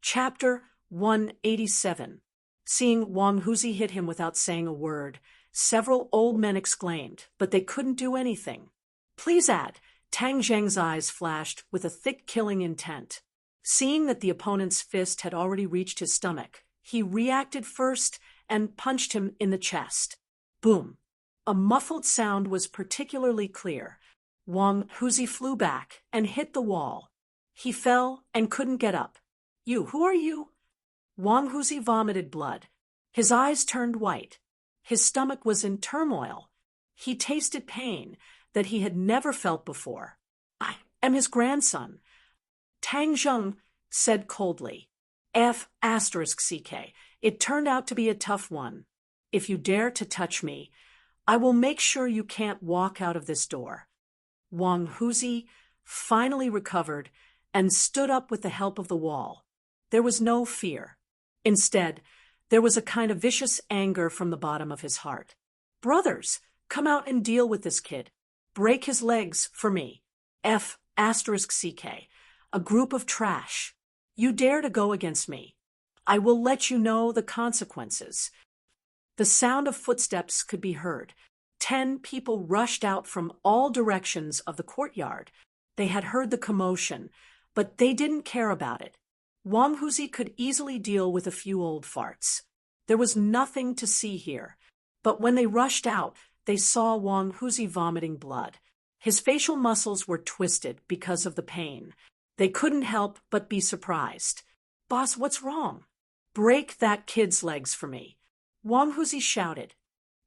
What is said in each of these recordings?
Chapter 187. Seeing Wang Huzi hit him without saying a word, several old men exclaimed, but they couldn't do anything. Please add, Tang Zheng's eyes flashed with a thick killing intent. Seeing that the opponent's fist had already reached his stomach, he reacted first and punched him in the chest. Boom! A muffled sound was particularly clear. Wang Huzi flew back and hit the wall. He fell and couldn't get up. Who are you? Wang Huzi vomited blood. His eyes turned white. His stomach was in turmoil. He tasted pain that he had never felt before. I am his grandson. Tang Zheng said coldly. F***ck. It turned out to be a tough one. If you dare to touch me, I will make sure you can't walk out of this door. Wang Huzi finally recovered and stood up with the help of the wall. There was no fear. Instead, there was a kind of vicious anger from the bottom of his heart. Brothers, come out and deal with this kid. Break his legs for me. F***ck. A group of trash. You dare to go against me. I will let you know the consequences. The sound of footsteps could be heard. 10 people rushed out from all directions of the courtyard. They had heard the commotion, but they didn't care about it. Wang Huzi could easily deal with a few old farts. There was nothing to see here. But when they rushed out, they saw Wang Huzi vomiting blood. His facial muscles were twisted because of the pain. They couldn't help but be surprised. Boss, what's wrong? Break that kid's legs for me. Wang Huzi shouted.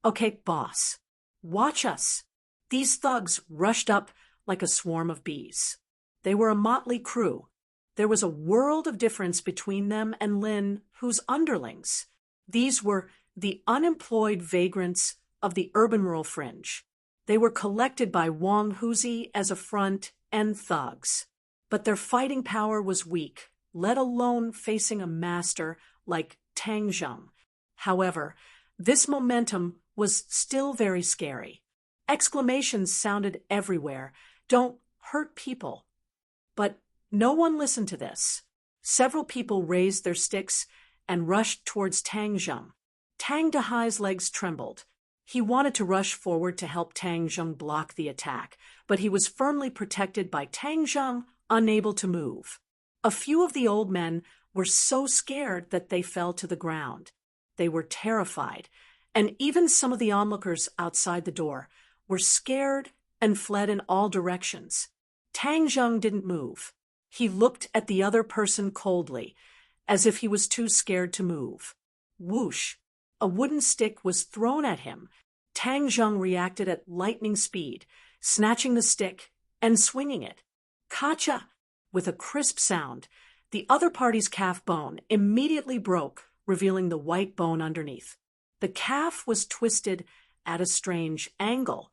Okay, boss. Watch us. These thugs rushed up like a swarm of bees. They were a motley crew. There was a world of difference between them and Lin, whose underlings. These were the unemployed vagrants of the urban-rural fringe. They were collected by Wang Huzi as a front and thugs. But their fighting power was weak, let alone facing a master like Tang Zheng. However, this momentum was still very scary. Exclamations sounded everywhere. Don't hurt people. But no one listened to this. Several people raised their sticks and rushed towards Tang Zheng. Tang Dahai's legs trembled. He wanted to rush forward to help Tang Zheng block the attack, but he was firmly protected by Tang Zheng, unable to move. A few of the old men were so scared that they fell to the ground. They were terrified, and even some of the onlookers outside the door were scared and fled in all directions. Tang Zheng didn't move. He looked at the other person coldly, as if he was too scared to move. Whoosh! A wooden stick was thrown at him. Tang Zheng reacted at lightning speed, snatching the stick and swinging it. Kacha! With a crisp sound, the other party's calf bone immediately broke, revealing the white bone underneath. The calf was twisted at a strange angle.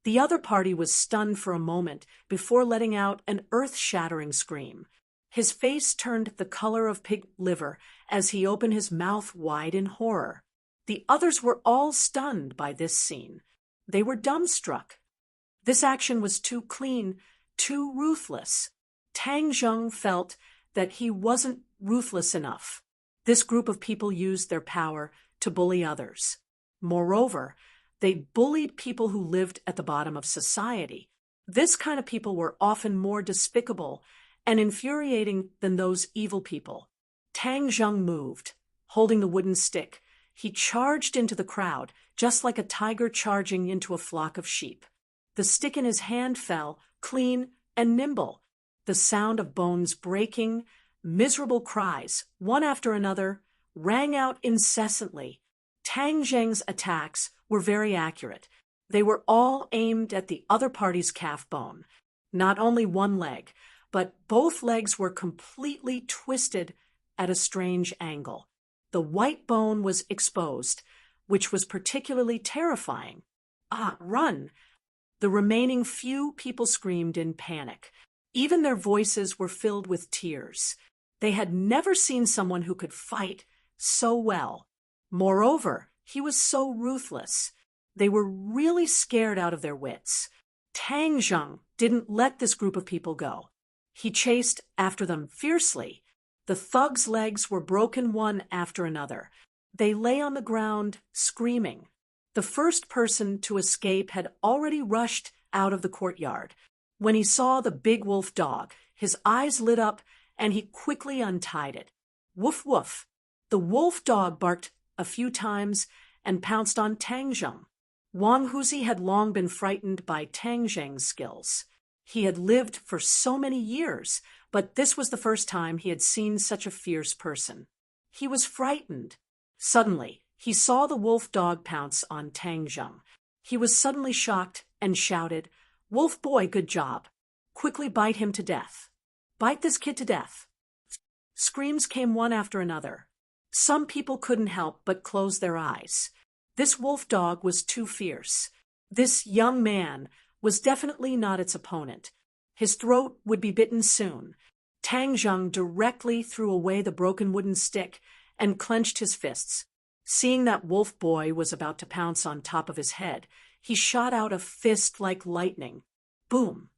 The other party was stunned for a moment before letting out an earth-shattering scream. His face turned the color of pig liver as he opened his mouth wide in horror. The others were all stunned by this scene. They were dumbstruck. This action was too clean, too ruthless. Tang Zheng felt that he wasn't ruthless enough. This group of people used their power to bully others. Moreover, they bullied people who lived at the bottom of society. This kind of people were often more despicable and infuriating than those evil people. Tang Zheng moved, holding the wooden stick. He charged into the crowd, just like a tiger charging into a flock of sheep. The stick in his hand fell, clean and nimble. The sound of bones breaking, miserable cries, one after another, rang out incessantly. Tang Zheng's attacks were very accurate. They were all aimed at the other party's calf bone. Not only one leg, but both legs were completely twisted at a strange angle. The white bone was exposed, which was particularly terrifying. Run! The remaining few people screamed in panic. Even their voices were filled with tears. They had never seen someone who could fight so well. Moreover, he was so ruthless. They were really scared out of their wits. Tang Zheng didn't let this group of people go. He chased after them fiercely. The thugs' legs were broken one after another. They lay on the ground, screaming. The first person to escape had already rushed out of the courtyard. When he saw the big wolf dog, his eyes lit up and he quickly untied it. Woof woof. The wolf dog barked a few times and pounced on Tang Zheng. Wang Huzi had long been frightened by Tang Zheng's skills. He had lived for so many years, but this was the first time he had seen such a fierce person. He was frightened. Suddenly, he saw the wolf dog pounce on Tang Zheng. He was suddenly shocked and shouted, "Wolf boy, good job. Quickly bite him to death. Bite this kid to death." Screams came one after another. Some people couldn't help but close their eyes. This wolf dog was too fierce. This young man was definitely not its opponent. His throat would be bitten soon. Tang Zheng directly threw away the broken wooden stick and clenched his fists. Seeing that wolf boy was about to pounce on top of his head, he shot out a fist like lightning. Boom!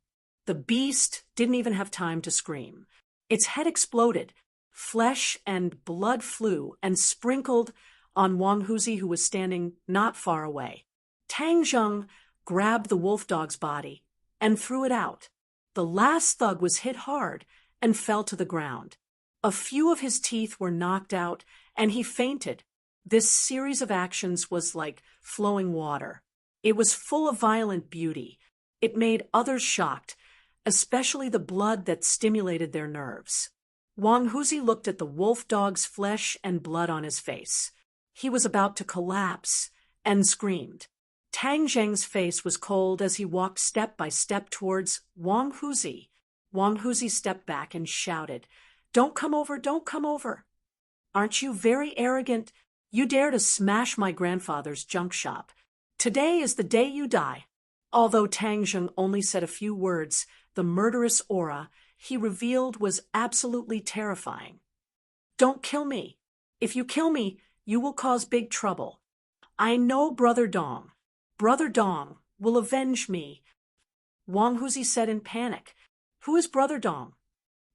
The beast didn't even have time to scream. Its head exploded. Flesh and blood flew and sprinkled on Wang Huzi, who was standing not far away. Tang Zheng grabbed the wolf dog's body and threw it out. The last thug was hit hard and fell to the ground. A few of his teeth were knocked out and he fainted. This series of actions was like flowing water. It was full of violent beauty. It made others shocked, especially the blood that stimulated their nerves. Wang Huzi looked at the wolf dog's flesh and blood on his face. He was about to collapse and screamed. Tang Zheng's face was cold as he walked step by step towards Wang Huzi. Wang Huzi stepped back and shouted, "Don't come over, don't come over. Aren't you very arrogant? You dare to smash my grandfather's junk shop. Today is the day you die." Although Tang Zheng only said a few words, the murderous aura he revealed was absolutely terrifying. "Don't kill me. If you kill me, you will cause big trouble. I know Brother Dong. Brother Dong will avenge me." Wang Huzi said in panic, "Who is Brother Dong?"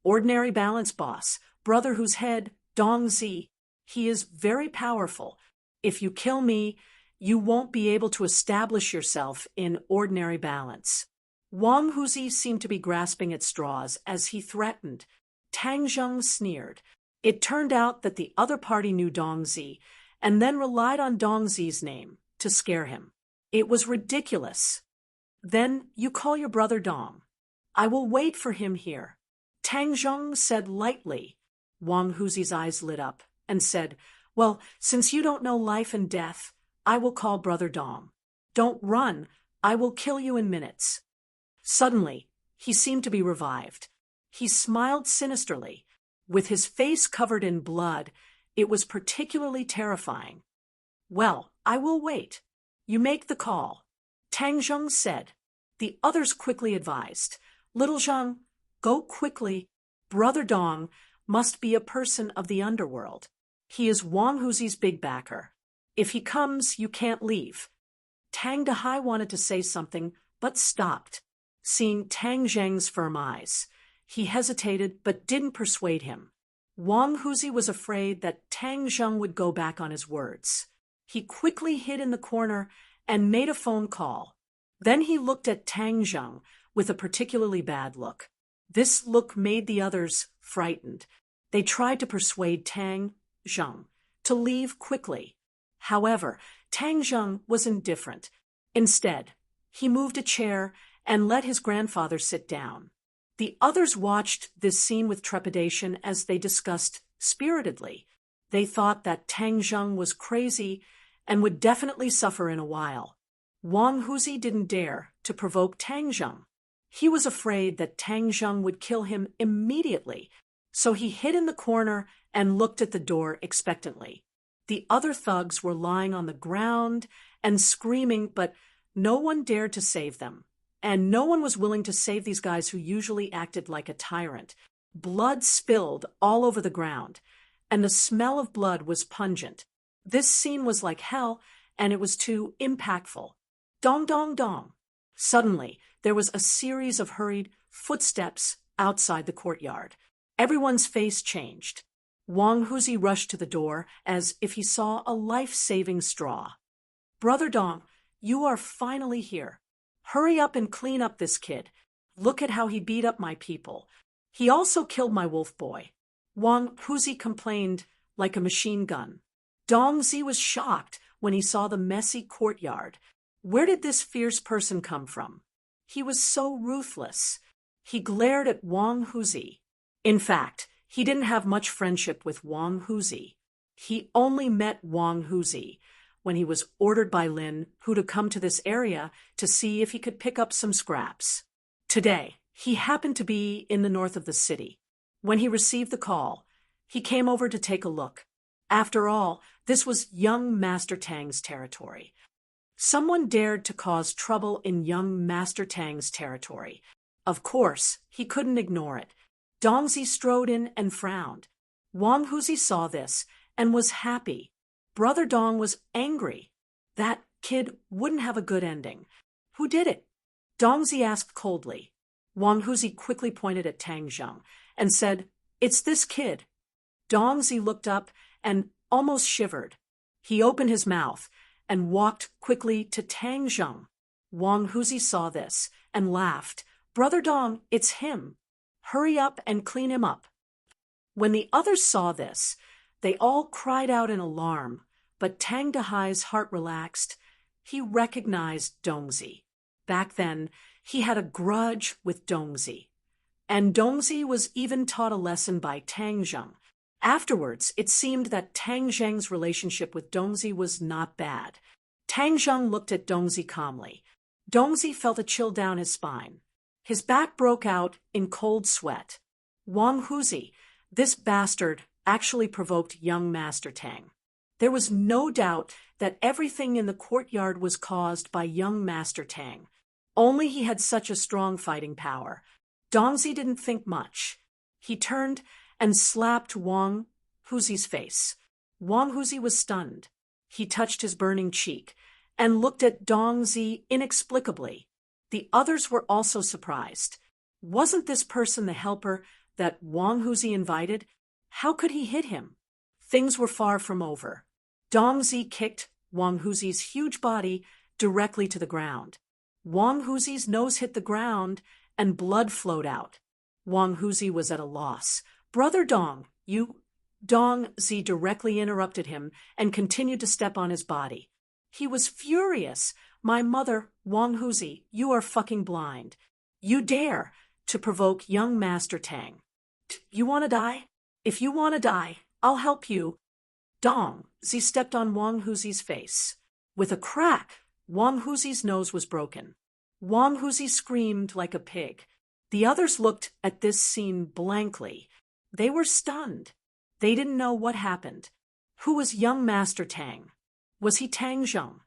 "Ordinary balance boss, brother whose head, Dong Zi. He is very powerful. If you kill me, you won't be able to establish yourself in ordinary balance." Wang Huzi seemed to be grasping at straws as he threatened. Tang Zheng sneered. It turned out that the other party knew Dong Zi and then relied on Dong Zi's name to scare him. It was ridiculous. "Then you call your brother Dong. I will wait for him here," Tang Zheng said lightly. Wang Huzi's eyes lit up and said, "Well, since you don't know life and death, I will call Brother Dong. Don't run. I will kill you in minutes." Suddenly, he seemed to be revived. He smiled sinisterly. With his face covered in blood, it was particularly terrifying. "Well, I will wait. You make the call," Tang Zheng said. The others quickly advised, "Little Zheng, go quickly. Brother Dong must be a person of the underworld. He is Wang Huzi's big backer. If he comes, you can't leave." Tang Dahai wanted to say something, but stopped. Seeing Tang Zheng's firm eyes, he hesitated but didn't persuade him. Wang Huzi was afraid that Tang Zheng would go back on his words. He quickly hid in the corner and made a phone call. Then he looked at Tang Zheng with a particularly bad look. This look made the others frightened. They tried to persuade Tang Zheng to leave quickly. However, Tang Zheng was indifferent. Instead, he moved a chair and let his grandfather sit down. The others watched this scene with trepidation as they discussed spiritedly. They thought that Tang Zheng was crazy and would definitely suffer in a while. Wang Huzi didn't dare to provoke Tang Zheng. He was afraid that Tang Zheng would kill him immediately, so he hid in the corner and looked at the door expectantly. The other thugs were lying on the ground and screaming, but no one dared to save them. And no one was willing to save these guys who usually acted like a tyrant. Blood spilled all over the ground, and the smell of blood was pungent. This scene was like hell, and it was too impactful. Dong, dong, dong. Suddenly, there was a series of hurried footsteps outside the courtyard. Everyone's face changed. Wang Huzi rushed to the door as if he saw a life-saving straw. Brother Dong, you are finally here. Hurry up and clean up this kid. Look at how he beat up my people. He also killed my wolf boy. Wang Huzi complained like a machine gun. Dong Zi was shocked when he saw the messy courtyard. Where did this fierce person come from? He was so ruthless. He glared at Wang Huzi. In fact, he didn't have much friendship with Wang Huzi. He only met Wang Huzi when he was ordered by Lin Hu to come to this area to see if he could pick up some scraps. Today, he happened to be in the north of the city. When he received the call, he came over to take a look. After all, this was young Master Tang's territory. Someone dared to cause trouble in young Master Tang's territory. Of course, he couldn't ignore it. Dongzi strode in and frowned. Wang Huzi saw this and was happy. Brother Dong was angry. That kid wouldn't have a good ending. Who did it? Dongzi asked coldly. Wang Huzi quickly pointed at Tang Zheng and said, "It's this kid." Dongzi looked up and almost shivered. He opened his mouth and walked quickly to Tang Zheng. Wang Huzi saw this and laughed. "Brother Dong, it's him. Hurry up and clean him up." When the others saw this, they all cried out in alarm, but Tang Dahai's heart relaxed. He recognized Dongzi. Back then, he had a grudge with Dongzi. And Dongzi was even taught a lesson by Tang Zheng. Afterwards, it seemed that Tang Zheng's relationship with Dongzi was not bad. Tang Zheng looked at Dongzi calmly. Dongzi felt a chill down his spine. His back broke out in cold sweat. Wang Huzi, this bastard, actually provoked young Master Tang. There was no doubt that everything in the courtyard was caused by young Master Tang. Only he had such a strong fighting power. Dongzi didn't think much. He turned and slapped Wang Huzi's face. Wang Huzi was stunned. He touched his burning cheek and looked at Dongzi inexplicably. The others were also surprised. Wasn't this person the helper that Wang Huzi invited? How could he hit him? Things were far from over. Dongzi kicked Wang Huzi's huge body directly to the ground. Wang Huzi's nose hit the ground and blood flowed out. Wang Huzi was at a loss. "Brother Dong, you—" Dongzi directly interrupted him and continued to step on his body. He was furious. "My mother, Wang Huzi, you are fucking blind. You dare to provoke young Master Tang. You want to die? If you want to die, I'll help you." Dongzi stepped on Wang Huzi's face. With a crack, Wang Huzi's nose was broken. Wang Huzi screamed like a pig. The others looked at this scene blankly. They were stunned. They didn't know what happened. Who was young Master Tang? Was he Tang Zheng?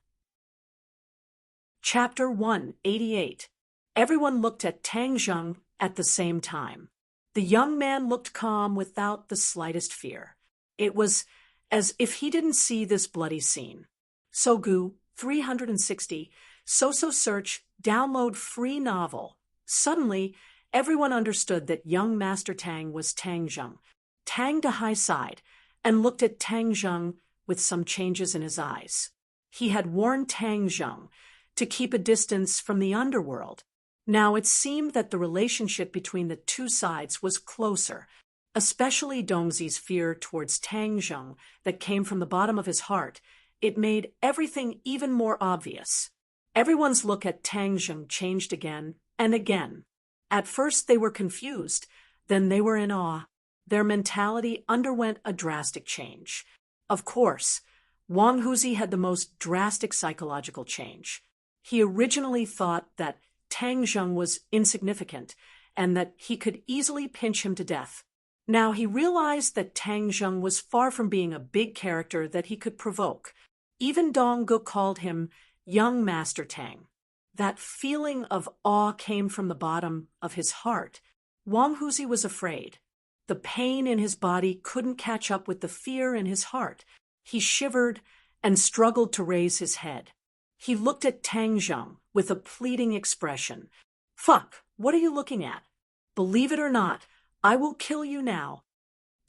Chapter 188. Everyone looked at Tang Zheng at the same time. The young man looked calm without the slightest fear. It was as if he didn't see this bloody scene. Sogu 360. Soso search, download free novel. Suddenly, everyone understood that young Master Tang was Tang Zheng. Tang Dahai sighed and looked at Tang Zheng with some changes in his eyes. He had warned Tang Zheng to keep a distance from the underworld. Now it seemed that the relationship between the two sides was closer, especially Dongzi's fear towards Tang Zheng that came from the bottom of his heart. It made everything even more obvious. Everyone's look at Tang Zheng changed again and again. At first they were confused, then they were in awe. Their mentality underwent a drastic change. Of course, Wang Huzi had the most drastic psychological change. He originally thought that Tang Zheng was insignificant and that he could easily pinch him to death. Now he realized that Tang Zheng was far from being a big character that he could provoke. Even Dong Gu called him young Master Tang. That feeling of awe came from the bottom of his heart. Wang Huzi was afraid. The pain in his body couldn't catch up with the fear in his heart. He shivered and struggled to raise his head. He looked at Tang Zheng with a pleading expression. "Fuck, what are you looking at? Believe it or not, I will kill you now."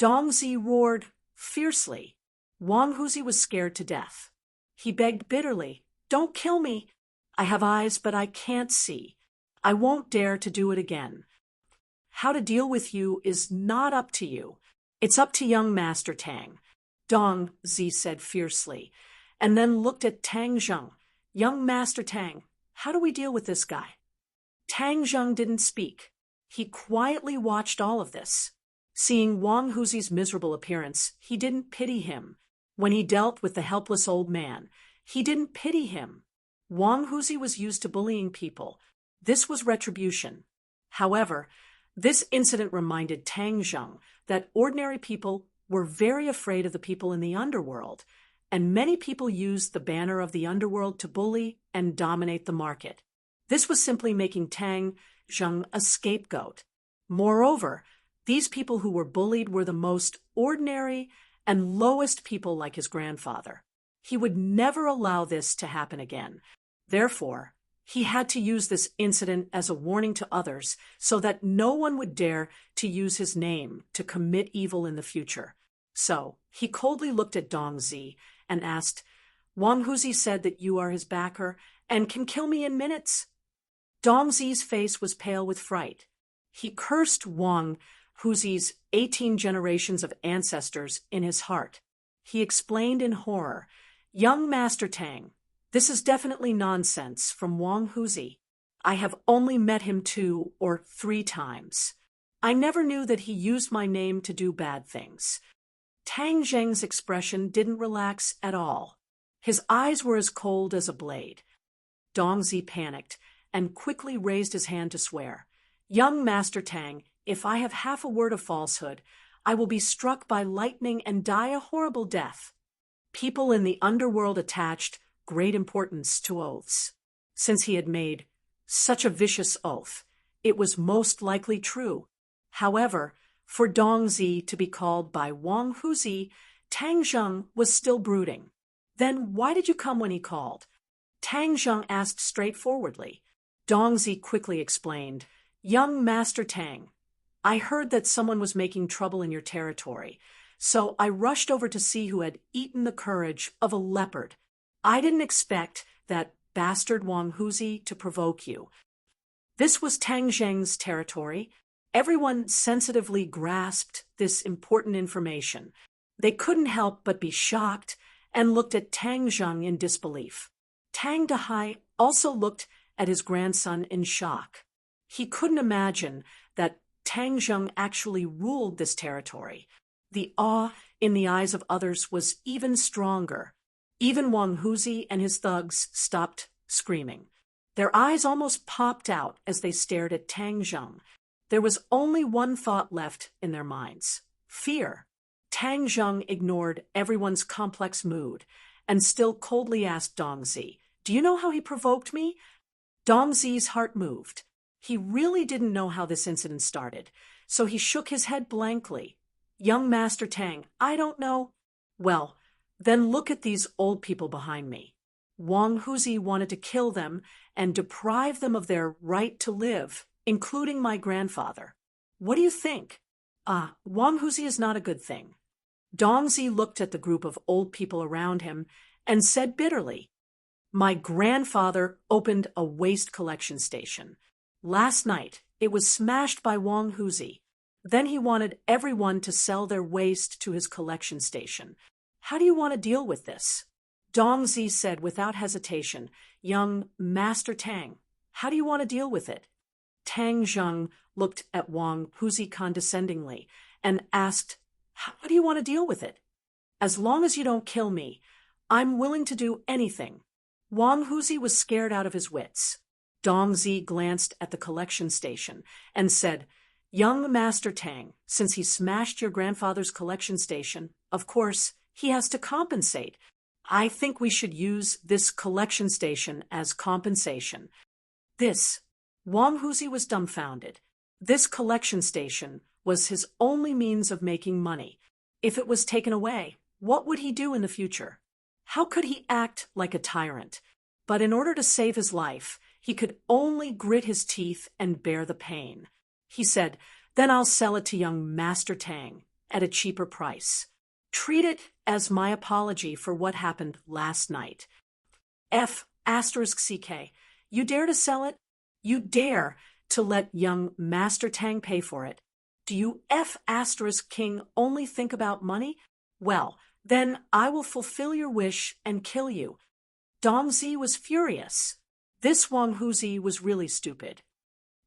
Dongzi roared fiercely. Wang Huzi was scared to death. He begged bitterly, "Don't kill me. I have eyes, but I can't see. I won't dare to do it again. How to deal with you is not up to you. It's up to young Master Tang," Dong Zi said fiercely, and then looked at Tang Zheng. "Young Master Tang, how do we deal with this guy?" Tang Zheng didn't speak. He quietly watched all of this. Seeing Wang Huzi's miserable appearance, he didn't pity him. When he dealt with the helpless old man, he didn't pity him. Wang Huzi was used to bullying people. This was retribution. However, this incident reminded Tang Zheng that ordinary people were very afraid of the people in the underworld, and many people used the banner of the underworld to bully and dominate the market. This was simply making Tang Zheng a scapegoat. Moreover, these people who were bullied were the most ordinary and lowest people like his grandfather. He would never allow this to happen again. Therefore, he had to use this incident as a warning to others so that no one would dare to use his name to commit evil in the future. So, he coldly looked at Dong Zi and asked, "Wang Huzi said that you are his backer and can kill me in minutes?" Dong Zi's face was pale with fright. He cursed Wang Huzi's 18 generations of ancestors in his heart. He explained in horror, "Young Master Tang, this is definitely nonsense from Wang Huzi. I have only met him 2 or 3 times. I never knew that he used my name to do bad things." Tang Zheng's expression didn't relax at all. His eyes were as cold as a blade. Dong Zi panicked and quickly raised his hand to swear. "Young Master Tang, if I have half a word of falsehood, I will be struck by lightning and die a horrible death." People in the underworld attached great importance to oaths. Since he had made such a vicious oath, it was most likely true. However, for Dong Zi to be called by Wang Huzi, Tang Zheng was still brooding. "Then why did you come when he called?" Tang Zheng asked straightforwardly. Dong Zi quickly explained, "Young Master Tang, I heard that someone was making trouble in your territory, so I rushed over to see who had eaten the courage of a leopard. I didn't expect that bastard Wang Huzi to provoke you." This was Tang Zheng's territory. Everyone sensitively grasped this important information. They couldn't help but be shocked and looked at Tang Zheng in disbelief. Tang Dahai also looked at his grandson in shock. He couldn't imagine that Tang Zheng actually ruled this territory. The awe in the eyes of others was even stronger. Even Wang Huzi and his thugs stopped screaming. Their eyes almost popped out as they stared at Tang Zheng. There was only one thought left in their minds: fear. Tang Zheng ignored everyone's complex mood and still coldly asked Dong Zi, "Do you know how he provoked me?" Dong Zi's heart moved. He really didn't know how this incident started, so he shook his head blankly. "Young Master Tang, I don't know." "Well, then look at these old people behind me. Wang Huzi wanted to kill them and deprive them of their right to live, including my grandfather. What do you think?" Wang Huzi is not a good thing." Dong Zi looked at the group of old people around him and said bitterly, "My grandfather opened a waste collection station. Last night, it was smashed by Wang Huzi. Then he wanted everyone to sell their waste to his collection station. How do you want to deal with this?" Dong Zi said without hesitation, "Young Master Tang, how do you want to deal with it?" Tang Zheng looked at Wang Huzi condescendingly and asked, "How do you want to deal with it?" "As long as you don't kill me, I'm willing to do anything." Wang Huzi was scared out of his wits. Dong Zi glanced at the collection station and said, "Young Master Tang, since he smashed your grandfather's collection station, of course, he has to compensate. I think we should use this collection station as compensation." Wang Huzi was dumbfounded. This collection station was his only means of making money. If it was taken away, what would he do in the future? How could he act like a tyrant? But in order to save his life, he could only grit his teeth and bear the pain. He said, "Then I'll sell it to young Master Tang. at a cheaper price. Treat it as my apology for what happened last night. F***CK. You dare to sell it? You dare to let young Master Tang pay for it? Do you F***king only think about money? Well, then I will fulfill your wish and kill you. Dong Zi was furious. This Wang Huzi was really stupid.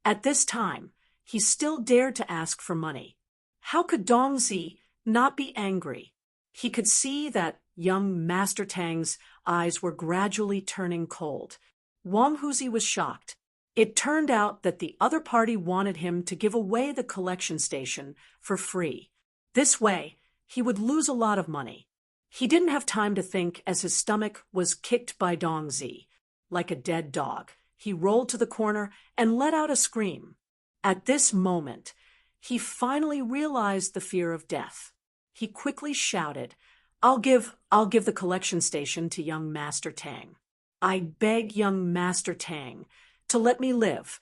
At this time, he still dared to ask for money. How could Dong Zi not be angry? He could see that young Master Tang's eyes were gradually turning cold. Wang Huzi was shocked. It turned out that the other party wanted him to give away the collection station for free. This way, he would lose a lot of money. He didn't have time to think as his stomach was kicked by Dong Zi. Like a dead dog, he rolled to the corner and let out a scream. At this moment, he finally realized the fear of death. He quickly shouted, I'll give the collection station to young Master Tang. I beg young Master Tang to let me live.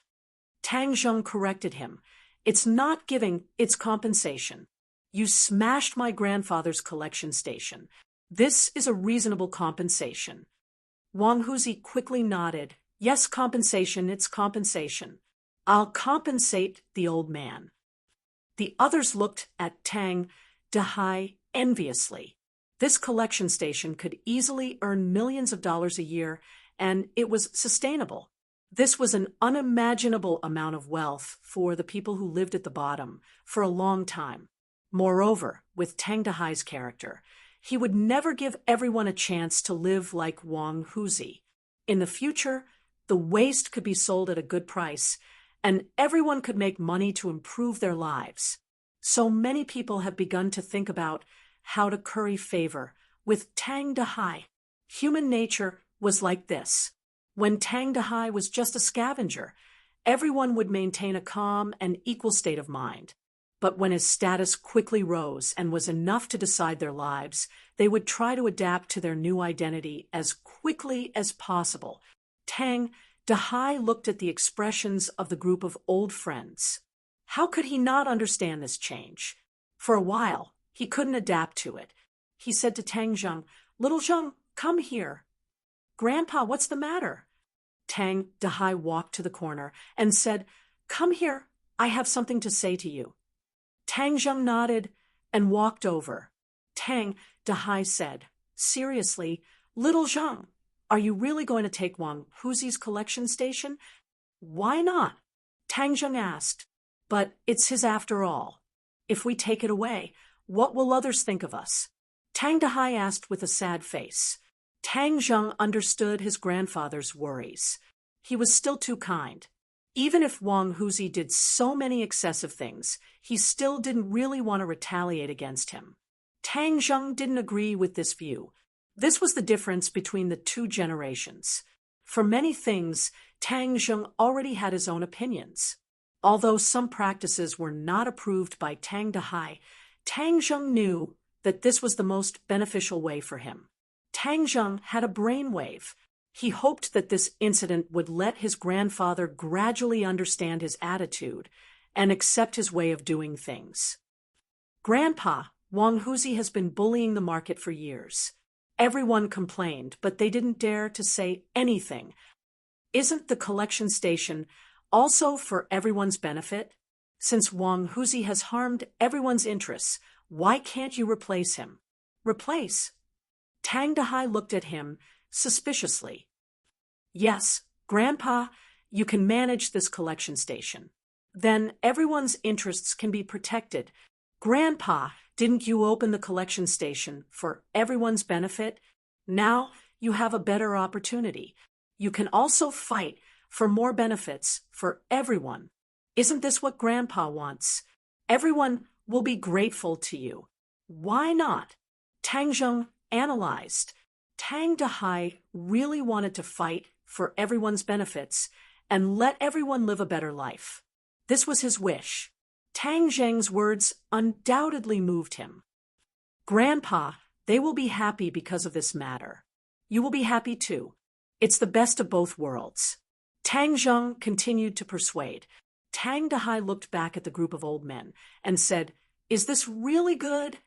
Tang Zheng corrected him. It's not giving, it's compensation. You smashed my grandfather's collection station. This is a reasonable compensation. Wang Huzi quickly nodded. Yes, compensation, it's compensation. I'll compensate the old man. The others looked at Tang Dehai enviously. This collection station could easily earn millions of dollars a year, and it was sustainable. This was an unimaginable amount of wealth for the people who lived at the bottom for a long time. Moreover, with Tang Dehai's character, he would never give everyone a chance to live like Wang Huzi. In the future, the waste could be sold at a good price, and everyone could make money to improve their lives. So many people have begun to think about how to curry favor with Tang Dehai. Human nature was like this. When Tang Dehai was just a scavenger, everyone would maintain a calm and equal state of mind. But when his status quickly rose and was enough to decide their lives, they would try to adapt to their new identity as quickly as possible. Tang Dehai looked at the expressions of the group of old friends. How could he not understand this change? For a while, he couldn't adapt to it. He said to Tang Zheng, Little Zheng, come here. Grandpa, what's the matter? Tang Dehai walked to the corner and said, Come here, I have something to say to you. Tang Zheng nodded and walked over. Tang Dehai said, Seriously, Little Zheng, are you really going to take Wang Huzi's collection station? Why not? Tang Zheng asked. But it's his after all. If we take it away, what will others think of us? Tang Dehai asked with a sad face. Tang Zheng understood his grandfather's worries. He was still too kind. Even if Wang Huzi did so many excessive things, he still didn't really want to retaliate against him. Tang Zheng didn't agree with this view. This was the difference between the two generations. For many things, Tang Zheng already had his own opinions. Although some practices were not approved by Tang Dehai, Tang Zheng knew that this was the most beneficial way for him. Tang Zheng had a brainwave. He hoped that this incident would let his grandfather gradually understand his attitude and accept his way of doing things. Grandpa, Wang Huzi has been bullying the market for years. Everyone complained, but they didn't dare to say anything. Isn't the collection station also for everyone's benefit? Since Wang Huzi has harmed everyone's interests, why can't you replace him? Replace? Tang Dehai looked at him suspiciously. Yes, Grandpa, you can manage this collection station. Then everyone's interests can be protected. Grandpa, didn't you open the collection station for everyone's benefit? Now you have a better opportunity. You can also fight for more benefits for everyone. Isn't this what Grandpa wants? Everyone will be grateful to you. Why not? Tang Zheng analyzed. Tang Dehai really wanted to fight for everyone's benefits and let everyone live a better life. This was his wish. Tang Zheng's words undoubtedly moved him. Grandpa, they will be happy because of this matter. You will be happy too. It's the best of both worlds. Tang Zheng continued to persuade. Tang Dehai looked back at the group of old men and said, Is this really good?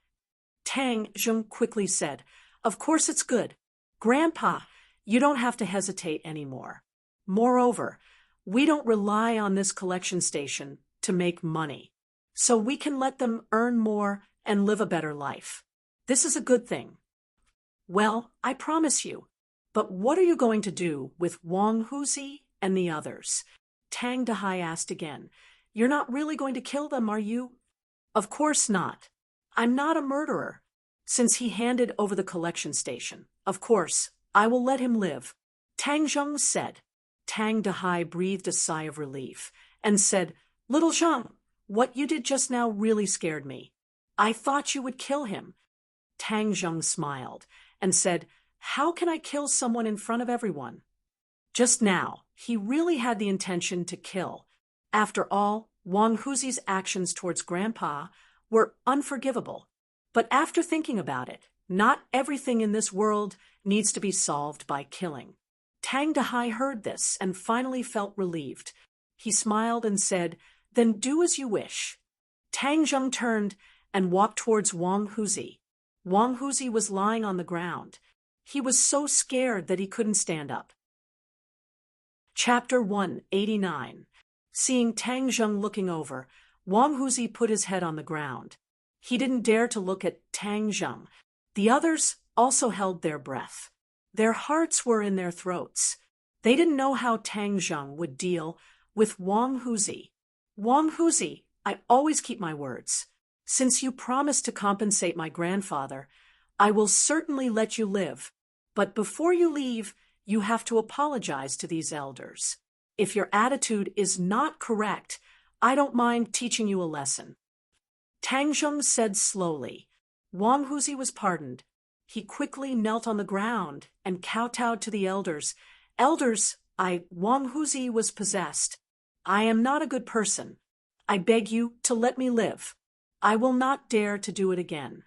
Tang Zheng quickly said, Of course it's good. Grandpa, you don't have to hesitate anymore. Moreover, we don't rely on this collection station to make money, so we can let them earn more and live a better life. This is a good thing. Well, I promise you. But what are you going to do with Wang Huzi and the others? Tang Dahai asked again. You're not really going to kill them, are you? Of course not. I'm not a murderer. Since he handed over the collection station, of course, I will let him live. Tang Zheng said. Tang Dahai breathed a sigh of relief and said, Little Zheng, what you did just now really scared me. I thought you would kill him. Tang Zheng smiled and said, How can I kill someone in front of everyone? Just now, he really had the intention to kill. After all, Wang Huzi's actions towards Grandpa were unforgivable. But after thinking about it, not everything in this world needs to be solved by killing. Tang Dahai heard this and finally felt relieved. He smiled and said, Then do as you wish. Tang Zheng turned and walked towards Wang Huzi. Wang Huzi was lying on the ground. He was so scared that he couldn't stand up. Chapter 189. Seeing Tang Zheng looking over, Wang Huzi put his head on the ground. He didn't dare to look at Tang Zheng. The others also held their breath. Their hearts were in their throats. They didn't know how Tang Zheng would deal with Wang Huzi. Wang Huzi, I always keep my words. Since you promised to compensate my grandfather, I will certainly let you live. But before you leave, you have to apologize to these elders. If your attitude is not correct, I don't mind teaching you a lesson. Tang Zheng said slowly. Wang Huzi was pardoned. He quickly knelt on the ground and kowtowed to the elders. Elders, Wang Huzi was possessed. I am not a good person. I beg you to let me live. I will not dare to do it again.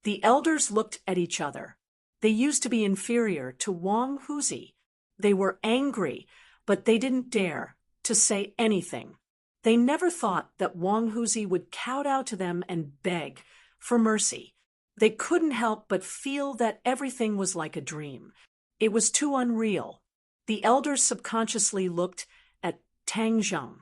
The elders looked at each other. They used to be inferior to Wang Huzi. They were angry, but they didn't dare to say anything. They never thought that Wang Huzi would kowtow to them and beg for mercy. They couldn't help but feel that everything was like a dream. It was too unreal. The elders subconsciously looked at Tang Zheng.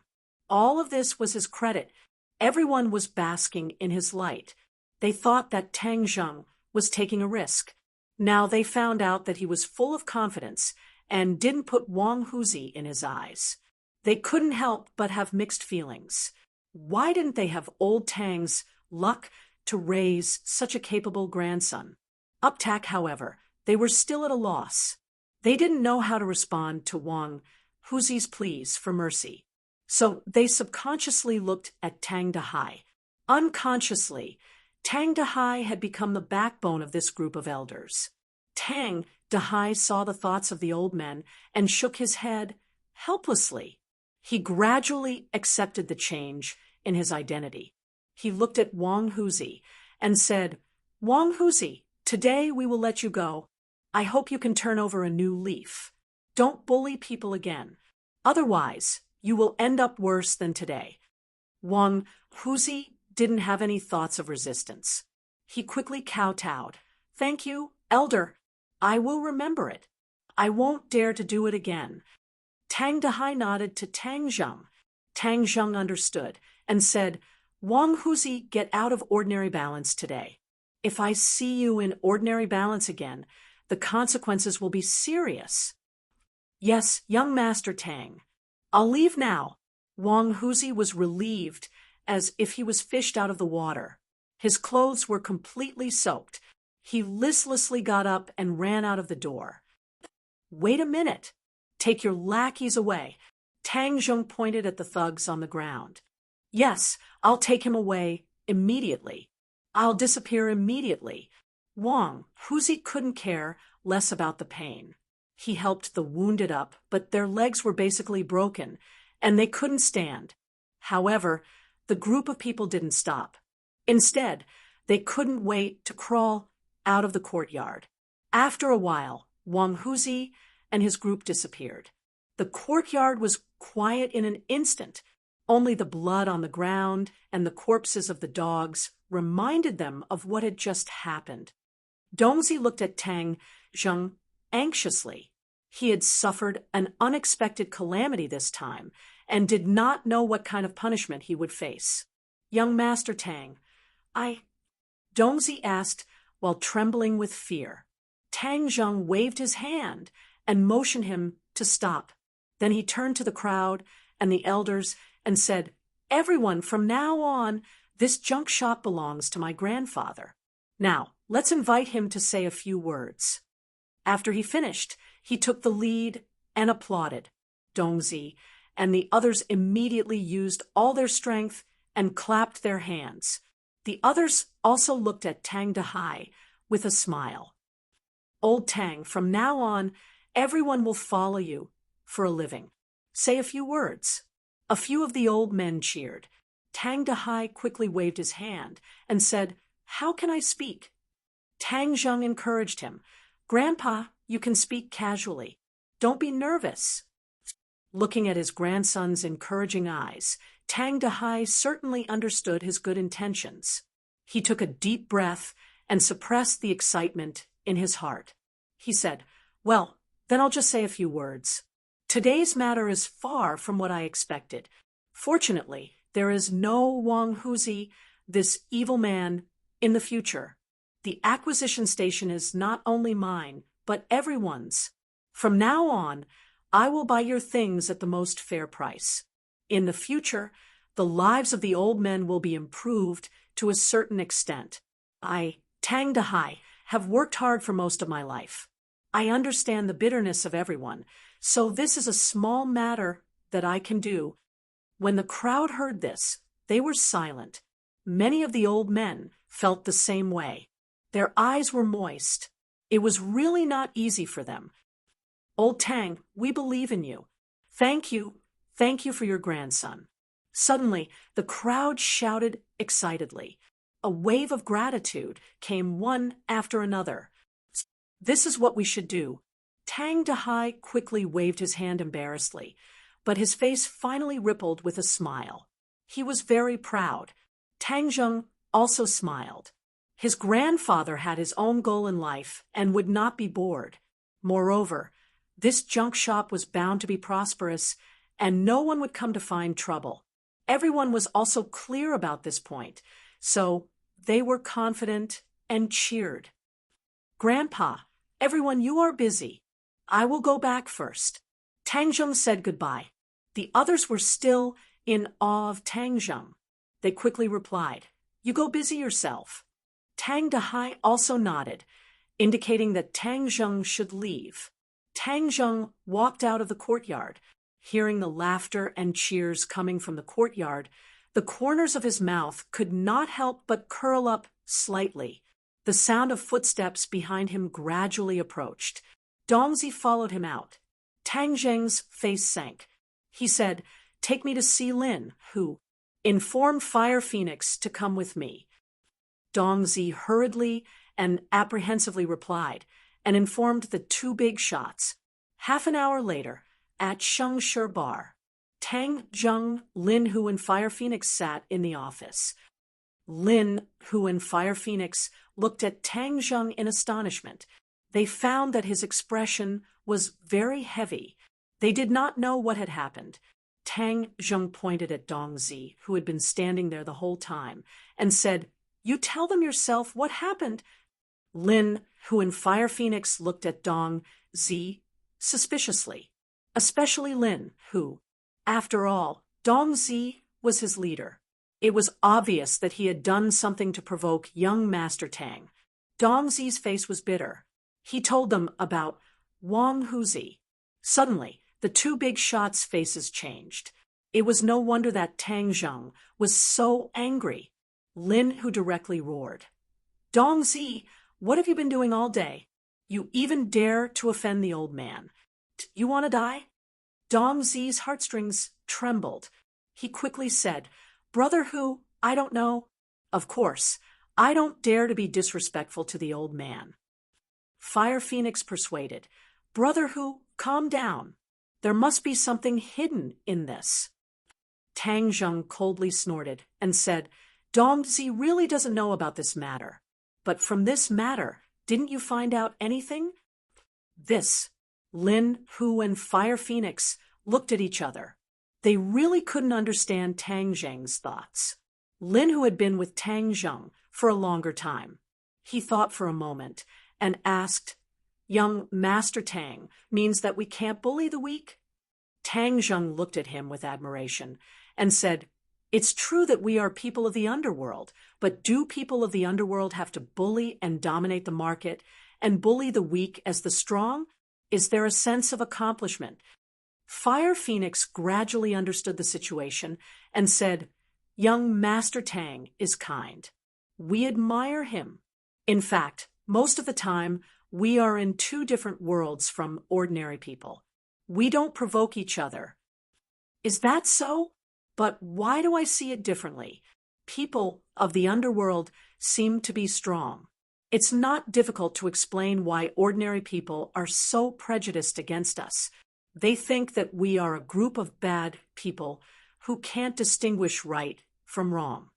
All of this was his credit. Everyone was basking in his light. They thought that Tang Zheng was taking a risk. Now they found out that he was full of confidence and didn't put Wang Huzi in his eyes. They couldn't help but have mixed feelings. Why didn't they have old Tang's luck to raise such a capable grandson? Uptak, however, they were still at a loss. They didn't know how to respond to Wang Huzi's pleas for mercy. So they subconsciously looked at Tang Dahai. Unconsciously, Tang Dahai had become the backbone of this group of elders. Tang Dahai saw the thoughts of the old men and shook his head helplessly. He gradually accepted the change in his identity. He looked at Wang Huzi and said, Wang Huzi, today we will let you go. I hope you can turn over a new leaf. Don't bully people again. Otherwise, you will end up worse than today. Wang Huzi didn't have any thoughts of resistance. He quickly kowtowed. Thank you, elder. I will remember it. I won't dare to do it again. Tang Dahai nodded to Tang Zheng. Tang Zheng understood and said, Wang Huzi, get out of ordinary balance today. If I see you in ordinary balance again, the consequences will be serious. Yes, young Master Tang. I'll leave now. Wang Huzi was relieved, as if he was fished out of the water. His clothes were completely soaked. He listlessly got up and ran out of the door. Wait a minute. Take your lackeys away. Tang Zheng pointed at the thugs on the ground. Yes, I'll take him away immediately. I'll disappear immediately. Wang Huzi couldn't care less about the pain. He helped the wounded up, but their legs were basically broken, and they couldn't stand. However, the group of people didn't stop. Instead, they couldn't wait to crawl out of the courtyard. After a while, Wang Huzi and his group disappeared. The courtyard was quiet in an instant. Only the blood on the ground and the corpses of the dogs reminded them of what had just happened. Dongzi looked at Tang Zheng anxiously. He had suffered an unexpected calamity this time and did not know what kind of punishment he would face. "Young Master Tang, Dongzi asked while trembling with fear. Tang Zheng waved his hand and motioned him to stop. Then he turned to the crowd and the elders and said, "Everyone, from now on, this junk shop belongs to my grandfather. Now, let's invite him to say a few words." After he finished, he took the lead and applauded. Dongzi and the others immediately used all their strength and clapped their hands. The others also looked at Tang Dahai with a smile. "Old Tang, from now on, everyone will follow you for a living. Say a few words." A few of the old men cheered. Tang Dahai quickly waved his hand and said, "How can I speak?" Tang Zheng encouraged him. "Grandpa, you can speak casually. Don't be nervous." Looking at his grandson's encouraging eyes, Tang Dahai certainly understood his good intentions. He took a deep breath and suppressed the excitement in his heart. He said, "Well, then I'll just say a few words. Today's matter is far from what I expected. Fortunately, there is no Wang Huzi, this evil man, in the future. The acquisition station is not only mine, but everyone's. From now on, I will buy your things at the most fair price. In the future, the lives of the old men will be improved to a certain extent. I, Tang Dahai, have worked hard for most of my life. I understand the bitterness of everyone, so this is a small matter that I can do." When the crowd heard this, they were silent. Many of the old men felt the same way. Their eyes were moist. It was really not easy for them. "Old Tang, we believe in you. Thank you for your grandson." Suddenly, the crowd shouted excitedly. A wave of gratitude came one after another. "This is what we should do." Tang Dahai quickly waved his hand embarrassedly, but his face finally rippled with a smile. He was very proud. Tang Zheng also smiled. His grandfather had his own goal in life and would not be bored. Moreover, this junk shop was bound to be prosperous, and no one would come to find trouble. Everyone was also clear about this point, so they were confident and cheered. "Grandpa, everyone, you are busy. I will go back first." Tang Zheng said goodbye. The others were still in awe of Tang Zheng. They quickly replied, "You go busy yourself." Tang Dahai also nodded, indicating that Tang Zheng should leave. Tang Zheng walked out of the courtyard. Hearing the laughter and cheers coming from the courtyard, the corners of his mouth could not help but curl up slightly. The sound of footsteps behind him gradually approached. Dongzi followed him out. Tang Zheng's face sank. He said, "Take me to see Lin, who informed Fire Phoenix to come with me." Dongzi hurriedly and apprehensively replied and informed the two big shots. Half an hour later, at Shengshi Bar, Tang Zheng, Lin Hu, and Fire Phoenix sat in the office. Lin Hu and Fire Phoenix looked at Tang Zheng in astonishment. They found that his expression was very heavy. They did not know what had happened. Tang Zheng pointed at Dongzi, who had been standing there the whole time, and said, "You tell them yourself what happened." Lin Hu and Fire Phoenix looked at Dongzi suspiciously, especially Lin Hu. After all, Dongzi was his leader. It was obvious that he had done something to provoke young Master Tang. Dongzi's face was bitter. He told them about Wang Huzi. Suddenly, the two big shots' faces changed. It was no wonder that Tang Zheng was so angry. Lin Hu directly roared, "Dongzi, what have you been doing all day? You even dare to offend the old man. You want to die?" Dongzi's heartstrings trembled. He quickly said, "Brother Hu, I don't know. Of course, I don't dare to be disrespectful to the old man." Fire Phoenix persuaded, "Brother Hu, calm down. There must be something hidden in this." Tang Zheng coldly snorted and said, Dongzi really doesn't know about this matter. But from this matter, didn't you find out anything? This. Lin, Hu, and Fire Phoenix looked at each other. They really couldn't understand Tang Zheng's thoughts. Lin, who had been with Tang Zheng for a longer time. He thought for a moment and asked, "Young Master Tang means that we can't bully the weak?" Tang Zheng looked at him with admiration and said, "It's true that we are people of the underworld, but do people of the underworld have to bully and dominate the market and bully the weak as the strong? Is there a sense of accomplishment?" Fire Phoenix gradually understood the situation and said, "Young Master Tang is kind. We admire him. In fact, most of the time, we are in two different worlds from ordinary people. We don't provoke each other." "Is that so? But why do I see it differently? People of the underworld seem to be strong. It's not difficult to explain why ordinary people are so prejudiced against us. They think that we are a group of bad people who can't distinguish right from wrong."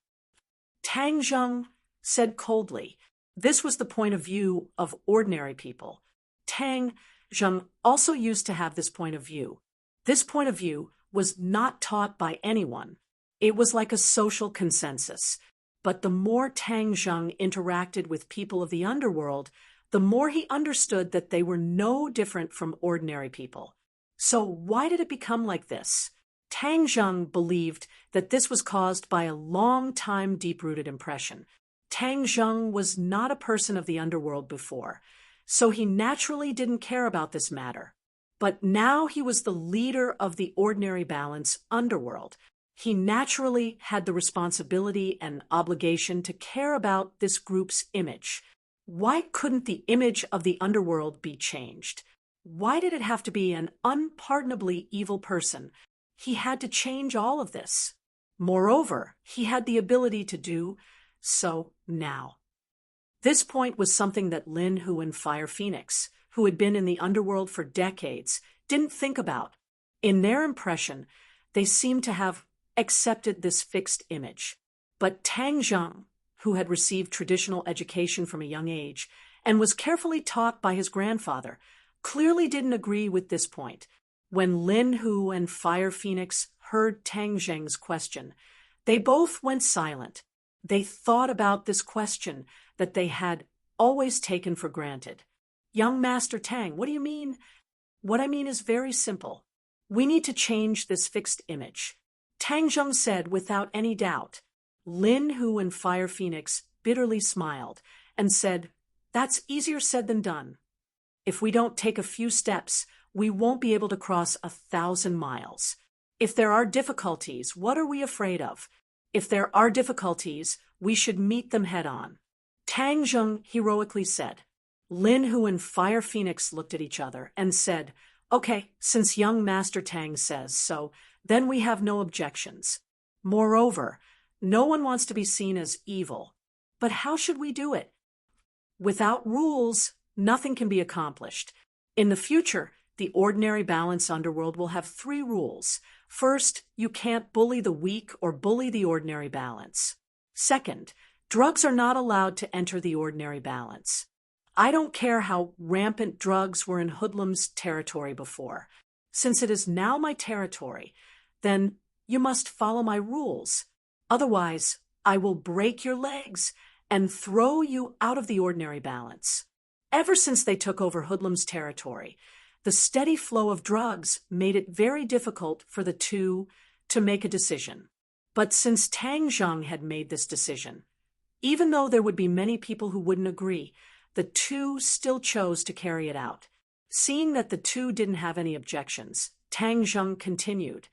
Tang Zheng said coldly. This was the point of view of ordinary people. Tang Zheng also used to have this point of view. This point of view was not taught by anyone. It was like a social consensus. But the more Tang Zheng interacted with people of the underworld, the more he understood that they were no different from ordinary people. So why did it become like this? Tang Zheng believed that this was caused by a long-time deep-rooted impression. Tang Zheng was not a person of the underworld before, so he naturally didn't care about this matter. But now he was the leader of the ordinary balance underworld. He naturally had the responsibility and obligation to care about this group's image. Why couldn't the image of the underworld be changed? Why did it have to be an unpardonably evil person? He had to change all of this. Moreover, he had the ability to do so now. This point was something that Lin Hu and Fire Phoenix, who had been in the underworld for decades, didn't think about. In their impression, they seemed to have accepted this fixed image. But Tang Zheng, who had received traditional education from a young age and was carefully taught by his grandfather, clearly didn't agree with this point. When Lin Hu and Fire Phoenix heard Tang Zheng's question, they both went silent. They thought about this question that they had always taken for granted. "Young Master Tang, what do you mean?" "What I mean is very simple. We need to change this fixed image." Tang Zheng said without any doubt. Lin Hu and Fire Phoenix bitterly smiled and said, "That's easier said than done. If we don't take a few steps, we won't be able to cross 1,000 miles. If there are difficulties, what are we afraid of? If there are difficulties, we should meet them head on." Tang Zheng heroically said. Lin Hu and Fire Phoenix looked at each other and said, "Okay, since young Master Tang says so, then we have no objections. Moreover, no one wants to be seen as evil. But how should we do it? Without rules, nothing can be accomplished. In the future, the ordinary balance underworld will have 3 rules. First, you can't bully the weak or bully the ordinary balance. Second, drugs are not allowed to enter the ordinary balance. I don't care how rampant drugs were in Hoodlum's territory before. Since it is now my territory, then you must follow my rules. Otherwise, I will break your legs and throw you out of the ordinary balance." Ever since they took over Hoodlum's territory, the steady flow of drugs made it very difficult for the two to make a decision. But since Tang Zheng had made this decision, even though there would be many people who wouldn't agree, the two still chose to carry it out. Seeing that the two didn't have any objections, Tang Zheng continued.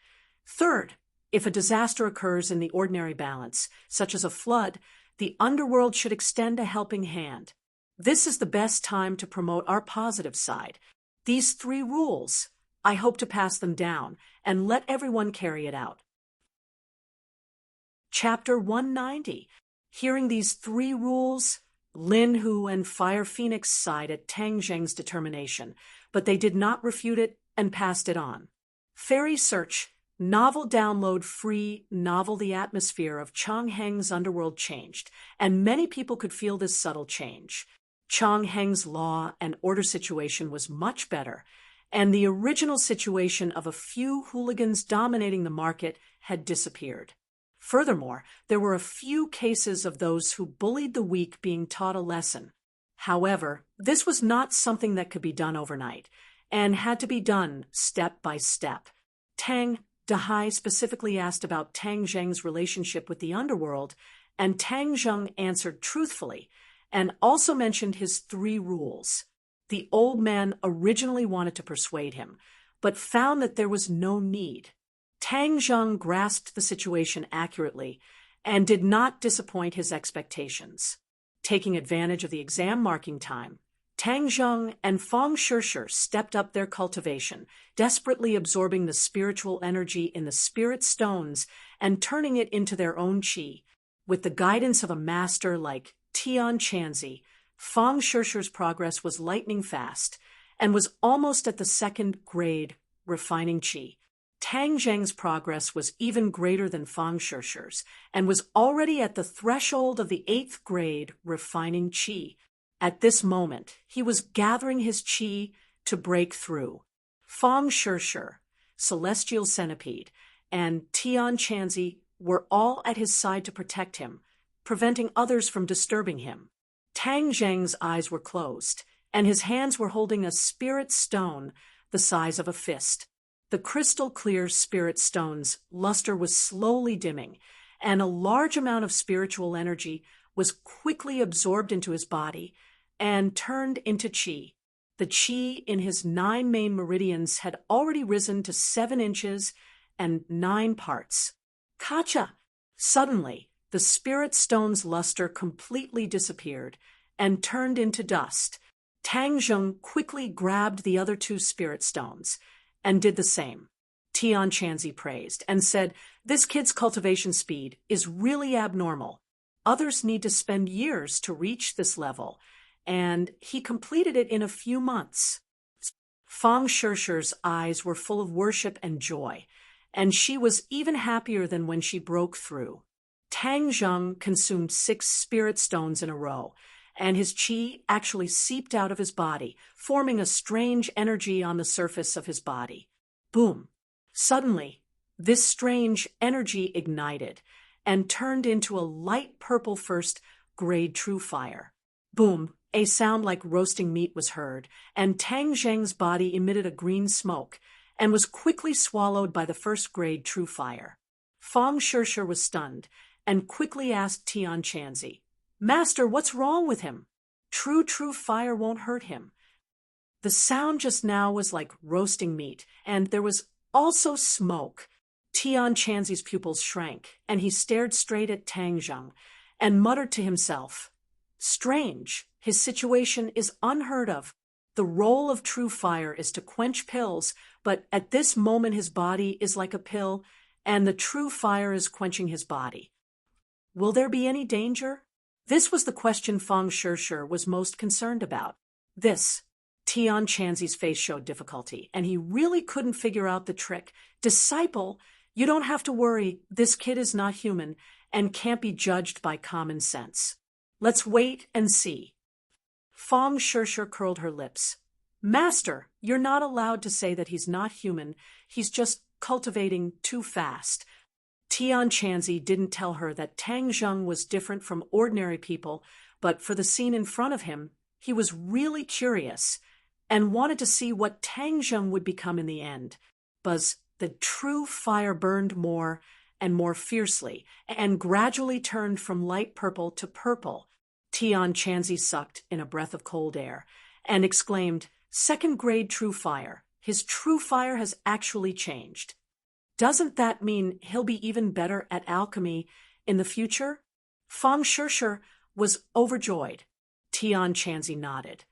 "Third, if a disaster occurs in the ordinary balance, such as a flood, the underworld should extend a helping hand. This is the best time to promote our positive side. These 3 rules, I hope to pass them down and let everyone carry it out." Chapter 190. Hearing these 3 rules, Lin Hu and Fire Phoenix sighed at Tang Zheng's determination, but they did not refute it and passed it on. Fairy Search Novel download free novel. The atmosphere of Chang Heng's underworld changed, and many people could feel this subtle change. Chang Heng's law and order situation was much better, and the original situation of a few hooligans dominating the market had disappeared. Furthermore, there were a few cases of those who bullied the weak being taught a lesson. However, this was not something that could be done overnight, and had to be done step by step. Tang Dehai specifically asked about Tang Zheng's relationship with the underworld, and Tang Zheng answered truthfully, and also mentioned his 3 rules. The old man originally wanted to persuade him, but found that there was no need. Tang Zheng grasped the situation accurately and did not disappoint his expectations. Taking advantage of the exam marking time, Tang Zheng and Fang Shishir stepped up their cultivation, desperately absorbing the spiritual energy in the spirit stones and turning it into their own qi. With the guidance of a master like Tian Chanzi, Fang Shishir's progress was lightning fast and was almost at the 2nd grade refining qi. Tang Zheng's progress was even greater than Fang Shishir's and was already at the threshold of the 8th grade refining qi. At this moment, he was gathering his qi to break through. Fang Shishir, Celestial Centipede, and Tian Chanzi were all at his side to protect him, preventing others from disturbing him. Tang Zheng's eyes were closed, and his hands were holding a spirit stone the size of a fist. The crystal-clear spirit stone's luster was slowly dimming, and a large amount of spiritual energy was quickly absorbed into his body and turned into qi. The qi in his 9 main meridians had already risen to 7 inches and 9 parts. Kacha! Suddenly, the spirit stone's luster completely disappeared and turned into dust. Tang Zheng quickly grabbed the other 2 spirit stones and did the same. Tian Chanzi praised and said, "This kid's cultivation speed is really abnormal. Others need to spend years to reach this level, and he completed it in a few months." Fang Shishir's eyes were full of worship and joy, and she was even happier than when she broke through. Tang Zheng consumed 6 spirit stones in a row, and his qi actually seeped out of his body, forming a strange energy on the surface of his body. Boom! Suddenly, this strange energy ignited and turned into a light purple 1st grade true fire. Boom! A sound like roasting meat was heard, and Tang Zheng's body emitted a green smoke and was quickly swallowed by the 1st grade true fire. Fang Shishir was stunned and quickly asked Tian Chanzi, "Master, what's wrong with him? True fire won't hurt him." The sound just now was like roasting meat, and there was also smoke. Tian Chanzi's pupils shrank, and he stared straight at Tang Zheng and muttered to himself, "Strange, his situation is unheard of. The role of true fire is to quench pills, but at this moment his body is like a pill, and the true fire is quenching his body. Will there be any danger?" This was the question Fang Shishir was most concerned about. Tian Chanzi's face showed difficulty, and he really couldn't figure out the trick. "Disciple, you don't have to worry. This kid is not human and can't be judged by common sense. Let's wait and see." Fang Shishir curled her lips. "Master, you're not allowed to say that he's not human. He's just cultivating too fast." Tian Chanzi didn't tell her that Tang Zheng was different from ordinary people, but for the scene in front of him, he was really curious and wanted to see what Tang Zheng would become in the end. But the true fire burned more and more fiercely, and gradually turned from light purple to purple. Tian Chanzi sucked in a breath of cold air and exclaimed, "2nd grade true fire. His true fire has actually changed. Doesn't that mean he'll be even better at alchemy in the future?" Fang Shishir was overjoyed. Tian Chanzi nodded.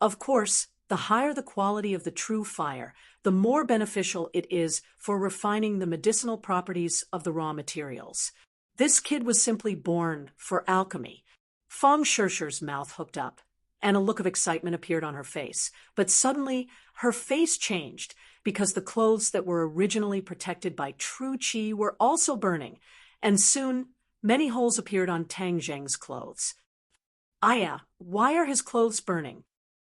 "Of course, the higher the quality of the true fire, the more beneficial it is for refining the medicinal properties of the raw materials. This kid was simply born for alchemy." Fang Shishir's mouth hooked up. and a look of excitement appeared on her face. But suddenly, her face changed because the clothes that were originally protected by true qi were also burning, and soon many holes appeared on Tang Zheng's clothes. Aya, why are his clothes burning?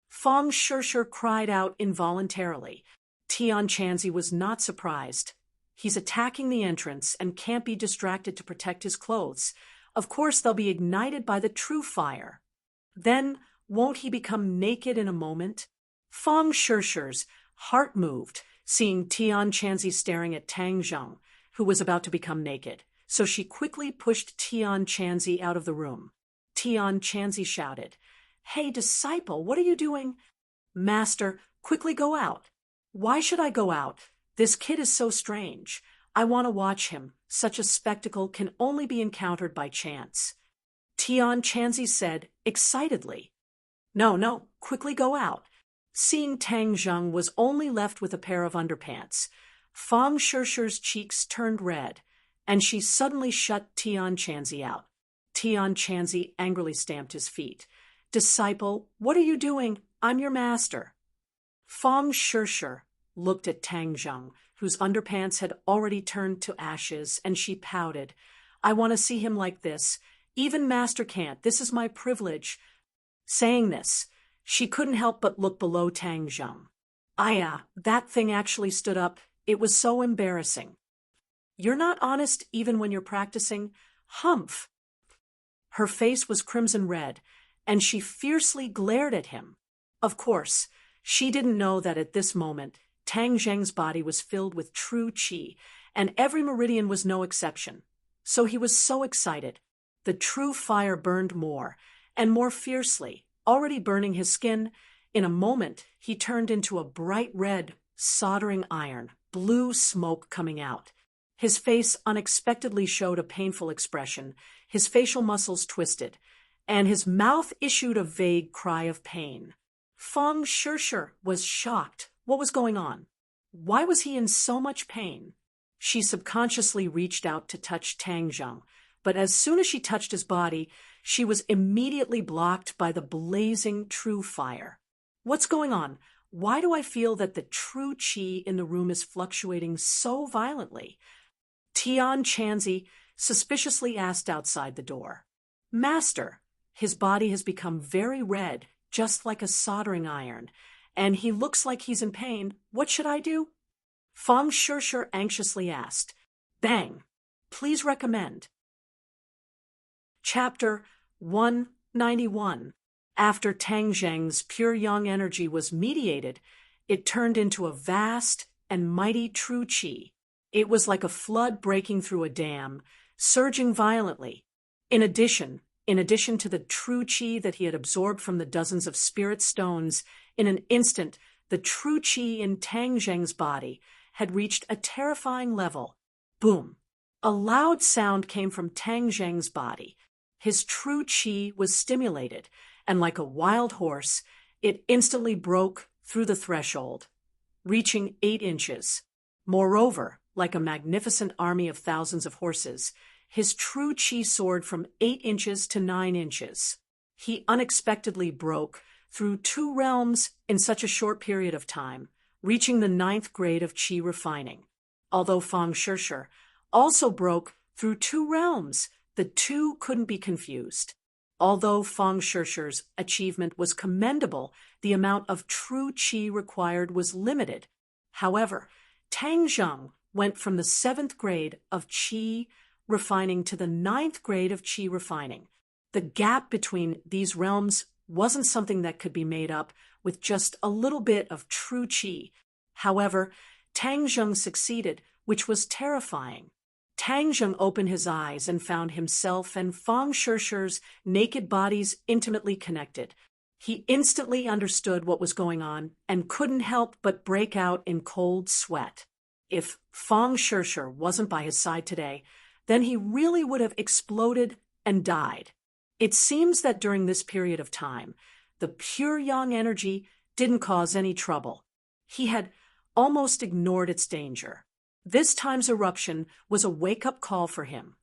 Feng Shishir cried out involuntarily. Tian Chanzi was not surprised. He's attacking the entrance and can't be distracted to protect his clothes. Of course, they'll be ignited by the true fire. Then, won't he become naked in a moment? Feng Shishir's heart moved, seeing Tian Chanzi staring at Tang Zheng, who was about to become naked, so she quickly pushed Tian Chanzi out of the room. Tian Chanzi shouted, "Hey, disciple, what are you doing?" "Master, quickly go out." "Why should I go out? This kid is so strange. I want to watch him. Such a spectacle can only be encountered by chance." Tian Chanzi said, excitedly. No, quickly go out." Seeing Tang Zheng was only left with a pair of underpants, Feng Shishir's cheeks turned red, and she suddenly shut Tian Chanzi out. Tian Chanzi angrily stamped his feet. "Disciple, what are you doing? I'm your master." Feng Shishir looked at Tang Zheng, whose underpants had already turned to ashes, and she pouted. "I want to see him like this. Even master can't. This is my privilege." Saying this, she couldn't help but look below Tang Zheng. "Aya, that thing actually stood up. It was so embarrassing." "You're not honest even when you're practicing? Humph." Her face was crimson red, and she fiercely glared at him. Of course, she didn't know that at this moment, Tang Zheng's body was filled with true qi, and every meridian was no exception. So he was so excited. The true fire burned more, and more fiercely, already burning his skin. In a moment, he turned into a bright red, soldering iron, blue smoke coming out. His face unexpectedly showed a painful expression, his facial muscles twisted, and his mouth issued a vague cry of pain. Feng Shishir was shocked. What was going on? Why was he in so much pain? She subconsciously reached out to touch Tang Zheng, but as soon as she touched his body, she was immediately blocked by the blazing true fire. "What's going on? Why do I feel that the true qi in the room is fluctuating so violently?" Tian Chanzi suspiciously asked outside the door. "Master, his body has become very red, just like a soldering iron, and he looks like he's in pain. What should I do?" Feng Shishir anxiously asked. "Bang. Please recommend." Chapter 191. After Tang Zheng's pure yang energy was mediated, it turned into a vast and mighty true qi. It was like a flood breaking through a dam, surging violently. In addition to the true qi that he had absorbed from the dozens of spirit stones, in an instant, the true qi in Tang Zheng's body had reached a terrifying level. Boom! A loud sound came from Tang Zheng's body. His true qi was stimulated, and like a wild horse, it instantly broke through the threshold, reaching 8 inches. Moreover, like a magnificent army of thousands of horses, his true qi soared from 8 inches to 9 inches. He unexpectedly broke through 2 realms in such a short period of time, reaching the 9th grade of qi refining. Although Feng Shishir also broke through 2 realms, the two couldn't be confused. Although Feng Shishir's achievement was commendable, the amount of true qi required was limited. However, Tang Zheng went from the 7th grade of qi refining to the 9th grade of qi refining. The gap between these realms wasn't something that could be made up with just a little bit of true qi. However, Tang Zheng succeeded, which was terrifying. Tang Zheng opened his eyes and found himself and Feng Shishir's naked bodies intimately connected. He instantly understood what was going on and couldn't help but break out in cold sweat. If Feng Shishir wasn't by his side today, then he really would have exploded and died. It seems that during this period of time, the pure yang energy didn't cause any trouble. He had almost ignored its danger. This time's eruption was a wake-up call for him.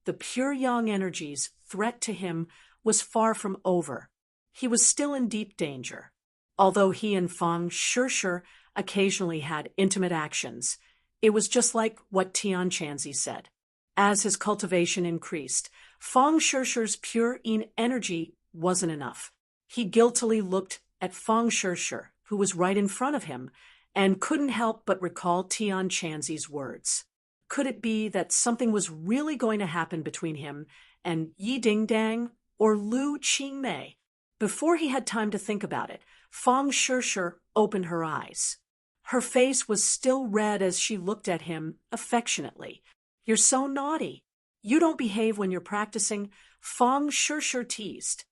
The pure yang energy's threat to him was far from over. he was still in deep danger. Although he and Fang Shishir occasionally had intimate actions, it was just like what Tian Chanzi said. As his cultivation increased, Fang Shishir's pure yin energy wasn't enough. He guiltily looked at Fang Shishir, who was right in front of him, and couldn't help but recall Tian Chanzi's words. Could it be that something was really going to happen between him and Yi Dingdang or Lu Qingmei? Before he had time to think about it, Fang Shishir opened her eyes. Her face was still red as she looked at him affectionately. "You're so naughty. You don't behave when you're practicing," Fang Shishir teased.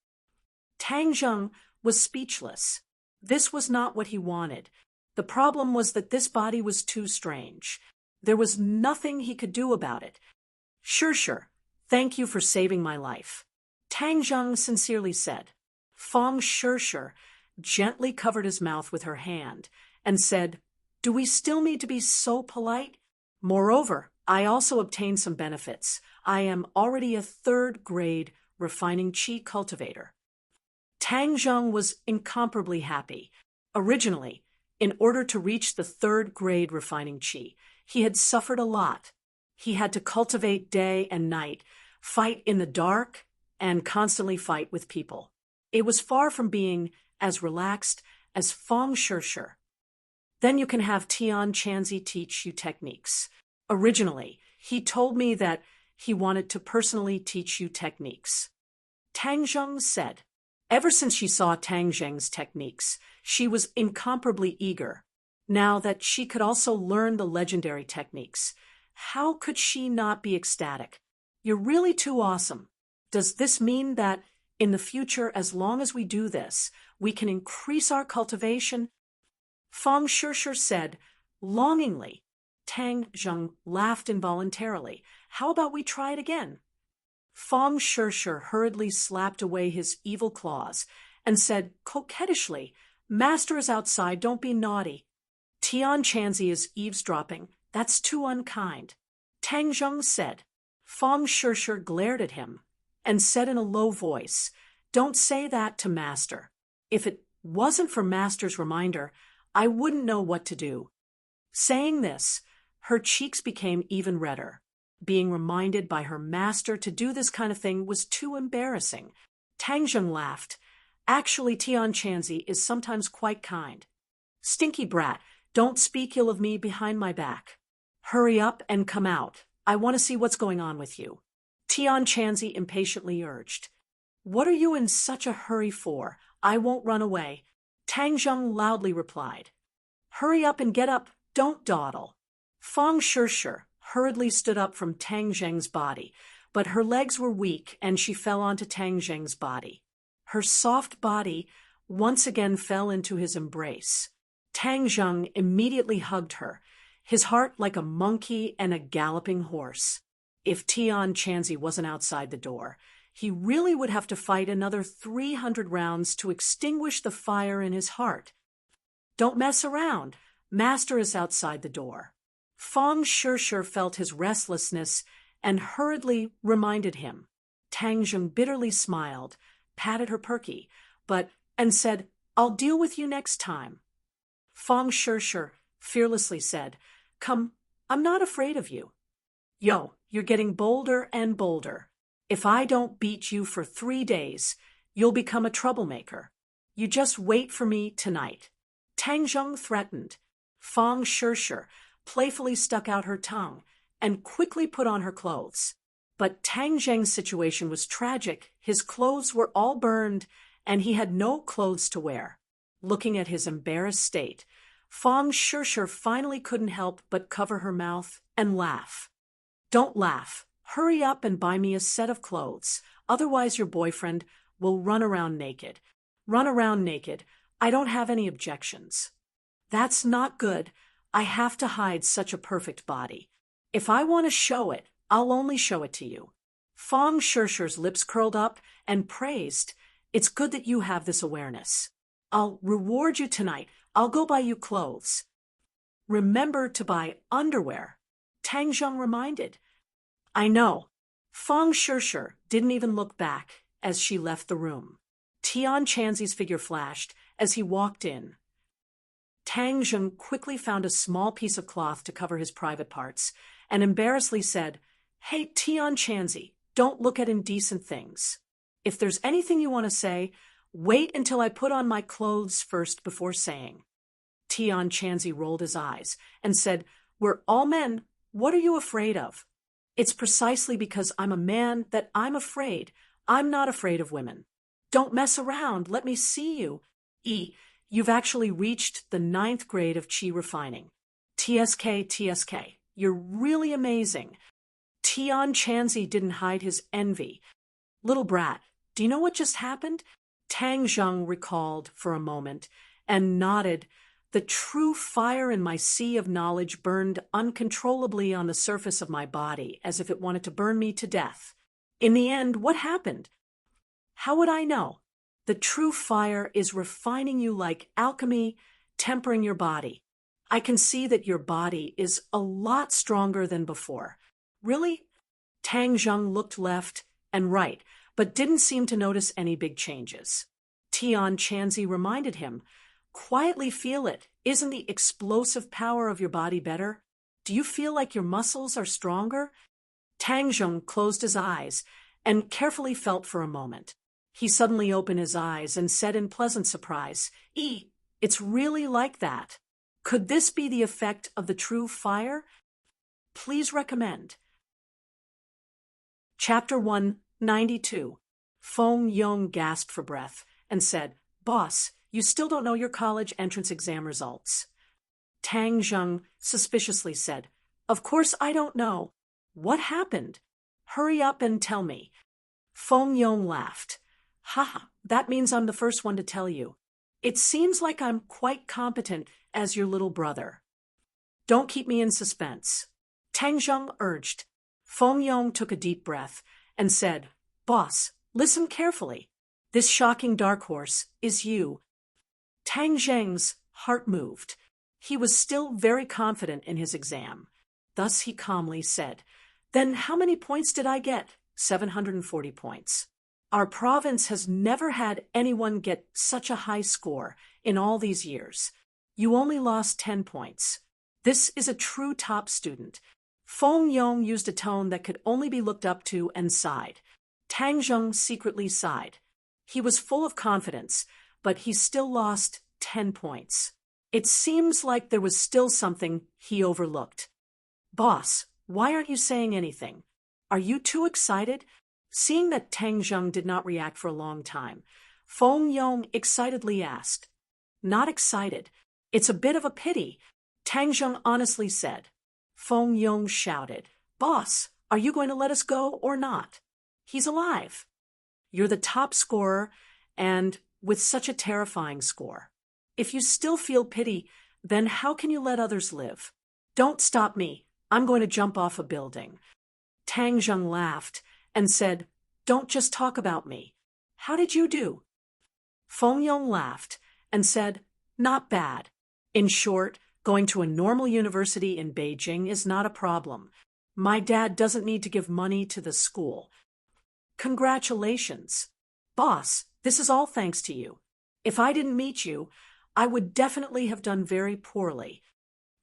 Tang Zheng was speechless. This was not what he wanted. The problem was that this body was too strange. There was nothing he could do about it. "Shishir, thank you for saving my life," Tang Zheng sincerely said. Fang Shishir gently covered his mouth with her hand and said, "Do we still need to be so polite? Moreover, I also obtained some benefits. I am already a third-grade refining qi cultivator." Tang Zheng was incomparably happy. Originally, in order to reach the third-grade refining qi, he had suffered a lot. He had to cultivate day and night, fight in the dark, and constantly fight with people. It was far from being as relaxed as Fang Shishir. "Then you can have Tian Chanzi teach you techniques. Originally, he told me that he wanted to personally teach you techniques," Tang Zheng said. Ever since she saw Tang Zheng's techniques, she was incomparably eager. Now that she could also learn the legendary techniques, how could she not be ecstatic? "You're really too awesome. Does this mean that in the future, as long as we do this, we can increase our cultivation?" Fang Shishir said, longingly. Tang Zheng laughed involuntarily. "How about we try it again?" Fang Shishir hurriedly slapped away his evil claws and said coquettishly, "Master is outside, don't be naughty." "Tian Chanzi is eavesdropping. That's too unkind," Tang Zheng said. Fang Shishir glared at him and said in a low voice, "Don't say that to Master. If it wasn't for Master's reminder, I wouldn't know what to do." Saying this, her cheeks became even redder. Being reminded by her master to do this kind of thing was too embarrassing. Tang Zheng laughed. "Actually, Tian Chanzi is sometimes quite kind." "Stinky brat, don't speak ill of me behind my back. Hurry up and come out. I want to see what's going on with you," Tian Chanzi impatiently urged. "What are you in such a hurry for? I won't run away," Tang Zheng loudly replied. "Hurry up and get up. Don't dawdle." Fang Shishir hurriedly stood up from Tang Zheng's body, but her legs were weak and she fell onto Tang Zheng's body. Her soft body once again fell into his embrace. Tang Zheng immediately hugged her, his heart like a monkey and a galloping horse. If Tian Chanzi wasn't outside the door, he really would have to fight another 300 rounds to extinguish the fire in his heart. "Don't mess around. Master is outside the door." Fang Shishir felt his restlessness and hurriedly reminded him. Tang Zheng bitterly smiled, patted her perky, and said, "I'll deal with you next time." Fang Shishir fearlessly said, "Come, I'm not afraid of you." "Yo, you're getting bolder and bolder. If I don't beat you for 3 days, you'll become a troublemaker. You just wait for me tonight," Tang Zheng threatened. Fang Shishir playfully stuck out her tongue and quickly put on her clothes. But Tang Zheng's situation was tragic. His clothes were all burned, and he had no clothes to wear. Looking at his embarrassed state, Fang Shishir finally couldn't help but cover her mouth and laugh. "Don't laugh. Hurry up and buy me a set of clothes. Otherwise your boyfriend will run around naked." "Run around naked. I don't have any objections." "That's not good. I have to hide such a perfect body. If I want to show it, I'll only show it to you." Fang Shishir's lips curled up and praised, "It's good that you have this awareness. I'll reward you tonight. I'll go buy you clothes." "Remember to buy underwear," Tang Zheng reminded. "I know." Fang Shishir didn't even look back as she left the room. Tian Chanzi's figure flashed as he walked in. Tang Zheng quickly found a small piece of cloth to cover his private parts and embarrassedly said, "Hey, Tian Chanzi, don't look at indecent things. If there's anything you want to say, wait until I put on my clothes first before saying." Tian Chanzi rolled his eyes and said, "We're all men. What are you afraid of?" "It's precisely because I'm a man that I'm afraid. I'm not afraid of women." "Don't mess around. Let me see you." You've actually reached the 9th grade of Qi refining. TSK, TSK. You're really amazing. Tian Chanzi didn't hide his envy. "Little brat, do you know what just happened?" Tang Zheng recalled for a moment and nodded. "The true fire in my sea of knowledge burned uncontrollably on the surface of my body, as if it wanted to burn me to death. In the end, what happened?" "How would I know? The true fire is refining you like alchemy, tempering your body. I can see that your body is a lot stronger than before." "Really?" Tang Zheng looked left and right, but didn't seem to notice any big changes. Tian Chanzi reminded him, "Quietly feel it. Isn't the explosive power of your body better? Do you feel like your muscles are stronger?" Tang Zheng closed his eyes and carefully felt for a moment. He suddenly opened his eyes and said in pleasant surprise, It's really like that. Could this be the effect of the true fire? Please recommend." Chapter 192. Feng Yong gasped for breath and said, "Boss, you still don't know your college entrance exam results." Tang Zheng suspiciously said, "Of course I don't know. What happened? Hurry up and tell me." Feng Yong laughed. "Ha, that means I'm the first one to tell you. It seems like I'm quite competent as your little brother." "Don't keep me in suspense," Tang Zheng urged. Feng Yong took a deep breath and said, "Boss, listen carefully. This shocking dark horse is you." Tang Zheng's heart moved. He was still very confident in his exam. Thus he calmly said, "Then how many points did I get?" 740 points. "Our province has never had anyone get such a high score in all these years. You only lost 10 points. This is a true top student." Feng Yong used a tone that could only be looked up to and sighed. Tang Zheng secretly sighed. He was full of confidence, but he still lost 10 points. It seems like there was still something he overlooked. "Boss, why aren't you saying anything? Are you too excited?" Seeing that Tang Zheng did not react for a long time, Feng Yong excitedly asked. "Not excited. It's a bit of a pity," Tang Zheng honestly said. Feng Yong shouted, "Boss, are you going to let us go or not? He's alive. You're the top scorer, and with such a terrifying score. If you still feel pity, then how can you let others live? Don't stop me. I'm going to jump off a building." Tang Zheng laughed and said, "Don't just talk about me. How did you do?" Feng Yong laughed and said, "Not bad. In short, going to a normal university in Beijing is not a problem. My dad doesn't need to give money to the school." "Congratulations. Boss, this is all thanks to you. If I didn't meet you, I would definitely have done very poorly."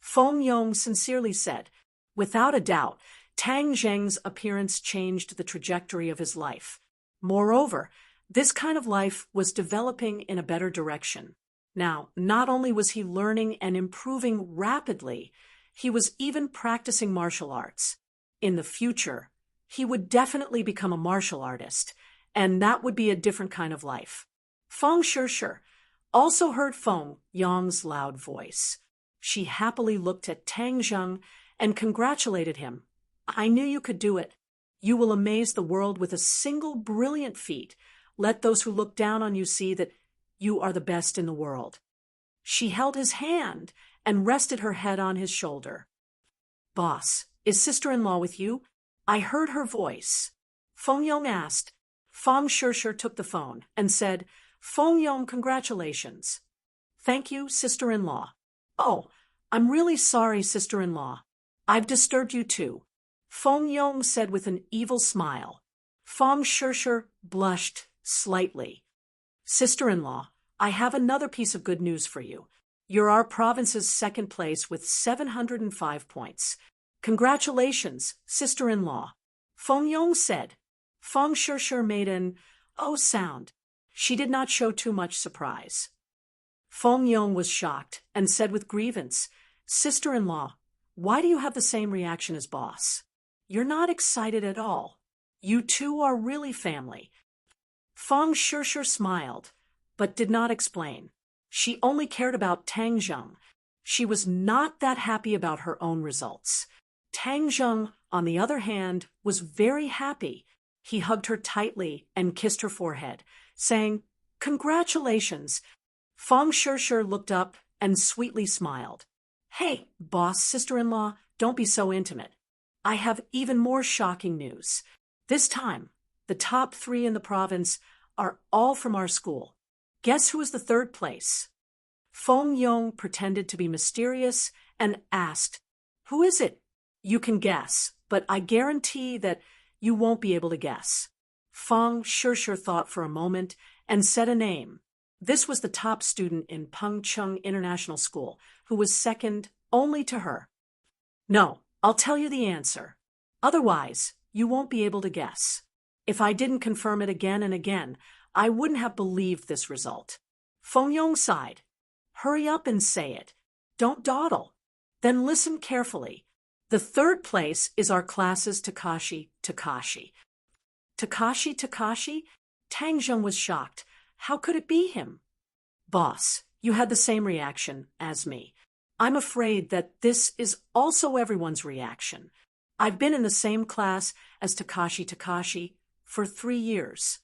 Feng Yong sincerely said. Without a doubt, Tang Zheng's appearance changed the trajectory of his life. Moreover, this kind of life was developing in a better direction. Now, not only was he learning and improving rapidly, he was even practicing martial arts. In the future, he would definitely become a martial artist, and that would be a different kind of life. Feng Shishir also heard Feng Yong's loud voice. She happily looked at Tang Zheng and congratulated him. "I knew you could do it. You will amaze the world with a single brilliant feat. Let those who look down on you see that you are the best in the world." She held his hand and rested her head on his shoulder. "Boss, is sister-in-law with you? I heard her voice." Feng Yong asked. Feng Shishir took the phone and said, "Feng Yong, congratulations." "Thank you, sister-in-law." "Oh, I'm really sorry, sister-in-law. I've disturbed you too," Feng Yong said with an evil smile. Feng Shishir blushed slightly. Sister-in-law, I have another piece of good news for you. You're our province's second place with 705 points. Congratulations, sister-in-law. Feng Yong said. Feng Shishir made an oh sound. She did not show too much surprise. Feng Yong was shocked and said with grievance, Sister-in-law, why do you have the same reaction as boss? You're not excited at all. You two are really family. Feng Shishir smiled, but did not explain. She only cared about Tang Zheng. She was not that happy about her own results. Tang Zheng, on the other hand, was very happy. He hugged her tightly and kissed her forehead, saying, Congratulations. Feng Shishir looked up and sweetly smiled. Hey, boss, sister-in-law, don't be so intimate. I have even more shocking news. This time, the top 3 in the province are all from our school. Guess who is the 3rd place? Feng Yong pretended to be mysterious and asked, Who is it? You can guess, but I guarantee that you won't be able to guess. Feng Shishir thought for a moment and said a name. This was the top student in Pengcheng International School, who was second only to her. No, I'll tell you the answer. Otherwise, you won't be able to guess. If I didn't confirm it again and again, I wouldn't have believed this result. Feng Yong sighed. Hurry up and say it. Don't dawdle. Then listen carefully. The 3rd place is our class's Takashi. Takashi? Tang Zheng was shocked. How could it be him? Boss, you had the same reaction as me. I'm afraid that this is also everyone's reaction. I've been in the same class as Takashi for 3 years.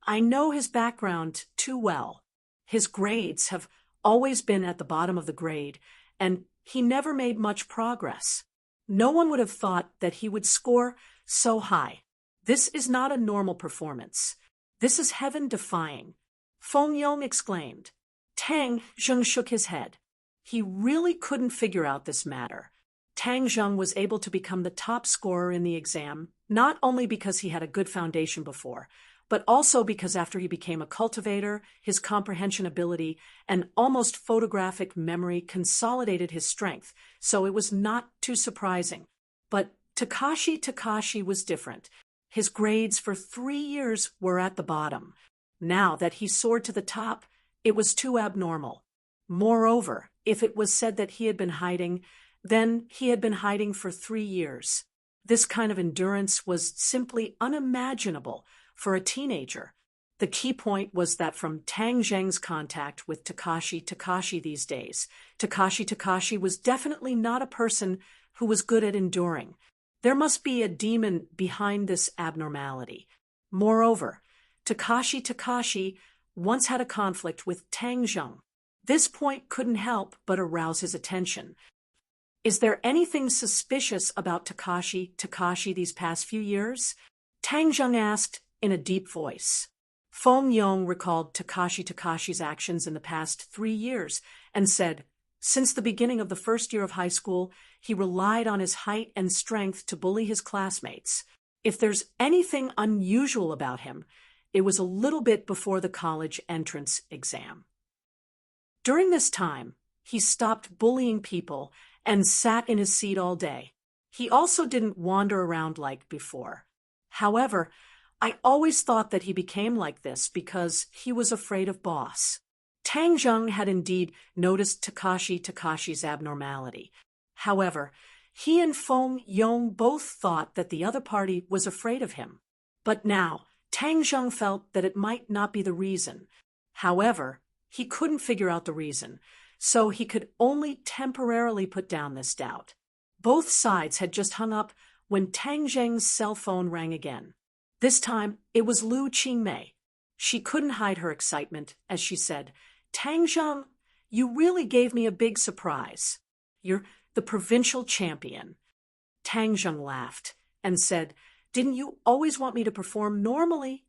I know his background too well. His grades have always been at the bottom of the grade, and he never made much progress. No one would have thought that he would score so high. This is not a normal performance. This is heaven-defying. Feng Yong exclaimed. Tang Zheng shook his head. He really couldn't figure out this matter. Tang Zheng was able to become the top scorer in the exam, not only because he had a good foundation before, but also because after he became a cultivator, his comprehension ability and almost photographic memory consolidated his strength, so it was not too surprising. But Takashi was different. His grades for 3 years were at the bottom. Now that he soared to the top, it was too abnormal. Moreover, if it was said that he had been hiding, then he had been hiding for 3 years. This kind of endurance was simply unimaginable for a teenager. The key point was that from Tang Zheng's contact with Takashi these days, Takashi was definitely not a person who was good at enduring. There must be a demon behind this abnormality. Moreover, Takashi once had a conflict with Tang Zheng. This point couldn't help but arouse his attention. Is there anything suspicious about Takashi these past few years? Tang Zheng asked in a deep voice. Feng Yong recalled Takashi's actions in the past 3 years and said, since the beginning of the first year of high school, he relied on his height and strength to bully his classmates. If there's anything unusual about him, it was a little bit before the college entrance exam. During this time, he stopped bullying people and sat in his seat all day. He also didn't wander around like before. However, I always thought that he became like this because he was afraid of boss. Tang Zheng had indeed noticed Takashi's abnormality. However, he and Feng Yong both thought that the other party was afraid of him. But now, Tang Zheng felt that it might not be the reason. However, he couldn't figure out the reason, so he could only temporarily put down this doubt. Both sides had just hung up when Tang Zheng's cell phone rang again. This time, it was Lu Qingmei. She couldn't hide her excitement as she said, Tang Zheng, you really gave me a big surprise. You're the provincial champion. Tang Zheng laughed and said, didn't you always want me to perform normally?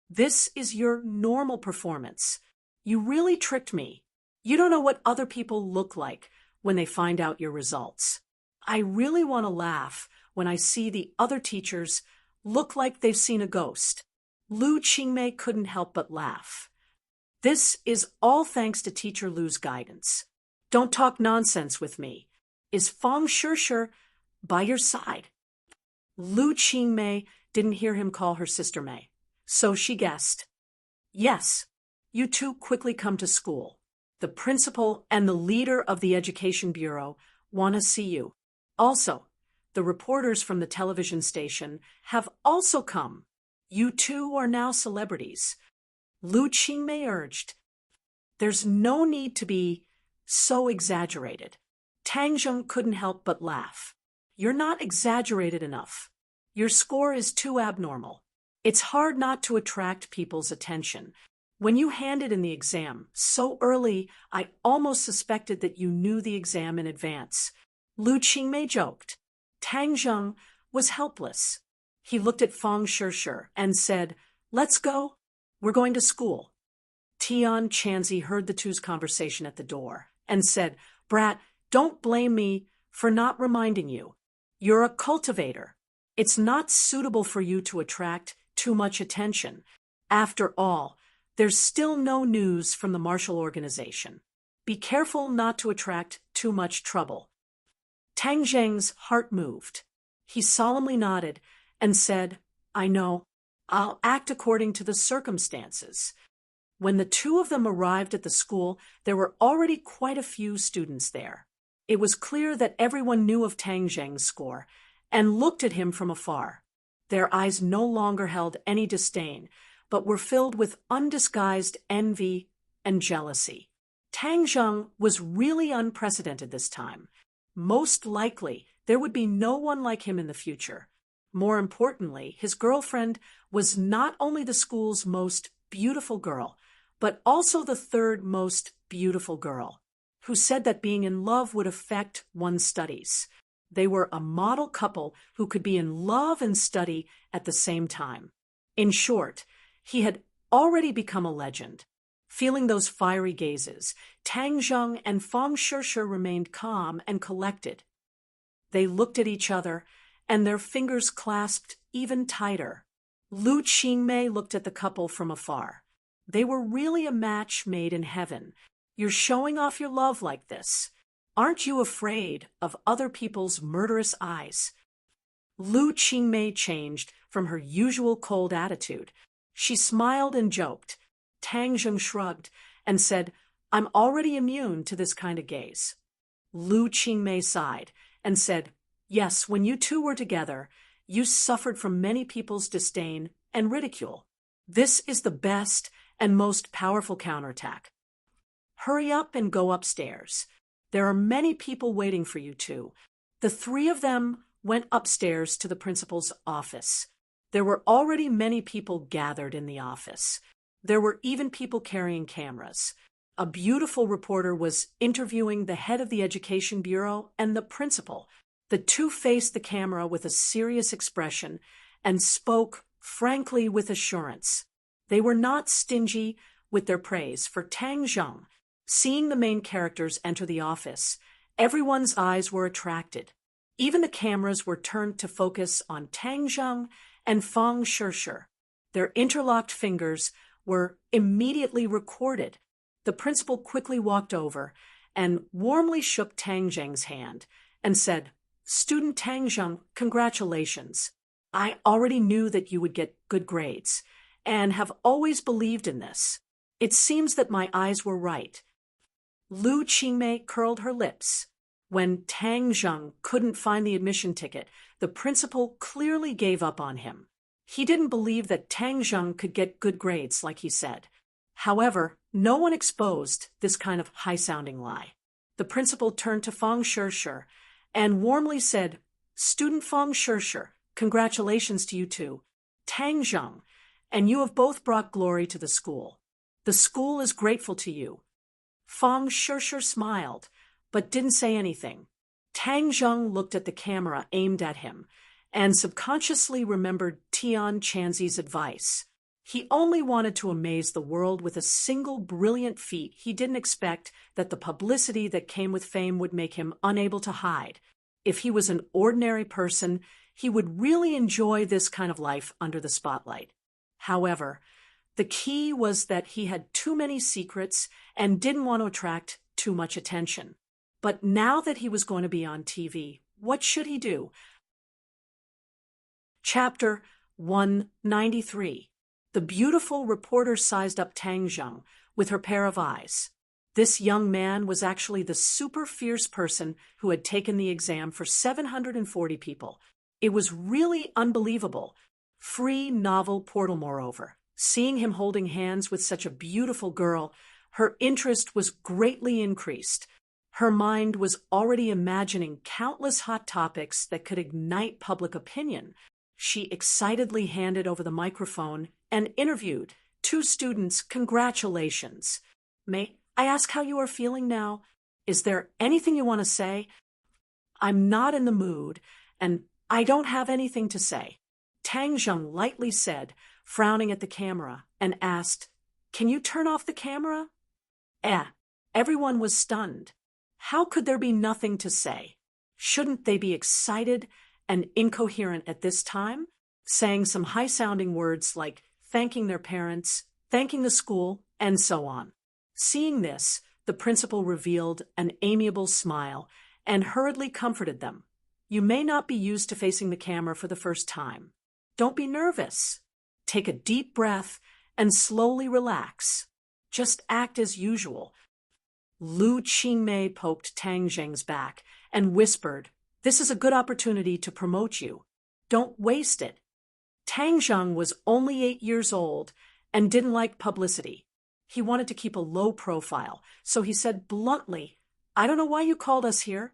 This is your normal performance. You really tricked me. You don't know what other people look like when they find out your results. I really want to laugh when I see the other teachers look like they've seen a ghost. Lu Qingmei couldn't help but laugh. This is all thanks to Teacher Lu's guidance. Don't talk nonsense with me. Is Fang Shishir by your side? Lu Qingmei didn't hear him call her sister Mei, so she guessed. Yes, you two quickly come to school. The principal and the leader of the Education Bureau want to see you. Also, the reporters from the television station have also come. You two are now celebrities. Lu Qingmei urged. There's no need to be so exaggerated. Tang Zheng couldn't help but laugh. You're not exaggerated enough. Your score is too abnormal. It's hard not to attract people's attention. When you handed in the exam so early, I almost suspected that you knew the exam in advance. Lu Qingmei joked. Tang Zheng was helpless. He looked at Fang Shishir and said, "Let's go. We're going to school." Tian Chanzi heard the two's conversation at the door and said, "Brat, don't blame me for not reminding you. You're a cultivator. It's not suitable for you to attract too much attention. After all, there's still no news from the Marshall Organization. Be careful not to attract too much trouble." Tang Zheng's heart moved. He solemnly nodded and said, "I know. I'll act according to the circumstances." When the two of them arrived at the school, there were already quite a few students there. It was clear that everyone knew of Tang Zheng's score and looked at him from afar. Their eyes no longer held any disdain, but were filled with undisguised envy and jealousy. Tang Zheng was really unprecedented this time. Most likely, there would be no one like him in the future. More importantly, his girlfriend was not only the school's most beautiful girl, but also the third most beautiful girl, who said that being in love would affect one's studies. They were a model couple who could be in love and study at the same time. In short, he had already become a legend. Feeling those fiery gazes, Tang Zheng and Fang Shishir remained calm and collected. They looked at each other, and their fingers clasped even tighter. Lu Qingmei looked at the couple from afar. They were really a match made in heaven. You're showing off your love like this. Aren't you afraid of other people's murderous eyes? Lu Qingmei changed from her usual cold attitude. She smiled and joked. Tang Zheng shrugged and said, "I'm already immune to this kind of gaze." Lu Qingmei sighed and said, "Yes, when you two were together, you suffered from many people's disdain and ridicule. This is the best and most powerful counterattack. Hurry up and go upstairs. There are many people waiting for you two." The three of them went upstairs to the principal's office. There were already many people gathered in the office. There were even people carrying cameras. A beautiful reporter was interviewing the head of the Education Bureau and the principal. The two faced the camera with a serious expression and spoke frankly with assurance. They were not stingy with their praise for Tang Zheng. Seeing the main characters enter the office, everyone's eyes were attracted. Even the cameras were turned to focus on Tang Zheng and Fang Shishir. Their interlocked fingers were immediately recorded. The principal quickly walked over and warmly shook Tang Zheng's hand and said, "Student Tang Zheng, congratulations. I already knew that you would get good grades and have always believed in this. It seems that my eyes were right." Lu Qingmei curled her lips. When Tang Zheng couldn't find the admission ticket, the principal clearly gave up on him. He didn't believe that Tang Zheng could get good grades, like he said. However, no one exposed this kind of high-sounding lie. The principal turned to Fang Shishir and warmly said, "Student Fang Shishir, congratulations to you two. Tang Zheng, and you have both brought glory to the school. The school is grateful to you." Fang Shishir smiled, but didn't say anything. Tang Zheng looked at the camera aimed at him and subconsciously remembered Tian Chanzi's advice. He only wanted to amaze the world with a single brilliant feat. He didn't expect that the publicity that came with fame would make him unable to hide. If he was an ordinary person, he would really enjoy this kind of life under the spotlight. However, The key was that he had too many secrets and didn't want to attract too much attention. But now that he was going to be on TV, what should he do? Chapter 193. The beautiful reporter sized up Tang Zheng with her pair of eyes. This young man was actually the super fierce person who had taken the exam for 740 people. It was really unbelievable. Free novel portal, moreover. Seeing him holding hands with such a beautiful girl, her interest was greatly increased. Her mind was already imagining countless hot topics that could ignite public opinion. She excitedly handed over the microphone and interviewed two students. Congratulations. May I ask how you are feeling now? Is there anything you want to say? I'm not in the mood, and I don't have anything to say. Tang Zheng lightly said, frowning at the camera, and asked, Can you turn off the camera? Everyone was stunned. How could there be nothing to say? Shouldn't they be excited and incoherent at this time? Saying some high-sounding words like thanking their parents, thanking the school, and so on. Seeing this, the principal revealed an amiable smile and hurriedly comforted them. You may not be used to facing the camera for the first time. Don't be nervous. Take a deep breath and slowly relax. Just act as usual. Lu Qingmei poked Tang Zheng's back and whispered, This is a good opportunity to promote you. Don't waste it. Tang Zheng was only 8 years old and didn't like publicity. He wanted to keep a low profile, so he said bluntly, I don't know why you called us here.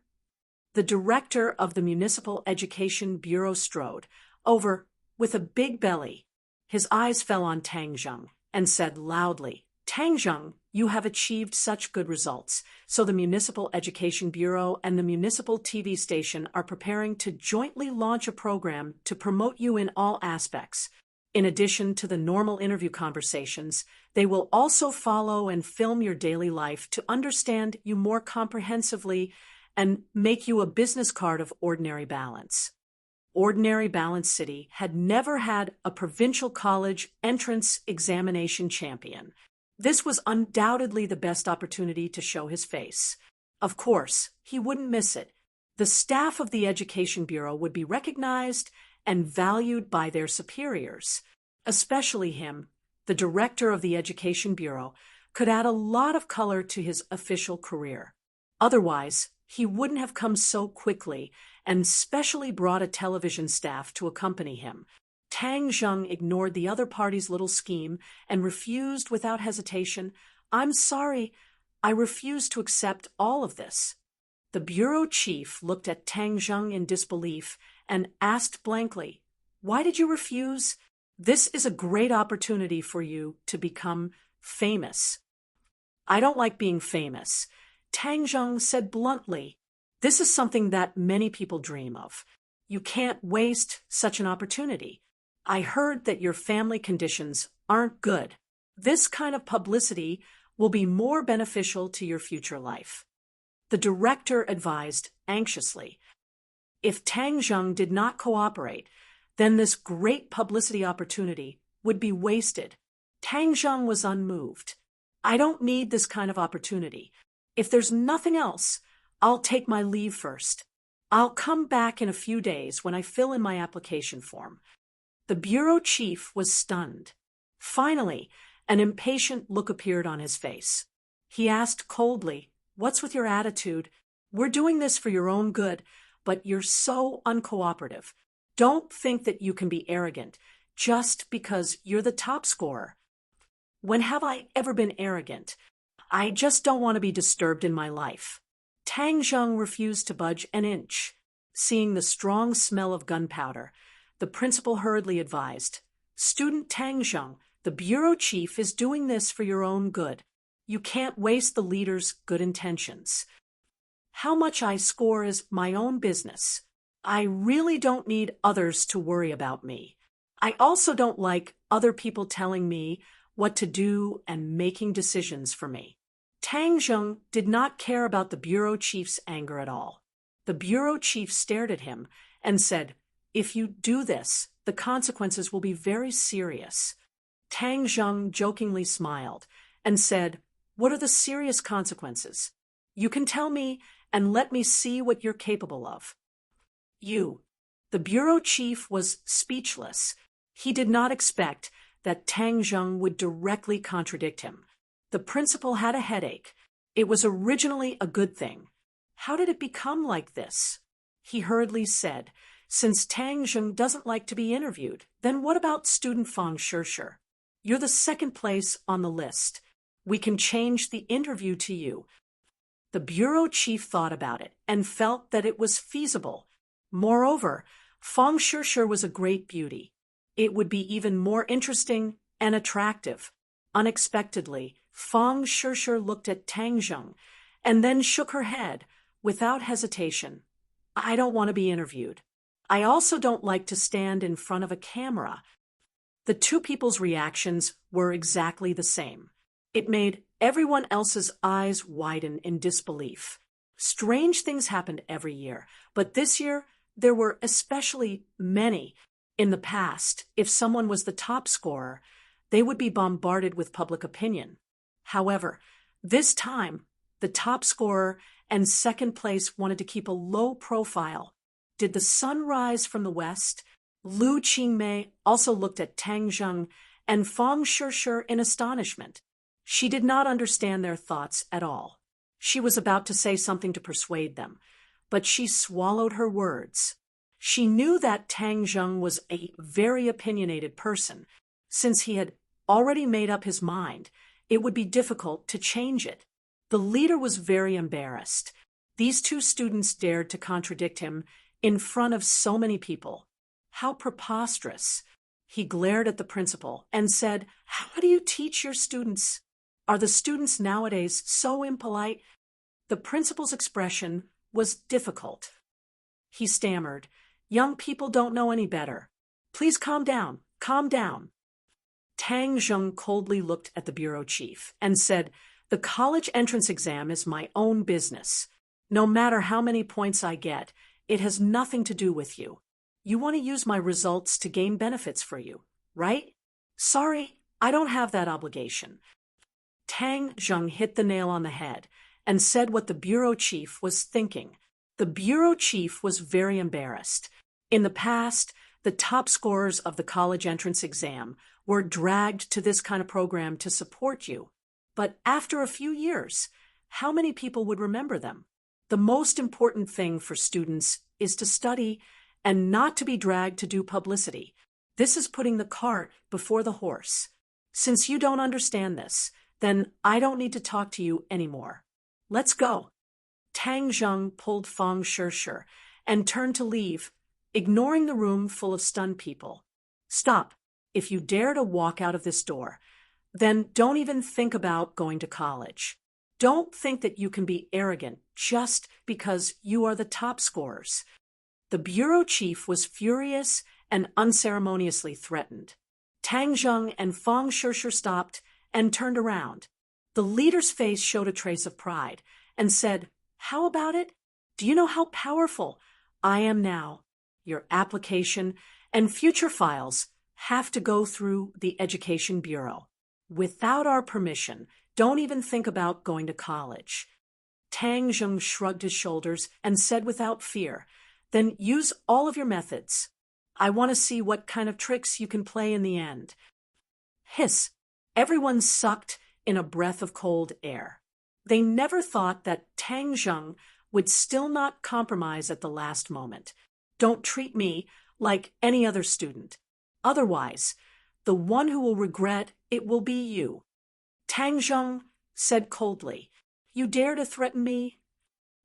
The director of the Municipal Education Bureau strode over with a big belly. His eyes fell on Tang Zheng and said loudly, Tang Zheng, you have achieved such good results, so the Municipal Education Bureau and the Municipal TV station are preparing to jointly launch a program to promote you in all aspects. In addition to the normal interview conversations, they will also follow and film your daily life to understand you more comprehensively and make you a business card of Ordinary Balance. Ordinary Balance City had never had a provincial college entrance examination champion. This was undoubtedly the best opportunity to show his face. Of course, he wouldn't miss it. The staff of the Education Bureau would be recognized and valued by their superiors. Especially him, the director of the Education Bureau, could add a lot of color to his official career. Otherwise, he wouldn't have come so quickly and specially brought a television staff to accompany him. Tang Zheng ignored the other party's little scheme and refused without hesitation, I'm sorry, I refuse to accept all of this. The bureau chief looked at Tang Zheng in disbelief and asked blankly, Why did you refuse? This is a great opportunity for you to become famous. I don't like being famous. Tang Zheng said bluntly, This is something that many people dream of. You can't waste such an opportunity. I heard that your family conditions aren't good. This kind of publicity will be more beneficial to your future life. The director advised anxiously. If Tang Zheng did not cooperate, then this great publicity opportunity would be wasted. Tang Zheng was unmoved. I don't need this kind of opportunity. If there's nothing else, I'll take my leave first. I'll come back in a few days when I fill in my application form. The bureau chief was stunned. Finally, an impatient look appeared on his face. He asked coldly, What's with your attitude? We're doing this for your own good, but you're so uncooperative. Don't think that you can be arrogant just because you're the top scorer. When have I ever been arrogant? I just don't want to be disturbed in my life. Tang Zheng refused to budge an inch. Seeing the strong smell of gunpowder, the principal hurriedly advised, Student Tang Zheng, the bureau chief is doing this for your own good. You can't waste the leader's good intentions. How much I score is my own business. I really don't need others to worry about me. I also don't like other people telling me what to do and making decisions for me. Tang Zheng did not care about the bureau chief's anger at all. The bureau chief stared at him and said, If you do this, the consequences will be very serious. Tang Zheng jokingly smiled and said, "What are the serious consequences? You can tell me and let me see what you're capable of." You. The bureau chief was speechless. He did not expect that Tang Zheng would directly contradict him. The principal had a headache. It was originally a good thing. How did it become like this? He hurriedly said, "Since Tang Zheng doesn't like to be interviewed, then what about student Fang Shishir? You're the second place on the list. We can change the interview to you." The bureau chief thought about it and felt that it was feasible. Moreover, Fang Shishir was a great beauty. It would be even more interesting and attractive. Unexpectedly, Fang Shishir looked at Tang Zheng and then shook her head without hesitation. "I don't want to be interviewed. I also don't like to stand in front of a camera." The two people's reactions were exactly the same. It made everyone else's eyes widen in disbelief. Strange things happened every year, but this year there were especially many. In the past, if someone was the top scorer, they would be bombarded with public opinion. However, this time, the top scorer and second place wanted to keep a low profile. Did the sun rise from the west? Lu Qingmei also looked at Tang Zheng and Fang Shishir in astonishment. She did not understand their thoughts at all. She was about to say something to persuade them, but she swallowed her words. She knew that Tang Zheng was a very opinionated person. Since he had already made up his mind, it would be difficult to change it. The leader was very embarrassed. These two students dared to contradict him in front of so many people. How preposterous! He glared at the principal and said, "How do you teach your students? Are the students nowadays so impolite?" The principal's expression was difficult. He stammered, "Young people don't know any better. Please calm down, calm down." Tang Zheng coldly looked at the bureau chief and said, "The college entrance exam is my own business. No matter how many points I get, it has nothing to do with you. You want to use my results to gain benefits for you, right? Sorry, I don't have that obligation." Tang Zheng hit the nail on the head and said what the bureau chief was thinking. The bureau chief was very embarrassed. In the past, the top scorers of the college entrance exam were dragged to this kind of program to support you. But after a few years, how many people would remember them? The most important thing for students is to study and not to be dragged to do publicity. This is putting the cart before the horse. Since you don't understand this, then I don't need to talk to you anymore. Let's go." Tang Zheng pulled Fang Shishir and turned to leave, ignoring the room full of stunned people. "Stop. If you dare to walk out of this door, then don't even think about going to college. Don't think that you can be arrogant just because you are the top scorers." The bureau chief was furious and unceremoniously threatened. Tang Zheng and Fang Shishir stopped and turned around. The leader's face showed a trace of pride and said, "How about it? Do you know how powerful I am now? Your application and future files have to go through the Education Bureau. Without our permission, don't even think about going to college." Tang Zheng shrugged his shoulders and said without fear, "Then use all of your methods. I want to see what kind of tricks you can play in the end." Hiss! Everyone sucked in a breath of cold air. They never thought that Tang Zheng would still not compromise at the last moment. "Don't treat me like any other student. Otherwise, the one who will regret it will be you." Tang Zheng said coldly, "You dare to threaten me?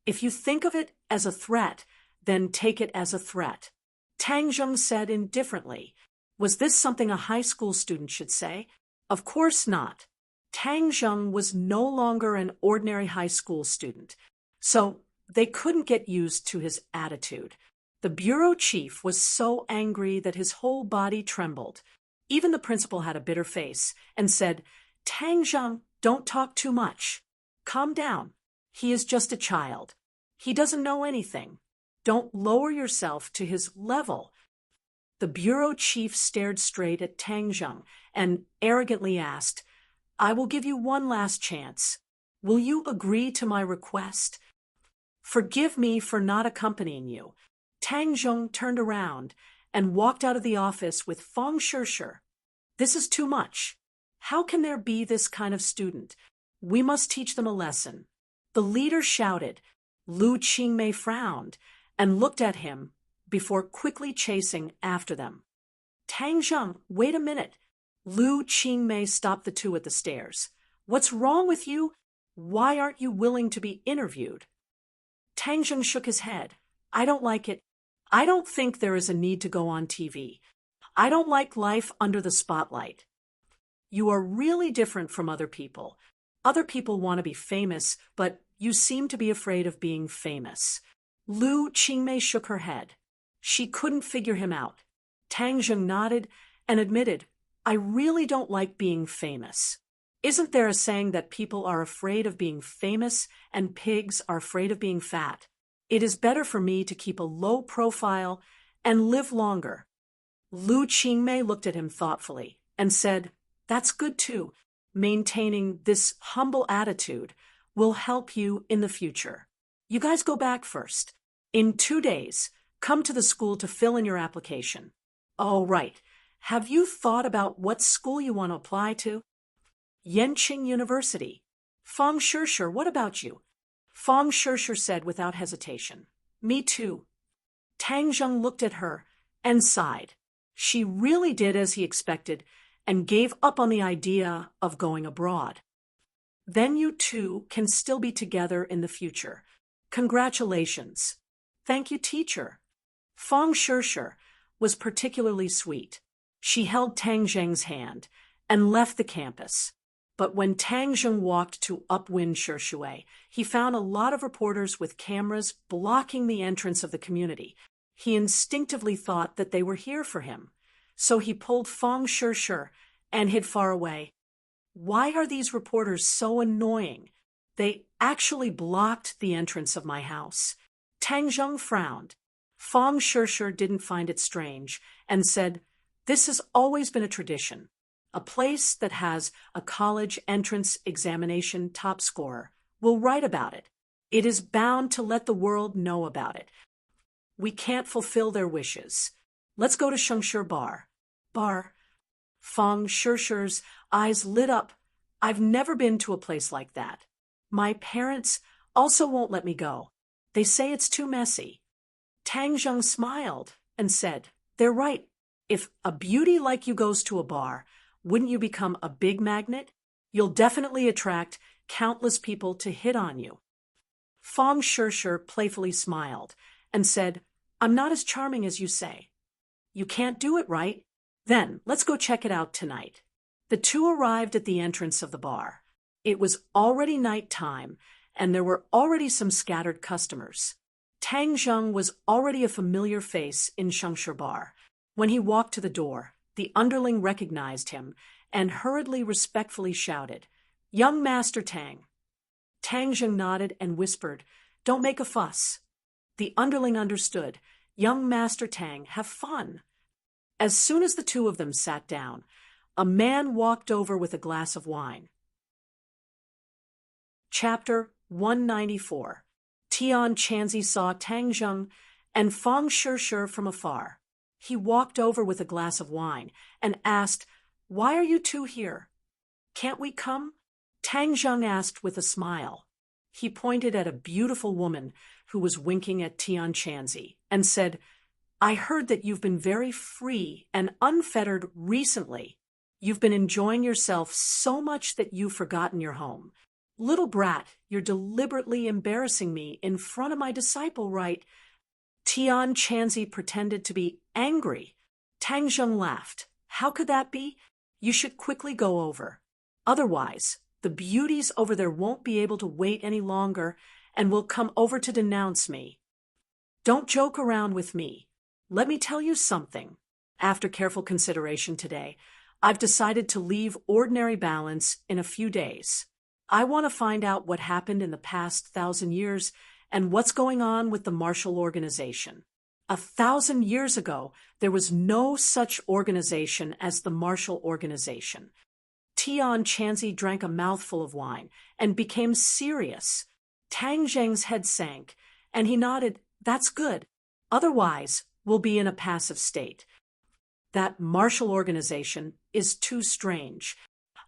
If you think of it as a threat, then take it as a threat." Tang Zheng said indifferently, "Was this something a high school student should say? Of course not." Tang Zheng was no longer an ordinary high school student, so they couldn't get used to his attitude. The bureau chief was so angry that his whole body trembled. Even the principal had a bitter face and said, "Tang Zheng, don't talk too much. Calm down. He is just a child. He doesn't know anything. Don't lower yourself to his level." The bureau chief stared straight at Tang Zheng and arrogantly asked, "I will give you one last chance. Will you agree to my request? Forgive me for not accompanying you." Tang Zheng turned around and walked out of the office with Fang Shishir. "This is too much. How can there be this kind of student? We must teach them a lesson." The leader shouted. Lu Qingmei frowned and looked at him before quickly chasing after them. "Tang Zheng, wait a minute." Lu Qingmei stopped the two at the stairs. "What's wrong with you? Why aren't you willing to be interviewed?" Tang Zheng shook his head. "I don't like it. I don't think there is a need to go on TV. I don't like life under the spotlight." "You are really different from other people. Other people want to be famous, but you seem to be afraid of being famous." Lu Qingmei shook her head. She couldn't figure him out. Tang Zheng nodded and admitted, "I really don't like being famous. Isn't there a saying that people are afraid of being famous and pigs are afraid of being fat? It is better for me to keep a low profile and live longer." Lu Qingmei looked at him thoughtfully and said, "That's good too. Maintaining this humble attitude will help you in the future. You guys go back first. In 2 days, come to the school to fill in your application." "Oh, right. Have you thought about what school you want to apply to?" "Yenqing University." "Fang Shishir, what about you?" Fang Shishir said without hesitation, "Me too." Tang Zheng looked at her and sighed. She really did as he expected and gave up on the idea of going abroad. "Then you two can still be together in the future. Congratulations." "Thank you, teacher." Fang Shishir was particularly sweet. She held Tang Zheng's hand and left the campus. But when Tang Zheng walked to upwind Shishui, he found a lot of reporters with cameras blocking the entrance of the community. He instinctively thought that they were here for him. So he pulled Fang Shishir and hid far away. "Why are these reporters so annoying? They actually blocked the entrance of my house." Tang Zheng frowned. Fang Shishir didn't find it strange and said, "This has always been a tradition. A place that has a college entrance examination top scorer will write about it. It is bound to let the world know about it. We can't fulfill their wishes. Let's go to Shengshi Bar." "Bar?" Fang Shishir's eyes lit up. "I've never been to a place like that. My parents also won't let me go. They say it's too messy." Tang Zheng smiled and said, "They're right. If a beauty like you goes to a bar, wouldn't you become a big magnet? You'll definitely attract countless people to hit on you." Fang Shishir playfully smiled and said, "I'm not as charming as you say." "You can't do it, right? Then let's go check it out tonight." The two arrived at the entrance of the bar. It was already night time, and there were already some scattered customers. Tang Zheng was already a familiar face in Shengshi Bar. When he walked to the door, the underling recognized him and hurriedly respectfully shouted, "Young Master Tang." Tang Zheng nodded and whispered, "Don't make a fuss." The underling understood. "Young Master Tang, have fun." As soon as the two of them sat down, a man walked over with a glass of wine. Chapter 194. Tian Chanzi saw Tang Zheng and Fang Shishir from afar. He walked over with a glass of wine and asked, "Why are you two here? Can't we come?" Tang Zheng asked with a smile. He pointed at a beautiful woman who was winking at Tian Chanzi and said, "I heard that you've been very free and unfettered recently. You've been enjoying yourself so much that you've forgotten your home. Little brat, you're deliberately embarrassing me in front of my disciple, right?" Tian Chanzi pretended to be angry. Tang Zheng laughed. "How could that be? You should quickly go over. Otherwise, the beauties over there won't be able to wait any longer and will come over to denounce me. Don't joke around with me. Let me tell you something. After careful consideration today, I've decided to leave ordinary balance in a few days. I want to find out what happened in the past 1,000 years and what's going on with the martial organization. 1,000 years ago, there was no such organization as the Marshall Organization. Tian Chanzi drank a mouthful of wine and became serious. Tang Zheng's head sank, and he nodded, "That's good. Otherwise, we'll be in a passive state. That Marshall Organization is too strange.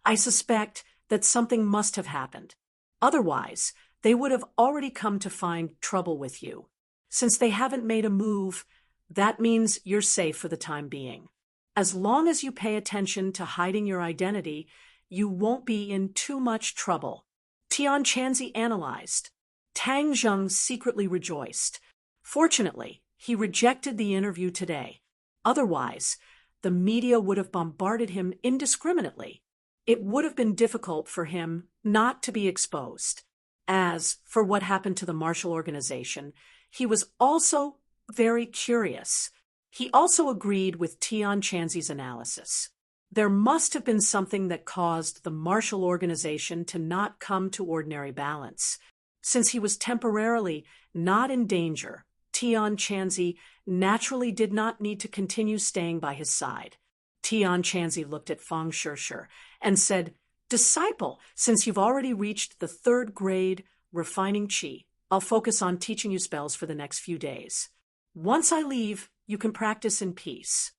I suspect that something must have happened. Otherwise, they would have already come to find trouble with you. Since they haven't made a move, that means you're safe for the time being. As long as you pay attention to hiding your identity, you won't be in too much trouble." Tian Chanzi analyzed. Tang Zheng secretly rejoiced. Fortunately, he rejected the interview today. Otherwise, the media would have bombarded him indiscriminately. It would have been difficult for him not to be exposed. As for what happened to the Marshall Organization, he was also very curious. He also agreed with Tian Chanzi's analysis. There must have been something that caused the Marshall Organization to not come to ordinary balance. Since he was temporarily not in danger, Tian Chanzi naturally did not need to continue staying by his side. Tian Chanzi looked at Fang Shishir and said, "Disciple, since you've already reached the 3rd grade refining qi, I'll focus on teaching you spells for the next few days. Once I leave, you can practice in peace."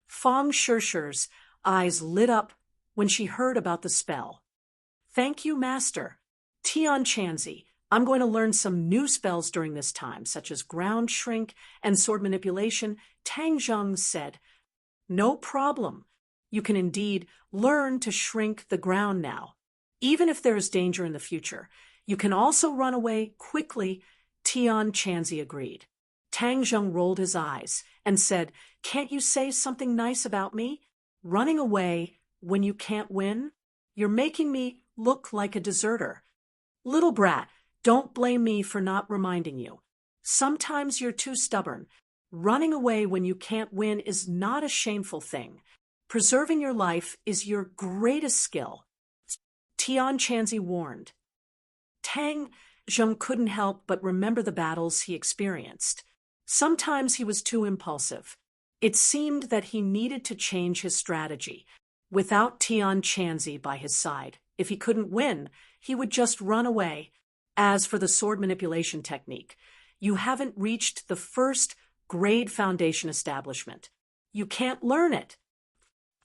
Fang Shishir's eyes lit up when she heard about the spell. "Thank you, Master. Tian Chanzi, I'm going to learn some new spells during this time, such as ground shrink and sword manipulation," Tang Zheng said. "No problem. You can indeed learn to shrink the ground now. Even if there is danger in the future, you can also run away quickly," Tian Chanzi agreed. Tang Zheng rolled his eyes and said, "Can't you say something nice about me? Running away when you can't win? You're making me look like a deserter. Little brat, don't blame me for not reminding you. Sometimes you're too stubborn. Running away when you can't win is not a shameful thing. Preserving your life is your greatest skill," Tian Chanzi warned. Tang Zheng couldn't help but remember the battles he experienced. Sometimes he was too impulsive. It seemed that he needed to change his strategy. Without Tian Chanzi by his side, if he couldn't win, he would just run away. As for the sword manipulation technique, you haven't reached the 1st grade foundation establishment. You can't learn it.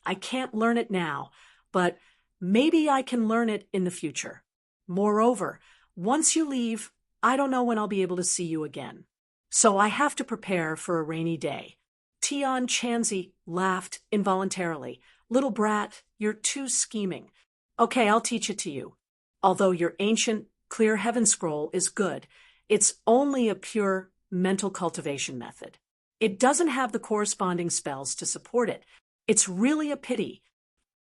I can't learn it now, but maybe I can learn it in the future. Moreover, once you leave, I don't know when I'll be able to see you again. So I have to prepare for a rainy day." Tian Chanzi laughed involuntarily. "Little brat, you're too scheming. Okay, I'll teach it to you. Although your ancient clear heaven scroll is good, it's only a pure mental cultivation method. It doesn't have the corresponding spells to support it. It's really a pity.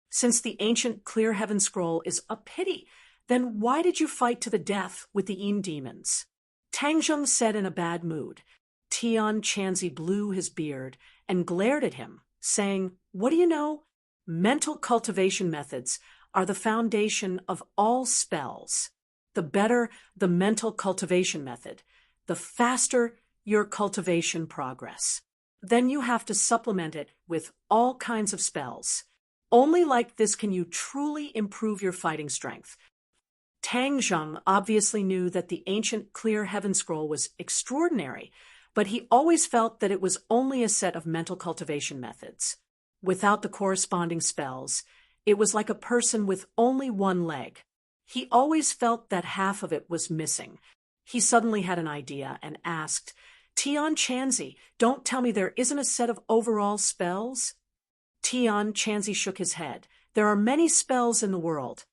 Since the ancient clear heaven scroll is a pity, then why did you fight to the death with the Yin demons?" Tang Zheng said in a bad mood. Tian Chanzi blew his beard and glared at him, saying, "What do you know? Mental cultivation methods are the foundation of all spells. The better the mental cultivation method, the faster your cultivation progress. Then you have to supplement it with all kinds of spells. Only like this can you truly improve your fighting strength." Tang Zheng obviously knew that the ancient clear heaven scroll was extraordinary, but he always felt that it was only a set of mental cultivation methods. Without the corresponding spells, it was like a person with only one leg. He always felt that half of it was missing. He suddenly had an idea and asked, "Tian Chanzi, don't tell me there isn't a set of overall spells?" Tian Chanzi shook his head. "There are many spells in the world.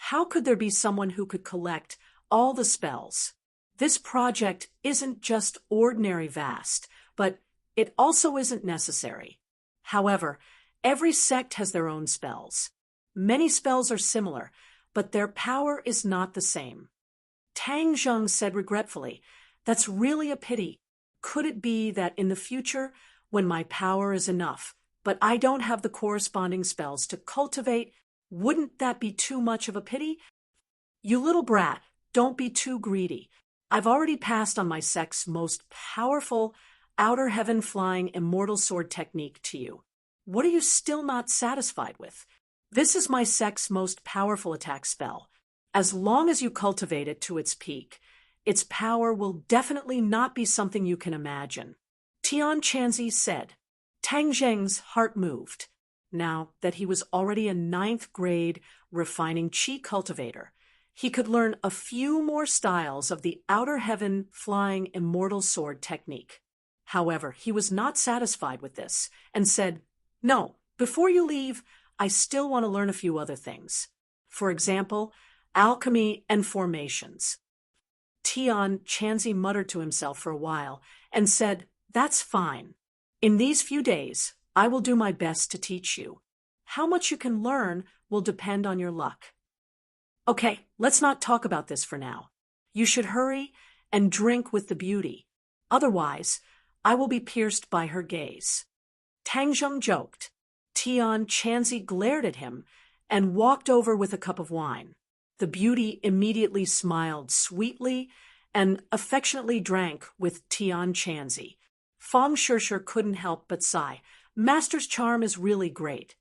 How could there be someone who could collect all the spells? This project isn't just ordinary vast, but it also isn't necessary. However, every sect has their own spells. Many spells are similar, but their power is not the same." Tang Zheng said regretfully, "That's really a pity. Could it be that in the future, when my power is enough, but I don't have the corresponding spells to cultivate, wouldn't that be too much of a pity? You little brat, don't be too greedy. I've already passed on my sect's most powerful. outer heaven flying immortal sword technique to you. What are you still not satisfied with? This is my sect's most powerful attack spell. As long as you cultivate it to its peak, its power will definitely not be something you can imagine. Tian Chanzi said. Tang Zheng's heart moved. Now that he was already a 9th grade refining qi cultivator, he could learn a few more styles of the outer heaven flying immortal sword technique. However, he was not satisfied with this and said, "No, before you leave, I still want to learn a few other things. For example, alchemy and formations." Tian Chanzi muttered to himself for a while and said, "That's fine. In these few days, I will do my best to teach you. How much you can learn will depend on your luck." Okay, let's not talk about this for now. You should hurry and drink with the beauty. Otherwise, I will be pierced by her gaze. Tang Zheng joked. Tian Chanzi glared at him and walked over with a cup of wine. The beauty immediately smiled sweetly and affectionately drank with Tian Chanzi. Feng Shishir couldn't help but sigh. Master's charm is really great.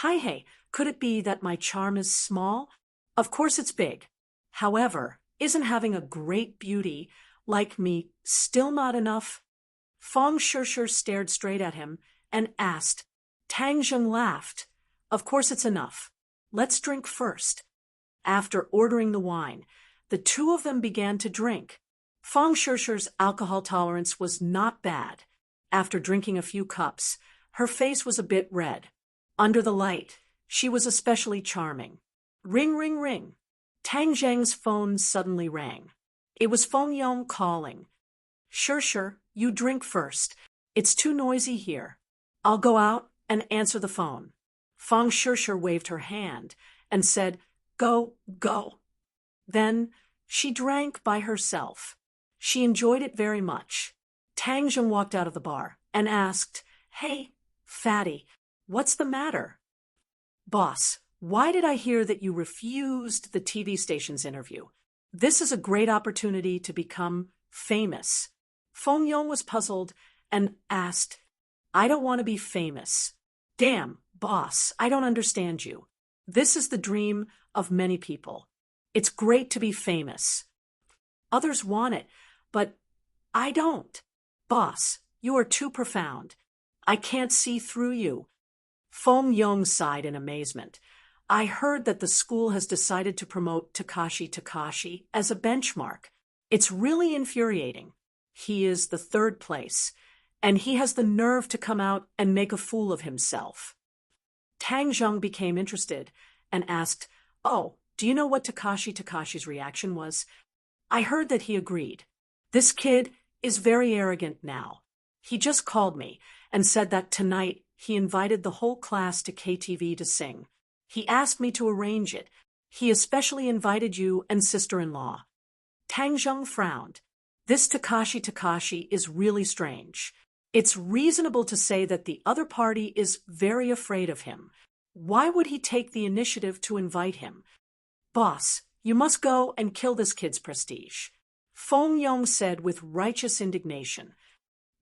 Hey, could it be that my charm is small? Of course it's big. However, isn't having a great beauty like me still not enough? Feng Shishir stared straight at him and asked. Tang Zheng laughed. Of course it's enough. Let's drink first. After ordering the wine, the two of them began to drink. Feng Shishir's alcohol tolerance was not bad. After drinking a few cups, her face was a bit red. Under the light, she was especially charming. Ring, ring, ring. Tang Zheng's phone suddenly rang. It was Feng Yong calling. Shishir, you drink first. It's too noisy here. I'll go out and answer the phone. Feng Shishir waved her hand and said, Go, go. Then she drank by herself. She enjoyed it very much. Tang Zheng walked out of the bar and asked, Hey, fatty, what's the matter? Boss, why did I hear that you refused the TV station's interview? This is a great opportunity to become famous. Feng Yong was puzzled and asked, I don't want to be famous. Damn, boss, I don't understand you. This is the dream of many people. It's great to be famous. Others want it, but I don't. Boss, you are too profound. I can't see through you. Feng Yong sighed in amazement. I heard that the school has decided to promote Takashi as a benchmark. It's really infuriating. He is the 3rd place, and he has the nerve to come out and make a fool of himself. Tang Zheng became interested and asked, Oh, do you know what Takashi's reaction was? I heard that he agreed. This kid is very arrogant now. He just called me and said that tonight he invited the whole class to KTV to sing. He asked me to arrange it. He especially invited you and sister-in-law. Tang Zheng frowned. This Takashi is really strange. It's reasonable to say that the other party is very afraid of him. Why would he take the initiative to invite him? Boss, you must go and kill this kid's prestige. Feng Yong said with righteous indignation.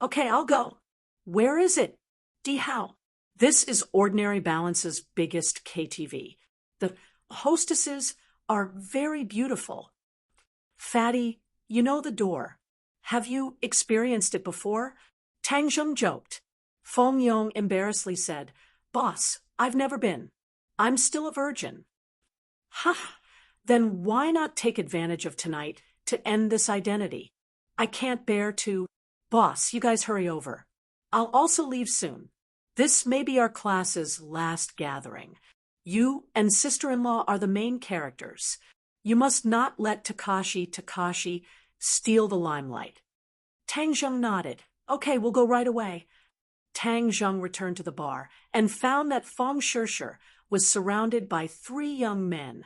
Okay, I'll go. Where is it? Dihao. This is Ordinary Balance's biggest KTV. The hostesses are very beautiful. Fatty, you know the door. Have you experienced it before? Tang Zheng joked. Feng Yong embarrassedly said, Boss, I've never been. I'm still a virgin. Ha! Then why not take advantage of tonight to end this identity? I can't bear to... Boss, you guys hurry over. I'll also leave soon. This may be our class's last gathering. You and sister-in-law are the main characters. You must not let Takashi steal the limelight. Tang Zheng nodded. Okay, we'll go right away. Tang Zheng returned to the bar and found that Feng Shishir was surrounded by 3 young men.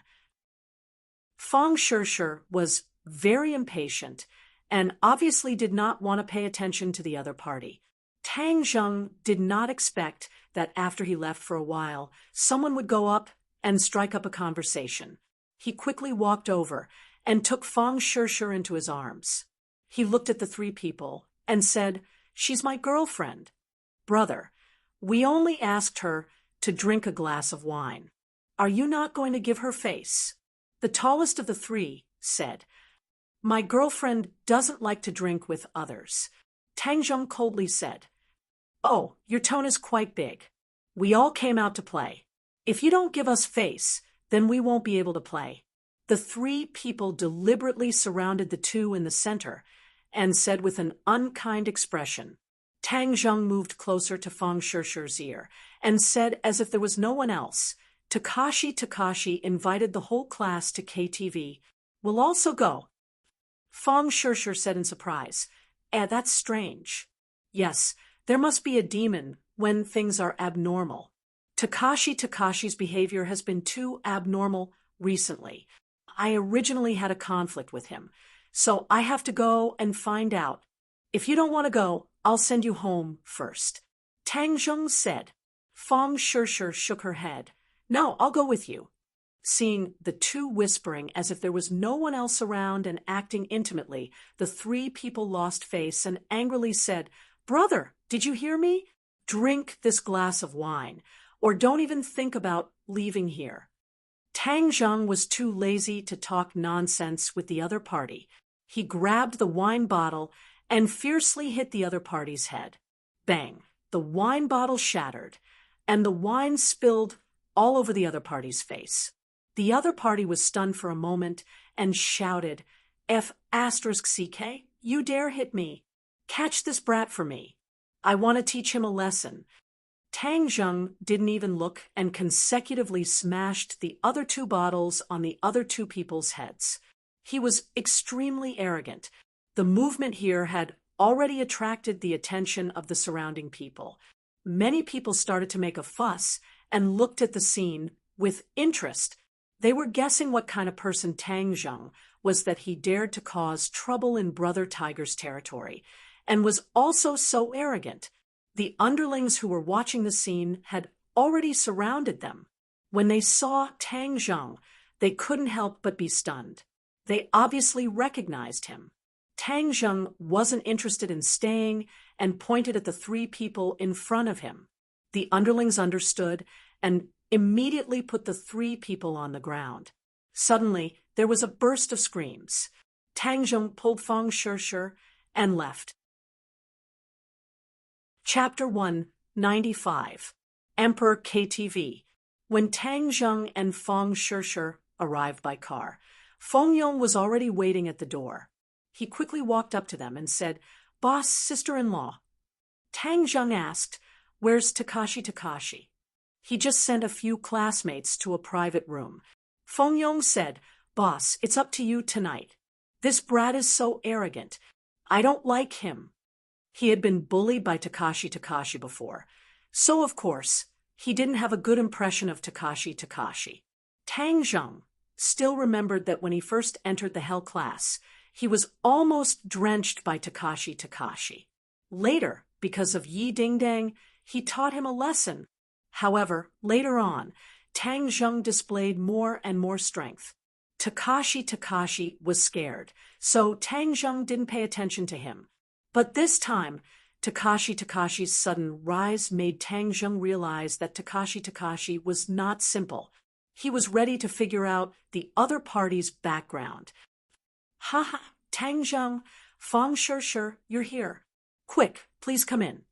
Feng Shishir was very impatient and obviously did not want to pay attention to the other party. Tang Zheng did not expect that after he left for a while, someone would go up and strike up a conversation. He quickly walked over and took Feng Shishir into his arms. He looked at the 3 people and said, She's my girlfriend. Brother, we only asked her to drink a glass of wine. Are you not going to give her face? The tallest of the three said, My girlfriend doesn't like to drink with others. Tang Zheng coldly said, Oh, your tone is quite big. We all came out to play. If you don't give us face, then we won't be able to play. The three people deliberately surrounded the two in the center and said with an unkind expression. Tang Zheng moved closer to Fang Shishir's ear and said as if there was no one else, Takashi invited the whole class to KTV. We'll also go. Fang Shishir said in surprise, that's strange. Yes, there must be a demon when things are abnormal. Takashi's behavior has been too abnormal recently. I originally had a conflict with him, so I have to go and find out. If you don't want to go, I'll send you home first. Tang Zheng said. Fang Shishir shook her head. No, I'll go with you. Seeing the two whispering as if there was no one else around and acting intimately, the three people lost face and angrily said, Brother, did you hear me? Drink this glass of wine, or don't even think about leaving here. Tang Zheng was too lazy to talk nonsense with the other party. He grabbed the wine bottle and fiercely hit the other party's head. Bang! The wine bottle shattered, and the wine spilled all over the other party's face. The other party was stunned for a moment and shouted, F***CK, you dare hit me. Catch this brat for me. I want to teach him a lesson. Tang Zheng didn't even look and consecutively smashed the other two bottles on the other two people's heads. He was extremely arrogant. The movement here had already attracted the attention of the surrounding people. Many people started to make a fuss and looked at the scene with interest. They were guessing what kind of person Tang Zheng was, that he dared to cause trouble in Brother Tiger's territory, and was also so arrogant. The underlings who were watching the scene had already surrounded them. When they saw Tang Zheng, they couldn't help but be stunned. They obviously recognized him. Tang Zheng wasn't interested in staying and pointed at the three people in front of him. The underlings understood and immediately put the three people on the ground. Suddenly, there was a burst of screams. Tang Zheng pulled Fang Shishir and left. Chapter 195. Emperor KTV. When Tang Zheng and Fang Shishir arrived by car, Feng Yong was already waiting at the door. He quickly walked up to them and said, Boss, sister-in-law. Tang Zheng asked, Where's Takashi? He just sent a few classmates to a private room. Feng Yong said, Boss, it's up to you tonight. This brat is so arrogant. I don't like him. He had been bullied by Takashi before, so of course, he didn't have a good impression of Takashi. Tang Zheng still remembered that when he first entered the Hell class, he was almost drenched by Takashi. Later, because of Yi Dingdang, he taught him a lesson. However, later on, Tang Zheng displayed more and more strength. Takashi was scared, so Tang Zheng didn't pay attention to him. But this time, Takashi's sudden rise made Tang Zheng realize that Takashi was not simple. He was ready to figure out the other party's background. Ha, Tang Zheng, Fang Shishir, you're here. Quick, please come in.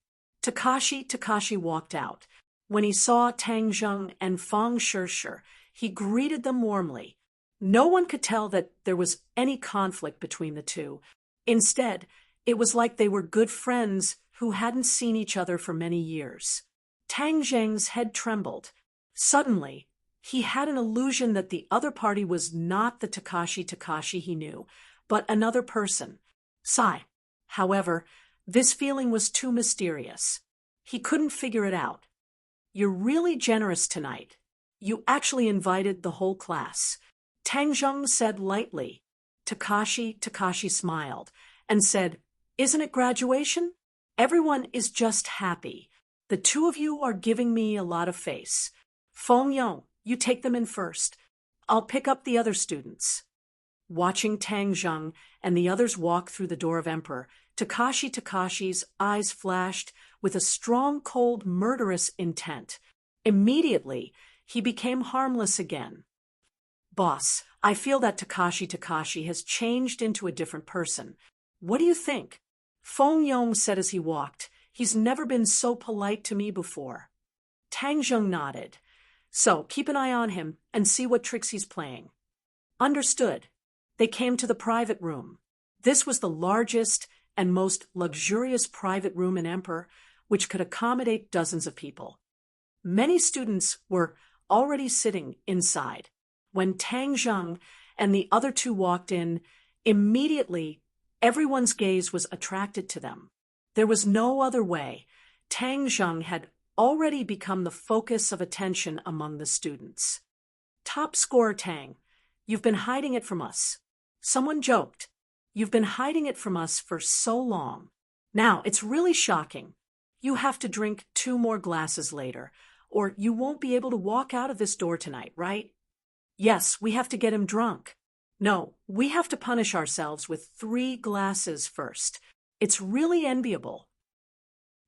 Takashi walked out. When he saw Tang Zheng and Fang Shishir, he greeted them warmly. No one could tell that there was any conflict between the two. Instead, it was like they were good friends who hadn't seen each other for many years. Tang Zheng's head trembled. Suddenly, he had an illusion that the other party was not the Takashi he knew, but another person. Sigh. However, this feeling was too mysterious. He couldn't figure it out. You're really generous tonight. You actually invited the whole class. Tang Zheng said lightly. Takashi smiled and said, Isn't it graduation? Everyone is just happy. The two of you are giving me a lot of face. Feng Yong, you take them in first. I'll pick up the other students. Watching Tang Zheng and the others walk through the door of Emperor, Takashi's eyes flashed with a strong, cold, murderous intent. Immediately, he became harmless again. Boss, I feel that Takashi has changed into a different person. What do you think? Feng Yong said as he walked. He's never been so polite to me before. Tang Zheng nodded. So, keep an eye on him and see what tricks he's playing. Understood. They came to the private room. This was the largest and most luxurious private room in Emperor, which could accommodate dozens of people. Many students were already sitting inside. When Tang Zheng and the other two walked in, immediately everyone's gaze was attracted to them. There was no other way. Tang Zheng had already become the focus of attention among the students. Top scorer Tang, you've been hiding it from us. Someone joked. You've been hiding it from us for so long. Now, it's really shocking. You have to drink 2 more glasses later, or you won't be able to walk out of this door tonight, right? Yes, we have to get him drunk. No, we have to punish ourselves with 3 glasses first. It's really enviable.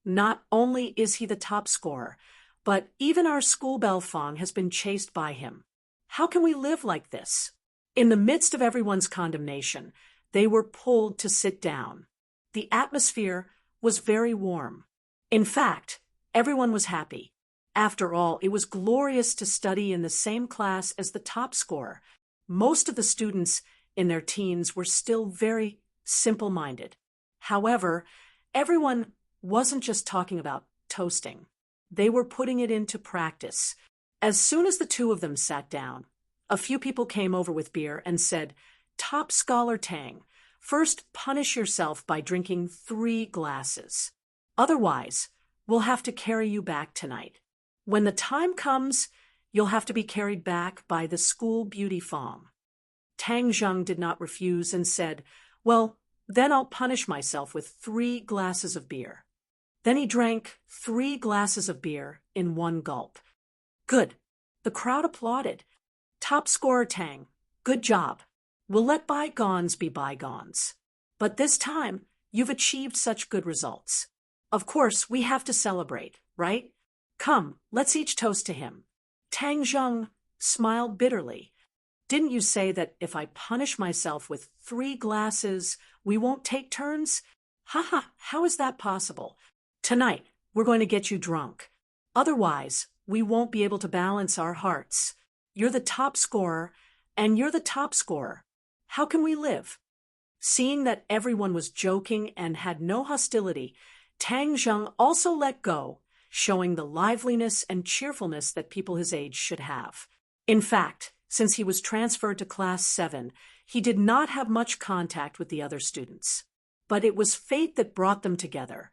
Not only is he the top scorer, but even our school bell Fong has been chased by him. How can we live like this? In the midst of everyone's condemnation, they were pulled to sit down. The atmosphere was very warm. In fact, everyone was happy. After all, it was glorious to study in the same class as the top scorer. Most of the students in their teens were still very simple-minded. However, everyone wasn't just talking about toasting. They were putting it into practice. As soon as the two of them sat down, a few people came over with beer and said, "Top scholar Tang, first punish yourself by drinking 3 glasses. Otherwise, we'll have to carry you back tonight. When the time comes, you'll have to be carried back by the school beauty Fong." Tang Zheng did not refuse and said, "Well, then I'll punish myself with 3 glasses of beer." Then he drank 3 glasses of beer in 1 gulp. Good. The crowd applauded. Top scorer Tang, good job. We'll let bygones be bygones. But this time, you've achieved such good results. Of course, we have to celebrate, right? Come, let's each toast to him. Tang Zheng smiled bitterly. Didn't you say that if I punish myself with 3 glasses, we won't take turns? Haha, how is that possible? Tonight, we're going to get you drunk. Otherwise, we won't be able to balance our hearts. You're the top scorer, and you're the top scorer. How can we live? Seeing that everyone was joking and had no hostility, Tang Zheng also let go, showing the liveliness and cheerfulness that people his age should have. In fact, since he was transferred to Class 7, he did not have much contact with the other students. But it was fate that brought them together.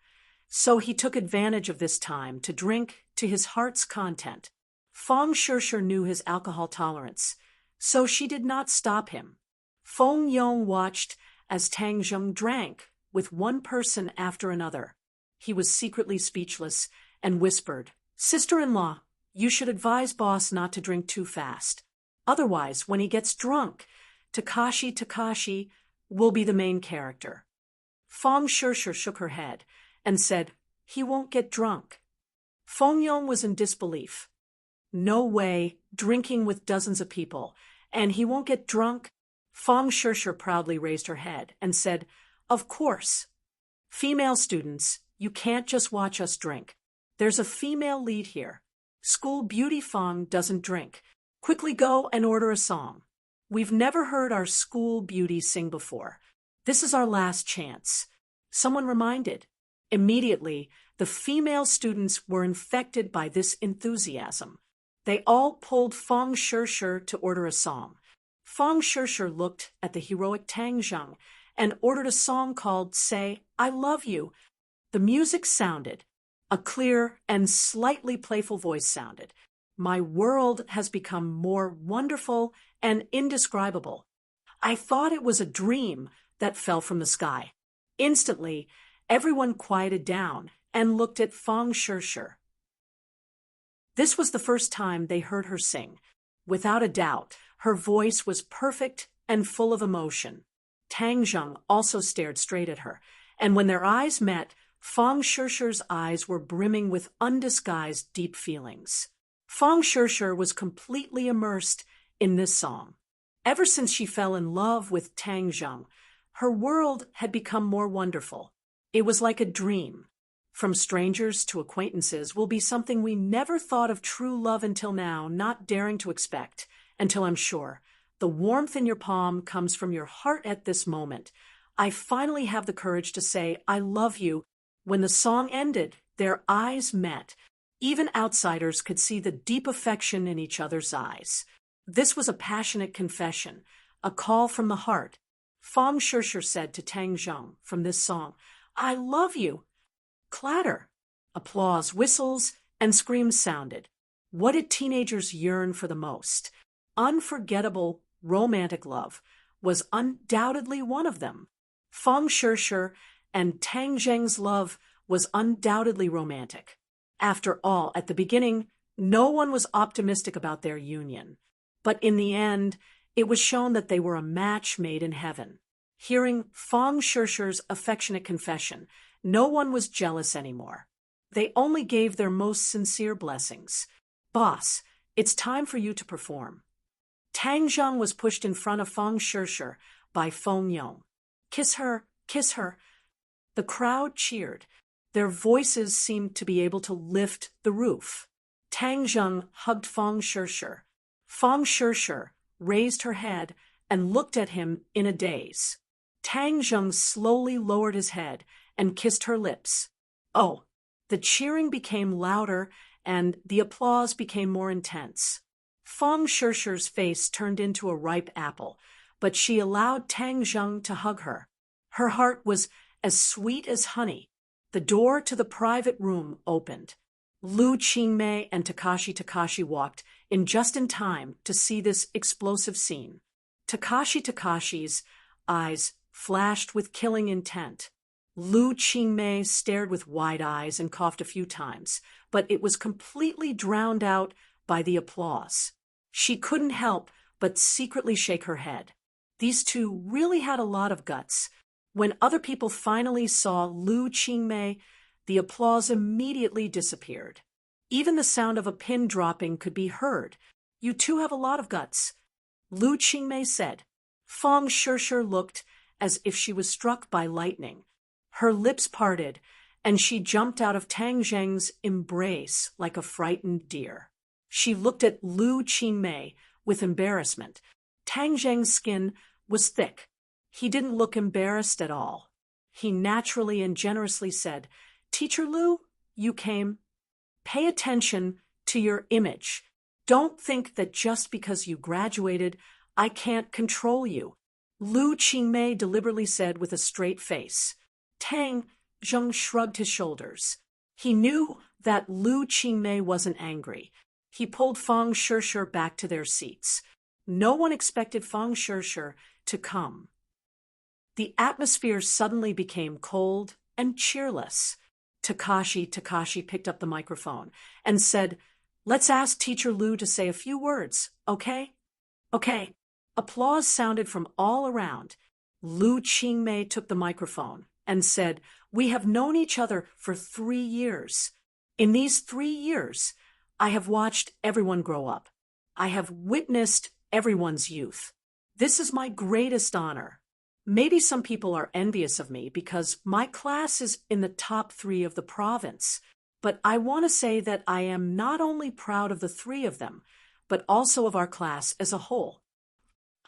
So he took advantage of this time to drink to his heart's content. Fong Shishir knew his alcohol tolerance, so she did not stop him. Feng Yong watched as Tang Zheng drank with one person after another. He was secretly speechless and whispered, "Sister-in-law, you should advise boss not to drink too fast. Otherwise, when he gets drunk, Takashi will be the main character." Fong Shishir shook her head and said, "He won't get drunk." Feng Yong was in disbelief. "No way, drinking with dozens of people, and he won't get drunk?" Fong Shishir proudly raised her head and said, "Of course. Female students, you can't just watch us drink. There's a female lead here. School beauty Fong doesn't drink. Quickly go and order a song. We've never heard our school beauty sing before. This is our last chance." Someone reminded. Immediately, the female students were infected by this enthusiasm. They all pulled Fong Shishir to order a song. Fong Shishir looked at the heroic Tang Zheng and ordered a song called "Say, I Love You." The music sounded. A clear and slightly playful voice sounded. "My world has become more wonderful and indescribable. I thought it was a dream that fell from the sky." Instantly, everyone quieted down and looked at Fong Shishir. This was the first time they heard her sing. Without a doubt, her voice was perfect and full of emotion. Tang Zheng also stared straight at her, and when their eyes met, Fang Shishir's eyes were brimming with undisguised deep feelings. Fang Shishir was completely immersed in this song. Ever since she fell in love with Tang Zheng, her world had become more wonderful. It was like a dream. From strangers to acquaintances will be something we never thought of true love until now, not daring to expect, until I'm sure. The warmth in your palm comes from your heart at this moment. I finally have the courage to say, I love you. When the song ended, their eyes met. Even outsiders could see the deep affection in each other's eyes. This was a passionate confession, a call from the heart. Fang Shishir said to Tang Zheng from this song, I love you. Clatter. Applause, whistles, and screams sounded. What did teenagers yearn for the most? Unforgettable, romantic love was undoubtedly one of them. Fang Shishir and Tang Zheng's love was undoubtedly romantic. After all, at the beginning, no one was optimistic about their union. But in the end, it was shown that they were a match made in heaven. Hearing Fang Shishir's affectionate confession, no one was jealous anymore. They only gave their most sincere blessings. Boss, it's time for you to perform. Tang Zheng was pushed in front of Fang Shishir by Feng Yong. Kiss her, kiss her. The crowd cheered. Their voices seemed to be able to lift the roof. Tang Zheng hugged Fang Shishir. Fang Shishir raised her head and looked at him in a daze. Tang Zheng slowly lowered his head and kissed her lips. Oh, the cheering became louder and the applause became more intense. Fang Shishir's face turned into a ripe apple, but she allowed Tang Zheng to hug her. Her heart was as sweet as honey. The door to the private room opened. Lu Qingmei and Takashi walked in just in time to see this explosive scene. Takashi's eyes flashed with killing intent. Lu Qingmei stared with wide eyes and coughed a few times, but it was completely drowned out by the applause. She couldn't help but secretly shake her head. These two really had a lot of guts. When other people finally saw Lu Qingmei, the applause immediately disappeared. Even the sound of a pin dropping could be heard. You two have a lot of guts, Lu Qingmei said. Fang Shishir looked as if she was struck by lightning. Her lips parted, and she jumped out of Tang Zheng's embrace like a frightened deer. She looked at Lu Qingmei with embarrassment. Tang Zheng's skin was thick. He didn't look embarrassed at all. He naturally and generously said, Teacher Lu, you came. Pay attention to your image. Don't think that just because you graduated, I can't control you. Lu Qingmei deliberately said with a straight face. Tang Zheng shrugged his shoulders. He knew that Lu Qingmei wasn't angry. He pulled Fang Shishir back to their seats. No one expected Fang Shishir to come. The atmosphere suddenly became cold and cheerless. Takashi picked up the microphone and said, Let's ask Teacher Lu to say a few words, okay? Okay. Applause sounded from all around. Lu Qingmei took the microphone and said, We have known each other for 3 years. In these 3 years, I have watched everyone grow up. I have witnessed everyone's youth. This is my greatest honor. Maybe some people are envious of me because my class is in the top 3 of the province, but I want to say that I am not only proud of the 3 of them, but also of our class as a whole.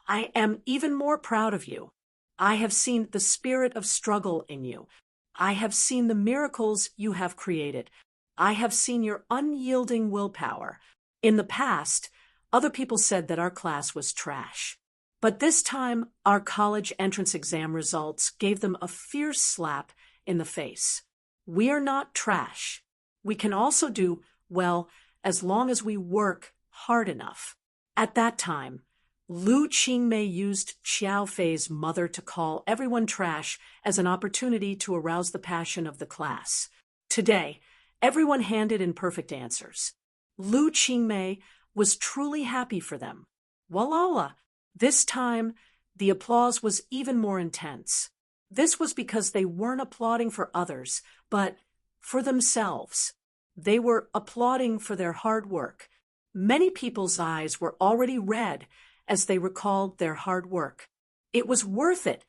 I am even more proud of you. I have seen the spirit of struggle in you. I have seen the miracles you have created. I have seen your unyielding willpower. In the past, other people said that our class was trash. But this time, our college entrance exam results gave them a fierce slap in the face. We are not trash. We can also do well as long as we work hard enough. At that time, Lu Qingmei used Xiao Fei's mother to call everyone trash as an opportunity to arouse the passion of the class. Today, everyone handed in perfect answers. Lu Qingmei was truly happy for them. Walala! This time, the applause was even more intense. This was because they weren't applauding for others, but for themselves. They were applauding for their hard work. Many people's eyes were already red as they recalled their hard work. It was worth it.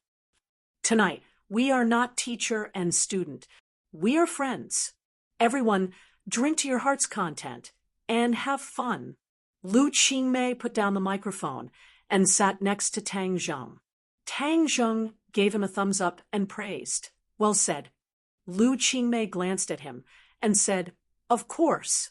Tonight, we are not teacher and student. We are friends. Everyone, drink to your heart's content and have fun. Lu Qingmei put down the microphone and sat next to Tang Zheng. Tang Zheng gave him a thumbs up and praised. Well said. Lu Qingmei glanced at him and said, "Of course."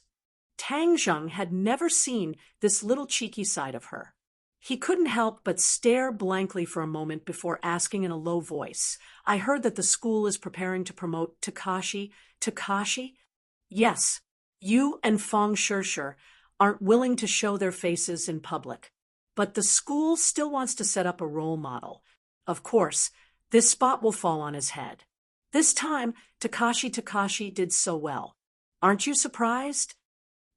Tang Zheng had never seen this little cheeky side of her. He couldn't help but stare blankly for a moment before asking in a low voice, "I heard that the school is preparing to promote Takashi." Takashi? Yes, you and Feng Shishir aren't willing to show their faces in public. But the school still wants to set up a role model. Of course, this spot will fall on his head. This time, Takashi did so well. Aren't you surprised?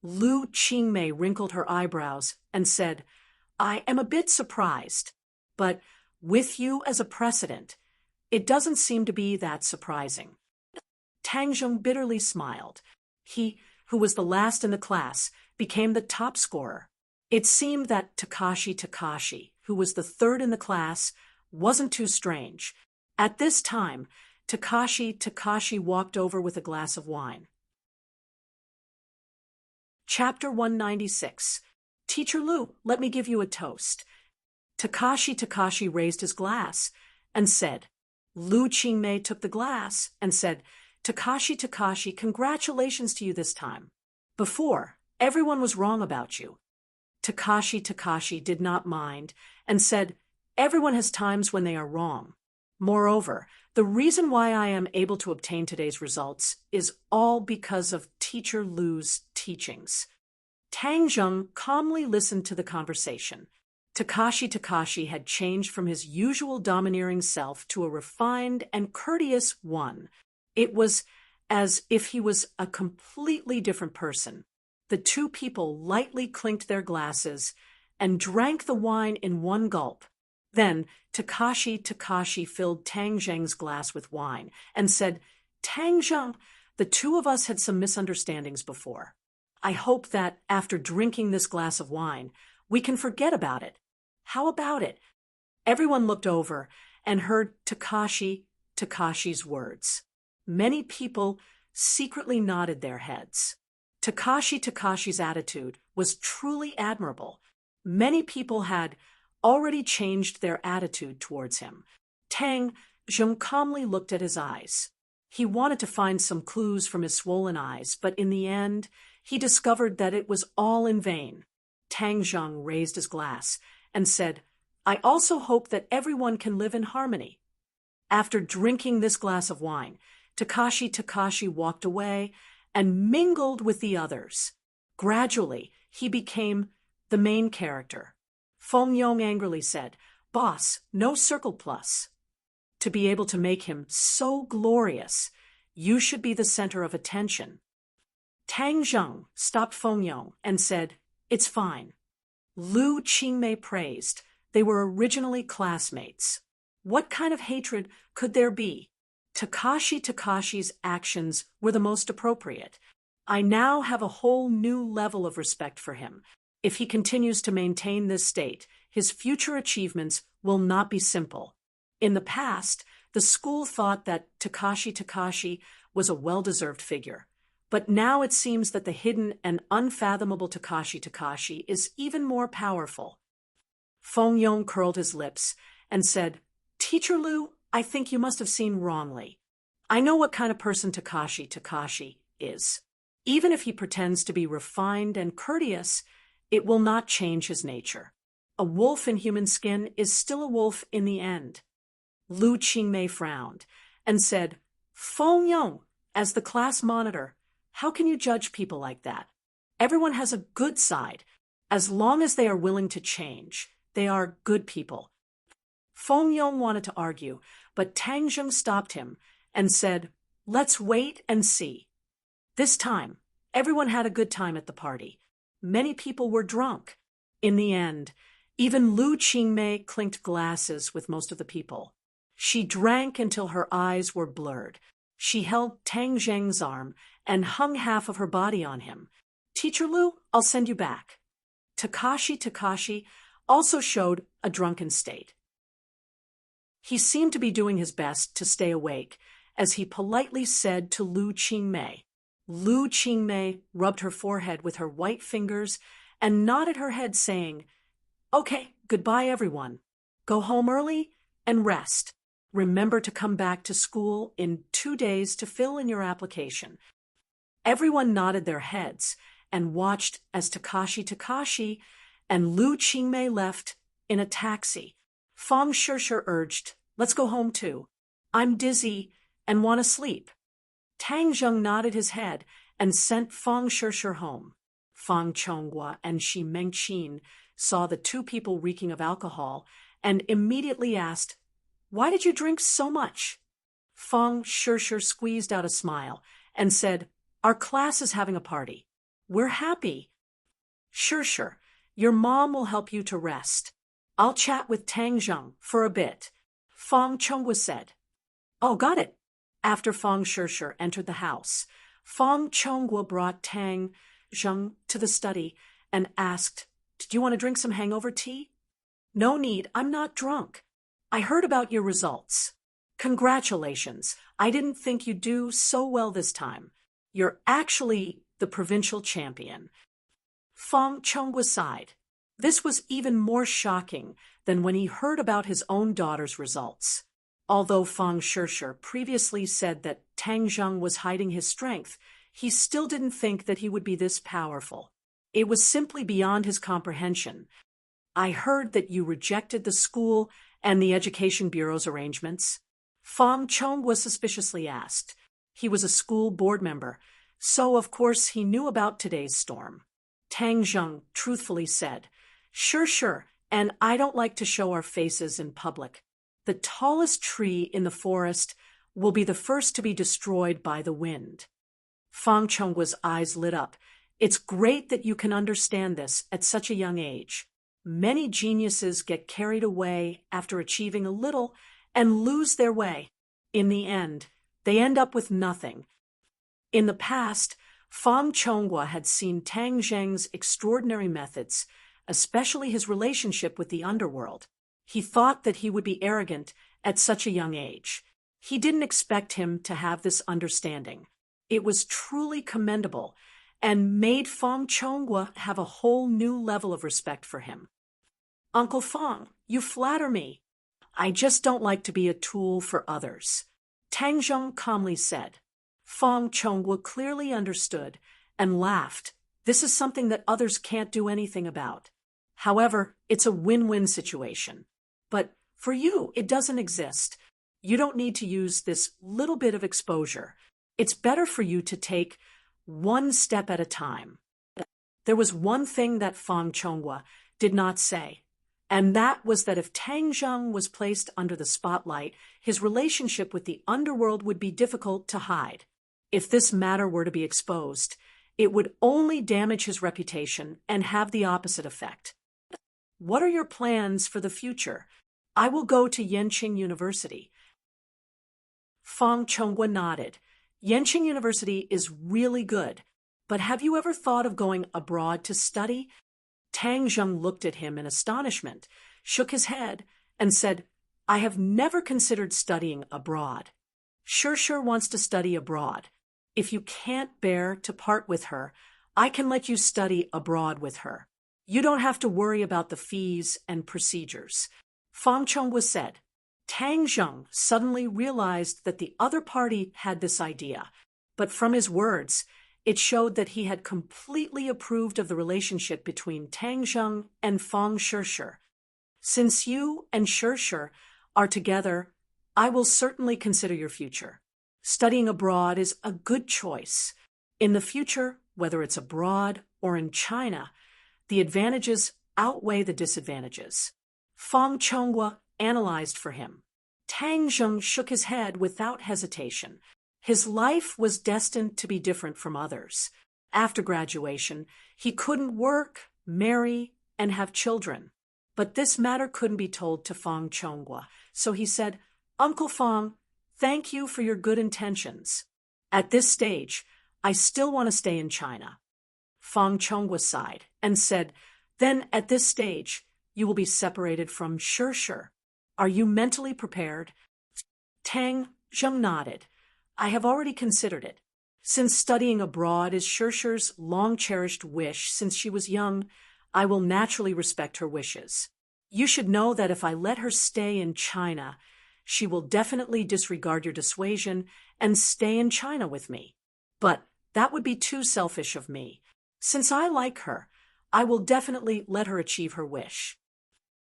Lu Qingmei wrinkled her eyebrows and said, "I am a bit surprised, but with you as a precedent, it doesn't seem to be that surprising." Tang Zheng bitterly smiled. He, who was the last in the class, became the top scorer. It seemed that Takashi, who was the third in the class, wasn't too strange. At this time, Takashi walked over with a glass of wine. Chapter 196. "Teacher Lu, let me give you a toast." Takashi raised his glass and said. Lu Qingmei took the glass and said, Takashi, congratulations to you this time. Before, everyone was wrong about you." Takashi did not mind and said, "Everyone has times when they are wrong. Moreover, the reason why I am able to obtain today's results is all because of Teacher Lu's teachings." Tang Zheng calmly listened to the conversation. Takashi had changed from his usual domineering self to a refined and courteous one. It was as if he was a completely different person. The two people lightly clinked their glasses and drank the wine in one gulp. Then Takashi filled Tang Zheng's glass with wine and said, "Tang Zheng, the two of us had some misunderstandings before. I hope that after drinking this glass of wine, we can forget about it. How about it?" Everyone looked over and heard Takashi's words. Many people secretly nodded their heads. Takashi's attitude was truly admirable. Many people had already changed their attitude towards him. Tang Zheng calmly looked at his eyes. He wanted to find some clues from his swollen eyes, but in the end, he discovered that it was all in vain. Tang Zheng raised his glass and said, "I also hope that everyone can live in harmony." After drinking this glass of wine, Takashi walked away and mingled with the others. Gradually, he became the main character. Feng Yong angrily said, "Boss, no circle plus. To be able to make him so glorious, you should be the center of attention." Tang Zheng stopped Feng Yong and said, "It's fine." Lu Qingmei praised. They were originally classmates. What kind of hatred could there be? Takashi's actions were the most appropriate. I now have a whole new level of respect for him. If he continues to maintain this state, his future achievements will not be simple. In the past, the school thought that Takashi was a well-deserved figure. But now it seems that the hidden and unfathomable Takashi is even more powerful. Feng Yong curled his lips and said, "Teacher Lu, I think you must have seen wrongly. I know what kind of person Takashi is. Even if he pretends to be refined and courteous, it will not change his nature. A wolf in human skin is still a wolf in the end." Lu Qingmei frowned and said, "Feng Yong, as the class monitor, how can you judge people like that? Everyone has a good side. As long as they are willing to change, they are good people." Feng Yong wanted to argue, but Tang Zheng stopped him and said, "Let's wait and see." This time, everyone had a good time at the party. Many people were drunk. In the end, Even Lu Qingmei clinked glasses with most of the people. She drank until her eyes were blurred. She held Tang Zheng's arm and hung half of her body on him. Teacher Lu, I'll send you back. Takashi also showed a drunken state. He seemed to be doing his best to stay awake, as he politely said to Lu Qingmei. Lu Qingmei rubbed her forehead with her white fingers and nodded her head, saying, "Okay, goodbye, everyone. Go home early and rest. Remember to come back to school in 2 days to fill in your application." Everyone nodded their heads and watched as Takashi and Lu Qingmei left in a taxi. Fang Shishir urged, "Let's go home too. I'm dizzy and want to sleep." Tang Zheng nodded his head and sent Fang Shishir home. Fang Chonghua and Shi Mengqin saw the two people reeking of alcohol and immediately asked, "Why did you drink so much?" Fang Shishir squeezed out a smile and said, "Our class is having a party. We're happy." "Shishir, your mom will help you to rest. I'll chat with Tang Zheng for a bit," Fang Chonghua said. "Oh, got it." After Fang Shishir entered the house, Fang Chonghua brought Tang Zheng to the study and asked, "Did you want to drink some hangover tea?" "No need, I'm not drunk. I heard about your results. Congratulations, I didn't think you'd do so well this time. You're actually the provincial champion." Fang Chonghua sighed. This was even more shocking than when he heard about his own daughter's results. Although Fang Shishir previously said that Tang Zheng was hiding his strength, he still didn't think that he would be this powerful. It was simply beyond his comprehension. "I heard that you rejected the school and the Education Bureau's arrangements?" Fang Chonghua suspiciously asked. He was a school board member, so of course he knew about today's storm. Tang Zheng truthfully said, Sure, and I don't like to show our faces in public. The tallest tree in the forest will be the first to be destroyed by the wind." Fang Chonghua's eyes lit up. "It's great that you can understand this at such a young age. Many geniuses get carried away after achieving a little and lose their way. In the end, they end up with nothing." In the past, Fang Chonghua had seen Tang Zheng's extraordinary methods, especially his relationship with the underworld. He thought that he would be arrogant at such a young age. He didn't expect him to have this understanding. It was truly commendable and made Fang Chonghua have a whole new level of respect for him. "Uncle Fang, you flatter me. I just don't like to be a tool for others," Tang Zheng calmly said. Fang Chonghua clearly understood and laughed. This is something that others can't do anything about. However, it's a win-win situation. But for you, it doesn't exist. You don't need to use this little bit of exposure. It's better for you to take one step at a time. There was one thing that Fang Chonghua did not say, and that was that if Tang Zheng was placed under the spotlight, his relationship with the underworld would be difficult to hide. If this matter were to be exposed, it would only damage his reputation and have the opposite effect. "What are your plans for the future?" "I will go to Yenqing University." Fang Chonghua nodded. "Yenqing University is really good, but have you ever thought of going abroad to study?" Tang Zheng looked at him in astonishment, shook his head, and said, "I have never considered studying abroad." Sure wants to study abroad. If you can't bear to part with her, I can let you study abroad with her. You don't have to worry about the fees and procedures." Fang Chonghua said. Tang Zheng suddenly realized that the other party had this idea, but from his words, it showed that he had completely approved of the relationship between Tang Zheng and Fang Shishir. "Since you and Shishir are together, I will certainly consider your future. Studying abroad is a good choice. In the future, whether it's abroad or in China, the advantages outweigh the disadvantages." Fang Chonghua analyzed for him. Tang Zheng shook his head without hesitation. His life was destined to be different from others. After graduation, he couldn't work, marry, and have children. But this matter couldn't be told to Fang Chonghua, so he said, "Uncle Fang, thank you for your good intentions. At this stage, I still want to stay in China." Fang Chonghua sighed and said, "Then at this stage, you will be separated from Shishir. Are you mentally prepared?" Tang Zheng nodded. "I have already considered it. Since studying abroad is Shishir's long-cherished wish since she was young, I will naturally respect her wishes. You should know that if I let her stay in China, she will definitely disregard your dissuasion and stay in China with me. But that would be too selfish of me. Since I like her, I will definitely let her achieve her wish."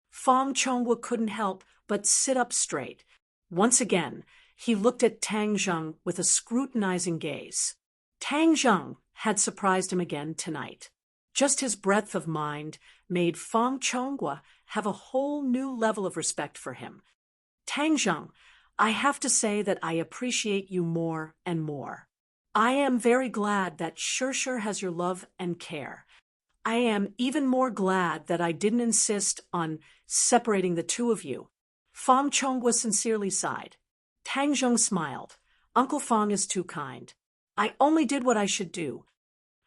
Fang Chonghua couldn't help but sit up straight. Once again, he looked at Tang Zheng with a scrutinizing gaze. Tang Zheng had surprised him again tonight. Just his breadth of mind made Fang Chonghua have a whole new level of respect for him. "Tang Zheng, I have to say that I appreciate you more and more. I am very glad that Shishir has your love and care. I am even more glad that I didn't insist on separating the two of you." Fang Chonghua sincerely sighed. Tang Zheng smiled. "Uncle Fang is too kind. I only did what I should do."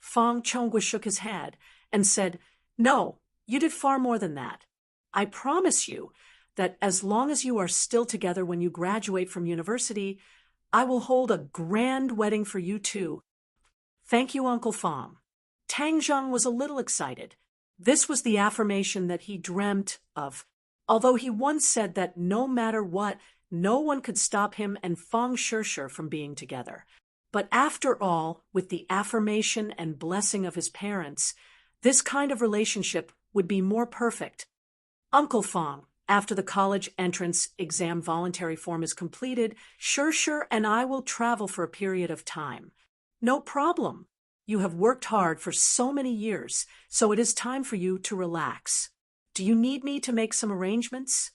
Fang Chonghua shook his head and said, "No, you did far more than that. I promise you that as long as you are still together when you graduate from university, I will hold a grand wedding for you two." "Thank you, Uncle Fang." Tang Zheng was a little excited. This was the affirmation that he dreamt of. Although he once said that no matter what, no one could stop him and Fang Shishir from being together. But after all, with the affirmation and blessing of his parents, this kind of relationship would be more perfect. "Uncle Fang, after the college entrance exam voluntary form is completed, Shishir and I will travel for a period of time." "No problem. You have worked hard for so many years, so it is time for you to relax. Do you need me to make some arrangements?"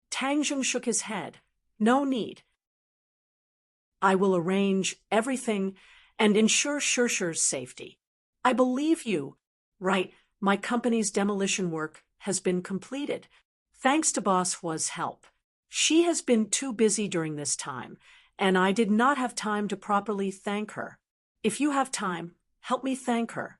Tang Zheng shook his head. "No need. I will arrange everything and ensure Shishir's safety. I believe you. Right, my company's demolition work has been completed, thanks to Boss Hua's help. She has been too busy during this time, and I did not have time to properly thank her. If you have time, help me thank her."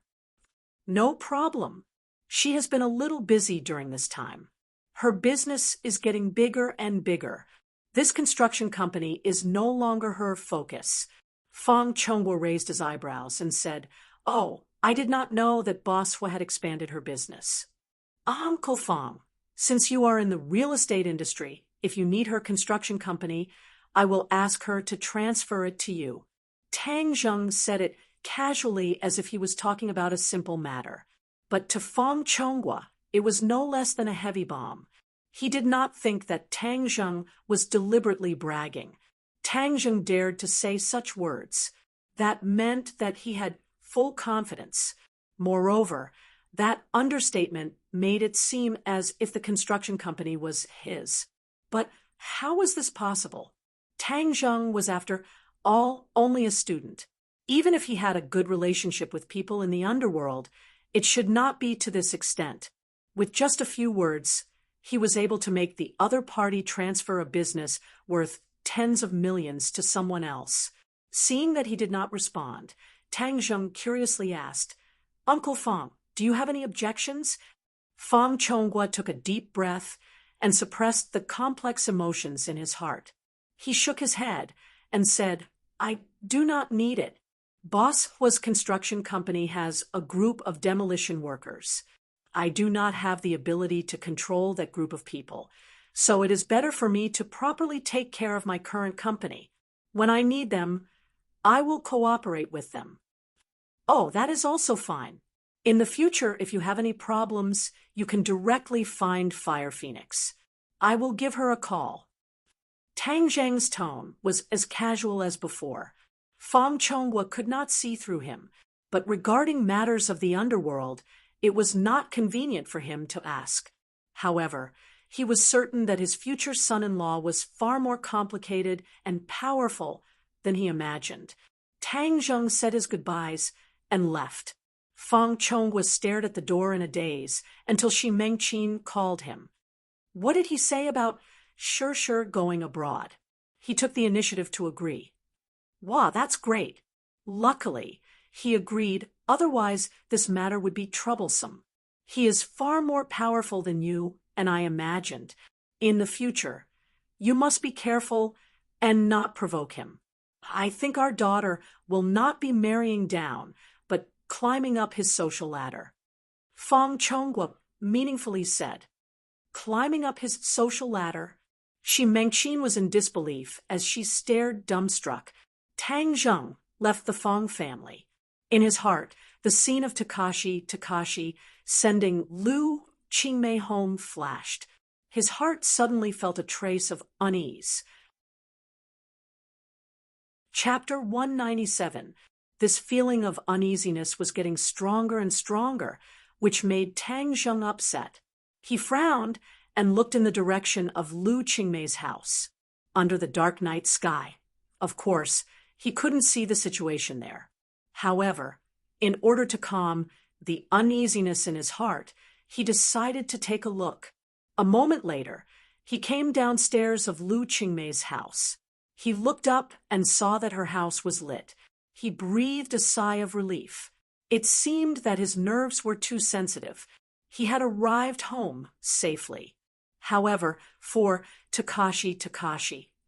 "No problem. She has been a little busy during this time. Her business is getting bigger and bigger. This construction company is no longer her focus." Fang Chonghua raised his eyebrows and said, "Oh, I did not know that Boss Hua had expanded her business." "Uncle Fang, since you are in the real estate industry, if you need her construction company, I will ask her to transfer it to you." Tang Zheng said it casually as if he was talking about a simple matter. But to Fang Chonghua, it was no less than a heavy bomb. He did not think that Tang Zheng was deliberately bragging. Tang Zheng dared to say such words. That meant that he had full confidence. Moreover, that understatement made it seem as if the construction company was his. But how was this possible? Tang Zheng was, after all, only a student. Even if he had a good relationship with people in the underworld, it should not be to this extent. With just a few words, he was able to make the other party transfer a business worth tens of millions to someone else. Seeing that he did not respond, Tang Zheng curiously asked, "Uncle Fang, do you have any objections?" Fang Chonghua took a deep breath and suppressed the complex emotions in his heart. He shook his head and said, "I do not need it. Boss Hua's construction company has a group of demolition workers. I do not have the ability to control that group of people, so it is better for me to properly take care of my current company. When I need them, I will cooperate with them." "Oh, that is also fine. In the future, if you have any problems, you can directly find Fire Phoenix. I will give her a call." Tang Zheng's tone was as casual as before. Fang Chonghua could not see through him, but regarding matters of the underworld, it was not convenient for him to ask. However, he was certain that his future son-in-law was far more complicated and powerful than he imagined. Tang Zheng said his goodbyes and left. Fang Chonghua stared at the door in a daze until Shi Mengqin called him. What did he say about sure going abroad? He took the initiative to agree. Wow, that's great. Luckily, he agreed, otherwise this matter would be troublesome. He is far more powerful than you and I imagined. In the future, you must be careful and not provoke him. I think our daughter will not be marrying down, but climbing up his social ladder. Fang Chonghua meaningfully said. Climbing up his social ladder? Shi Mengqin was in disbelief as she stared dumbstruck. Tang Zheng left the Fang family. In his heart, the scene of Takashi sending Lu Qingmei home flashed. His heart suddenly felt a trace of unease. Chapter 197. This feeling of uneasiness was getting stronger and stronger, which made Tang Zheng upset. He frowned and looked in the direction of Lu Qingmei's house, under the dark night sky. Of course, he couldn't see the situation there. However, in order to calm the uneasiness in his heart, he decided to take a look. A moment later, he came downstairs of Lu Qingmei's house. He looked up and saw that her house was lit. He breathed a sigh of relief. It seemed that his nerves were too sensitive. He had arrived home safely. However, for Takashi,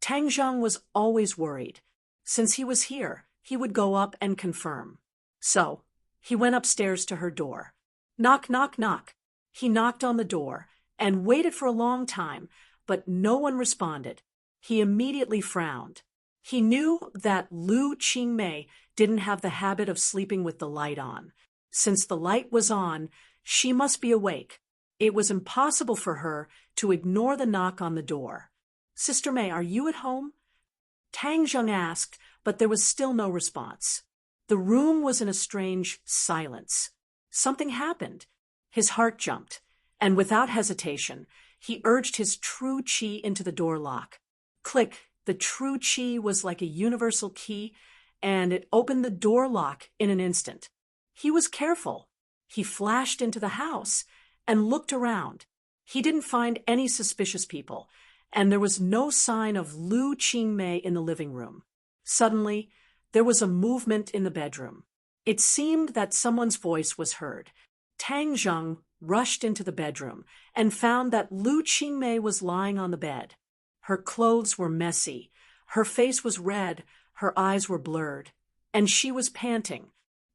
Tang Zheng was always worried. Since he was here, he would go up and confirm. So, he went upstairs to her door. Knock, knock, knock. He knocked on the door and waited for a long time, but no one responded. He immediately frowned. He knew that Lu Qingmei didn't have the habit of sleeping with the light on. Since the light was on, she must be awake. It was impossible for her to ignore the knock on the door. Sister May, are you at home? Tang Zheng asked, but there was still no response. The room was in a strange silence. Something happened. His heart jumped, and without hesitation, he urged his true qi into the door lock. Click, the true qi was like a universal key, and it opened the door lock in an instant. He was careful. He flashed into the house and looked around. He didn't find any suspicious people, and there was no sign of Lu Qingmei in the living room. Suddenly, there was a movement in the bedroom. It seemed that someone's voice was heard. Tang Zheng rushed into the bedroom and found that Lu Qingmei was lying on the bed. Her clothes were messy, her face was red, her eyes were blurred, and she was panting.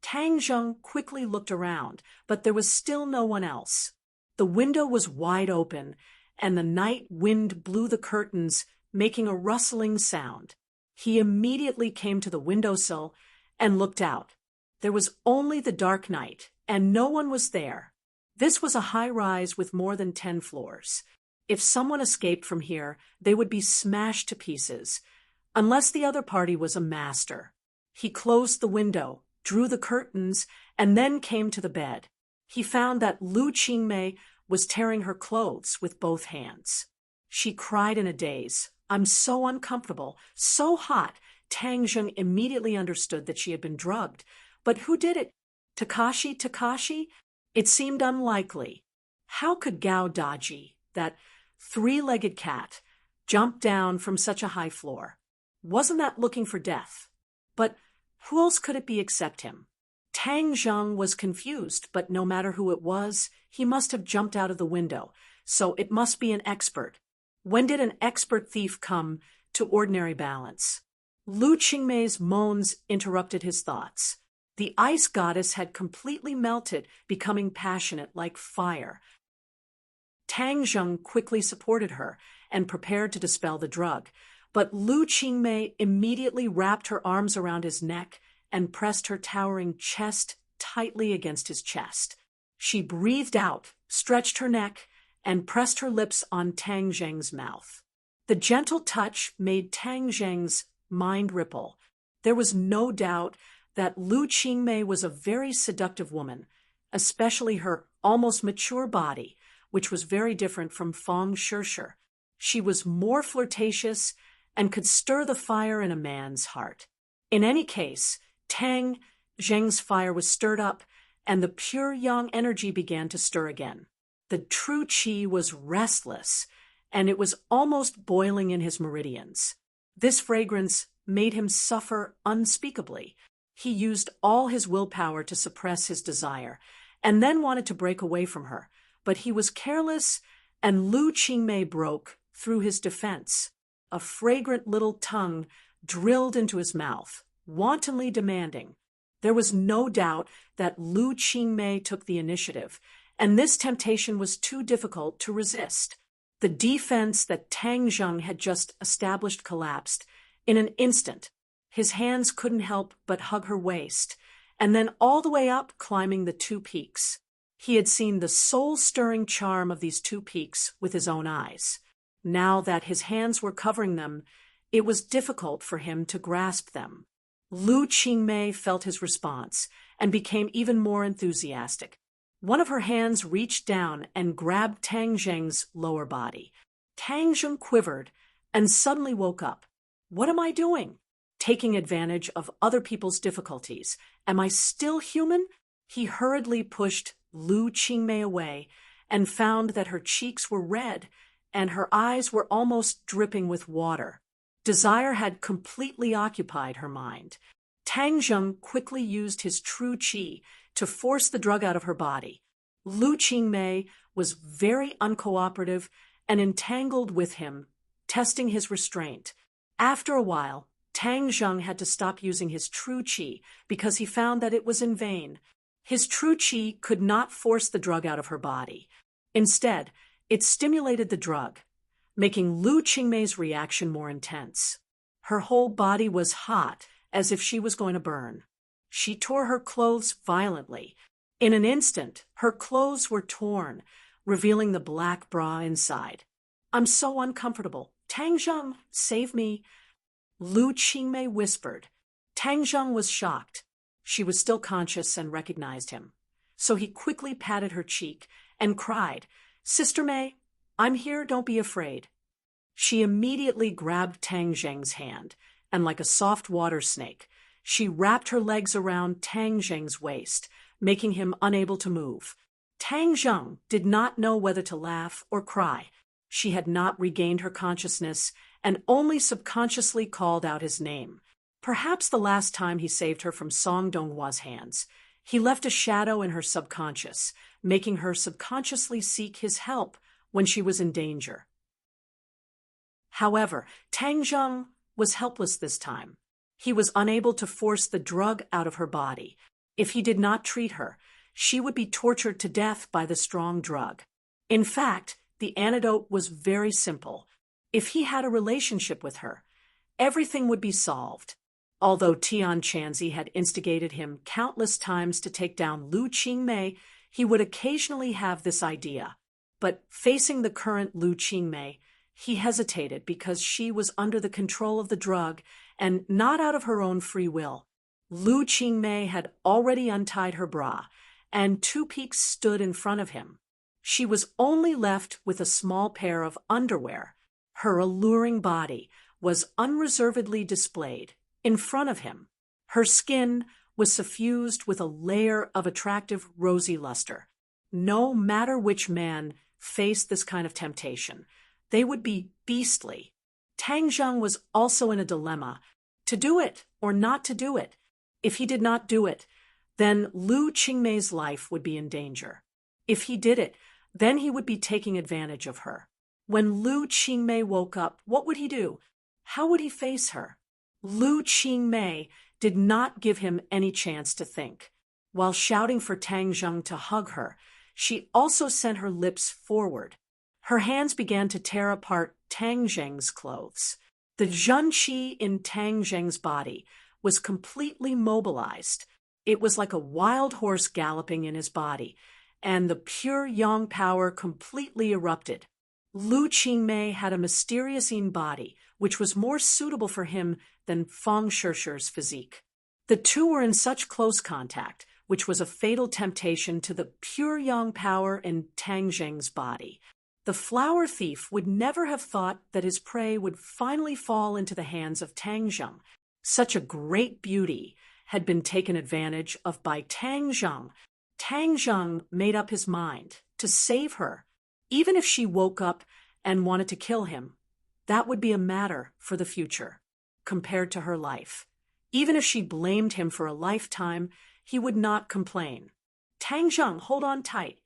Tang Zheng quickly looked around, but there was still no one else. The window was wide open, and the night wind blew the curtains, making a rustling sound. He immediately came to the windowsill and looked out. There was only the dark night, and no one was there. This was a high-rise with more than 10 floors. If someone escaped from here, they would be smashed to pieces, unless the other party was a master. He closed the window, drew the curtains, and then came to the bed. He found that Lu Qingmei was tearing her clothes with both hands. She cried in a daze. I'm so uncomfortable, so hot. Tang Zheng immediately understood that she had been drugged. But who did it? Takashi? It seemed unlikely. How could Gao Daji, that three-legged cat, jump down from such a high floor? Wasn't that looking for death? But who else could it be except him? Tang Zheng was confused, but no matter who it was, he must have jumped out of the window, so it must be an expert. When did an expert thief come to ordinary balance? Lu Qingmei's moans interrupted his thoughts. The ice goddess had completely melted, becoming passionate like fire. Tang Zheng quickly supported her and prepared to dispel the drug, but Lu Qingmei immediately wrapped her arms around his neck and pressed her towering chest tightly against his chest. She breathed out, stretched her neck, and pressed her lips on Tang Zheng's mouth. The gentle touch made Tang Zheng's mind ripple. There was no doubt that Lu Qingmei was a very seductive woman, especially her almost mature body, which was very different from Fang Shishir. She was more flirtatious and could stir the fire in a man's heart. In any case, Tang Zheng's fire was stirred up, and the pure yang energy began to stir again. The true qi was restless, and it was almost boiling in his meridians. This fragrance made him suffer unspeakably. He used all his willpower to suppress his desire, and then wanted to break away from her, but he was careless, and Lu Qingmei broke through his defense. A fragrant little tongue drilled into his mouth, wantonly demanding. There was no doubt that Lu Qingmei took the initiative, and this temptation was too difficult to resist. The defense that Tang Zheng had just established collapsed. In an instant, his hands couldn't help but hug her waist, and then all the way up, climbing the 2 peaks. He had seen the soul-stirring charm of these 2 peaks with his own eyes. Now that his hands were covering them, it was difficult for him to grasp them. Lu Qingmei felt his response and became even more enthusiastic. One of her hands reached down and grabbed Tang Zheng's lower body. Tang Zheng quivered and suddenly woke up. What am I doing? Taking advantage of other people's difficulties. Am I still human? He hurriedly pushed Lu Qingmei away and found that her cheeks were red and her eyes were almost dripping with water. Desire had completely occupied her mind. Tang Zheng quickly used his true qi to force the drug out of her body. Lu Qingmei was very uncooperative and entangled with him, testing his restraint. After a while, Tang Zheng had to stop using his true qi because he found that it was in vain. His true qi could not force the drug out of her body. Instead, it stimulated the drug, making Lu Qingmei's reaction more intense. Her whole body was hot, as if she was going to burn. She tore her clothes violently. In an instant, her clothes were torn, revealing the black bra inside. I'm so uncomfortable. Tang Zheng, save me. Lu Qingmei whispered. Tang Zheng was shocked. She was still conscious and recognized him. So he quickly patted her cheek and cried, Sister May, I'm here, don't be afraid. She immediately grabbed Tang Zheng's hand, and like a soft water snake, she wrapped her legs around Tang Zheng's waist, making him unable to move. Tang Zheng did not know whether to laugh or cry. She had not regained her consciousness and only subconsciously called out his name. Perhaps the last time he saved her from Song Donghua's hands, he left a shadow in her subconscious, making her subconsciously seek his help when she was in danger. However, Tang Zheng was helpless this time. He was unable to force the drug out of her body. If he did not treat her, she would be tortured to death by the strong drug. In fact, the antidote was very simple. If he had a relationship with her, everything would be solved. Although Tian Chanzi had instigated him countless times to take down Lu Qingmei, he would occasionally have this idea. But facing the current Lu Qingmei, he hesitated because she was under the control of the drug and not out of her own free will. Lu Qingmei had already untied her bra, and 2 peaks stood in front of him. She was only left with a small pair of underwear. Her alluring body was unreservedly displayed in front of him. Her skin was suffused with a layer of attractive rosy luster. No matter which man faced this kind of temptation, they would be beastly. Tang Zheng was also in a dilemma, to do it or not to do it. If he did not do it, then Lu Qingmei's life would be in danger. If he did it, then he would be taking advantage of her. When Lu Qingmei woke up, what would he do? How would he face her? Lu Qingmei did not give him any chance to think. While shouting for Tang Zheng to hug her, she also sent her lips forward. Her hands began to tear apart Tang Zheng's clothes. The Zhen Qi in Tang Zheng's body was completely mobilized. It was like a wild horse galloping in his body, and the pure yang power completely erupted. Lu Qingmei had a mysterious yin body, which was more suitable for him than Fang Shishi's physique. The two were in such close contact, which was a fatal temptation to the pure yang power in Tang Zheng's body. The flower thief would never have thought that his prey would finally fall into the hands of Tang Zheng. Such a great beauty had been taken advantage of by Tang Zheng. Tang Zheng made up his mind to save her. Even if she woke up and wanted to kill him, that would be a matter for the future, compared to her life. Even if she blamed him for a lifetime, he would not complain. Tang Zheng, hold on tight.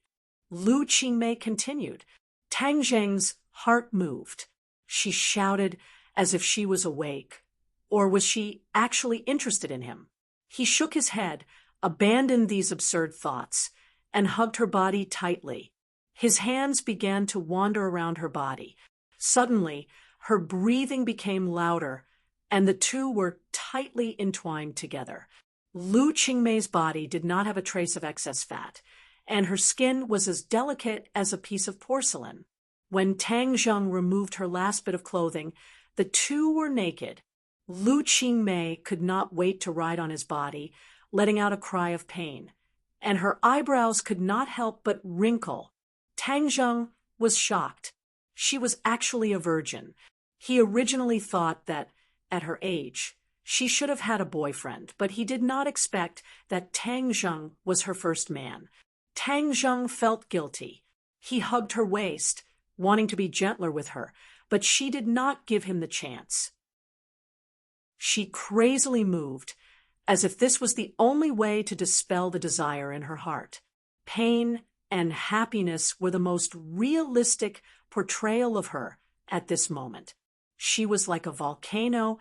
Lu Qingmei continued. Tang Zheng's heart moved. She shouted as if she was awake. Or was she actually interested in him? He shook his head, abandoned these absurd thoughts, and hugged her body tightly. His hands began to wander around her body. Suddenly, her breathing became louder, and the two were tightly entwined together. Lu Qingmei's body did not have a trace of excess fat, and her skin was as delicate as a piece of porcelain. When Tang Zheng removed her last bit of clothing, the two were naked. Lu Qingmei could not wait to ride on his body, letting out a cry of pain, and her eyebrows could not help but wrinkle. Tang Zheng was shocked. She was actually a virgin. He originally thought that, at her age, she should have had a boyfriend, but he did not expect that Tang Zheng was her first man. Tang Zheng felt guilty. He hugged her waist, wanting to be gentler with her, but she did not give him the chance. She crazily moved, as if this was the only way to dispel the desire in her heart. Pain and happiness were the most realistic portrayal of her at this moment. She was like a volcano,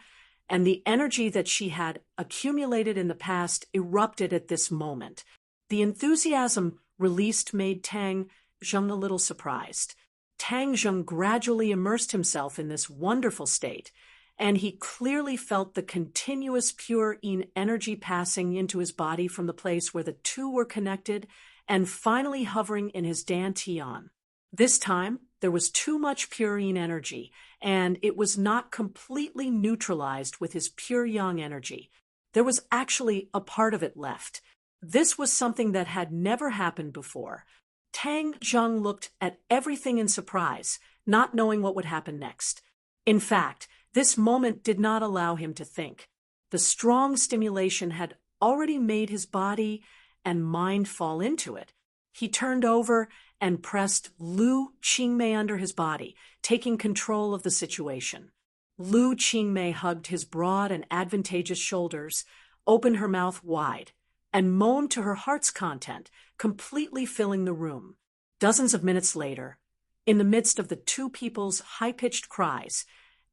and the energy that she had accumulated in the past erupted at this moment. The enthusiasm released made Tang Zheng a little surprised. Tang Zheng gradually immersed himself in this wonderful state, and he clearly felt the continuous pure yin energy passing into his body from the place where the two were connected and finally hovering in his dantian. This time, there was too much pure yin energy, and it was not completely neutralized with his pure yang energy. There was actually a part of it left. This was something that had never happened before. Tang Zheng looked at everything in surprise, not knowing what would happen next. In fact, this moment did not allow him to think. The strong stimulation had already made his body and mind fall into it. He turned over and pressed Lu Qingmei under his body, taking control of the situation. Lu Qingmei hugged his broad and advantageous shoulders, opened her mouth wide, and moaned to her heart's content, completely filling the room. Dozens of minutes later, in the midst of the two people's high-pitched cries,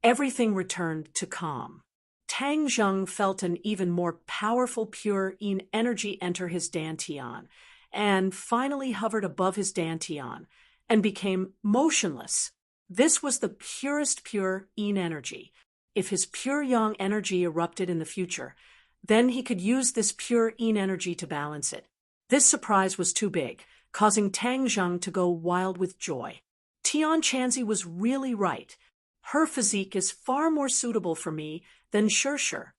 everything returned to calm. Tang Zheng felt an even more powerful pure yin energy enter his dantian, and finally hovered above his dantian and became motionless. This was the purest pure yin energy. If his pure yang energy erupted in the future, then he could use this pure yin energy to balance it. This surprise was too big, causing Tang Zheng to go wild with joy. Tian Chanzi was really right. Her physique is far more suitable for me than Shirshir.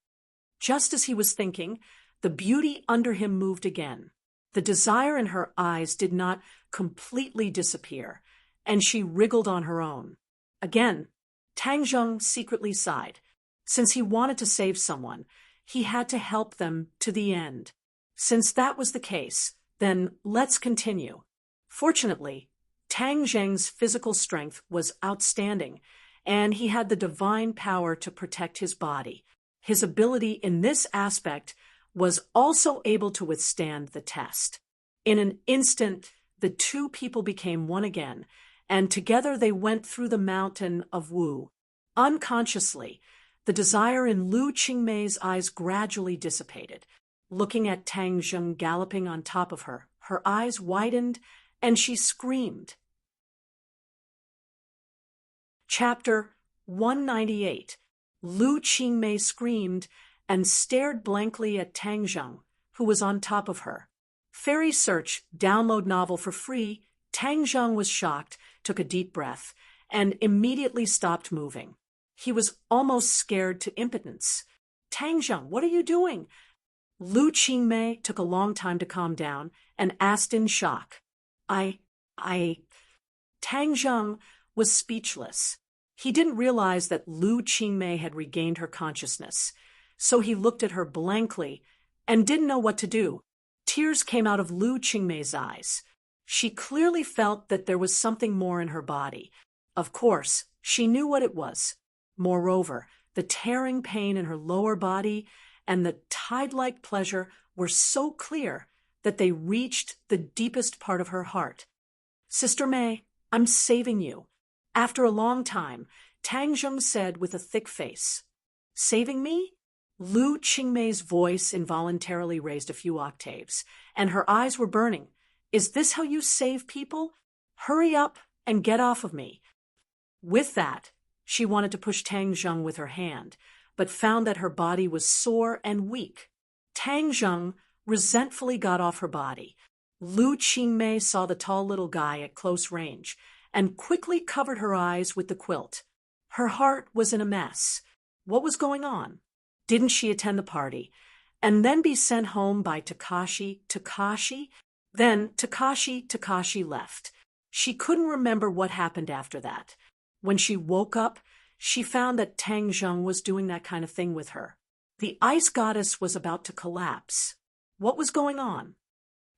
Just as he was thinking, the beauty under him moved again. The desire in her eyes did not completely disappear, and she wriggled on her own. Again, Tang Zheng secretly sighed. Since he wanted to save someone, he had to help them to the end. Since that was the case, then let's continue. Fortunately, Tang Zheng's physical strength was outstanding, and he had the divine power to protect his body. His ability in this aspect was also able to withstand the test. In an instant, the two people became one again, and together they went through the mountain of Wu. Unconsciously, the desire in Lu Qingmei's eyes gradually dissipated. Looking at Tang Zheng galloping on top of her, her eyes widened, and she screamed. Chapter 198. Lu Qingmei screamed and stared blankly at Tang Zheng, who was on top of her. Fairy Search, download novel for free. Tang Zheng was shocked, took a deep breath, and immediately stopped moving. He was almost scared to impotence. Tang Zheng, what are you doing? Lu Qingmei took a long time to calm down and asked in shock. Tang Zheng was speechless. He didn't realize that Lu Qingmei had regained her consciousness, so he looked at her blankly and didn't know what to do. Tears came out of Lu Qingmei's eyes. She clearly felt that there was something more in her body. Of course, she knew what it was. Moreover, the tearing pain in her lower body and the tide-like pleasure were so clear that they reached the deepest part of her heart. "Sister May, I'm saving you." After a long time, Tang Zheng said with a thick face. "Saving me?" Lu Qingmei's voice involuntarily raised a few octaves, and her eyes were burning. "Is this how you save people? Hurry up and get off of me." With that, she wanted to push Tang Zheng with her hand, but found that her body was sore and weak. Tang Zheng resentfully got off her body. Lu Qingmei saw the tall little guy at close range and quickly covered her eyes with the quilt. Her heart was in a mess. What was going on? Didn't she attend the party and then be sent home by Takashi? Then Takashi left. She couldn't remember what happened after that. When she woke up, she found that Tang Zheng was doing that kind of thing with her. The ice goddess was about to collapse. What was going on?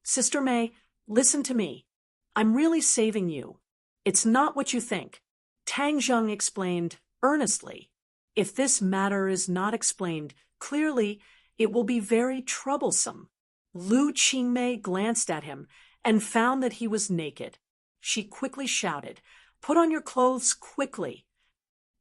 "Sister May, listen to me. I'm really saving you. It's not what you think," Tang Zheng explained earnestly. "If this matter is not explained clearly, it will be very troublesome." Lu Qingmei glanced at him and found that he was naked. She quickly shouted, "Put on your clothes quickly."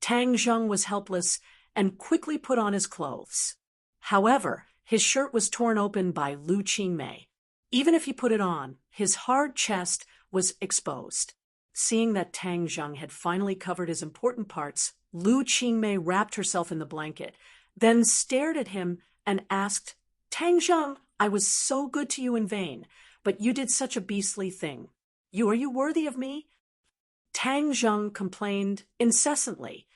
Tang Zheng was helpless and quickly put on his clothes. However, his shirt was torn open by Lu Qingmei. Even if he put it on, his hard chest was exposed. Seeing that Tang Zheng had finally covered his important parts, Lu Qingmei wrapped herself in the blanket, then stared at him and asked, "Tang Zheng, I was so good to you in vain, but you did such a beastly thing. Are you worthy of me?" Tang Zheng complained incessantly.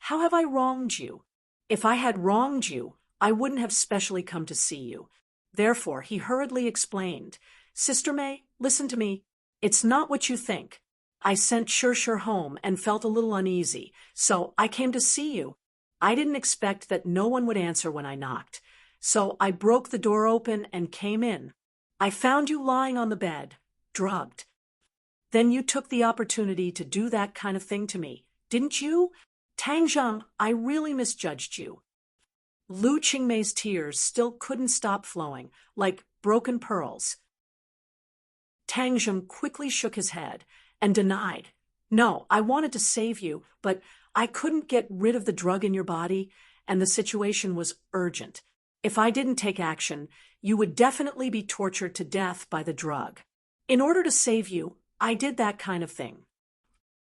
"How have I wronged you? If I had wronged you, I wouldn't have specially come to see you." Therefore, he hurriedly explained, "Sister May, listen to me. It's not what you think. I sent Shirshir home and felt a little uneasy, so I came to see you. I didn't expect that no one would answer when I knocked, so I broke the door open and came in. I found you lying on the bed, drugged. Then you took the opportunity to do that kind of thing to me, didn't you? Tang Zheng, I really misjudged you." Lu Qingmei's tears still couldn't stop flowing, like broken pearls. Tang Zheng quickly shook his head and denied. "No, I wanted to save you, but I couldn't get rid of the drug in your body, and the situation was urgent. If I didn't take action, you would definitely be tortured to death by the drug. In order to save you, I did that kind of thing.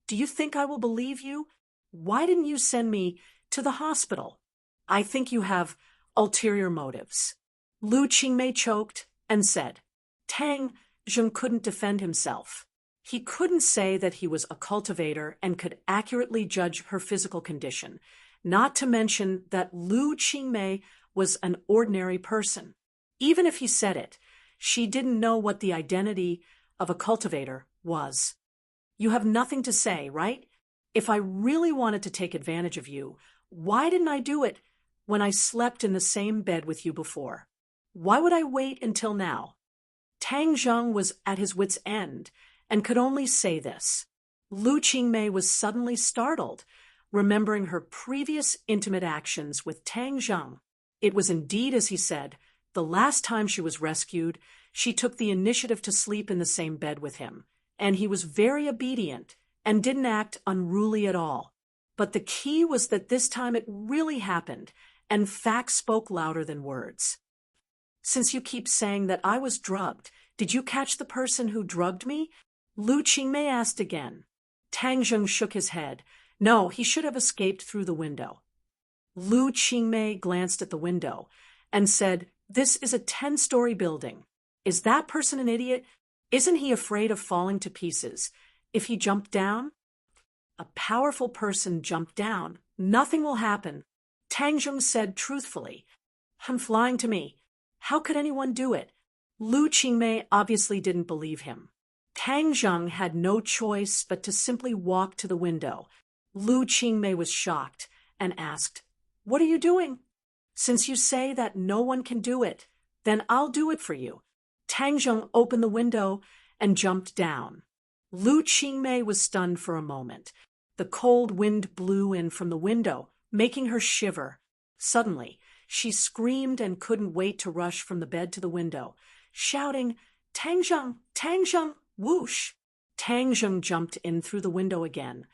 Do you think I will believe you? Why didn't you send me to the hospital? I think you have ulterior motives." Lu Qingmei choked and said. Tang Zheng couldn't defend himself. He couldn't say that he was a cultivator and could accurately judge her physical condition, not to mention that Lu Qingmei was an ordinary person. Even if he said it, she didn't know what the identity of a cultivator was. "You have nothing to say, right? If I really wanted to take advantage of you, why didn't I do it when I slept in the same bed with you before? Why would I wait until now?" Tang Zheng was at his wit's end and could only say this. Lu Qingmei was suddenly startled, remembering her previous intimate actions with Tang Zheng. It was indeed as he said. The last time she was rescued, she took the initiative to sleep in the same bed with him, and he was very obedient and didn't act unruly at all. But the key was that this time it really happened, and facts spoke louder than words. "Since you keep saying that I was drugged, did you catch the person who drugged me?" Lu Qingmei asked again. Tang Zheng shook his head. "No, he should have escaped through the window." Lu Qingmei glanced at the window and said, "This is a 10-story building. Is that person an idiot? Isn't he afraid of falling to pieces? If he jumped down?" "A powerful person jumped down. Nothing will happen," Tang Zheng said truthfully. "I'm flying to me. How could anyone do it?" Lu Qingmei obviously didn't believe him. Tang Zheng had no choice but to simply walk to the window. Lu Qingmei was shocked and asked, "What are you doing?" "Since you say that no one can do it, then I'll do it for you." Tang Zheng opened the window and jumped down. Lu Qingmei was stunned for a moment. The cold wind blew in from the window, making her shiver. Suddenly, she screamed and couldn't wait to rush from the bed to the window, shouting, "Tang Zheng, whoosh!" Tang Zheng jumped in through the window again,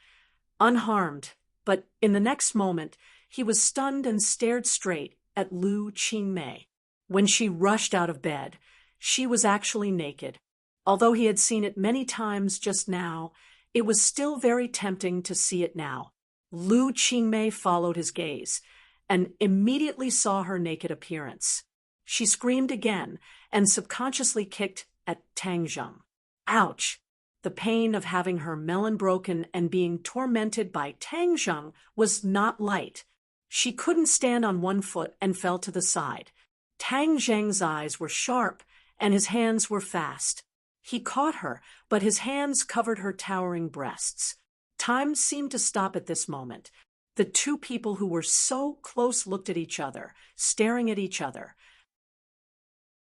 unharmed, but in the next moment, he was stunned and stared straight at Lu Qingmei. When she rushed out of bed, she was actually naked. Although he had seen it many times just now, it was still very tempting to see it now. Lu Qingmei followed his gaze and immediately saw her naked appearance. She screamed again and subconsciously kicked at Tang Zheng. Ouch! The pain of having her melon broken and being tormented by Tang Zheng was not light. She couldn't stand on one foot and fell to the side. Tang Zheng's eyes were sharp and his hands were fast. He caught her, but his hands covered her towering breasts. Time seemed to stop at this moment. The two people who were so close looked at each other, staring at each other.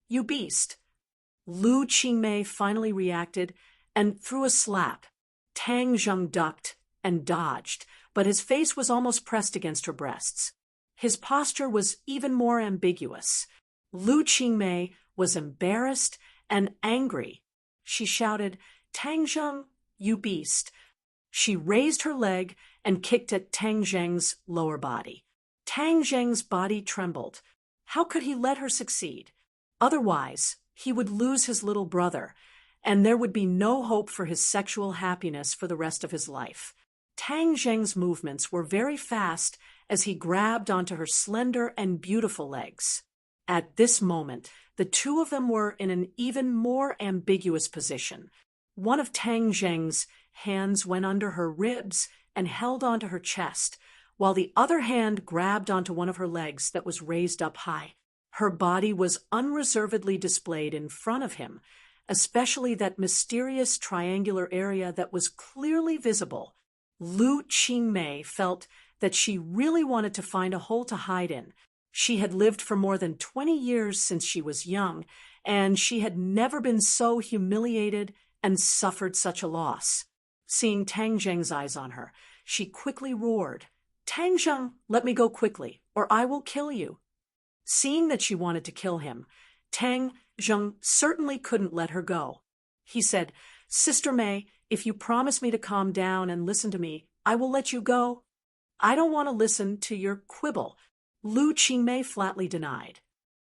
"You beast!" Lu Qingmei finally reacted and threw a slap. Tang Zheng ducked and dodged, but his face was almost pressed against her breasts. His posture was even more ambiguous. Lu Qingmei was embarrassed and angry. She shouted, "Tang Zheng, you beast!" She raised her leg and kicked at Tang Zheng's lower body. Tang Zheng's body trembled. How could he let her succeed? Otherwise, he would lose his little brother, and there would be no hope for his sexual happiness for the rest of his life. Tang Zheng's movements were very fast as he grabbed onto her slender and beautiful legs. At this moment, the two of them were in an even more ambiguous position. One of Tang Zheng's hands went under her ribs and held onto her chest, while the other hand grabbed onto one of her legs that was raised up high. Her body was unreservedly displayed in front of him, especially that mysterious triangular area that was clearly visible. Lu Qingmei felt that she really wanted to find a hole to hide in. She had lived for more than 20 years since she was young, and she had never been so humiliated and suffered such a loss. Seeing Tang Zheng's eyes on her, she quickly roared, "Tang Zheng, let me go quickly, or I will kill you." Seeing that she wanted to kill him, Tang Zheng certainly couldn't let her go. He said, "Sister May, if you promise me to calm down and listen to me, I will let you go." "I don't want to listen to your quibble," Lu Qingmei flatly denied.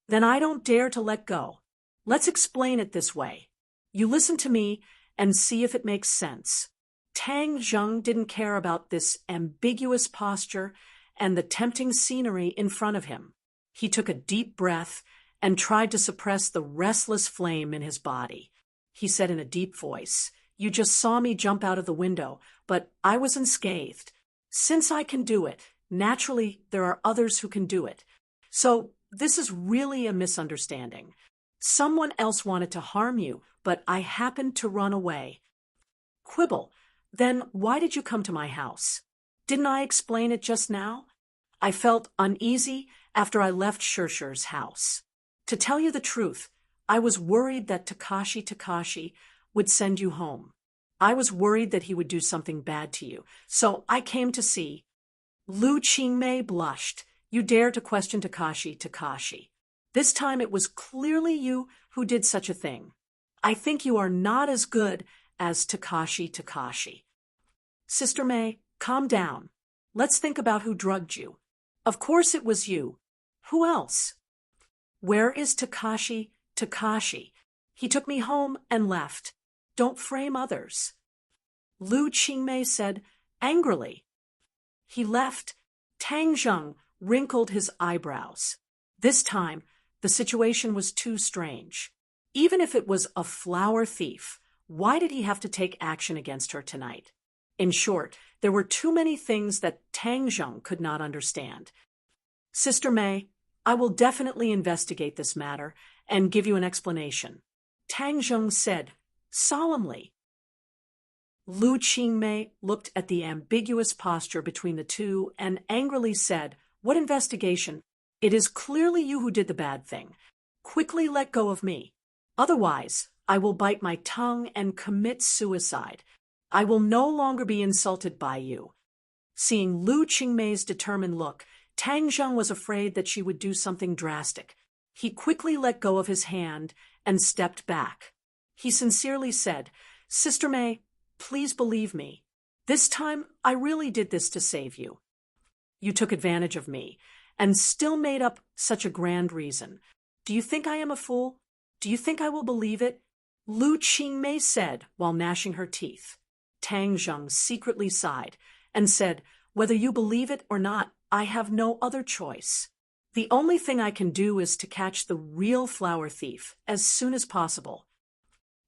"Then I don't dare to let go. Let's explain it this way. You listen to me and see if it makes sense." Tang Zheng didn't care about this ambiguous posture and the tempting scenery in front of him. He took a deep breath and tried to suppress the restless flame in his body. He said in a deep voice, "You just saw me jump out of the window, but I was unscathed. Since I can do it, naturally there are others who can do it. So this is really a misunderstanding. Someone else wanted to harm you, but I happened to run away." "Quibble, then why did you come to my house? Didn't I explain it just now? I felt uneasy after I left Shirshir's house. To tell you the truth, I was worried that Takashi would send you home. I was worried that he would do something bad to you, so I came to see." Lu Qingmei blushed. "You dare to question Takashi. This time it was clearly you who did such a thing. I think you are not as good as Takashi. Sister May, calm down. Let's think about who drugged you. Of course it was you. Who else? Where is Takashi? He took me home and left. Don't frame others." Lu Qingmei said angrily. "He left." Tang Zheng wrinkled his eyebrows. This time, the situation was too strange. Even if it was a flower thief, why did he have to take action against her tonight? In short, there were too many things that Tang Zheng could not understand. "Sister May, I will definitely investigate this matter and give you an explanation," Tang Zheng said solemnly. Lu Qingmei looked at the ambiguous posture between the two and angrily said, "What investigation? It is clearly you who did the bad thing. Quickly let go of me." Otherwise, I will bite my tongue and commit suicide. I will no longer be insulted by you." Seeing Lu Qingmei's determined look, Tang Zheng was afraid that she would do something drastic. He quickly let go of his hand and stepped back. He sincerely said, "Sister May, please believe me. This time, I really did this to save you. You took advantage of me, and still made up such a grand reason. Do you think I am a fool? Do you think I will believe it?" Lu Qingmei said while gnashing her teeth. Tang Zheng secretly sighed and said, "Whether you believe it or not, I have no other choice. The only thing I can do is to catch the real flower thief as soon as possible."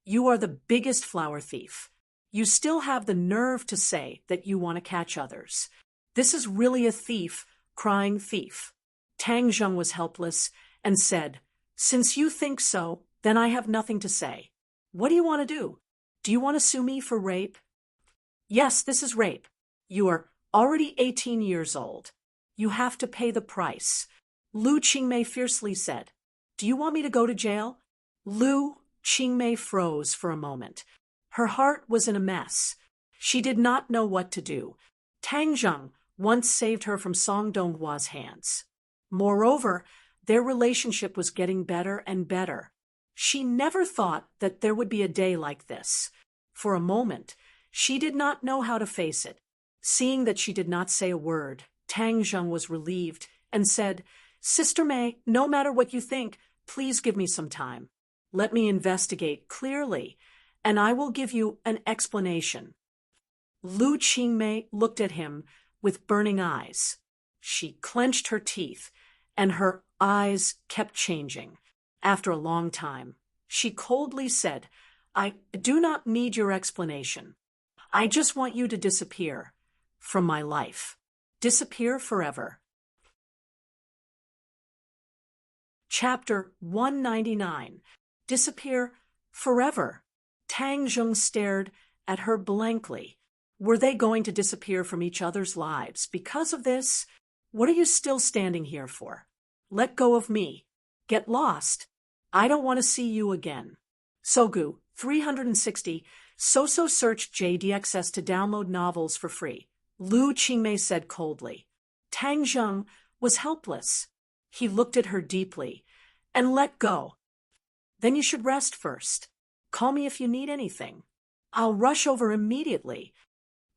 "You are the biggest flower thief. You still have the nerve to say that you want to catch others. This is really a thief crying thief." Tang Zheng was helpless and said, "Since you think so, then I have nothing to say. What do you want to do? Do you want to sue me for rape?" "Yes, this is rape. You are already 18 years old. You have to pay the price." Lu Qingmei fiercely said, "Do you want me to go to jail?" Lu Qingmei froze for a moment. Her heart was in a mess. She did not know what to do. Tang Zheng once saved her from Song Donghua's hands. Moreover, their relationship was getting better and better. She never thought that there would be a day like this. For a moment, she did not know how to face it. Seeing that she did not say a word, Tang Zheng was relieved and said, "Sister May, no matter what you think, please give me some time. Let me investigate clearly, and I will give you an explanation." Lu Qingmei looked at him with burning eyes. She clenched her teeth, and her eyes kept changing. After a long time, she coldly said, "I do not need your explanation. I just want you to disappear from my life. Disappear forever." Chapter 199. Disappear forever. Tang Zheng stared at her blankly. Were they going to disappear from each other's lives because of this? What are you still standing here for? Let go of me. Get lost. I don't want to see you again. Sogu, 360, Soso search JDXS to download novels for free. Lu Qingmei said coldly. Tang Zheng was helpless. He looked at her deeply and let go. "Then you should rest first. Call me if you need anything. I'll rush over immediately."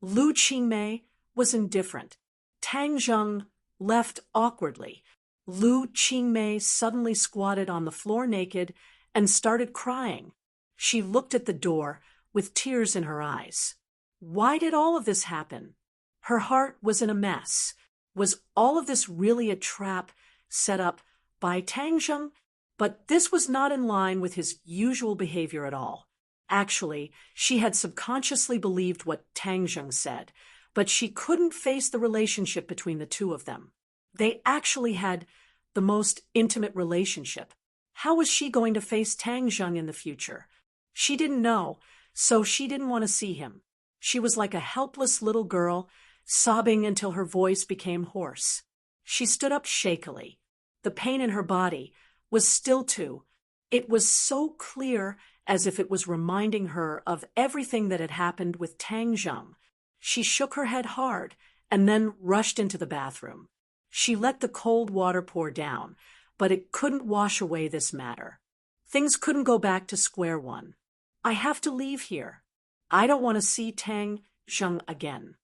Lu Qingmei was indifferent. Tang Zheng left awkwardly. Lu Qingmei suddenly squatted on the floor naked and started crying. She looked at the door with tears in her eyes. Why did all of this happen? Her heart was in a mess. Was all of this really a trap set up by Tang Zheng? But this was not in line with his usual behavior at all. Actually, she had subconsciously believed what Tang Zheng said, but she couldn't face the relationship between the two of them. They actually had the most intimate relationship. How was she going to face Tang Zheng in the future? She didn't know, so she didn't want to see him. She was like a helpless little girl, sobbing until her voice became hoarse. She stood up shakily. The pain in her body was still too. It was so clear, as if it was reminding her of everything that had happened with Tang Zheng. She shook her head hard and then rushed into the bathroom. She let the cold water pour down, but it couldn't wash away this matter. Things couldn't go back to square one. I have to leave here. I don't want to see Tang Zheng again.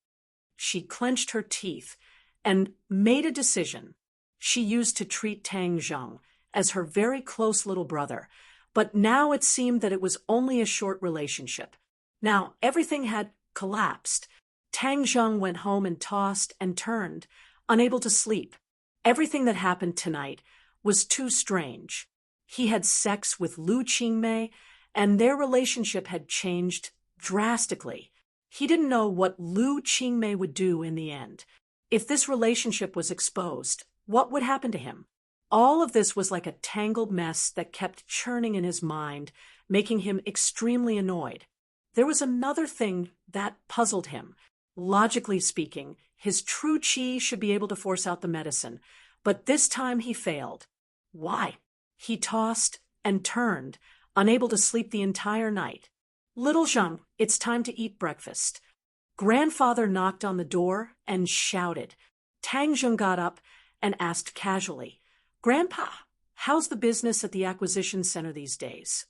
She clenched her teeth and made a decision. She used to treat Tang Zheng as her very close little brother, but now it seemed that it was only a short relationship. Now everything had collapsed. Tang Zheng went home and tossed and turned, unable to sleep. Everything that happened tonight was too strange. He had sex with Lu Qingmei, and their relationship had changed drastically. He didn't know what Lu Qingmei would do in the end. If this relationship was exposed, what would happen to him? All of this was like a tangled mess that kept churning in his mind, making him extremely annoyed. There was another thing that puzzled him. Logically speaking, his true qi should be able to force out the medicine, but this time he failed. Why? He tossed and turned, unable to sleep the entire night. Little Zheng, it's time to eat breakfast. Grandfather knocked on the door and shouted. Tang Zheng got up and asked casually, Grandpa, how's the business at the acquisition center these days?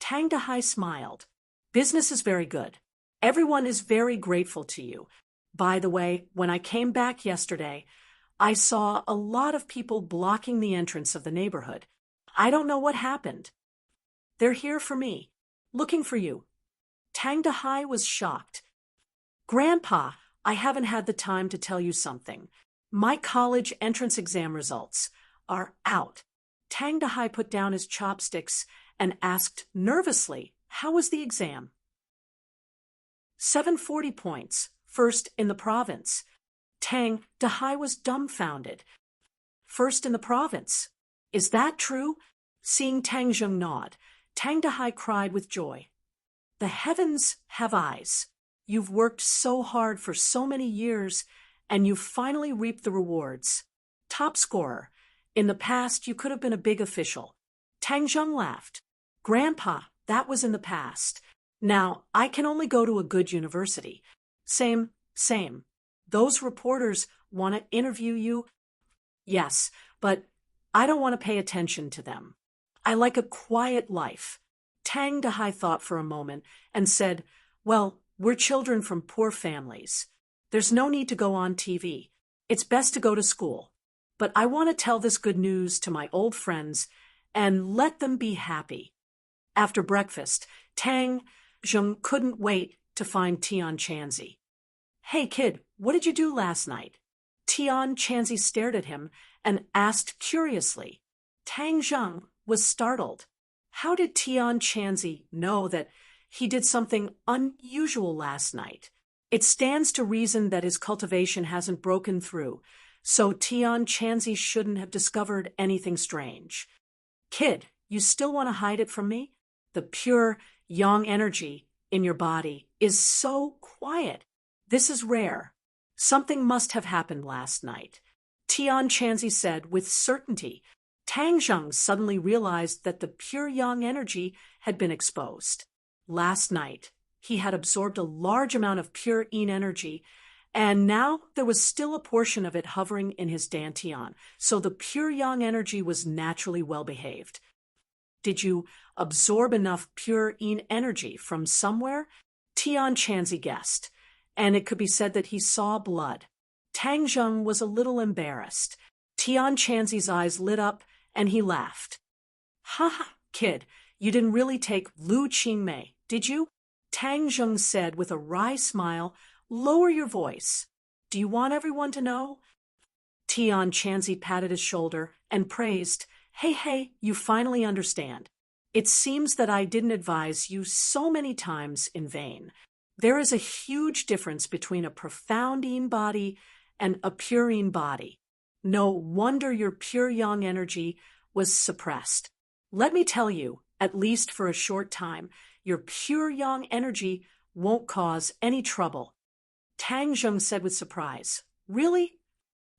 Tang Dahai smiled. Business is very good. Everyone is very grateful to you. By the way, when I came back yesterday, I saw a lot of people blocking the entrance of the neighborhood. I don't know what happened. They're here for me, looking for you. Tang Dahai was shocked. Grandpa, I haven't had the time to tell you something. My college entrance exam results are out. Tang Dahai put down his chopsticks and asked nervously, how was the exam? 740 points, first in the province. Tang Dahai was dumbfounded. First in the province. Is that true? Seeing Tang Zheng nod, Tang Dahai cried with joy. The heavens have eyes. You've worked so hard for so many years, and you've finally reaped the rewards. Top scorer. In the past, you could have been a big official. Tang Zheng laughed. Grandpa, that was in the past. Now, I can only go to a good university. Same. Those reporters want to interview you? Yes, but I don't want to pay attention to them. I like a quiet life. Tang Dahai thought for a moment and said, well, we're children from poor families. There's no need to go on TV. It's best to go to school. But I want to tell this good news to my old friends and let them be happy. After breakfast, Tang Zheng couldn't wait to find Tian Chanzi. Hey kid, what did you do last night? Tian Chanzi stared at him and asked curiously. Tang Zheng was startled. How did Tian Chanzi know that he did something unusual last night? It stands to reason that his cultivation hasn't broken through, so Tian Chanzi shouldn't have discovered anything strange. Kid, you still want to hide it from me? The pure yang energy in your body is so quiet. This is rare. Something must have happened last night. Tian Chanzi said with certainty. Tang Zheng suddenly realized that the pure yang energy had been exposed. Last night, he had absorbed a large amount of pure yin energy, and now there was still a portion of it hovering in his dantian, so the pure yang energy was naturally well-behaved. Did you absorb enough pure yin energy from somewhere? Tian Chanzi guessed, and it could be said that he saw blood. Tang Zheng was a little embarrassed. Tian Chanzi's eyes lit up, and he laughed. Ha ha, kid, you didn't really take Lu Qingmei, did you? Tang Zheng said with a wry smile, lower your voice. Do you want everyone to know? Tian Chanzi patted his shoulder and praised, Hey, you finally understand. It seems that I didn't advise you so many times in vain. There is a huge difference between a profound yin body and a pure yin body. No wonder your pure yang energy was suppressed. Let me tell you, at least for a short time, your pure yang energy won't cause any trouble. Tang Zheng said with surprise, Really?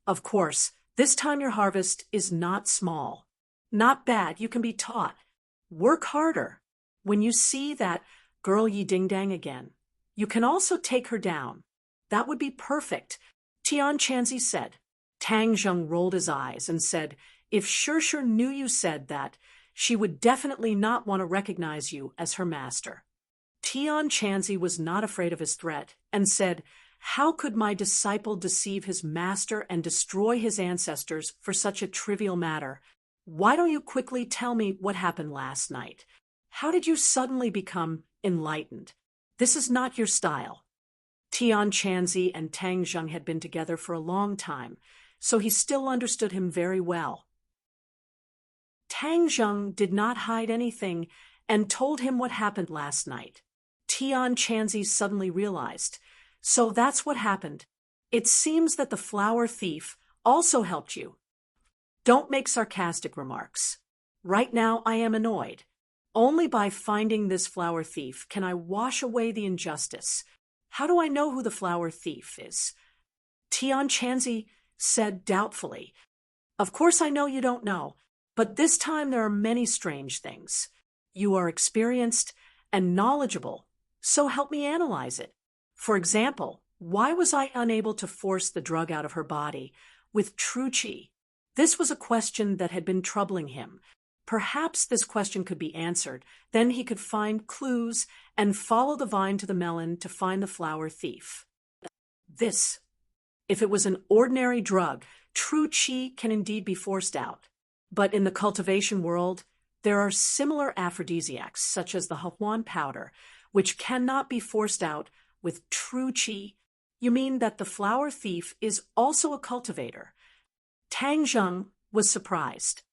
Of course, this time your harvest is not small. Not bad, you can be taught. Work harder. When you see that girl Yi Ding Dang again, you can also take her down. That would be perfect, Tian Chanzi said. Tang Zheng rolled his eyes and said, if Shishir knew you said that, she would definitely not want to recognize you as her master. Tian Chanzi was not afraid of his threat and said, how could my disciple deceive his master and destroy his ancestors for such a trivial matter? Why don't you quickly tell me what happened last night? How did you suddenly become enlightened? This is not your style. Tian Chanzi and Tang Zheng had been together for a long time, so he still understood him very well. Tang Zheng did not hide anything and told him what happened last night. Tian Chanzi suddenly realized, so that's what happened. It seems that the flower thief also helped you. Don't make sarcastic remarks. Right now I am annoyed. Only by finding this flower thief can I wash away the injustice. How do I know who the flower thief is? Tian Chanzi said doubtfully. Of course I know you don't know, but this time there are many strange things. You are experienced and knowledgeable, so help me analyze it. For example, why was I unable to force the drug out of her body with true chi? This was a question that had been troubling him. Perhaps this question could be answered. Then he could find clues and follow the vine to the melon to find the flower thief. If it was an ordinary drug, true chi can indeed be forced out. But in the cultivation world, there are similar aphrodisiacs, such as the Huan powder, which cannot be forced out with true chi. You mean that the flower thief is also a cultivator? Tang Zheng was surprised.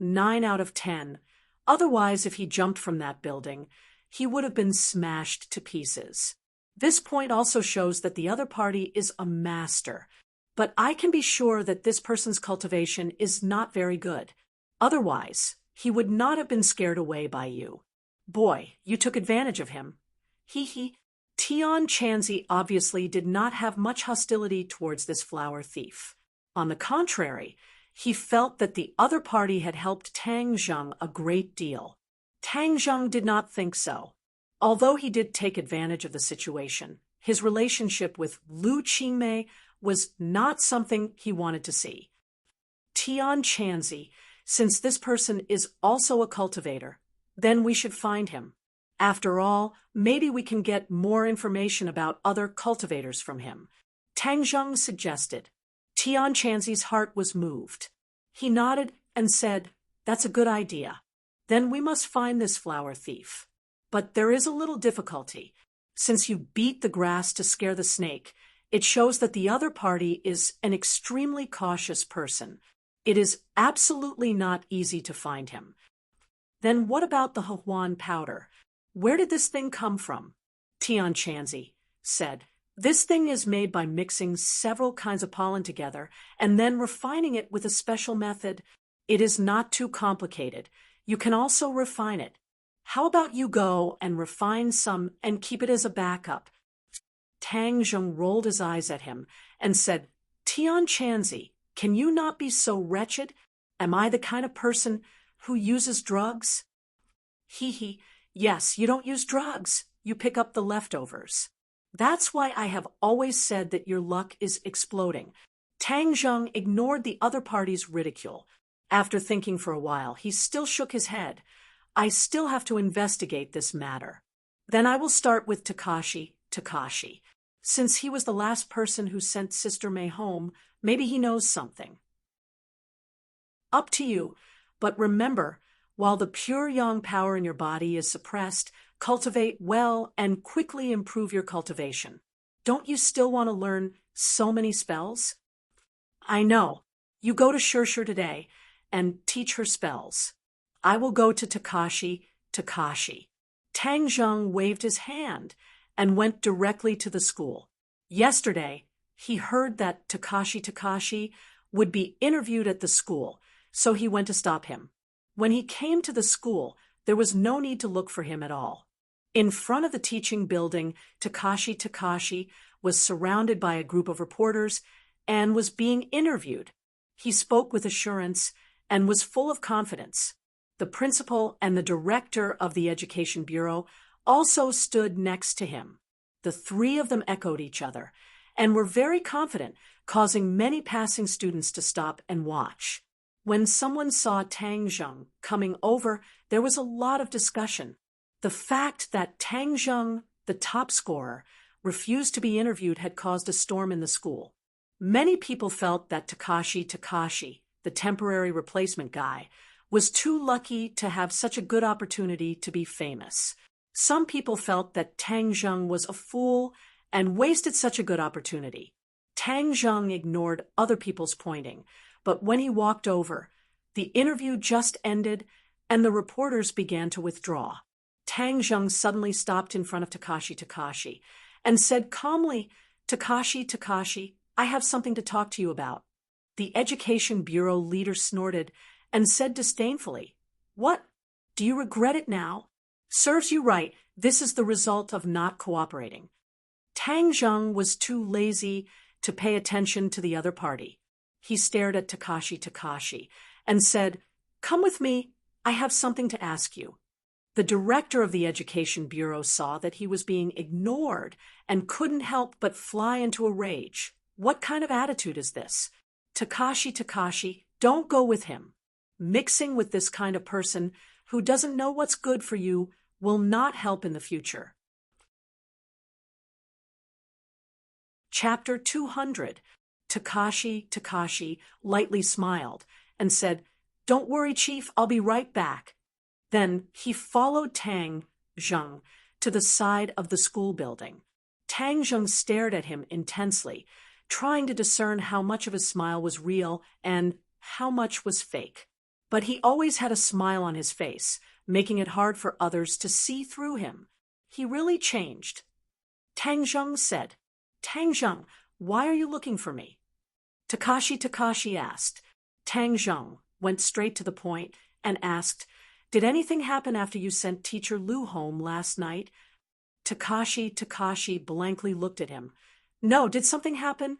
9 out of 10. Otherwise, if he jumped from that building, he would have been smashed to pieces. This point also shows that the other party is a master. But I can be sure that this person's cultivation is not very good. Otherwise, he would not have been scared away by you. Boy, you took advantage of him. Tian Chanzi obviously did not have much hostility towards this flower thief. On the contrary, he felt that the other party had helped Tang Zheng a great deal. Tang Zheng did not think so. Although he did take advantage of the situation, his relationship with Lu Qingmei was not something he wanted to see. Tian Chanzi, since this person is also a cultivator, then we should find him. After all, maybe we can get more information about other cultivators from him. Tang Zheng suggested. Tian Chanzi's heart was moved. He nodded and said, "That's a good idea. Then we must find this flower thief. But there is a little difficulty. Since you beat the grass to scare the snake, it shows that the other party is an extremely cautious person. It is absolutely not easy to find him." Then what about the Huan powder? Where did this thing come from? Tian Chanzi said, "This thing is made by mixing several kinds of pollen together and then refining it with a special method. It is not too complicated. You can also refine it. How about you go and refine some and keep it as a backup?" Tang Zheng rolled his eyes at him and said, "Tian Chanzi, can you not be so wretched? Am I the kind of person who uses drugs?" Yes, you don't use drugs. You pick up the leftovers. That's why I have always said that your luck is exploding. Tang Zheng ignored the other party's ridicule. After thinking for a while, he still shook his head. "I still have to investigate this matter. Then I will start with Takashi. Since he was the last person who sent Sister May home, maybe he knows something." Up to you, but remember, while the pure yang power in your body is suppressed, cultivate well and quickly improve your cultivation. Don't you still want to learn so many spells? I know. You go to Shirshir today and teach her spells. I will go to Takashi. Tang Zheng waved his hand and went directly to the school. Yesterday, he heard that Takashi would be interviewed at the school, so he went to stop him. When he came to the school, there was no need to look for him at all. In front of the teaching building, Takashi was surrounded by a group of reporters and was being interviewed. He spoke with assurance and was full of confidence. The principal and the director of the Education Bureau also stood next to him. The three of them echoed each other and were very confident, causing many passing students to stop and watch. When someone saw Tang Zheng coming over, there was a lot of discussion. The fact that Tang Zheng, the top scorer, refused to be interviewed had caused a storm in the school. Many people felt that Takashi, the temporary replacement guy, was too lucky to have such a good opportunity to be famous. Some people felt that Tang Zheng was a fool and wasted such a good opportunity. Tang Zheng ignored other people's pointing, but when he walked over, the interview just ended and the reporters began to withdraw. Tang Zheng suddenly stopped in front of Takashi and said calmly, Takashi, I have something to talk to you about." The Education Bureau leader snorted and said disdainfully, "What? Do you regret it now? Serves you right. This is the result of not cooperating." Tang Zheng was too lazy to pay attention to the other party. He stared at Takashi and said, "Come with me. I have something to ask you." The director of the Education Bureau saw that he was being ignored and couldn't help but fly into a rage. What kind of attitude is this? Takashi, don't go with him. Mixing with this kind of person who doesn't know what's good for you will not help in the future. Chapter 200. Takashi lightly smiled and said, "Don't worry, Chief, I'll be right back." Then he followed Tang Zheng to the side of the school building. Tang Zheng stared at him intensely, trying to discern how much of his smile was real and how much was fake. But he always had a smile on his face, making it hard for others to see through him. He really changed. Tang Zheng said, "Tang Zheng, why are you looking for me?" Takashi asked. Tang Zheng went straight to the point and asked, "Did anything happen after you sent Teacher Lu home last night?" Takashi blankly looked at him. "No, did something happen?"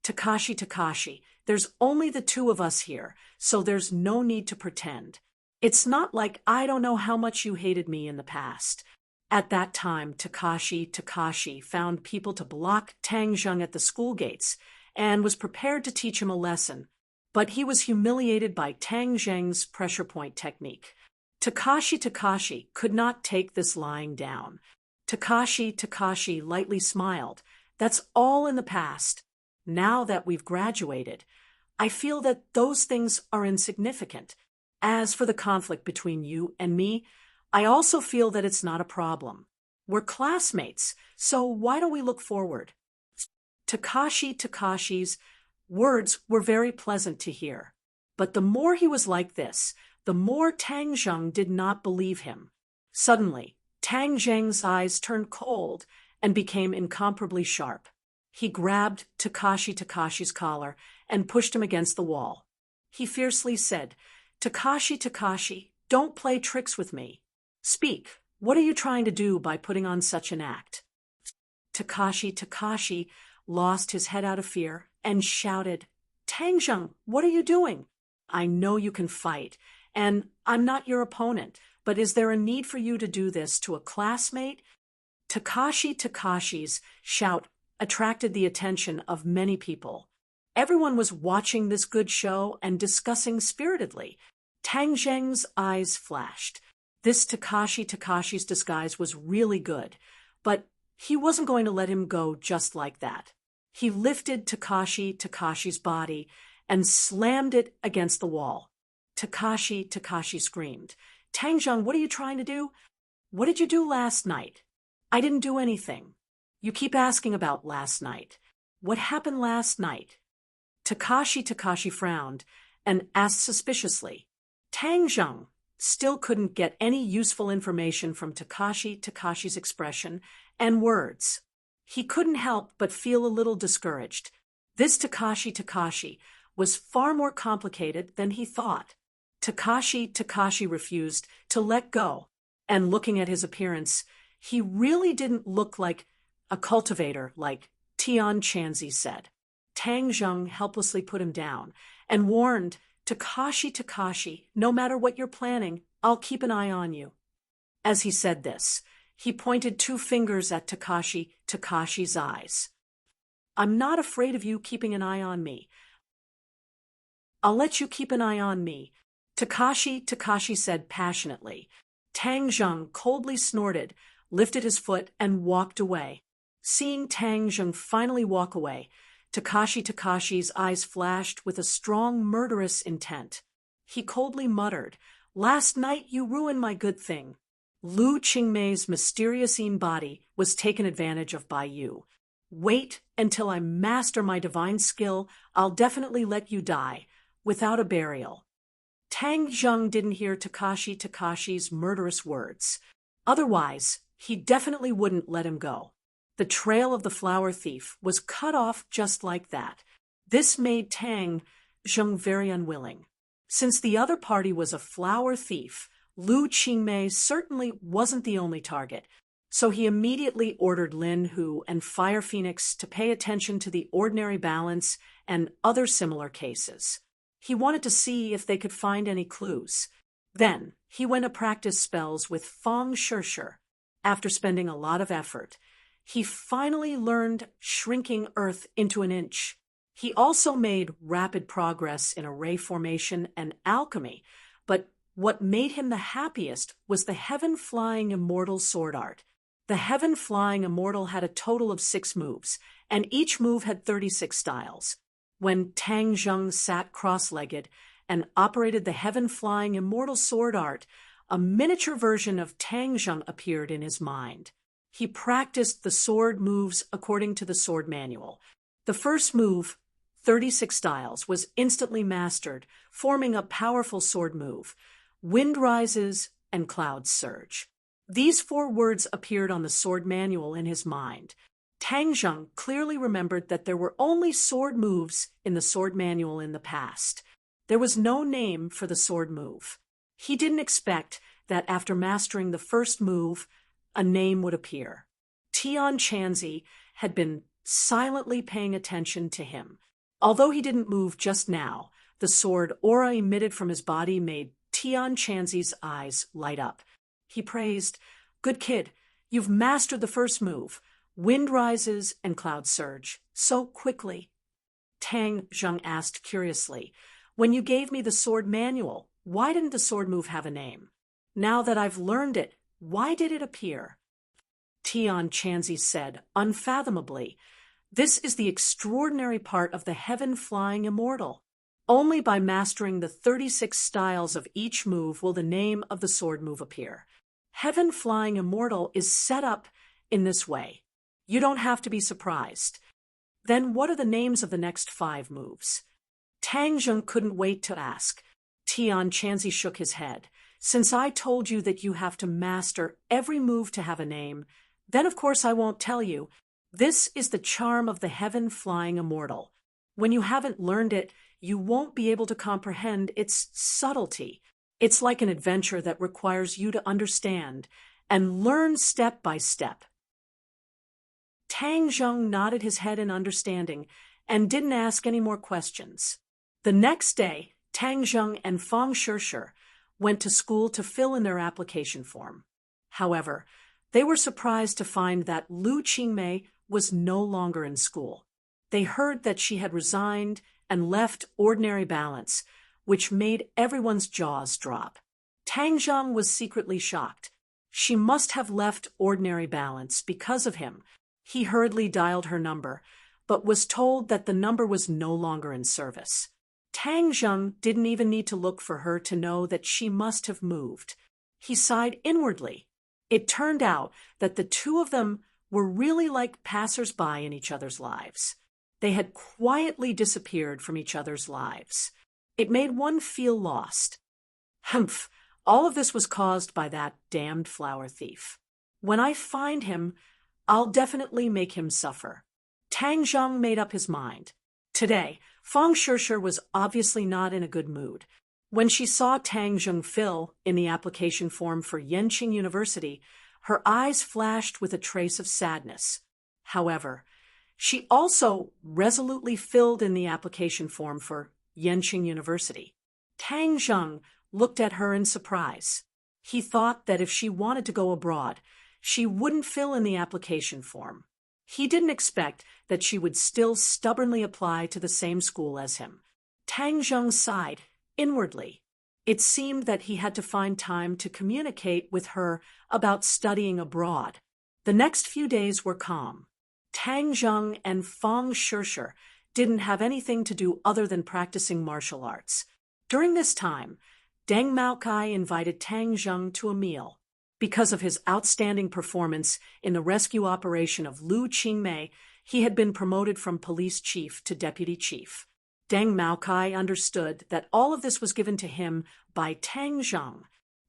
Takashi, there's only the two of us here, so there's no need to pretend. It's not like I don't know how much you hated me in the past. At that time, Takashi found people to block Tang Zheng at the school gates and was prepared to teach him a lesson, but he was humiliated by Tang Zheng's pressure point technique. Takashi could not take this lying down. Takashi lightly smiled. "That's all in the past. Now that we've graduated, I feel that those things are insignificant. As for the conflict between you and me, I also feel that it's not a problem. We're classmates, so why don't we look forward?" Takashi's words were very pleasant to hear. But the more he was like this, the more Tang Zheng did not believe him. Suddenly, Tang Zheng's eyes turned cold and became incomparably sharp. He grabbed Takashi's collar and pushed him against the wall. He fiercely said, Takashi, don't play tricks with me. Speak, what are you trying to do by putting on such an act?" Takashi lost his head out of fear and shouted, "Tang Zheng, what are you doing? I know you can fight, and I'm not your opponent, but is there a need for you to do this to a classmate?" Takashi's shout attracted the attention of many people. Everyone was watching this good show and discussing spiritedly. Tang Zheng's eyes flashed. This Takashi's disguise was really good, but he wasn't going to let him go just like that. He lifted Takashi's body and slammed it against the wall. Takashi screamed, "Tang Zheng, what are you trying to do? What did you do last night?" "I didn't do anything. You keep asking about last night. What happened last night?" Takashi frowned and asked suspiciously. Tang Zheng still couldn't get any useful information from Takashi's expression and words. He couldn't help but feel a little discouraged. This Takashi was far more complicated than he thought. Takashi refused to let go, and looking at his appearance, he really didn't look like a cultivator, like Tian Chanzi said. Tang Zheng helplessly put him down and warned Takashi, no matter what you're planning, I'll keep an eye on you. As he said this, he pointed 2 fingers at Takashi's eyes. "I'm not afraid of you keeping an eye on me. I'll let you keep an eye on me," Takashi said passionately. Tang Zheng coldly snorted, lifted his foot, and walked away. Seeing Tang Zheng finally walk away, Takashi's eyes flashed with a strong murderous intent. He coldly muttered, "Last night you ruined my good thing. Lu Qingmei's mysterious body was taken advantage of by you. Wait until I master my divine skill, I'll definitely let you die, without a burial." Tang Zheng didn't hear Takashi's murderous words. Otherwise, he definitely wouldn't let him go. The trail of the flower thief was cut off just like that. This made Tang Zheng very unwilling. Since the other party was a flower thief, Lu Qingmei certainly wasn't the only target, so he immediately ordered Lin Hu and Fire Phoenix to pay attention to the ordinary balance and other similar cases. He wanted to see if they could find any clues. Then, he went to practice spells with Fang Shirshir. After spending a lot of effort, he finally learned shrinking Earth into an inch. He also made rapid progress in array formation and alchemy, but what made him the happiest was the heaven-flying immortal sword art. The heaven-flying immortal had a total of 6 moves, and each move had 36 styles. When Tang Zheng sat cross-legged and operated the heaven-flying immortal sword art, a miniature version of Tang Zheng appeared in his mind. He practiced the sword moves according to the sword manual. The first move, 36 styles, was instantly mastered, forming a powerful sword move: Wind Rises and Clouds Surge. These 4 words appeared on the sword manual in his mind. Tang Zheng clearly remembered that there were only sword moves in the sword manual in the past. There was no name for the sword move. He didn't expect that after mastering the first move, a name would appear. Tian Chanzi had been silently paying attention to him. Although he didn't move just now, the sword aura emitted from his body made Tian Chanzi's eyes light up. He praised, "Good kid, you've mastered the first move, Wind Rises and Clouds Surge, so quickly." Tang Zheng asked curiously, "When you gave me the sword manual, why didn't the sword move have a name? Now that I've learned it, why did it appear?" Tian Chanzi said, unfathomably, "This is the extraordinary part of the heaven-flying immortal. Only by mastering the 36 styles of each move will the name of the sword move appear. Heaven-flying immortal is set up in this way. You don't have to be surprised. Then what are the names of the next 5 moves?" Tang Zheng couldn't wait to ask. Tian Chanzi shook his head. "Since I told you that you have to master every move to have a name, then of course I won't tell you. This is the charm of the heaven-flying immortal. When you haven't learned it, you won't be able to comprehend its subtlety. It's like an adventure that requires you to understand and learn step by step." Tang Zheng nodded his head in understanding and didn't ask any more questions. The next day, Tang Zheng and Fang Shirshir went to school to fill in their application form. However, they were surprised to find that Lu Qingmei was no longer in school. They heard that she had resigned and left Ordinary Balance, which made everyone's jaws drop. Tang Zheng was secretly shocked. She must have left Ordinary Balance because of him. He hurriedly dialed her number, but was told that the number was no longer in service. Tang Zheng didn't even need to look for her to know that she must have moved. He sighed inwardly. It turned out that the 2 of them were really like passers-by in each other's lives. They had quietly disappeared from each other's lives. It made one feel lost. Humph, all of this was caused by that damned flower thief. When I find him, I'll definitely make him suffer. Tang Zheng made up his mind. Today, Fang Shirshir was obviously not in a good mood. When she saw Tang Zheng fill in the application form for Yenqing University, her eyes flashed with a trace of sadness. However, she also resolutely filled in the application form for Yenqing University. Tang Zheng looked at her in surprise. He thought that if she wanted to go abroad, she wouldn't fill in the application form. He didn't expect that she would still stubbornly apply to the same school as him. Tang Zheng sighed inwardly. It seemed that he had to find time to communicate with her about studying abroad. The next few days were calm. Tang Zheng and Fang Shirshir didn't have anything to do other than practicing martial arts. During this time, Deng Maokai invited Tang Zheng to a meal. Because of his outstanding performance in the rescue operation of Lu Qingmei, he had been promoted from police chief to deputy chief. Deng Maokai understood that all of this was given to him by Tang Zheng.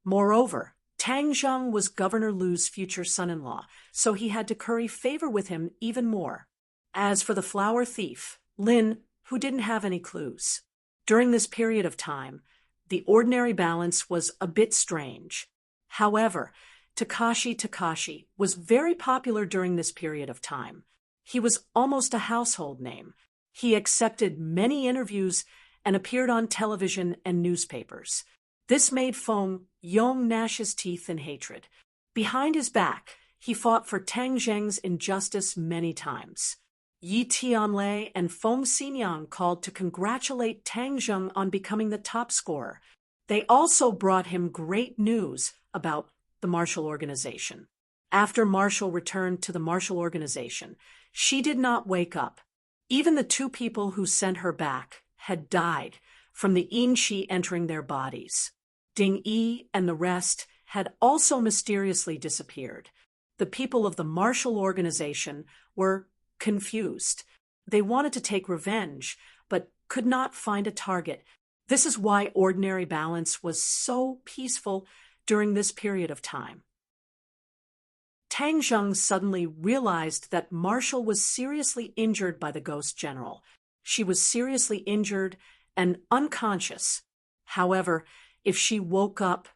Moreover, Tang Zheng was Governor Lu's future son-in-law, so he had to curry favor with him even more. As for the flower thief, Lin, who didn't have any clues. During this period of time, the Ordinary Balance was a bit strange. However, Takashi was very popular during this period of time. He was almost a household name. He accepted many interviews and appeared on television and newspapers. This made Feng Yong gnash his teeth in hatred. Behind his back, he fought for Tang Zheng's injustice many times. Yi Tianlei and Feng Xinyang called to congratulate Tang Zheng on becoming the top scorer. They also brought him great news about the Marshall Organization. After Marshall returned to the Marshall Organization, she did not wake up. Even the two people who sent her back had died from the yin qi entering their bodies. Ding Yi and the rest had also mysteriously disappeared. The people of the Marshall Organization were confused. They wanted to take revenge, but could not find a target. This is why ordinary balance was so peaceful during this period of time. Tang Zheng suddenly realized that Marshall was seriously injured by the ghost general. She was seriously injured and unconscious. However, if she woke up,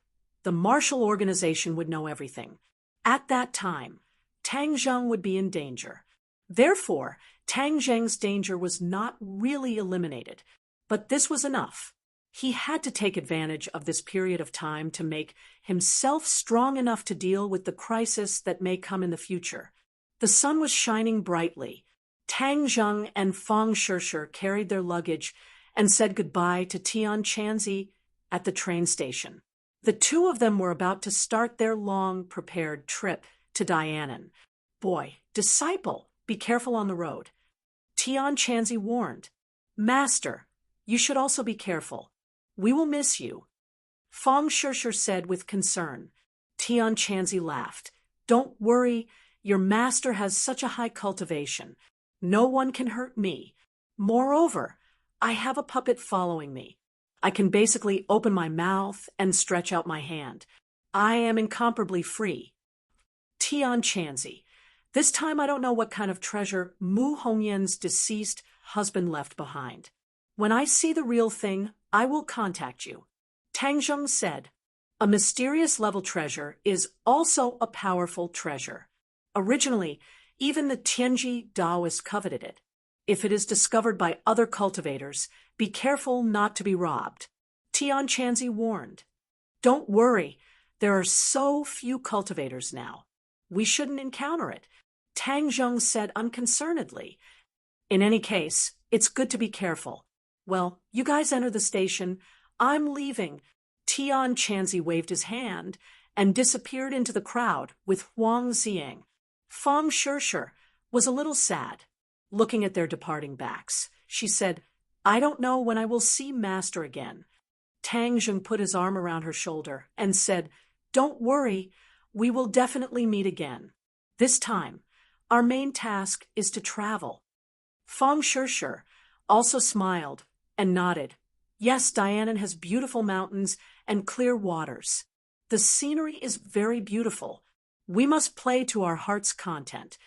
the Marshall Organization would know everything. At that time, Tang Zheng would be in danger. Therefore, Tang Zheng's danger was not really eliminated, but this was enough. He had to take advantage of this period of time to make himself strong enough to deal with the crisis that may come in the future. The sun was shining brightly. Tang Zheng and Feng Shishir carried their luggage and said goodbye to Tian Chanzi at the train station. The two of them were about to start their long-prepared trip to Dianan. Boy, disciple, be careful on the road. Tian Chanzi warned. Master, you should also be careful. We will miss you. Feng Shishir said with concern. Tian Chanzi laughed. Don't worry, your master has such a high cultivation. No one can hurt me. Moreover, I have a puppet following me. I can basically open my mouth and stretch out my hand. I am incomparably free. Tian Chanzi. This time I don't know what kind of treasure Mu Hongyan's deceased husband left behind. When I see the real thing, I will contact you. Tang Zheng said. A mysterious level treasure is also a powerful treasure. Originally, even the Tianji Taoists coveted it. If it is discovered by other cultivators, be careful not to be robbed. Tian Chanzi warned. Don't worry, there are so few cultivators now. We shouldn't encounter it, Tang Zheng said unconcernedly. In any case, it's good to be careful. Well, you guys enter the station. I'm leaving. Tian Chanzi waved his hand and disappeared into the crowd with Huang Xiang. Feng Shishir was a little sad. Looking at their departing backs, she said, I don't know when I will see Master again. Tang Zheng put his arm around her shoulder and said, Don't worry, we will definitely meet again. This time, our main task is to travel. Feng Shishir also smiled and nodded. Yes, Dianan has beautiful mountains and clear waters. The scenery is very beautiful. We must play to our heart's content.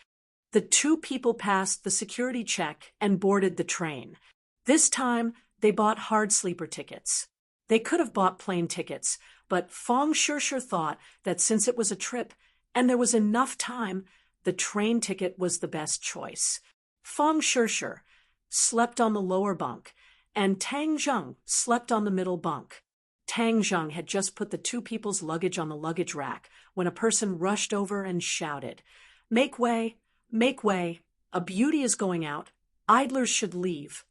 The two people passed the security check and boarded the train. This time, they bought hard sleeper tickets. They could have bought plane tickets, but Feng Shishir thought that since it was a trip and there was enough time, the train ticket was the best choice. Feng Shishir slept on the lower bunk, and Tang Zheng slept on the middle bunk. Tang Zheng had just put the two people's luggage on the luggage rack when a person rushed over and shouted, Make way, a beauty is going out, idlers should leave.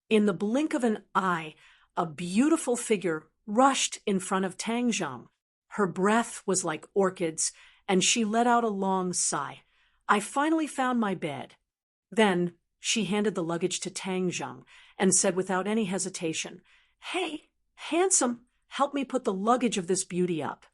In the blink of an eye, a beautiful figure rushed in front of Tang Zheng. Her breath was like orchids, and she let out a long sigh. I finally found my bed. Then she handed the luggage to Tang Zheng and said without any hesitation, Hey, handsome, help me put the luggage of this beauty up.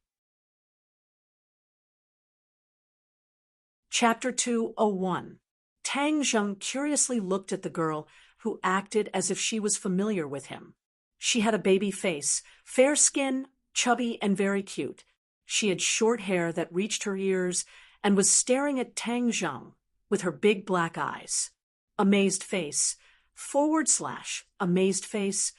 Chapter 201. Tang Zheng curiously looked at the girl who acted as if she was familiar with him. She had a baby face, fair skin, chubby, and very cute. She had short hair that reached her ears and was staring at Tang Zheng with her big black eyes. Amazed face, / amazed face,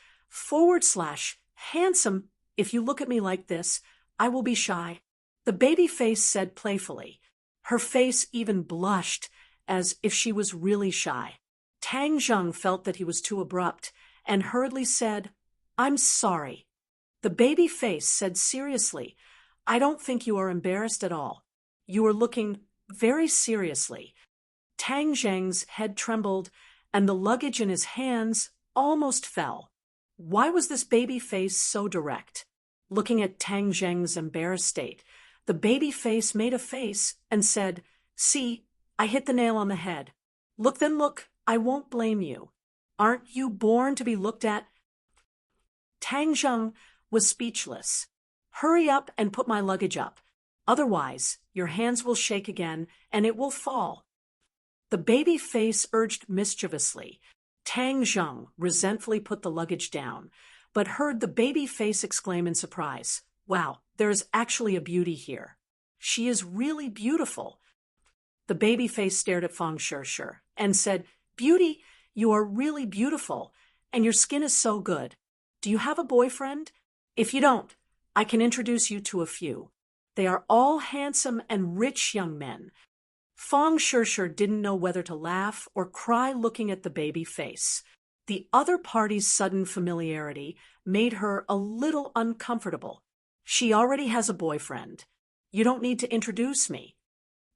/ handsome, if you look at me like this, I will be shy. The baby face said playfully. Her face even blushed as if she was really shy. Tang Zheng felt that he was too abrupt and hurriedly said, I'm sorry. The baby face said seriously, I don't think you are embarrassed at all. You are looking very seriously. Tang Zheng's head trembled, and the luggage in his hands almost fell. Why was this baby face so direct? Looking at Tang Zheng's embarrassed state, the baby face made a face and said, See, I hit the nail on the head. Look then look, I won't blame you. Aren't you born to be looked at? Tang Zheng was speechless. Hurry up and put my luggage up. Otherwise, your hands will shake again and it will fall. The baby face urged mischievously. Tang Zheng resentfully put the luggage down, but heard the baby face exclaim in surprise, Wow, there is actually a beauty here. She is really beautiful. The baby face stared at Fang Shishir and said, Beauty, you are really beautiful, and your skin is so good. Do you have a boyfriend? If you don't, I can introduce you to a few. They are all handsome and rich young men. Fang Shishir didn't know whether to laugh or cry looking at the baby face. The other party's sudden familiarity made her a little uncomfortable. She already has a boyfriend. You don't need to introduce me.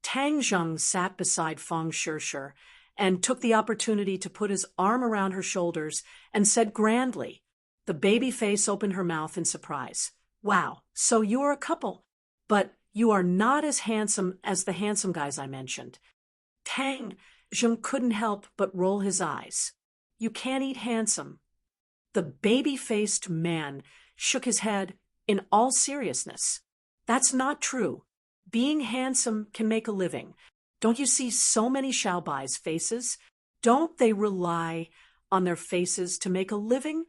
Tang Zheng sat beside Fang Shishir and took the opportunity to put his arm around her shoulders and said grandly. The baby face opened her mouth in surprise. Wow, so you are a couple, but you are not as handsome as the handsome guys I mentioned. Tang Zheng couldn't help but roll his eyes. You can't eat handsome. The baby-faced man shook his head in all seriousness. That's not true. Being handsome can make a living. Don't you see so many Xiaobai's faces? Don't they rely on their faces to make a living?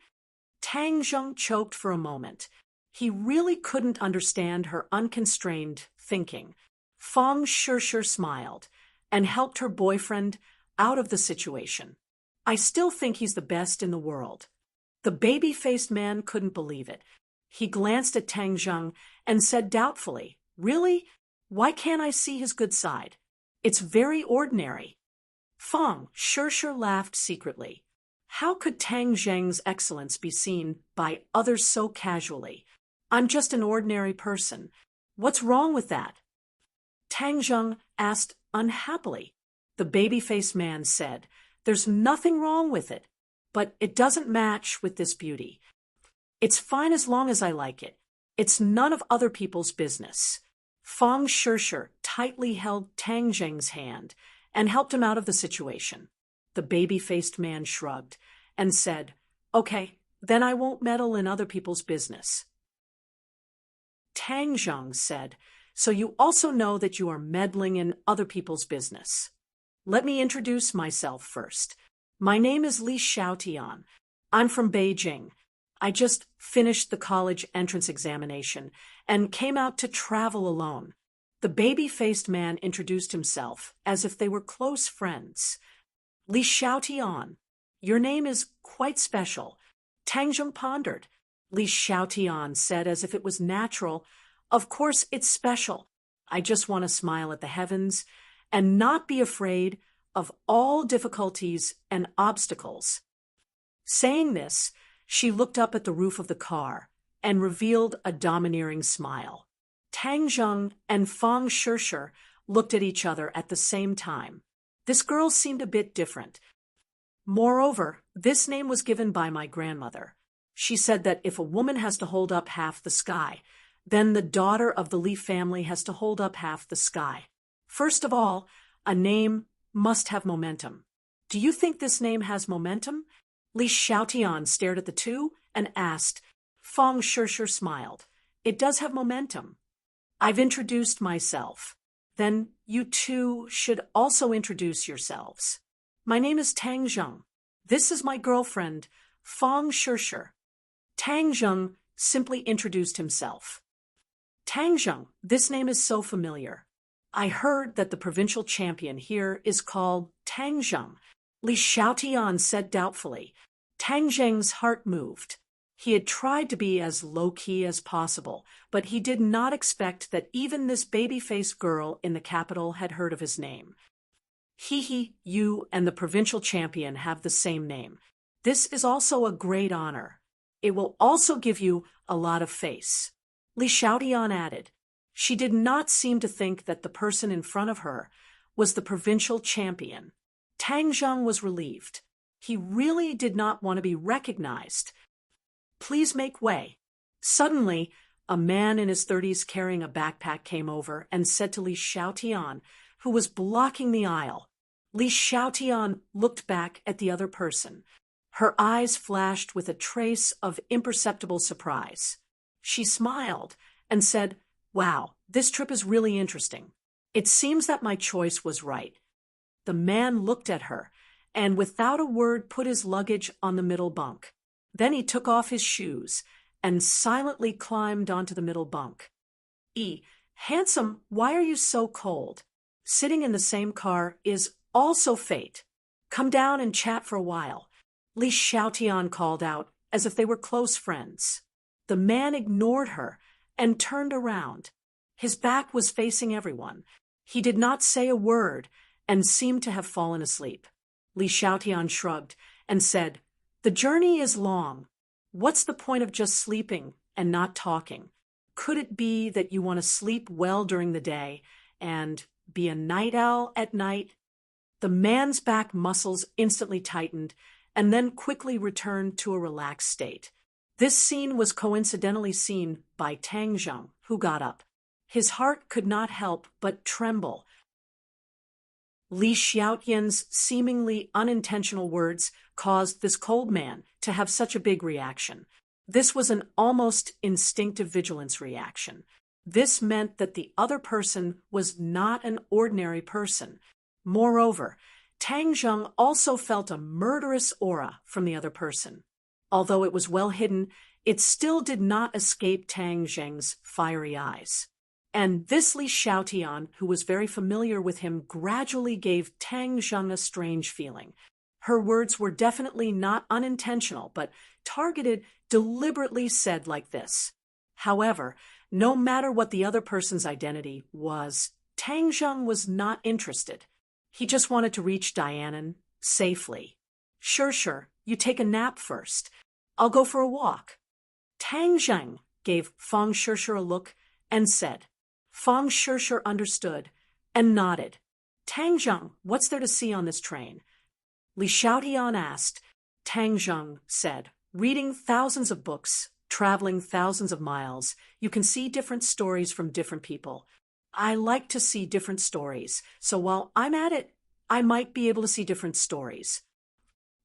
Tang Zheng choked for a moment. He really couldn't understand her unconstrained thinking. Fang Shishir smiled and helped her boyfriend out of the situation. I still think he's the best in the world. The baby-faced man couldn't believe it. He glanced at Tang Zheng and said doubtfully, Really? Why can't I see his good side? It's very ordinary. Fang Shishir laughed secretly. How could Tang Zheng's excellence be seen by others so casually? I'm just an ordinary person. What's wrong with that? Tang Zheng asked unhappily. The baby-faced man said, There's nothing wrong with it, but it doesn't match with this beauty. It's fine as long as I like it. It's none of other people's business. Fang Shishir tightly held Tang Zheng's hand and helped him out of the situation. The baby-faced man shrugged and said, Okay, then I won't meddle in other people's business. Tang Zheng said, So you also know that you are meddling in other people's business. Let me introduce myself first. My name is Li Xiaotian. I'm from Beijing. I just finished the college entrance examination and came out to travel alone. The baby-faced man introduced himself as if they were close friends. Li Xiaotian, your name is quite special. Tang Zheng pondered. Li Xiaotian said as if it was natural, Of course it's special. I just want to smile at the heavens and not be afraid of all difficulties and obstacles. Saying this, she looked up at the roof of the car and revealed a domineering smile. Tang Zheng and Fang Shishir looked at each other at the same time. This girl seemed a bit different. Moreover, this name was given by my grandmother. She said that if a woman has to hold up half the sky, then the daughter of the Li family has to hold up half the sky. First of all, a name must have momentum. Do you think this name has momentum? Li Xiaotian stared at the two and asked. Fang Shishir smiled. It does have momentum. I've introduced myself. Then you two should also introduce yourselves. My name is Tang Zheng. This is my girlfriend, Fang Shishir. Tang Zheng simply introduced himself. Tang Zheng, this name is so familiar. I heard that the provincial champion here is called Tang Zheng. Li Xiaotian said doubtfully. Tang Zheng's heart moved. He had tried to be as low-key as possible, but he did not expect that even this baby-faced girl in the capital had heard of his name. He, you and the provincial champion have the same name. This is also a great honor. It will also give you a lot of face. Li Xiaotian added. She did not seem to think that the person in front of her was the provincial champion. Tang Zheng was relieved. He really did not want to be recognized. Please make way. Suddenly, a man in his 30s carrying a backpack came over and said to Li Xiaotian, who was blocking the aisle. Li Xiaotian looked back at the other person. Her eyes flashed with a trace of imperceptible surprise. She smiled and said, "Wow, this trip is really interesting. It seems that my choice was right." The man looked at her and without a word put his luggage on the middle bunk. Then he took off his shoes and silently climbed onto the middle bunk. Handsome, why are you so cold? Sitting in the same car is also fate. Come down and chat for a while. Li Xiaotian called out, as if they were close friends. The man ignored her and turned around. His back was facing everyone. He did not say a word and seemed to have fallen asleep. Li Xiaotian shrugged and said, "The journey is long. What's the point of just sleeping and not talking? Could it be that you want to sleep well during the day and be a night owl at night?" The man's back muscles instantly tightened and then quickly returned to a relaxed state. This scene was coincidentally seen by Tang Zheng, who got up. His heart could not help but tremble. Li Xiaotian's seemingly unintentional words caused this cold man to have such a big reaction. This was an almost instinctive vigilance reaction. This meant that the other person was not an ordinary person. Moreover, Tang Zheng also felt a murderous aura from the other person. Although it was well hidden, it still did not escape Tang Zheng's fiery eyes. And this Li Xiaotian, who was very familiar with him, gradually gave Tang Zheng a strange feeling. Her words were definitely not unintentional, but targeted, deliberately said like this. However, no matter what the other person's identity was, Tang Zheng was not interested. He just wanted to reach Dianan safely. Sure, you take a nap first. I'll go for a walk." Tang Zheng gave Fang Shishir a look and said. Fang Shishir understood and nodded. "Tang Zheng, what's there to see on this train?" Li Xiaotian asked. Tang Zheng said, "Reading thousands of books, traveling thousands of miles, you can see different stories from different people. I like to see different stories, so while I'm at it, I might be able to see different stories."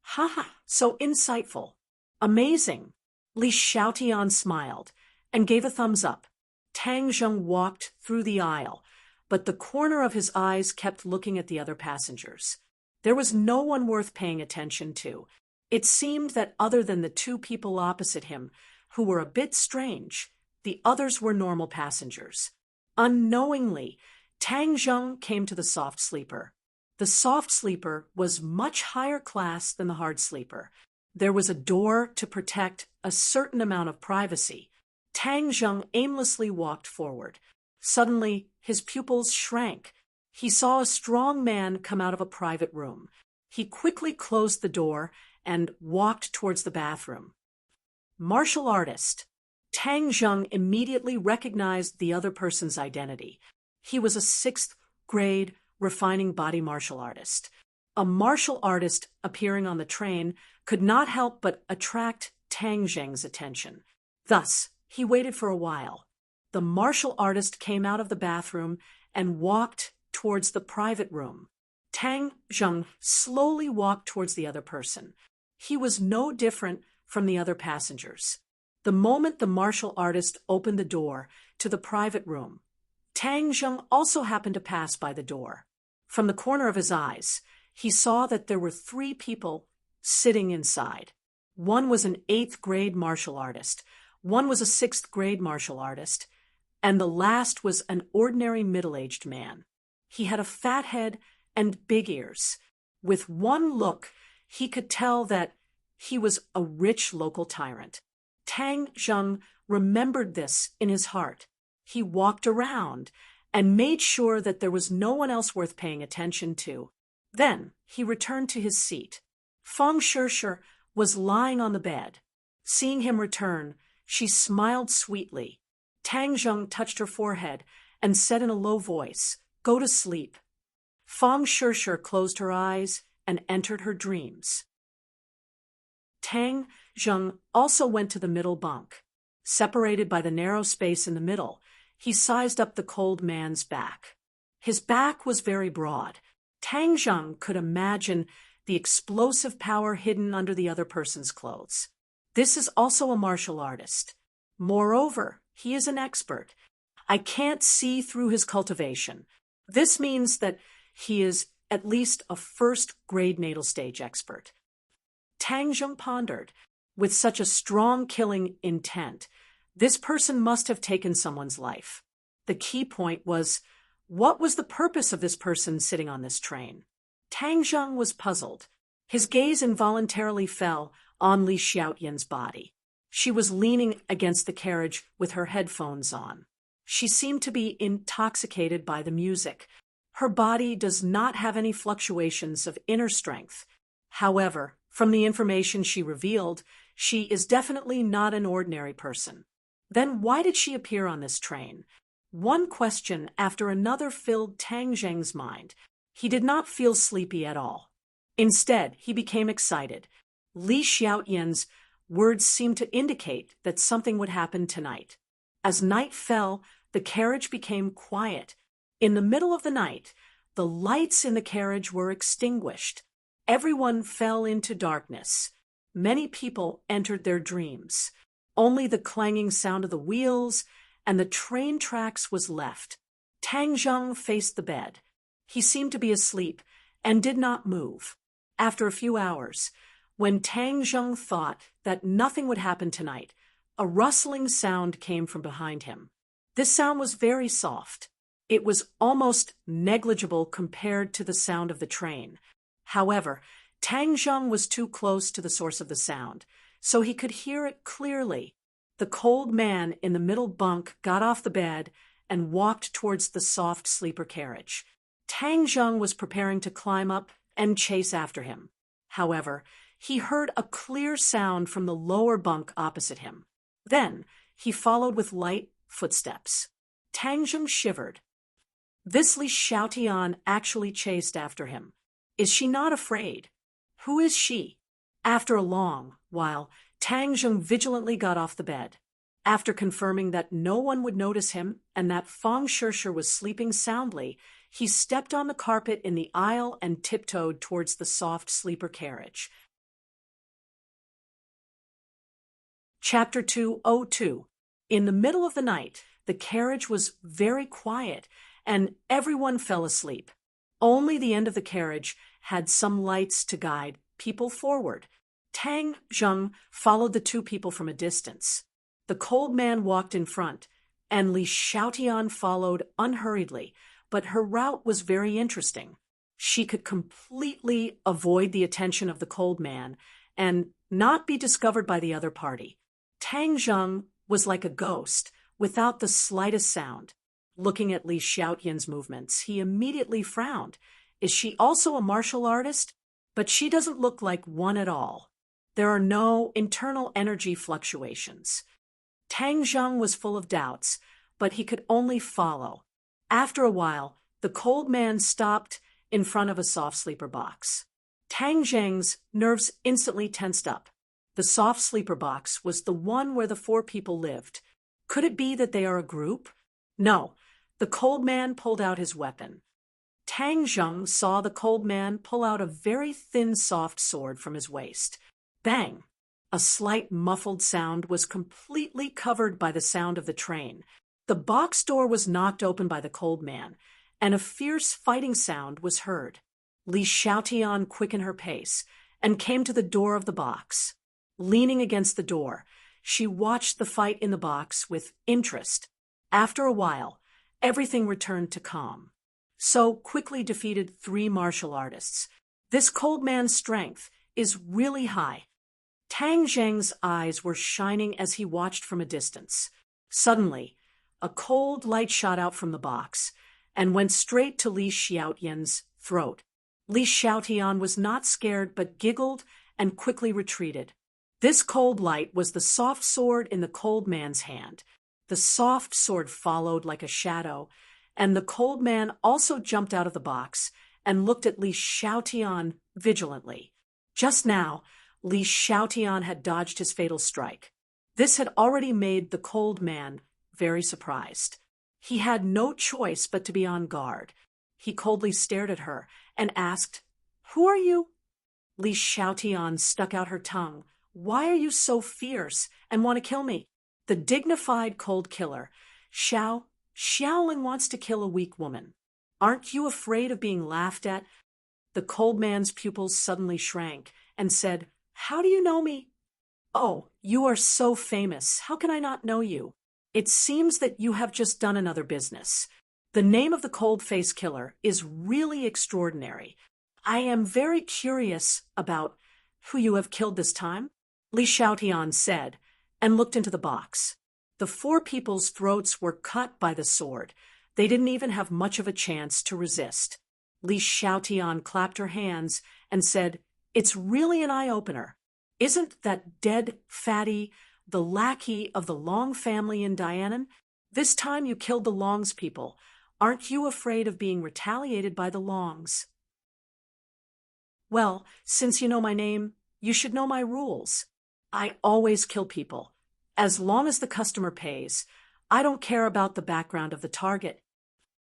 "Haha, so insightful. Amazing." Li Xiaotian smiled and gave a thumbs up. Tang Zheng walked through the aisle, but the corner of his eyes kept looking at the other passengers. There was no one worth paying attention to. It seemed that other than the two people opposite him, who were a bit strange, the others were normal passengers. Unknowingly, Tang Zheng came to the soft sleeper. The soft sleeper was much higher class than the hard sleeper. There was a door to protect a certain amount of privacy. Tang Zheng aimlessly walked forward. Suddenly, his pupils shrank. He saw a strong man come out of a private room. He quickly closed the door and walked towards the bathroom. Martial artist. Tang Zheng immediately recognized the other person's identity. He was a 6th grade refining body martial artist. A martial artist appearing on the train could not help but attract Tang Zheng's attention. Thus, he waited for a while. The martial artist came out of the bathroom and walked towards the private room. Tang Zheng slowly walked towards the other person. He was no different from the other passengers. The moment the martial artist opened the door to the private room, Tang Zheng also happened to pass by the door. From the corner of his eyes, he saw that there were 3 people sitting inside. One was an 8th grade martial artist, one was a 6th grade martial artist, and the last was an ordinary middle-aged man. He had a fat head and big ears. With one look, he could tell that he was a rich local tyrant. Tang Zheng remembered this in his heart. He walked around and made sure that there was no one else worth paying attention to. Then he returned to his seat. Fang Shishir was lying on the bed. Seeing him return, she smiled sweetly. Tang Zheng touched her forehead and said in a low voice, "Go to sleep." Fang Shishir closed her eyes and entered her dreams. Tang Zheng also went to the middle bunk. Separated by the narrow space in the middle, he sized up the cold man's back. His back was very broad. Tang Zheng could imagine the explosive power hidden under the other person's clothes. This is also a martial artist. Moreover, he is an expert. I can't see through his cultivation. This means that he is at least a first-grade natal stage expert. Tang Zheng pondered. With such a strong killing intent, this person must have taken someone's life. The key point was, what was the purpose of this person sitting on this train? Tang Zheng was puzzled. His gaze involuntarily fell on Li Xiaoyan's body. She was leaning against the carriage with her headphones on. She seemed to be intoxicated by the music. Her body does not have any fluctuations of inner strength. However, from the information she revealed, she is definitely not an ordinary person. Then why did she appear on this train? One question after another filled Tang Zheng's mind. He did not feel sleepy at all. Instead, he became excited. Li Xiaoyan's words seemed to indicate that something would happen tonight. As night fell, the carriage became quiet. In the middle of the night, the lights in the carriage were extinguished. Everyone fell into darkness. Many people entered their dreams. Only the clanging sound of the wheels and the train tracks was left. Tang Zheng faced the bed. He seemed to be asleep and did not move. After a few hours, when Tang Zheng thought that nothing would happen tonight, a rustling sound came from behind him. This sound was very soft. It was almost negligible compared to the sound of the train. However, Tang Zheng was too close to the source of the sound, so he could hear it clearly. The cold man in the middle bunk got off the bed and walked towards the soft sleeper carriage. Tang Zheng was preparing to climb up and chase after him. However, he heard a clear sound from the lower bunk opposite him. Then he followed with light footsteps. Tang Zheng shivered. This Li Xiaotian actually chased after him. Is she not afraid? Who is she? After a long while, Tang Zheng vigilantly got off the bed. After confirming that no one would notice him and that Fang Shishir was sleeping soundly, he stepped on the carpet in the aisle and tiptoed towards the soft sleeper carriage. Chapter 202. In the middle of the night, the carriage was very quiet, and everyone fell asleep. Only the end of the carriage had some lights to guide people forward. Tang Zheng followed the two people from a distance. The cold man walked in front, and Li Xiaotian followed unhurriedly, but her route was very interesting. She could completely avoid the attention of the cold man and not be discovered by the other party. Tang Zheng was like a ghost, without the slightest sound. Looking at Li Xiaotian's movements, he immediately frowned. Is she also a martial artist? But she doesn't look like one at all. There are no internal energy fluctuations. Tang Zheng was full of doubts, but he could only follow. After a while, the cold man stopped in front of a soft sleeper box. Tang Zheng's nerves instantly tensed up. The soft sleeper box was the one where the four people lived. Could it be that they are a group? No. The cold man pulled out his weapon. Tang Zheng saw the cold man pull out a very thin, soft sword from his waist. Bang! A slight muffled sound was completely covered by the sound of the train. The box door was knocked open by the cold man, and a fierce fighting sound was heard. Li Xiaotian quickened her pace and came to the door of the box. Leaning against the door, she watched the fight in the box with interest. After a while, everything returned to calm. So quickly defeated 3 martial artists. This cold man's strength is really high. Tang Zheng's eyes were shining as he watched from a distance. Suddenly, a cold light shot out from the box and went straight to Li Xiaotian's throat. Li Xiaotian was not scared but giggled and quickly retreated. This cold light was the soft sword in the cold man's hand. The soft sword followed like a shadow, and the cold man also jumped out of the box and looked at Li Xiaotian vigilantly. Just now, Li Xiaotian had dodged his fatal strike. This had already made the cold man very surprised. He had no choice but to be on guard. He coldly stared at her and asked, "Who are you?" Li Xiaotian stuck out her tongue. "Why are you so fierce and want to kill me?" The dignified cold killer, Xiaoling wants to kill a weak woman. Aren't you afraid of being laughed at? The cold man's pupils suddenly shrank and said, "How do you know me?" "Oh, you are so famous. How can I not know you? It seems that you have just done another business. The name of the cold-faced killer is really extraordinary. I am very curious about who you have killed this time," Li Xiaotian said, and looked into the box. The four people's throats were cut by the sword. They didn't even have much of a chance to resist. Li Xiaotian clapped her hands and said, "It's really an eye-opener. Isn't that dead fatty the lackey of the Long family in Dianan? This time you killed the Long's people. Aren't you afraid of being retaliated by the Longs?" "Well, since you know my name, you should know my rules. I always kill people. As long as the customer pays, I don't care about the background of the target,"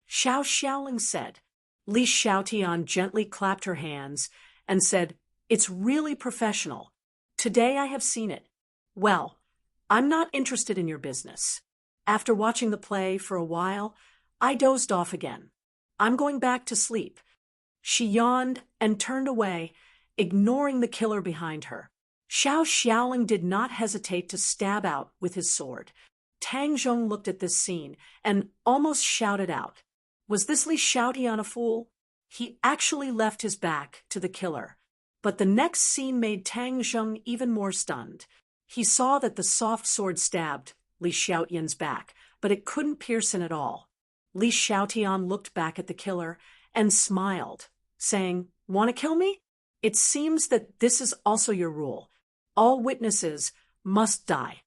Xiaoling said. Li Xiaotian gently clapped her hands and said, "It's really professional. Today I have seen it. Well, I'm not interested in your business. After watching the play for a while, I dozed off again. I'm going back to sleep." She yawned and turned away, ignoring the killer behind her. Xiaoling did not hesitate to stab out with his sword. Tang Zhong looked at this scene and almost shouted out. Was this Li Xiaotian a fool? He actually left his back to the killer. But the next scene made Tang Zhong even more stunned. He saw that the soft sword stabbed Li Xiaotian's back, but it couldn't pierce him at all. Li Xiaotian looked back at the killer and smiled, saying, "Want to kill me? It seems that this is also your rule. All witnesses must die."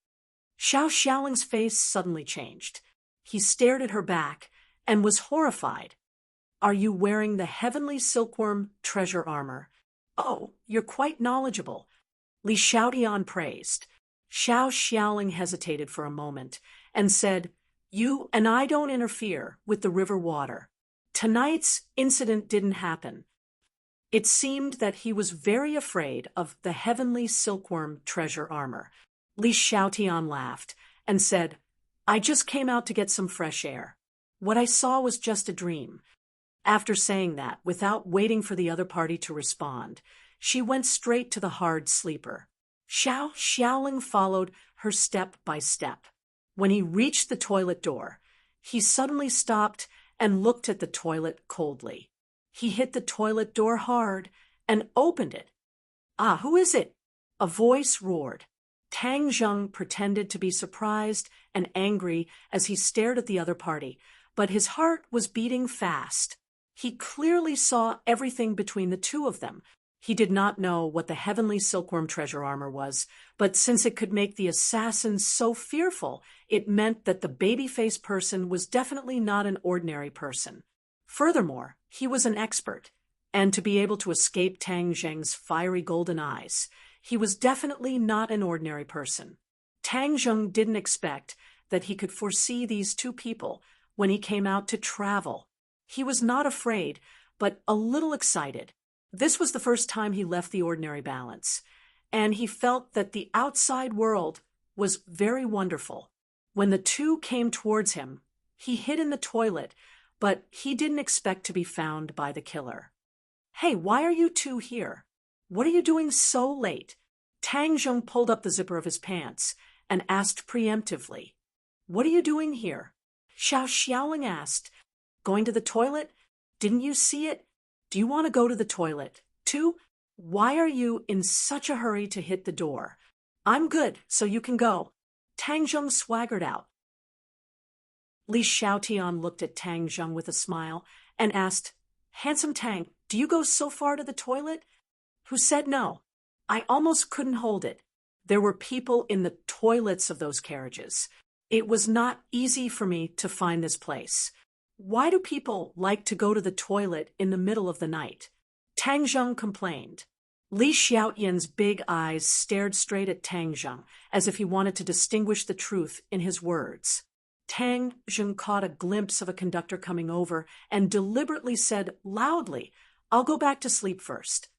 Xiaoling's face suddenly changed. He stared at her back and was horrified. "Are you wearing the heavenly silkworm treasure armor? Oh, you're quite knowledgeable," Li Xiaotian praised. Xiaoling hesitated for a moment and said, "You and I don't interfere with the river water. Tonight's incident didn't happen." It seemed that he was very afraid of the heavenly silkworm treasure armor. Li Xiaotian laughed and said, "I just came out to get some fresh air. What I saw was just a dream." After saying that, without waiting for the other party to respond, she went straight to the hard sleeper. Xiaoling followed her step by step. When he reached the toilet door, he suddenly stopped and looked at the toilet coldly. He hit the toilet door hard and opened it. "Ah, who is it?" a voice roared. Tang Zheng pretended to be surprised and angry as he stared at the other party, but his heart was beating fast. He clearly saw everything between the two of them. He did not know what the heavenly silkworm treasure armor was, but since it could make the assassins so fearful, it meant that the baby-faced person was definitely not an ordinary person. Furthermore, he was an expert, and to be able to escape Tang Zheng's fiery golden eyes, he was definitely not an ordinary person. Tang Zheng didn't expect that he could foresee these two people when he came out to travel. He was not afraid, but a little excited. This was the first time he left the ordinary balance, and he felt that the outside world was very wonderful. When the two came towards him, he hid in the toilet, but he didn't expect to be found by the killer. "Hey, why are you two here? What are you doing so late?" Tang Zheng pulled up the zipper of his pants and asked preemptively. "What are you doing here?" Xiaoling asked. "Going to the toilet? Didn't you see it? Do you want to go to the toilet, too? Why are you in such a hurry to hit the door? I'm good, so you can go." Tang Zheng swaggered out. Li Xiaotian looked at Tang Zheng with a smile and asked, "Handsome Tang, do you go so far to the toilet?" Who said no. "I almost couldn't hold it. There were people in the toilets of those carriages. It was not easy for me to find this place. Why do people like to go to the toilet in the middle of the night? Tang Zheng complained. Li Xiaoyan's big eyes stared straight at Tang Zheng, as if he wanted to distinguish the truth in his words. Tang Zheng caught a glimpse of a conductor coming over and deliberately said loudly, "I'll go back to sleep first."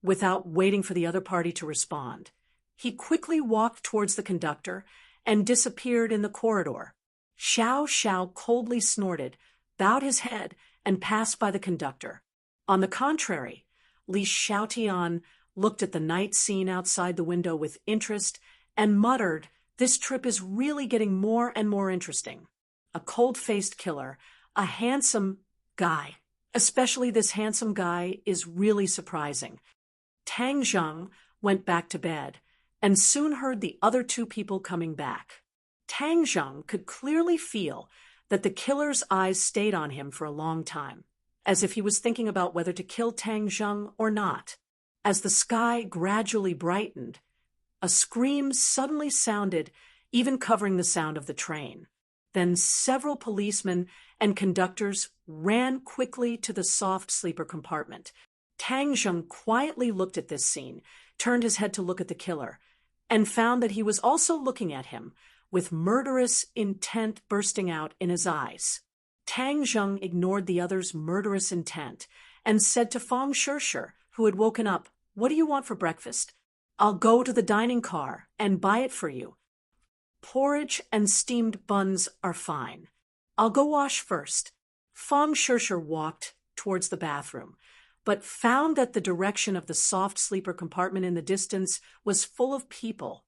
Without waiting for the other party to respond, he quickly walked towards the conductor and disappeared in the corridor. Xiao Xiao coldly snorted, bowed his head, and passed by the conductor. On the contrary, Li Xiaotian looked at the night scene outside the window with interest and muttered, "This trip is really getting more and more interesting." A cold-faced killer, a handsome guy. Especially this handsome guy is really surprising. Tang Zheng went back to bed and soon heard the other two people coming back. Tang Zheng could clearly feel that the killer's eyes stayed on him for a long time, as if he was thinking about whether to kill Tang Zheng or not. As the sky gradually brightened, a scream suddenly sounded, even covering the sound of the train. Then several policemen and conductors ran quickly to the soft sleeper compartment. Tang Zheng quietly looked at this scene, turned his head to look at the killer, and found that he was also looking at him, with murderous intent bursting out in his eyes. Tang Zheng ignored the other's murderous intent and said to Fang Shishir, who had woken up, "What do you want for breakfast? I'll go to the dining car and buy it for you. Porridge and steamed buns are fine. I'll go wash first." Fang Shishir walked towards the bathroom, but found that the direction of the soft sleeper compartment in the distance was full of people.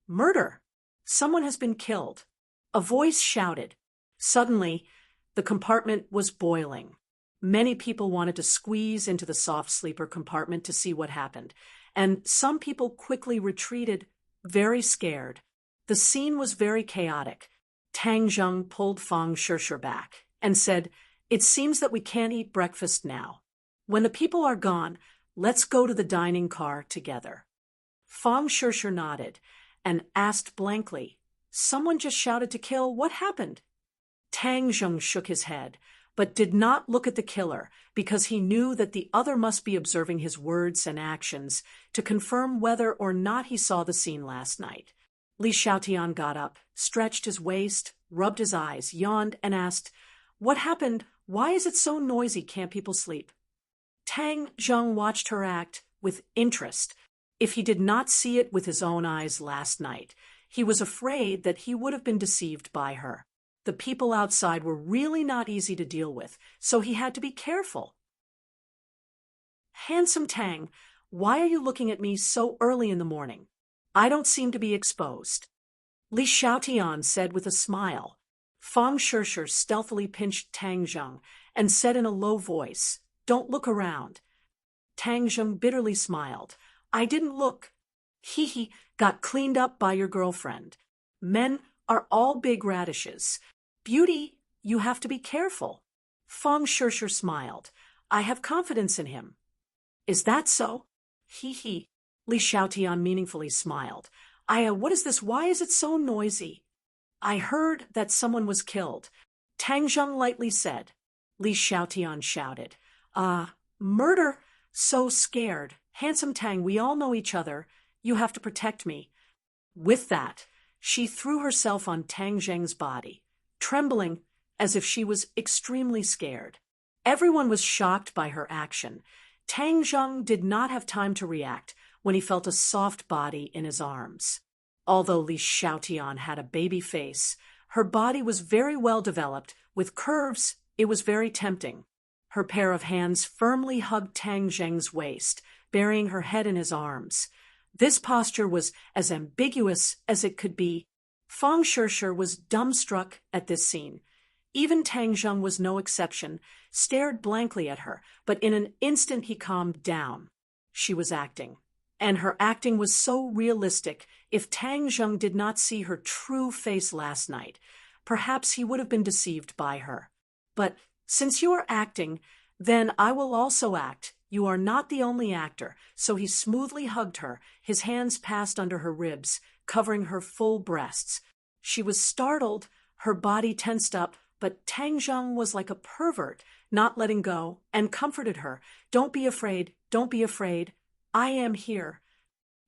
"Murder! Someone has been killed!" A voice shouted. Suddenly, the compartment was boiling. Many people wanted to squeeze into the soft sleeper compartment to see what happened, and some people quickly retreated, very scared. The scene was very chaotic. Tang Zheng pulled Fang Shishir back and said, "It seems that we can't eat breakfast now. When the people are gone, let's go to the dining car together." Fang Shishir nodded and asked blankly, "Someone just shouted to kill. What happened?" Tang Zheng shook his head, but did not look at the killer because he knew that the other must be observing his words and actions to confirm whether or not he saw the scene last night. Li Xiaotian got up, stretched his waist, rubbed his eyes, yawned, and asked, "What happened? Why is it so noisy? Can't people sleep?" Tang Zheng watched her act with interest. If he did not see it with his own eyes last night, he was afraid that he would have been deceived by her. The people outside were really not easy to deal with, so he had to be careful. "Handsome Tang, why are you looking at me so early in the morning? I don't seem to be exposed." Li Xiaotian said with a smile. Fang Shishir stealthily pinched Tang Zheng and said in a low voice, "Don't look around." Tang Zheng bitterly smiled. "I didn't look. He got cleaned up by your girlfriend. Men are all big radishes. Beauty, you have to be careful." Fang Shishir smiled. "I have confidence in him." "Is that so?" He. Li Xiaotian meaningfully smiled. What is this? Why is it so noisy?" "I heard that someone was killed," Tang Zheng lightly said. Li Xiaotian shouted. Murder? So scared. Handsome Tang, we all know each other. You have to protect me." With that, she threw herself on Tang Zheng's body, trembling as if she was extremely scared. Everyone was shocked by her action. Tang Zheng did not have time to react when he felt a soft body in his arms. Although Li Xiaotian had a baby face, her body was very well developed, with curves. It was very tempting. Her pair of hands firmly hugged Tang Zheng's waist, burying her head in his arms. This posture was as ambiguous as it could be. Fang Shishir was dumbstruck at this scene. Even Tang Zheng was no exception, stared blankly at her, but in an instant he calmed down. She was acting, and her acting was so realistic. If Tang Zheng did not see her true face last night, perhaps he would have been deceived by her. "But since you are acting, then I will also act. You are not the only actor, so he smoothly hugged her, his hands passed under her ribs, covering her full breasts. She was startled, her body tensed up, but Tang Zheng was like a pervert, not letting go, and comforted her. Don't be afraid, don't be afraid. I am here.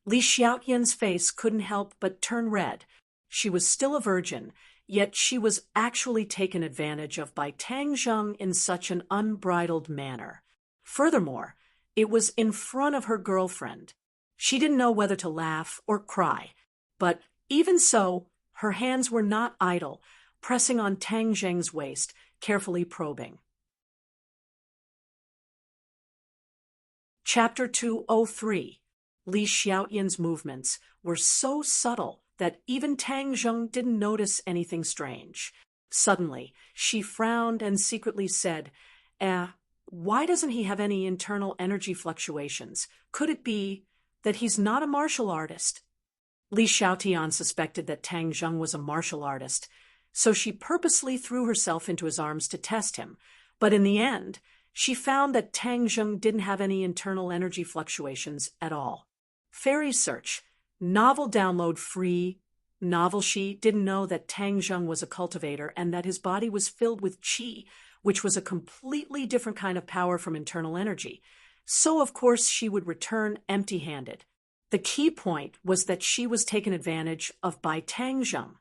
Li Xiaoyan's face couldn't help but turn red. She was still a virgin, yet she was actually taken advantage of by Tang Zheng in such an unbridled manner. Furthermore, it was in front of her girlfriend. She didn't know whether to laugh or cry, but even so, her hands were not idle, pressing on Tang Zheng's waist, carefully probing. Chapter 203. Li Xiaoyan's movements were so subtle that even Tang Zheng didn't notice anything strange. Suddenly, she frowned and secretly said, why doesn't he have any internal energy fluctuations? Could it be that he's not a martial artist? Li Xiaotian suspected that Tang Zheng was a martial artist, so she purposely threw herself into his arms to test him. But in the end, she found that Tang Zheng didn't have any internal energy fluctuations at all. Fairy Search. Novel download free. Novel. She didn't know that Tang Zheng was a cultivator and that his body was filled with qi, which was a completely different kind of power from internal energy. So, of course, she would return empty-handed. The key point was that she was taken advantage of by Tang Zheng.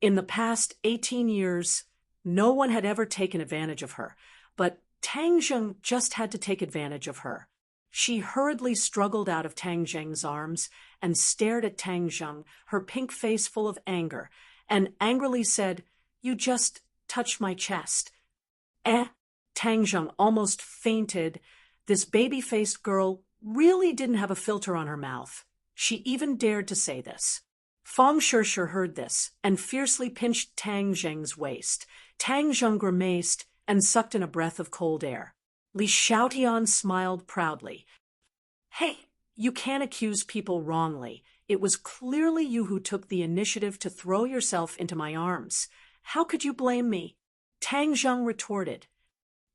In the past 18 years, no one had ever taken advantage of her, but Tang Zheng just had to take advantage of her. She hurriedly struggled out of Tang Zheng's arms and stared at Tang Zheng, her pink face full of anger, and angrily said, "You just touched my chest." Tang Zheng almost fainted. This baby-faced girl really didn't have a filter on her mouth. She even dared to say this. Fang Shishir heard this and fiercely pinched Tang Zheng's waist. Tang Zheng grimaced and sucked in a breath of cold air. Li Xiaotian smiled proudly. "Hey, you can't accuse people wrongly. It was clearly you who took the initiative to throw yourself into my arms. How could you blame me?" Tang Zheng retorted.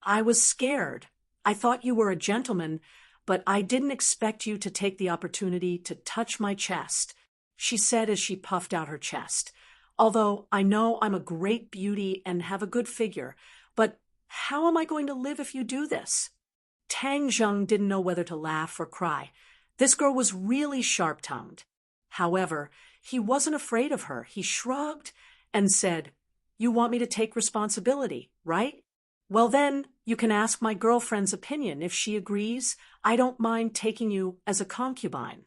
"I was scared. I thought you were a gentleman, but I didn't expect you to take the opportunity to touch my chest," she said as she puffed out her chest. "Although I know I'm a great beauty and have a good figure, but how am I going to live if you do this?" Tang Zheng didn't know whether to laugh or cry. This girl was really sharp-tongued. However, he wasn't afraid of her. He shrugged and said, "You want me to take responsibility, right? Well then, you can ask my girlfriend's opinion. If she agrees, I don't mind taking you as a concubine."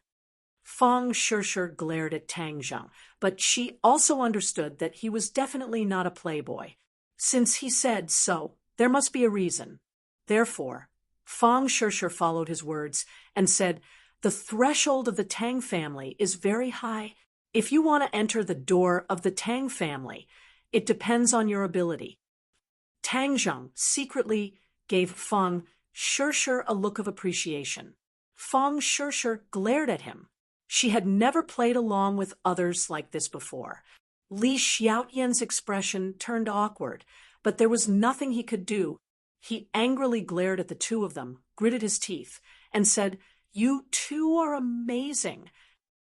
Fang Shishir glared at Tang Zheng, but she also understood that he was definitely not a playboy. Since he said so, there must be a reason. Therefore, Fang Shishir followed his words and said, "The threshold of the Tang family is very high. If you want to enter the door of the Tang family, it depends on your ability." Tang Zheng secretly gave Fang Shishir a look of appreciation. Fang Shishir glared at him. She had never played along with others like this before. Li Xiaoyan's expression turned awkward, but there was nothing he could do. He angrily glared at the two of them, gritted his teeth, and said, "You two are amazing."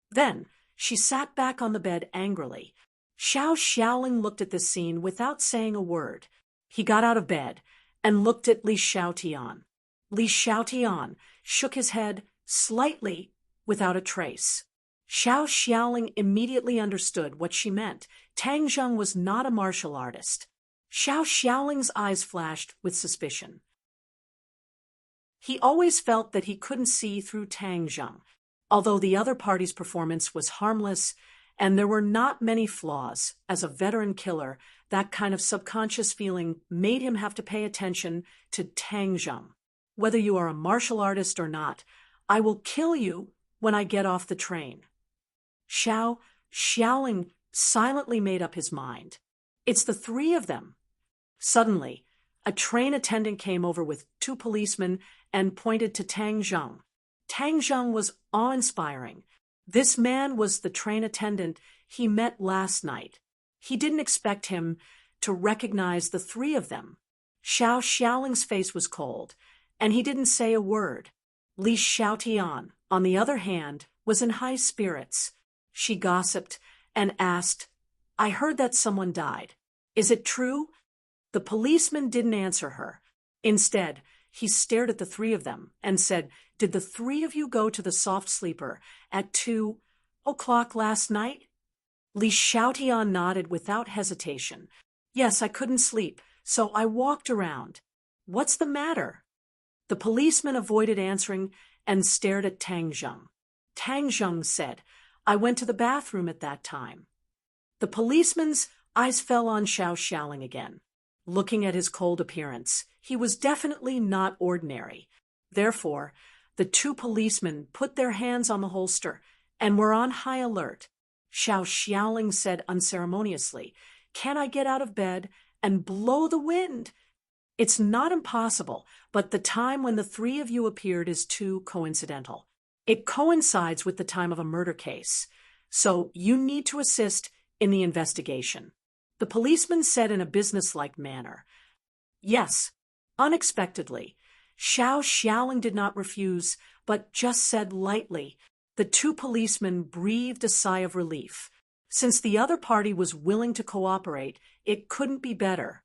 Then she sat back on the bed angrily. Xiao Xiaoling looked at this scene without saying a word. He got out of bed and looked at Li Xiaotian. Li Xiaotian shook his head slightly without a trace. Xiao Xiaoling immediately understood what she meant. Tang Zheng was not a martial artist. Xiao Xiaoling's eyes flashed with suspicion. He always felt that he couldn't see through Tang Zheng, although the other party's performance was harmless and there were not many flaws. As a veteran killer, that kind of subconscious feeling made him have to pay attention to Tang Zheng. "Whether you are a martial artist or not, I will kill you when I get off the train." Xiao Xiaoling silently made up his mind. It's the three of them. Suddenly, a train attendant came over with two policemen and pointed to Tang Zheng. Tang Zheng was awe-inspiring. This man was the train attendant he met last night. He didn't expect him to recognize the three of them. Xiao Xiaoling's face was cold, and he didn't say a word. Li Xiaotian, on the other hand, was in high spirits. She gossiped and asked, I heard that someone died. Is it true? The policeman didn't answer her. Instead, he stared at the three of them and said, Did the three of you go to the soft sleeper at 2 o'clock last night? Li Xiaotian nodded without hesitation. Yes, I couldn't sleep, so I walked around. What's the matter? The policeman avoided answering and stared at Tang Zheng. Tang Zheng said, I went to the bathroom at that time. The policeman's eyes fell on Xiao Xiaoling again. Looking at his cold appearance, he was definitely not ordinary. Therefore, the two policemen put their hands on the holster and were on high alert. Xiao Xiaoling said unceremoniously, Can I get out of bed and blow the wind? It's not impossible, but the time when the three of you appeared is too coincidental. It coincides with the time of a murder case, so you need to assist in the investigation. The policeman said in a businesslike manner. Yes. Unexpectedly, Xiao Xiaoling did not refuse, but just said lightly. The two policemen breathed a sigh of relief. Since the other party was willing to cooperate, it couldn't be better.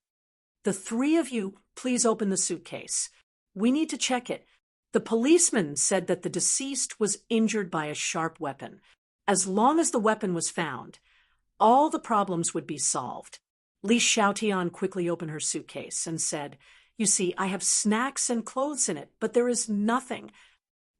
The three of you, please open the suitcase. We need to check it. The policeman said that the deceased was injured by a sharp weapon. As long as the weapon was found, all the problems would be solved. Li Xiaotian quickly opened her suitcase and said, You see, I have snacks and clothes in it, but there is nothing.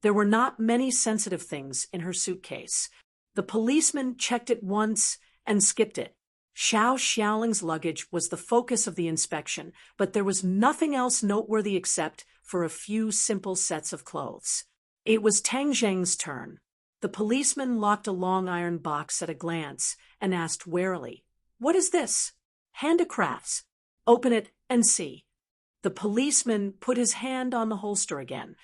There were not many sensitive things in her suitcase. The policeman checked it once and skipped it. Xiao Xiaoling's luggage was the focus of the inspection, but there was nothing else noteworthy except for a few simple sets of clothes. It was Tang Zheng's turn. The policeman locked a long iron box at a glance and asked warily, What is this? Handicrafts. Open it and see. The policeman put his hand on the holster again.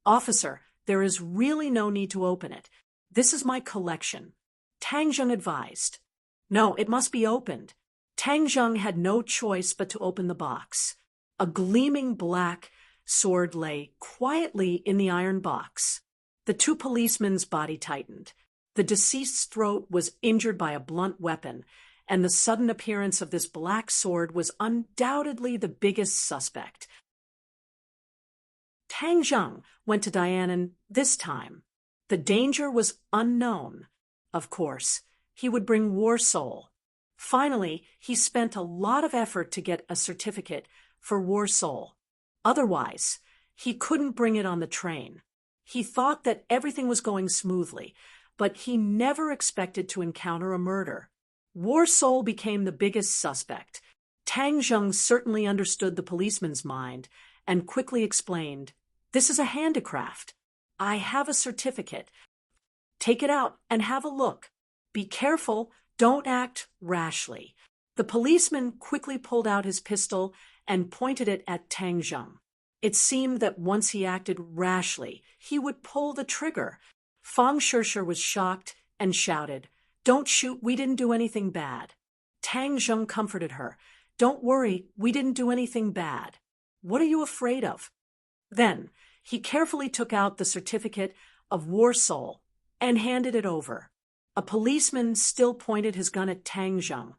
Officer, there is really no need to open it. This is my collection. Tang Zheng advised. No, it must be opened. Tang Zheng had no choice but to open the box. A gleaming black sword lay quietly in the iron box. The two policemen's body tightened. The deceased's throat was injured by a blunt weapon, and the sudden appearance of this black sword was undoubtedly the biggest suspect. Tang Zheng went to Dianan this time. The danger was unknown. Of course, he would bring War Soul. Finally, he spent a lot of effort to get a certificate for War Soul. Otherwise, he couldn't bring it on the train. He thought that everything was going smoothly, but he never expected to encounter a murder. War Soul became the biggest suspect. Tang Zheng certainly understood the policeman's mind and quickly explained, This is a handicraft. I have a certificate. Take it out and have a look. Be careful, don't act rashly. The policeman quickly pulled out his pistol and pointed it at Tang Zheng. It seemed that once he acted rashly, he would pull the trigger. Fang Shishir was shocked and shouted, Don't shoot, we didn't do anything bad. Tang Zheng comforted her. Don't worry, we didn't do anything bad. What are you afraid of? Then, he carefully took out the certificate of War Soul and handed it over. A policeman still pointed his gun at Tang Zheng,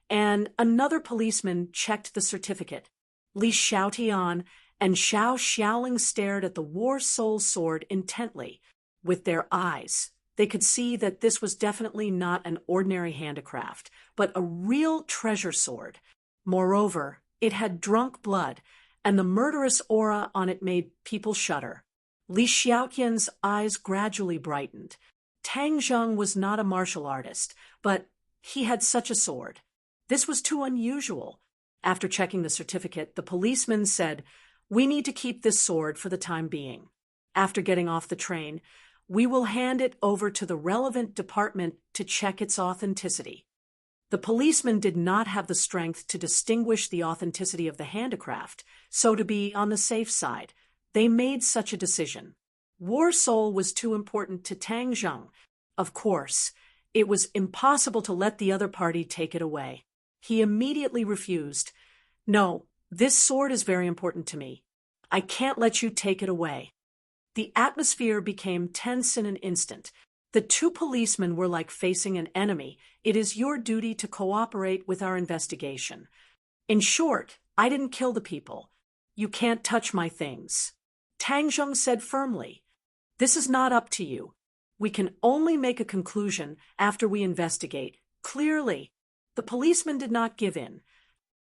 and another policeman checked the certificate. Li Xiaotian and Xiao Xiaoling stared at the War Soul sword intently. With their eyes, they could see that this was definitely not an ordinary handicraft, but a real treasure sword. Moreover, it had drunk blood, and the murderous aura on it made people shudder. Li Xiaotian's eyes gradually brightened. Tang Zheng was not a martial artist, but he had such a sword. This was too unusual. After checking the certificate, the policeman said, We need to keep this sword for the time being. After getting off the train, we will hand it over to the relevant department to check its authenticity. The policeman did not have the strength to distinguish the authenticity of the handicraft, so to be on the safe side, they made such a decision. War Soul was too important to Tang Zheng. Of course, it was impossible to let the other party take it away. He immediately refused. No, this sword is very important to me. I can't let you take it away. The atmosphere became tense in an instant. The two policemen were like facing an enemy. It is your duty to cooperate with our investigation. In short, I didn't kill the people. You can't touch my things. Tang Zheng said firmly. This is not up to you. We can only make a conclusion after we investigate. Clearly, the policeman did not give in.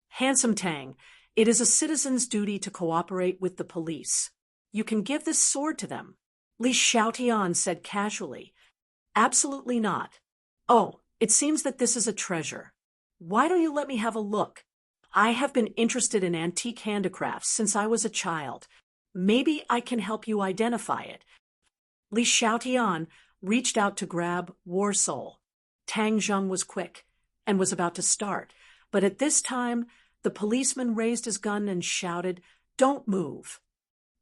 Handsome Tang, it is a citizen's duty to cooperate with the police. You can give this sword to them. Li Xiaotian said casually. Absolutely not. Oh, it seems that this is a treasure. Why don't you let me have a look? I have been interested in antique handicrafts since I was a child. Maybe I can help you identify it. Li Xiaotian reached out to grab War Soul. Tang Zheng was quick and was about to start, but at this time, the policeman raised his gun and shouted, "Don't move."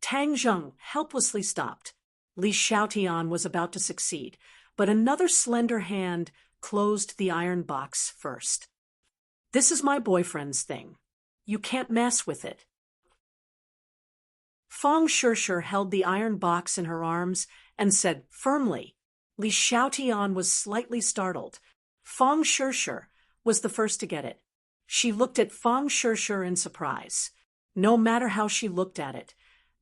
Tang Zheng helplessly stopped. Li Xiaotian was about to succeed, but another slender hand closed the iron box first. This is my boyfriend's thing. You can't mess with it. Fang Shishir held the iron box in her arms and said firmly. Li Xiaotian was slightly startled. Fang Shishir was the first to get it. She looked at Fang Shishir in surprise. No matter how she looked at it,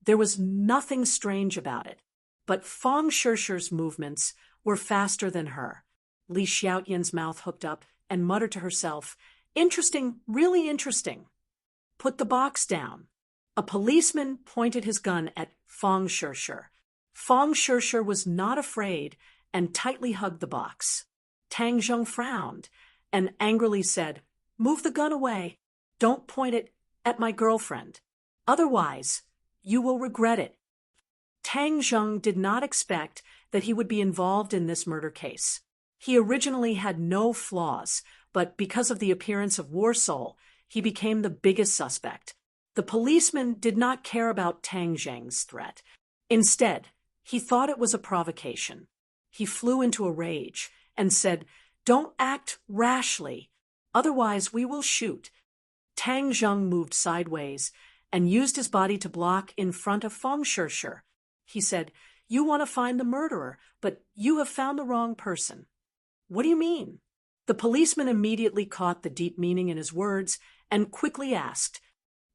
there was nothing strange about it. But Fang Shishir's movements were faster than her. Li Xiaotian's mouth hooked up and muttered to herself, "Interesting, really interesting." Put the box down. A policeman pointed his gun at Fang Shishir. Fang Shishir was not afraid and tightly hugged the box. Tang Zheng frowned and angrily said, "Move the gun away. Don't point it at my girlfriend. Otherwise, you will regret it." Tang Zheng did not expect that he would be involved in this murder case. He originally had no flaws, but because of the appearance of War Soul, he became the biggest suspect. The policeman did not care about Tang Zheng's threat. Instead, he thought it was a provocation. He flew into a rage and said, "Don't act rashly, otherwise we will shoot." Tang Zheng moved sideways and used his body to block in front of Fang Shishir. He said, "You want to find the murderer, but you have found the wrong person." "What do you mean?" The policeman immediately caught the deep meaning in his words and quickly asked,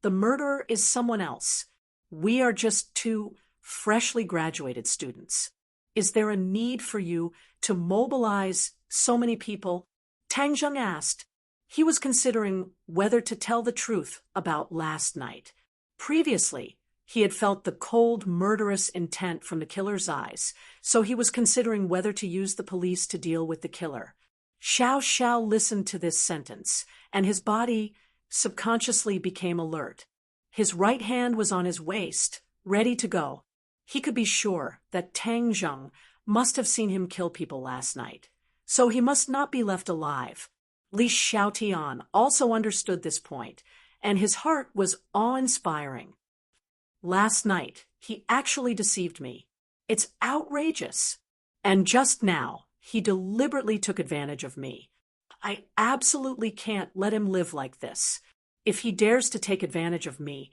"The murderer is someone else. We are just two freshly graduated students. Is there a need for you to mobilize so many people?" Tang Zheng asked. He was considering whether to tell the truth about last night. Previously, he had felt the cold, murderous intent from the killer's eyes, so he was considering whether to use the police to deal with the killer. Xiao Xiao listened to this sentence, and his body subconsciously became alert. His right hand was on his waist, ready to go. He could be sure that Tang Zheng must have seen him kill people last night, so he must not be left alive. Li Xiaotian also understood this point, and his heart was awe-inspiring. Last night, he actually deceived me. It's outrageous. And just now, he deliberately took advantage of me. I absolutely can't let him live like this. If he dares to take advantage of me,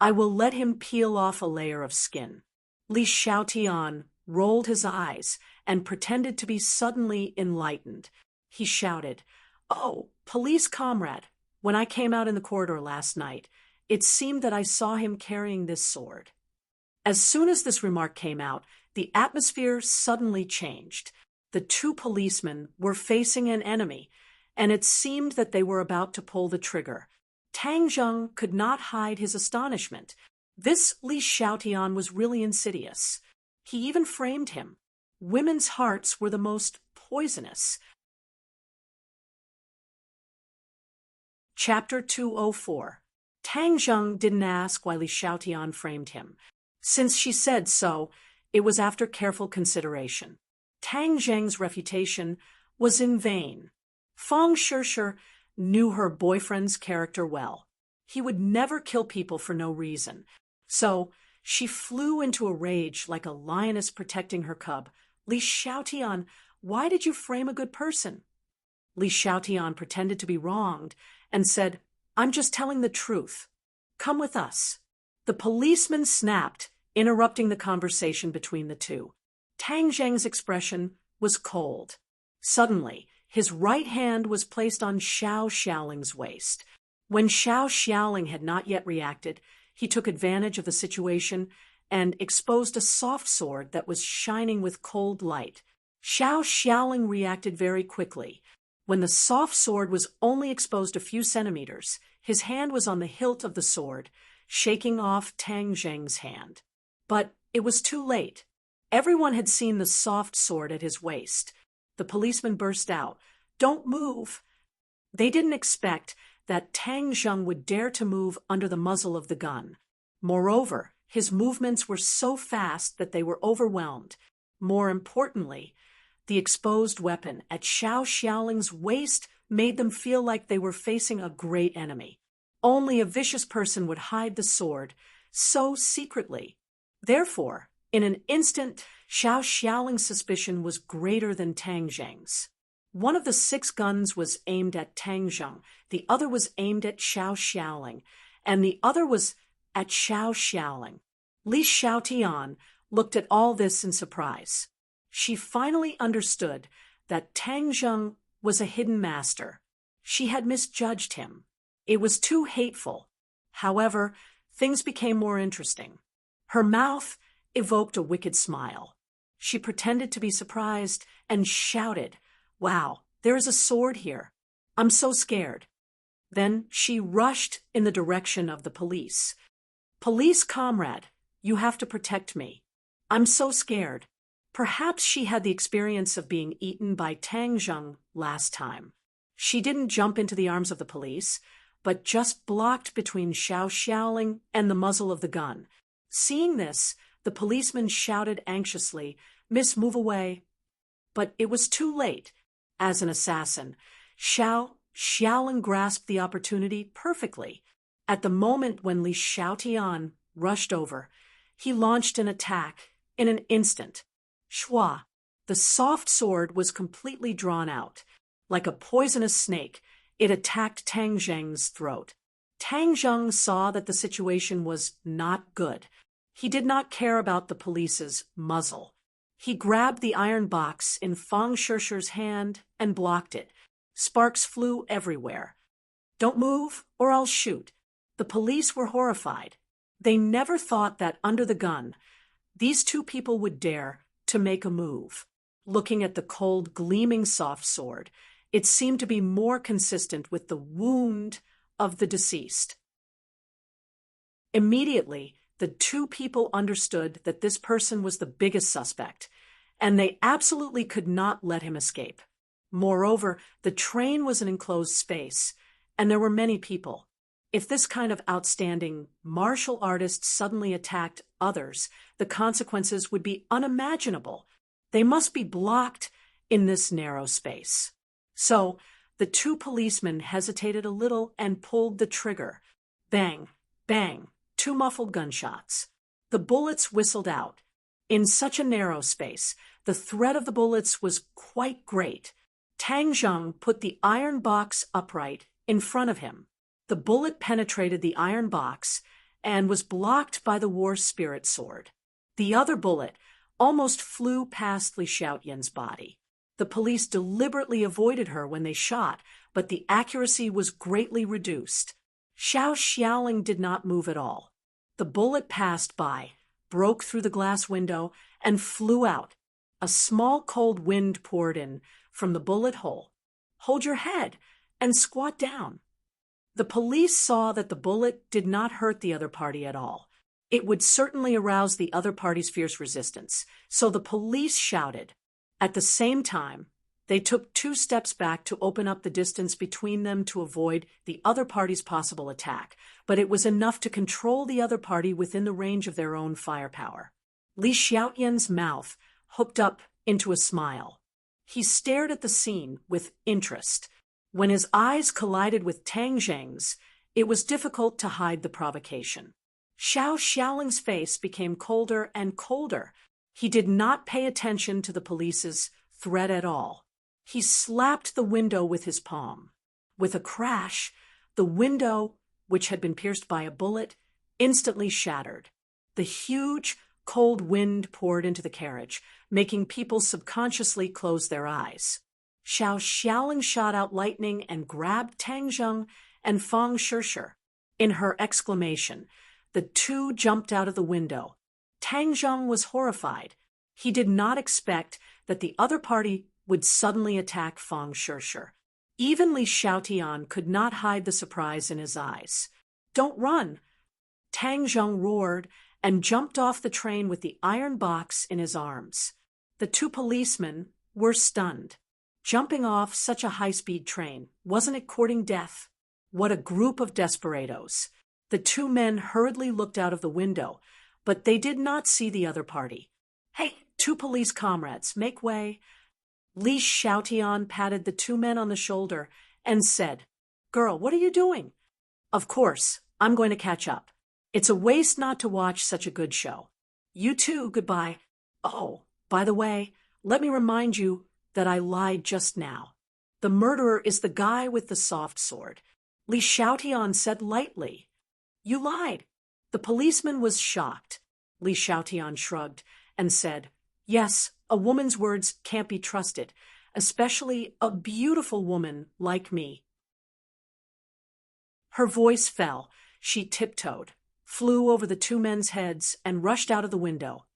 I will let him peel off a layer of skin. Li Xiaotian rolled his eyes and pretended to be suddenly enlightened. He shouted, "Oh, police comrade, when I came out in the corridor last night, it seemed that I saw him carrying this sword." As soon as this remark came out, the atmosphere suddenly changed. The two policemen were facing an enemy, and it seemed that they were about to pull the trigger. Tang Zheng could not hide his astonishment. This Li Xiaotian was really insidious. He even framed him. Women's hearts were the most poisonous. Chapter 204. Tang Zheng didn't ask why Li Xiaotian framed him. Since she said so, it was after careful consideration. Tang Zheng's refutation was in vain. Fang Shishir knew her boyfriend's character well. He would never kill people for no reason. So she flew into a rage like a lioness protecting her cub. "Li Xiaotian, why did you frame a good person?" Li Xiaotian pretended to be wronged and said, "I'm just telling the truth. Come with us." The policeman snapped interrupting the conversation between the two. Tang Zheng's expression was cold. Suddenly, his right hand was placed on Xiao Xiaoling's waist. When Xiao Xiaoling had not yet reacted, he took advantage of the situation and exposed a soft sword that was shining with cold light. Xiao Xiaoling reacted very quickly. When the soft sword was only exposed a few centimeters, his hand was on the hilt of the sword, shaking off Tang Zheng's hand. But it was too late. Everyone had seen the soft sword at his waist. The policeman burst out, "Don't move!" They didn't expect that Tang Zheng would dare to move under the muzzle of the gun. Moreover, his movements were so fast that they were overwhelmed. More importantly, the exposed weapon at Xiao Xiaoling's waist made them feel like they were facing a great enemy. Only a vicious person would hide the sword so secretly. Therefore, in an instant, Xiao Xiaoling's suspicion was greater than Tang Zheng's. One of the 6 guns was aimed at Tang Zheng, the other was aimed at Xiao Xiaoling, and the other was at Xiao Xiaoling. Li Xiaotian looked at all this in surprise. She finally understood that Tang Zheng was a hidden master. She had misjudged him. It was too hateful. However, things became more interesting. Her mouth evoked a wicked smile. She pretended to be surprised and shouted, "Wow, there is a sword here. I'm so scared." Then she rushed in the direction of the police. "Police comrade, you have to protect me. I'm so scared." Perhaps she had the experience of being eaten by Tang Zheng last time. She didn't jump into the arms of the police, but just blocked between Xiao Xiaoling and the muzzle of the gun. Seeing this, the policeman shouted anxiously, "Miss, move away." But it was too late. As an assassin, Xiao Xiaoling grasped the opportunity perfectly. At the moment when Li Xiaotian rushed over, he launched an attack in an instant. Shua! The soft sword was completely drawn out. Like a poisonous snake, it attacked Tang Zheng's throat. Tang Zheng saw that the situation was not good. He did not care about the police's muzzle. He grabbed the iron box in Fang Shishir's hand and blocked it. Sparks flew everywhere. "Don't move, or I'll shoot." The police were horrified. They never thought that under the gun, these 2 people would dare to make a move. Looking at the cold, gleaming soft sword, it seemed to be more consistent with the wound of the deceased. Immediately, the 2 people understood that this person was the biggest suspect, and they absolutely could not let him escape. Moreover, the train was an enclosed space, and there were many people. If this kind of outstanding martial artist suddenly attacked others, the consequences would be unimaginable. They must be blocked in this narrow space. So, the 2 policemen hesitated a little and pulled the trigger. Bang, bang, 2 muffled gunshots. The bullets whistled out. In such a narrow space, the threat of the bullets was quite great. Tang Zheng put the iron box upright in front of him. The bullet penetrated the iron box and was blocked by the war spirit sword. The other bullet almost flew past Li Xiaotian's body. The police deliberately avoided her when they shot, but the accuracy was greatly reduced. Xiao Xiaoling did not move at all. The bullet passed by, broke through the glass window, and flew out. A small cold wind poured in from the bullet hole. "Hold your head and squat down." The police saw that the bullet did not hurt the other party at all. It would certainly arouse the other party's fierce resistance, so the police shouted. At the same time, they took 2 steps back to open up the distance between them to avoid the other party's possible attack, but it was enough to control the other party within the range of their own firepower. Li Xiaotian's mouth hooked up into a smile. He stared at the scene with interest. When his eyes collided with Tang Zheng's, it was difficult to hide the provocation. Xiao Xiaoling's face became colder and colder. He did not pay attention to the police's threat at all. He slapped the window with his palm. With a crash, the window, which had been pierced by a bullet, instantly shattered. The huge, Cold wind poured into the carriage, making people subconsciously close their eyes. Xiao Xiaoling shot out lightning and grabbed Tang Zheng and Fang Shishir. In her exclamation, the two jumped out of the window. Tang Zheng was horrified. He did not expect that the other party would suddenly attack Fang Shishir. Even Li Xiaotian could not hide the surprise in his eyes. "Don't run!" Tang Zheng roared and jumped off the train with the iron box in his arms. The two policemen were stunned. Jumping off such a high-speed train, wasn't it courting death? What a group of desperados. The two men hurriedly looked out of the window, but they did not see the other party. "Hey, two police comrades, make way." Li Xiaotian patted the two men on the shoulder and said, "Girl, what are you doing?" "Of course, I'm going to catch up. It's a waste not to watch such a good show. You too, goodbye. Oh, by the way, let me remind you that I lied just now. The murderer is the guy with the soft sword," Li Xiaotian said lightly. "You lied." The policeman was shocked. Li Xiaotian shrugged and said, "Yes, a woman's words can't be trusted, especially a beautiful woman like me." Her voice fell. She tiptoed, flew over the two men's heads, and rushed out of the window.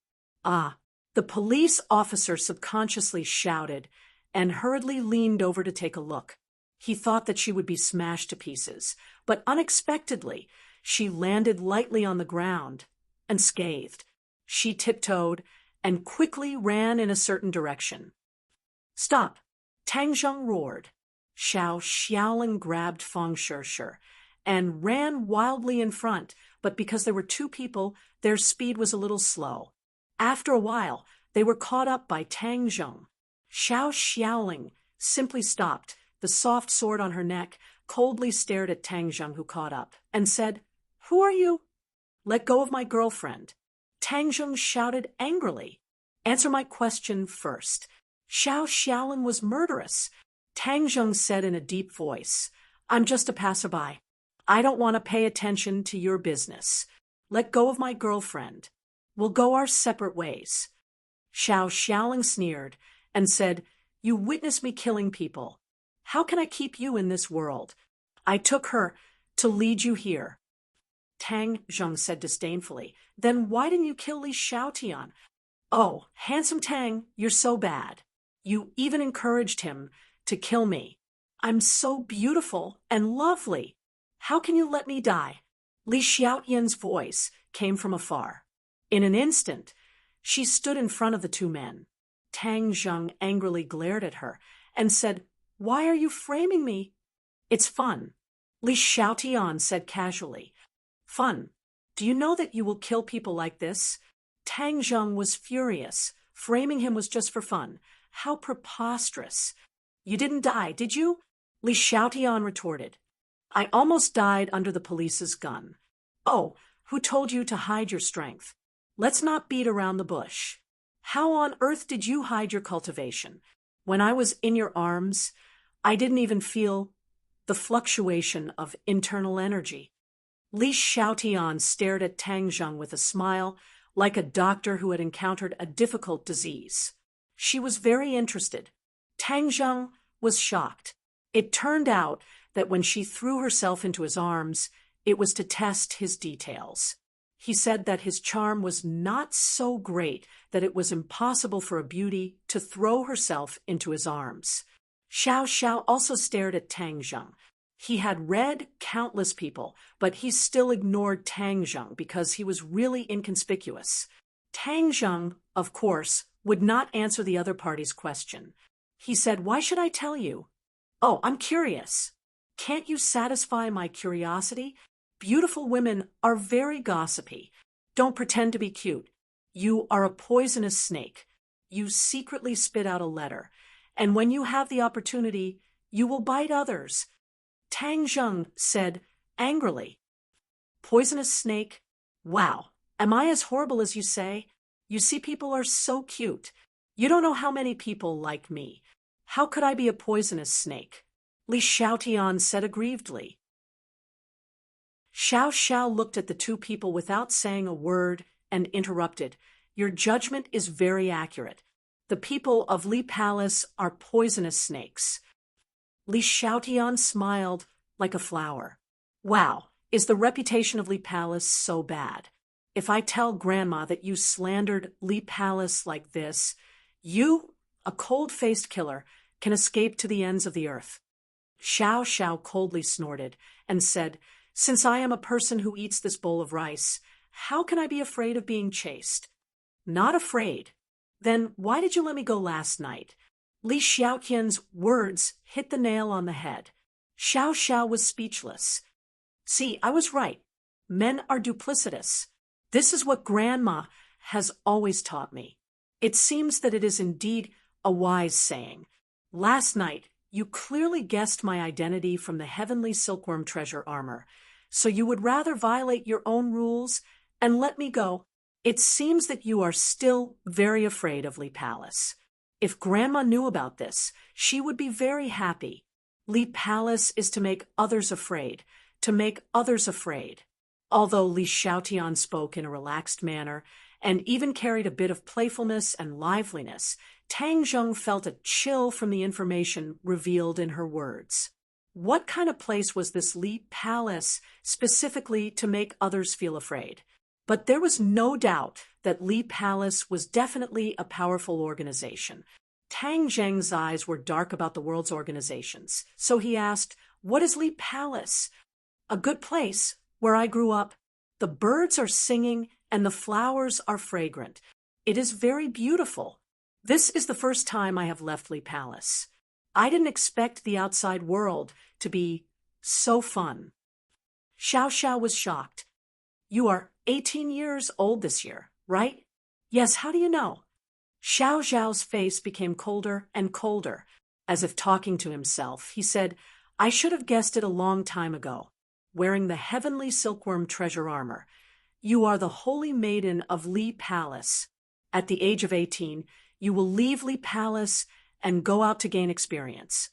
"Ah!" The police officer subconsciously shouted and hurriedly leaned over to take a look. He thought that she would be smashed to pieces, but unexpectedly, she landed lightly on the ground, unscathed. She tiptoed and quickly ran in a certain direction. "Stop!" Tang Zheng roared. Xiao Xiaoling grabbed Fang Shishir and ran wildly in front, but because there were two people, their speed was a little slow. After a while, they were caught up by Tang Zheng. Xiao Xiaoling simply stopped, the soft sword on her neck, coldly stared at Tang Zheng, who caught up, and said, "Who are you?" "Let go of my girlfriend." Tang Zheng shouted angrily. "Answer my question first." Xiao Xiaoling was murderous. Tang Zheng said in a deep voice, "I'm just a passerby. I don't want to pay attention to your business. Let go of my girlfriend. We'll go our separate ways." Xiao Xiaoling sneered and said, "You witnessed me killing people. How can I keep you in this world? I took her to lead you here." Tang Zheng said disdainfully, "Then why didn't you kill Li Xiaotian?" "Oh, handsome Tang, you're so bad. You even encouraged him to kill me. I'm so beautiful and lovely. How can you let me die?" Li Xiaotian's voice came from afar. In an instant, she stood in front of the two men. Tang Zheng angrily glared at her and said, "Why are you framing me?" "It's fun," Li Xiaotian said casually. "Fun. Do you know that you will kill people like this?" Tang Zheng was furious. Framing him was just for fun. How preposterous. "You didn't die, did you?" Li Xiaotian retorted. "I almost died under the police's gun." "Oh, who told you to hide your strength? Let's not beat around the bush. How on earth did you hide your cultivation? When I was in your arms, I didn't even feel the fluctuation of internal energy." Li Xiaotian stared at Tang Zheng with a smile, like a doctor who had encountered a difficult disease. She was very interested. Tang Zheng was shocked. It turned out that when she threw herself into his arms, it was to test his details. He said that his charm was not so great that it was impossible for a beauty to throw herself into his arms. Xiao Xiao also stared at Tang Zheng. He had read countless people, but he still ignored Tang Zheng because he was really inconspicuous. Tang Zheng, of course, would not answer the other party's question. He said, "Why should I tell you?" "Oh, I'm curious." "Can't you satisfy my curiosity? Beautiful women are very gossipy. Don't pretend to be cute. You are a poisonous snake. You secretly spit out a letter, and when you have the opportunity, you will bite others." Tang Zheng said angrily. "Poisonous snake? Wow, am I as horrible as you say? You see, people are so cute. You don't know how many people like me. How could I be a poisonous snake?" Li Xiaotian said aggrievedly. Xiao Xiao looked at the two people without saying a word and interrupted, Your judgment is very accurate. The people of Li Palace are poisonous snakes. Li Xiaotian smiled like a flower. Wow, is the reputation of Li Palace so bad? If I tell Grandma that you slandered Li Palace like this, you, a cold-faced killer, can escape to the ends of the earth. Xiao Xiao coldly snorted and said, Since I am a person who eats this bowl of rice, how can I be afraid of being chased? Not afraid. Then why did you let me go last night? Li Xiaoqian's words hit the nail on the head. Xiao Xiao was speechless. See, I was right. Men are duplicitous. This is what Grandma has always taught me. It seems that it is indeed a wise saying. Last night, you clearly guessed my identity from the heavenly silkworm treasure armor, so you would rather violate your own rules and let me go. It seems that you are still very afraid of Li Palace. If Grandma knew about this, she would be very happy. Li Palace is to make others afraid, to make others afraid. Although Li Xiaotian spoke in a relaxed manner, and even carried a bit of playfulness and liveliness, Tang Zheng felt a chill from the information revealed in her words. What kind of place was this Li Palace specifically to make others feel afraid? But there was no doubt that Li Palace was definitely a powerful organization. Tang Zheng's eyes were dark about the world's organizations, so he asked, What is Li Palace? A good place, where I grew up. The birds are singing and the flowers are fragrant. It is very beautiful. This is the first time I have left Li Palace. I didn't expect the outside world to be so fun. Xiao Xiao was shocked. You are 18 years old this year, right? Yes, how do you know? Xiao Xiao's face became colder and colder. As if talking to himself, he said, I should have guessed it a long time ago. Wearing the heavenly silkworm treasure armor. You are the holy maiden of Li Palace. At the age of 18, you will leave Li Palace and go out to gain experience.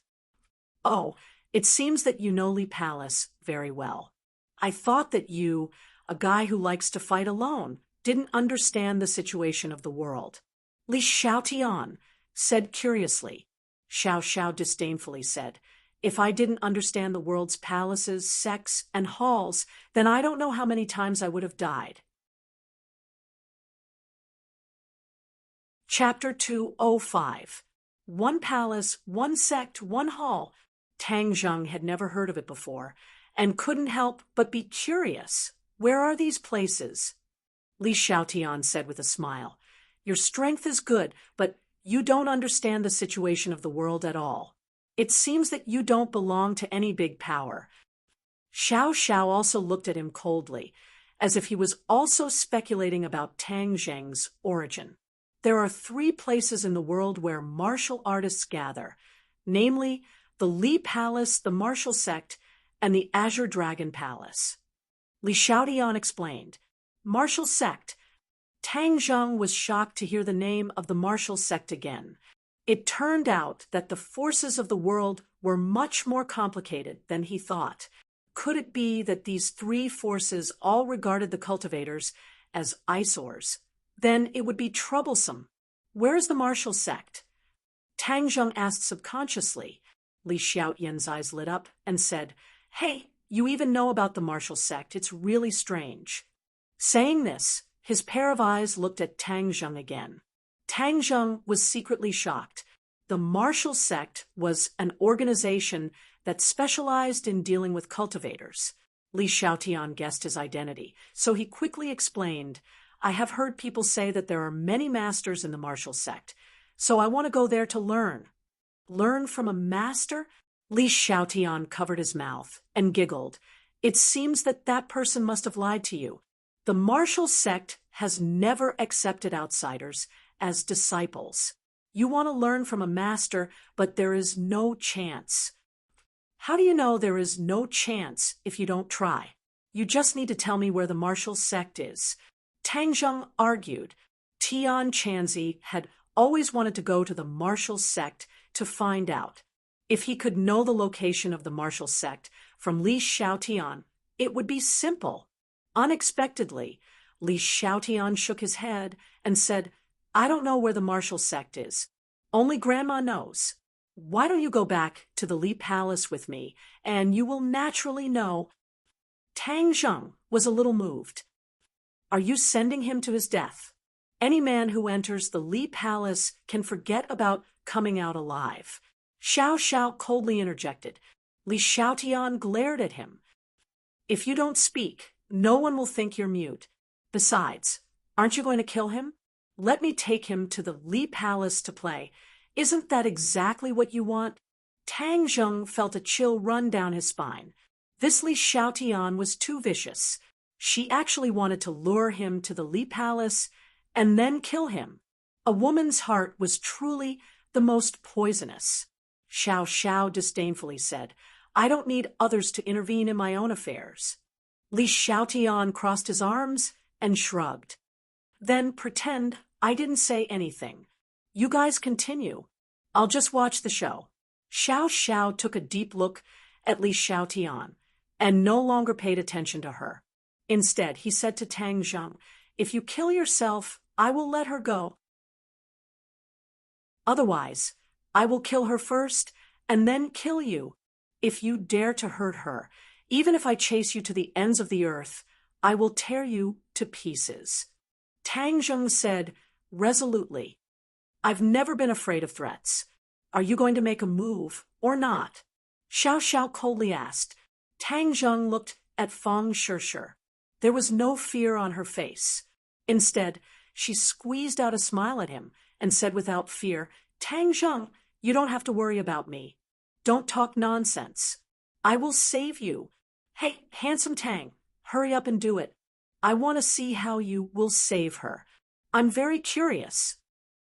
Oh, it seems that you know Li Palace very well. I thought that you, a guy who likes to fight alone, didn't understand the situation of the world. Li Xiaotian said curiously. Xiao Xiao disdainfully said, If I didn't understand the world's palaces, sects, and halls, then I don't know how many times I would have died. Chapter 205. One palace, one sect, one hall. Tang Zheng had never heard of it before, and couldn't help but be curious. Where are these places? Li Xiaotian said with a smile. Your strength is good, but you don't understand the situation of the world at all. It seems that you don't belong to any big power. Xiao Xiao also looked at him coldly, as if he was also speculating about Tang Zheng's origin. There are 3 places in the world where martial artists gather, namely the Li Palace, the Martial Sect, and the Azure Dragon Palace. Li Xiaotian explained. Martial Sect. Tang Zheng was shocked to hear the name of the Martial Sect again. It turned out that the forces of the world were much more complicated than he thought. Could it be that these 3 forces all regarded the cultivators as eyesores? Then it would be troublesome. Where's the Martial Sect? Tang Zheng asked subconsciously. Li Xiaotian's eyes lit up and said, Hey, you even know about the Martial Sect. It's really strange. Saying this, his pair of eyes looked at Tang Zheng again. Tang Zheng was secretly shocked. The Martial Sect was an organization that specialized in dealing with cultivators. Li Xiaotian guessed his identity, so he quickly explained, I have heard people say that there are many masters in the Martial Sect, so I want to go there to learn. Learn from a master? Li Xiaotian covered his mouth and giggled. It seems that that person must have lied to you. The Martial Sect has never accepted outsiders as disciples. You want to learn from a master, but there is no chance. How do you know there is no chance if you don't try? You just need to tell me where the Martial Sect is. Tang Zheng argued. Tian Chanzi had always wanted to go to the Martial Sect to find out. If he could know the location of the Martial Sect from Li Xiaotian, it would be simple. Unexpectedly, Li Xiaotian shook his head and said, I don't know where the martial sect is. Only Grandma knows. Why don't you go back to the Li Palace with me, and you will naturally know. Tang Zheng was a little moved. Are you sending him to his death? Any man who enters the Li Palace can forget about coming out alive. Xiao Xiao coldly interjected. Li Xiaotian glared at him. If you don't speak, no one will think you're mute. Besides, aren't you going to kill him? Let me take him to the Li Palace to play. Isn't that exactly what you want? Tang Zheng felt a chill run down his spine. This Li Xiaotian was too vicious. She actually wanted to lure him to the Li Palace and then kill him. A woman's heart was truly the most poisonous. Xiao Xiao disdainfully said, I don't need others to intervene in my own affairs. Li Xiaotian crossed his arms and shrugged. Then pretend I didn't say anything. You guys continue. I'll just watch the show. Xiao Xiao took a deep look at Li Xiaotian and no longer paid attention to her. Instead, he said to Tang Zheng, if you kill yourself, I will let her go. Otherwise, I will kill her first and then kill you. If you dare to hurt her, even if I chase you to the ends of the earth, I will tear you to pieces. Tang Zheng said resolutely, I've never been afraid of threats. Are you going to make a move or not? Xiao Xiao coldly asked. Tang Zheng looked at Fang Shishir. There was no fear on her face. Instead, she squeezed out a smile at him and said without fear, Tang Zheng, you don't have to worry about me. Don't talk nonsense. I will save you. Hey, handsome Tang, hurry up and do it. I want to see how you will save her. I'm very curious.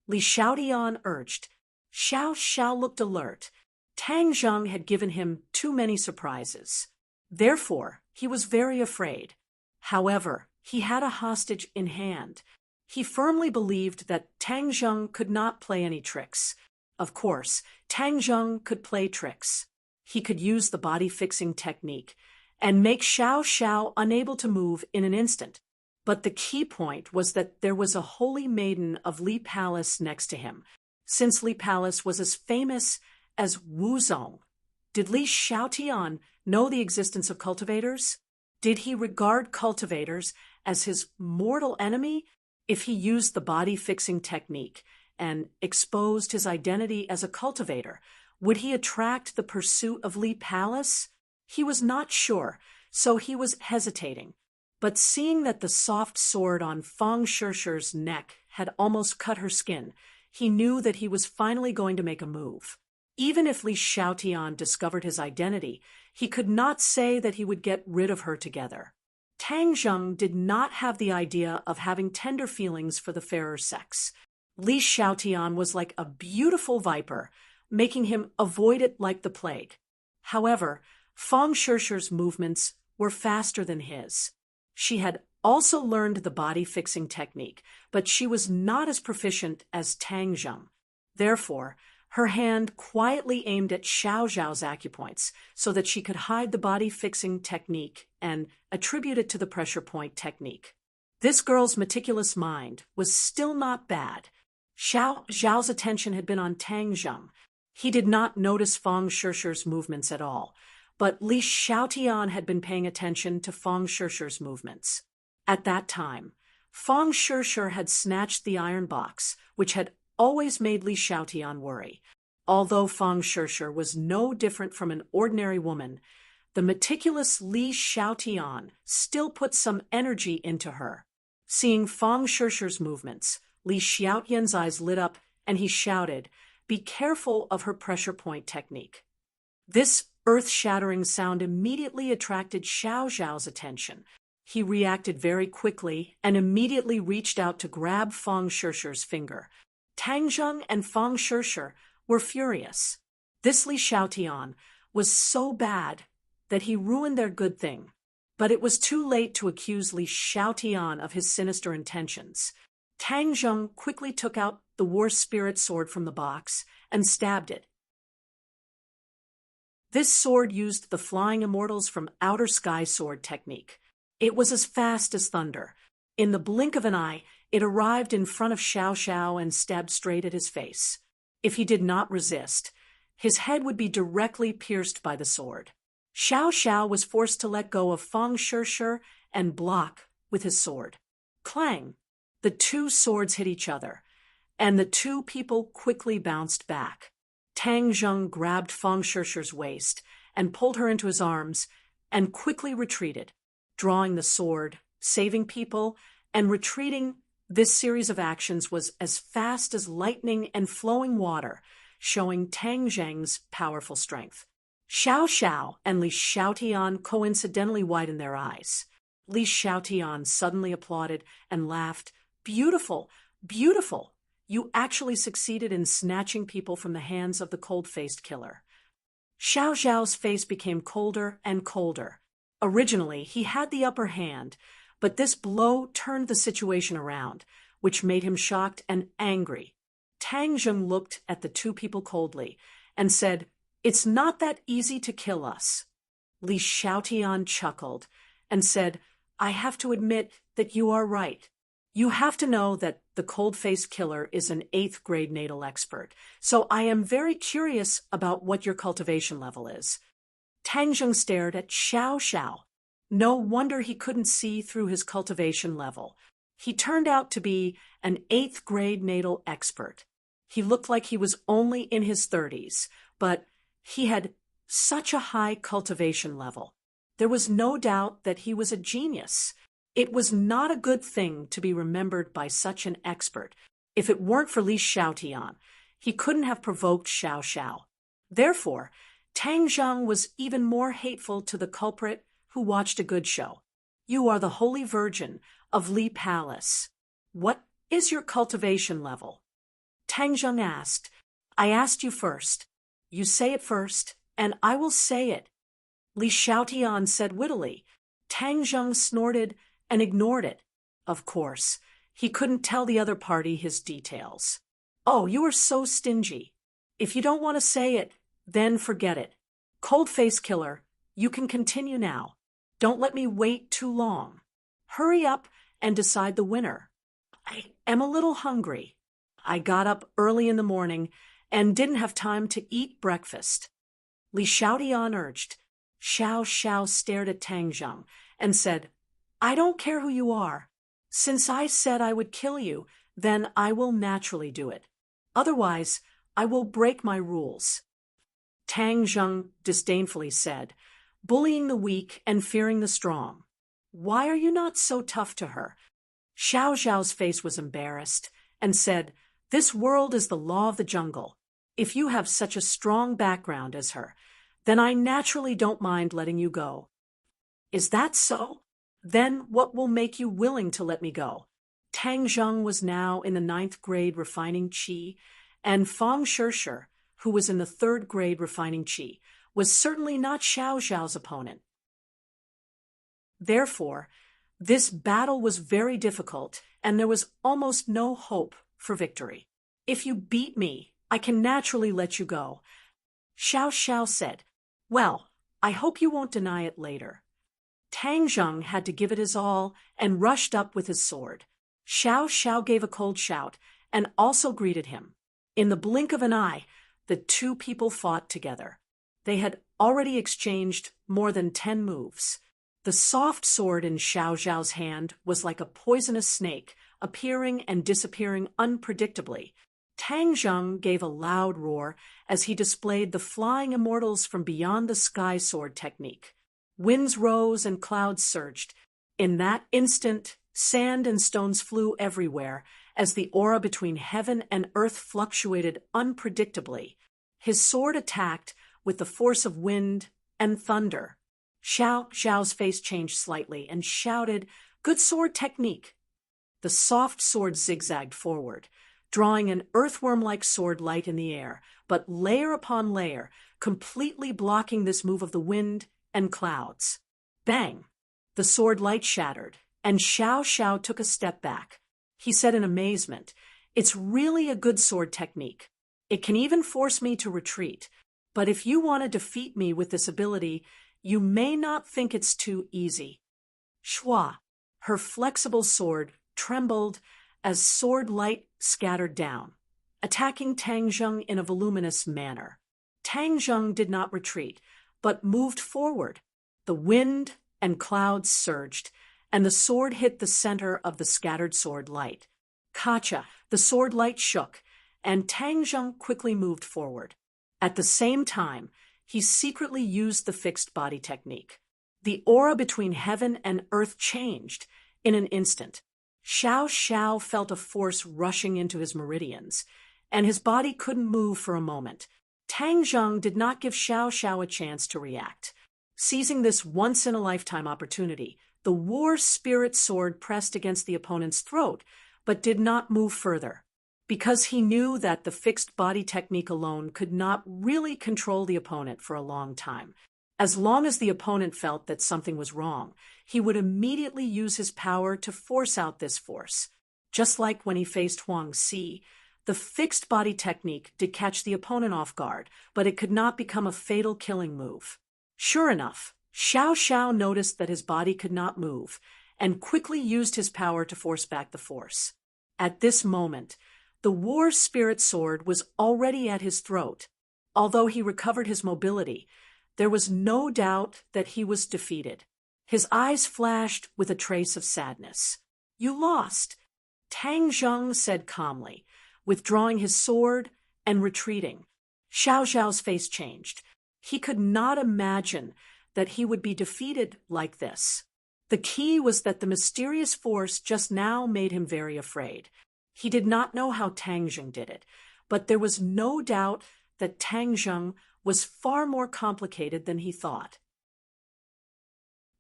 Li Xiaotian urged. Xiao Xiao looked alert. Tang Zheng had given him too many surprises. Therefore, he was very afraid. However, he had a hostage in hand. He firmly believed that Tang Zheng could not play any tricks. Of course, Tang Zheng could play tricks. He could use the body-fixing technique and make Xiao Xiao unable to move in an instant. But the key point was that there was a holy maiden of Li Palace next to him, since Li Palace was as famous as Wuzong. Did Li Xiaotian know the existence of cultivators? Did he regard cultivators as his mortal enemy? If he used the body-fixing technique and exposed his identity as a cultivator, would he attract the pursuit of Li Palace? He was not sure, so he was hesitating. But seeing that the soft sword on Fang Shishir's neck had almost cut her skin, he knew that he was finally going to make a move. Even if Li Xiaotian discovered his identity, he could not say that he would get rid of her together. Tang Zheng did not have the idea of having tender feelings for the fairer sex. Li Xiaotian was like a beautiful viper, making him avoid it like the plague. However, Fang Shishir's movements were faster than his. She had also learned the body-fixing technique, but she was not as proficient as Tang Zheng. Therefore, her hand quietly aimed at Xiao Zhao's acupoints so that she could hide the body-fixing technique and attribute it to the pressure point technique. This girl's meticulous mind was still not bad. Xiao Zhao's attention had been on Tang Zheng. He did not notice Fang Shishir's movements at all, but Li Xiaotian had been paying attention to Fang Shishir's movements. At that time, Fang Shishir had snatched the iron box, which had always made Li Xiaotian worry. Although Fang Shishir was no different from an ordinary woman, the meticulous Li Xiaotian still put some energy into her. Seeing Fang Shishir's movements, Li Xiaotian's eyes lit up and he shouted, "Be careful of her pressure point technique." This earth-shattering sound immediately attracted Xiao Zhao's attention. He reacted very quickly and immediately reached out to grab Fang Shishir's finger. Tang Zheng and Fang Shishir were furious. This Li Xiaotian was so bad that he ruined their good thing. But it was too late to accuse Li Xiaotian of his sinister intentions. Tang Zheng quickly took out the war spirit sword from the box and stabbed it. This sword used the Flying Immortals from Outer Sky sword technique. It was as fast as thunder. In the blink of an eye, it arrived in front of Xiao Xiao and stabbed straight at his face. If he did not resist, his head would be directly pierced by the sword. Xiao Xiao was forced to let go of Fang Shishir and block with his sword. Clang! The two swords hit each other, and the two people quickly bounced back. Tang Zheng grabbed Fang Shishir's waist and pulled her into his arms and quickly retreated, drawing the sword, saving people, and retreating. This series of actions was as fast as lightning and flowing water, showing Tang Zheng's powerful strength. Xiao Xiao and Li Xiaotian coincidentally widened their eyes. Li Xiaotian suddenly applauded and laughed. Beautiful, beautiful. You actually succeeded in snatching people from the hands of the cold-faced killer. Xiao Xiao's face became colder and colder. Originally, he had the upper hand, but this blow turned the situation around, which made him shocked and angry. Tang Zheng looked at the two people coldly and said, "It's not that easy to kill us." Li Xiaotian chuckled and said, "I have to admit that you are right. You have to know that the cold-faced killer is an 8th grade natal expert, so I am very curious about what your cultivation level is." Tang Zheng stared at Xiao Xiao. No wonder he couldn't see through his cultivation level. He turned out to be an 8th grade natal expert. He looked like he was only in his 30s, but he had such a high cultivation level. There was no doubt that he was a genius. It was not a good thing to be remembered by such an expert. If it weren't for Li Xiaotian, he couldn't have provoked Xiao Xiao. Therefore, Tang Zheng was even more hateful to the culprit who watched a good show. "You are the Holy Virgin of Li Palace. What is your cultivation level?" Tang Zheng asked. "I asked you first. You say it first, and I will say it." Li Xiaotian said wittily. Tang Zheng snorted and ignored it. Of course, he couldn't tell the other party his details. "Oh, you are so stingy. If you don't want to say it, then forget it. Cold-faced killer, you can continue now. Don't let me wait too long. Hurry up and decide the winner. I am a little hungry. I got up early in the morning and didn't have time to eat breakfast." Li Xiaotian urged. Xiao Xiao stared at Tang Zheng and said, "I don't care who you are. Since I said I would kill you, then I will naturally do it. Otherwise, I will break my rules." Tang Zheng disdainfully said, "Bullying the weak and fearing the strong. Why are you not so tough to her?" Xiao Xiao's face was embarrassed and said, "This world is the law of the jungle. If you have such a strong background as her, then I naturally don't mind letting you go." "Is that so? Then what will make you willing to let me go?" Tang Zheng was now in the 9th grade refining qi, and Fang Shishir, who was in the 3rd grade refining qi, was certainly not Xiao Xiao's opponent. Therefore, this battle was very difficult, and there was almost no hope for victory. "If you beat me, I can naturally let you go," Xiao Xiao said. "Well, I hope you won't deny it later." Tang Zheng had to give it his all and rushed up with his sword. Xiao Xiao gave a cold shout and also greeted him. In the blink of an eye, the two people fought together. They had already exchanged more than 10 moves. The soft sword in Xiao Xiao's hand was like a poisonous snake, appearing and disappearing unpredictably. Tang Zheng gave a loud roar as he displayed the flying immortals from beyond the sky sword technique. Winds rose and clouds surged. In that instant, sand and stones flew everywhere as the aura between heaven and earth fluctuated unpredictably. His sword attacked with the force of wind and thunder. Xiao Xiao's face changed slightly and shouted, "Good sword technique!" The soft sword zigzagged forward, drawing an earthworm-like sword light in the air, but layer upon layer, completely blocking this move of the wind and clouds. Bang! The sword light shattered, and Xiao Xiao took a step back. He said in amazement, "It's really a good sword technique. It can even force me to retreat. But if you want to defeat me with this ability, you may not think it's too easy." Shua! Her flexible sword trembled as sword light scattered down, attacking Tang Zheng in a voluminous manner. Tang Zheng did not retreat, but moved forward. The wind and clouds surged, and the sword hit the center of the scattered sword light. Kacha, the sword light shook, and Tang Zheng quickly moved forward. At the same time, he secretly used the fixed body technique. The aura between heaven and earth changed in an instant. Xiao Xiao felt a force rushing into his meridians, and his body couldn't move for a moment. Tang Zheng did not give Xiao Xiao a chance to react. Seizing this once-in-a-lifetime opportunity, the war spirit sword pressed against the opponent's throat, but did not move further. Because he knew that the fixed body technique alone could not really control the opponent for a long time. As long as the opponent felt that something was wrong, he would immediately use his power to force out this force. Just like when he faced Huang Si, the fixed body technique did catch the opponent off guard, but it could not become a fatal killing move. Sure enough, Xiao Xiao noticed that his body could not move, and quickly used his power to force back the force. At this moment, the war spirit sword was already at his throat. Although he recovered his mobility, there was no doubt that he was defeated. His eyes flashed with a trace of sadness. "You lost," Tang Zheng said calmly, withdrawing his sword and retreating. Xiao Xiao's face changed. He could not imagine that he would be defeated like this. The key was that the mysterious force just now made him very afraid. He did not know how Tang Zheng did it, but there was no doubt that Tang Zheng was far more complicated than he thought.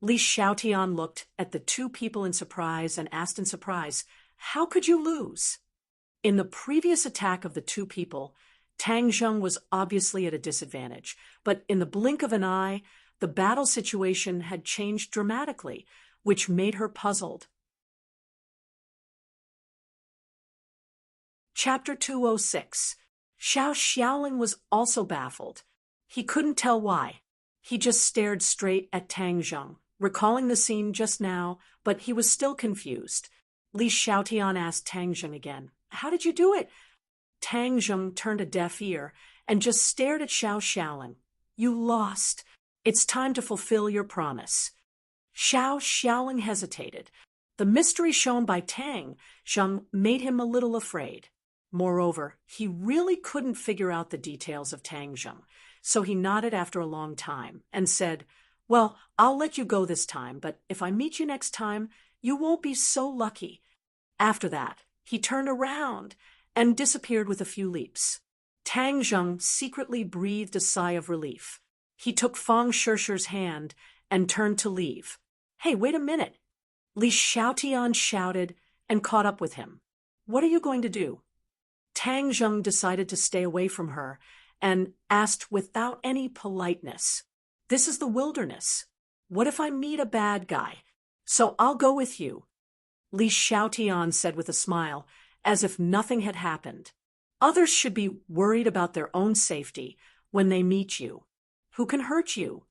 Li Xiaotian looked at the two people in surprise and asked in surprise, "How could you lose?" In the previous attack of the two people, Tang Zheng was obviously at a disadvantage, but in the blink of an eye, the battle situation had changed dramatically, which made her puzzled. Chapter 206. Xiao Xiaoling was also baffled. He couldn't tell why. He just stared straight at Tang Zheng, recalling the scene just now, but he was still confused. Li Xiaotian asked Tang Zheng again, "How did you do it?" Tang Zheng turned a deaf ear and just stared at Xiao Xiaoling. "You lost. It's time to fulfill your promise." Xiao Xiaoling hesitated. The mystery shown by Tang Zheng made him a little afraid. Moreover, he really couldn't figure out the details of Tang Zheng, so he nodded after a long time and said, "Well, I'll let you go this time, but if I meet you next time, you won't be so lucky." After that, he turned around and disappeared with a few leaps. Tang Zheng secretly breathed a sigh of relief. He took Fang Shishir's hand and turned to leave. "Hey, wait a minute!" Li Xiaotian shouted and caught up with him. "What are you going to do?" Tang Zheng decided to stay away from her and asked without any politeness, "This is the wilderness. What if I meet a bad guy? So I'll go with you." Li Xiaotian said with a smile, as if nothing had happened. "Others should be worried about their own safety when they meet you. Who can hurt you?"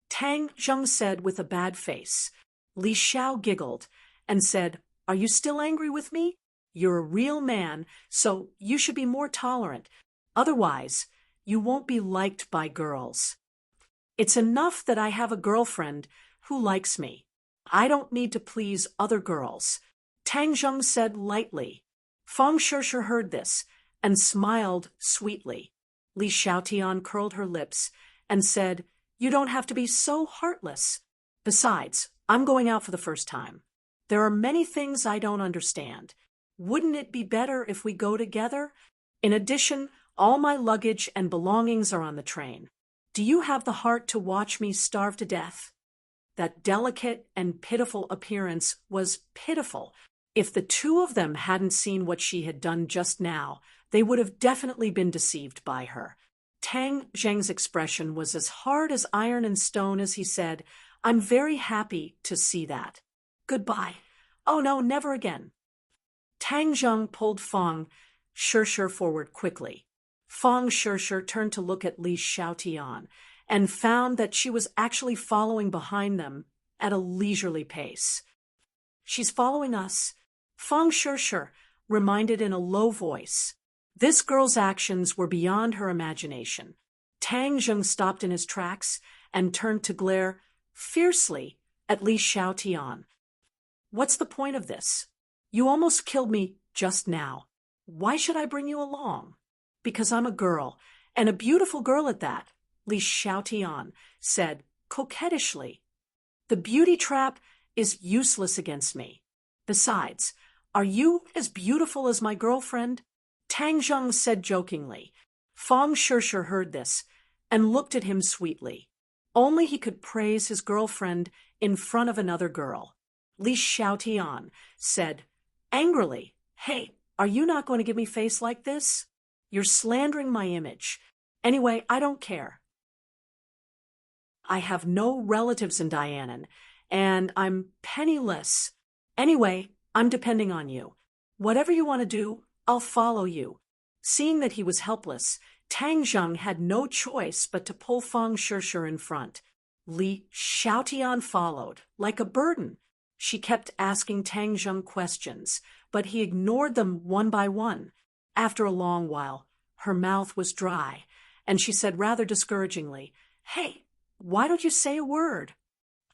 Tang Zheng said with a bad face. Li Xiao giggled and said, "Are you still angry with me? You're a real man, so you should be more tolerant. Otherwise, you won't be liked by girls. It's enough that I have a girlfriend who likes me. I don't need to please other girls." Tang Zheng said lightly. Fang Shishir heard this and smiled sweetly. Li Xiaotian curled her lips and said, "You don't have to be so heartless. Besides, I'm going out for the first time. There are many things I don't understand. Wouldn't it be better if we go together? In addition, all my luggage and belongings are on the train. Do you have the heart to watch me starve to death?" That delicate and pitiful appearance was pitiful. If the two of them hadn't seen what she had done just now, they would have definitely been deceived by her. Tang Zheng's expression was as hard as iron and stone as he said, "I'm very happy to see that. Goodbye. Oh no, never again." Tang Zheng pulled Fang Shishir forward quickly. Fang Shishir turned to look at Li Xiaotian and found that she was actually following behind them at a leisurely pace. She's following us. Fang Shishir reminded in a low voice. This girl's actions were beyond her imagination. Tang Zheng stopped in his tracks and turned to glare fiercely at Li Xiaotian. What's the point of this? You almost killed me just now. Why should I bring you along? Because I'm a girl, and a beautiful girl at that, Li Xiaotian said coquettishly. The beauty trap is useless against me. Besides, are you as beautiful as my girlfriend? Tang Zheng said jokingly. Fang Shishir heard this and looked at him sweetly. Only he could praise his girlfriend in front of another girl. Li Xiaotian said angrily, Hey, are you not going to give me face like this? You're slandering my image. Anyway, I don't care. I have no relatives in Dianan, and I'm penniless. Anyway, I'm depending on you. Whatever you want to do, I'll follow you. Seeing that he was helpless, Tang Zheng had no choice but to pull Fang Shishir in front. Li Xiaotian followed, like a burden. She kept asking Tang Zheng questions, but he ignored them one by one. After a long while, her mouth was dry, and she said rather discouragingly, Hey, why don't you say a word?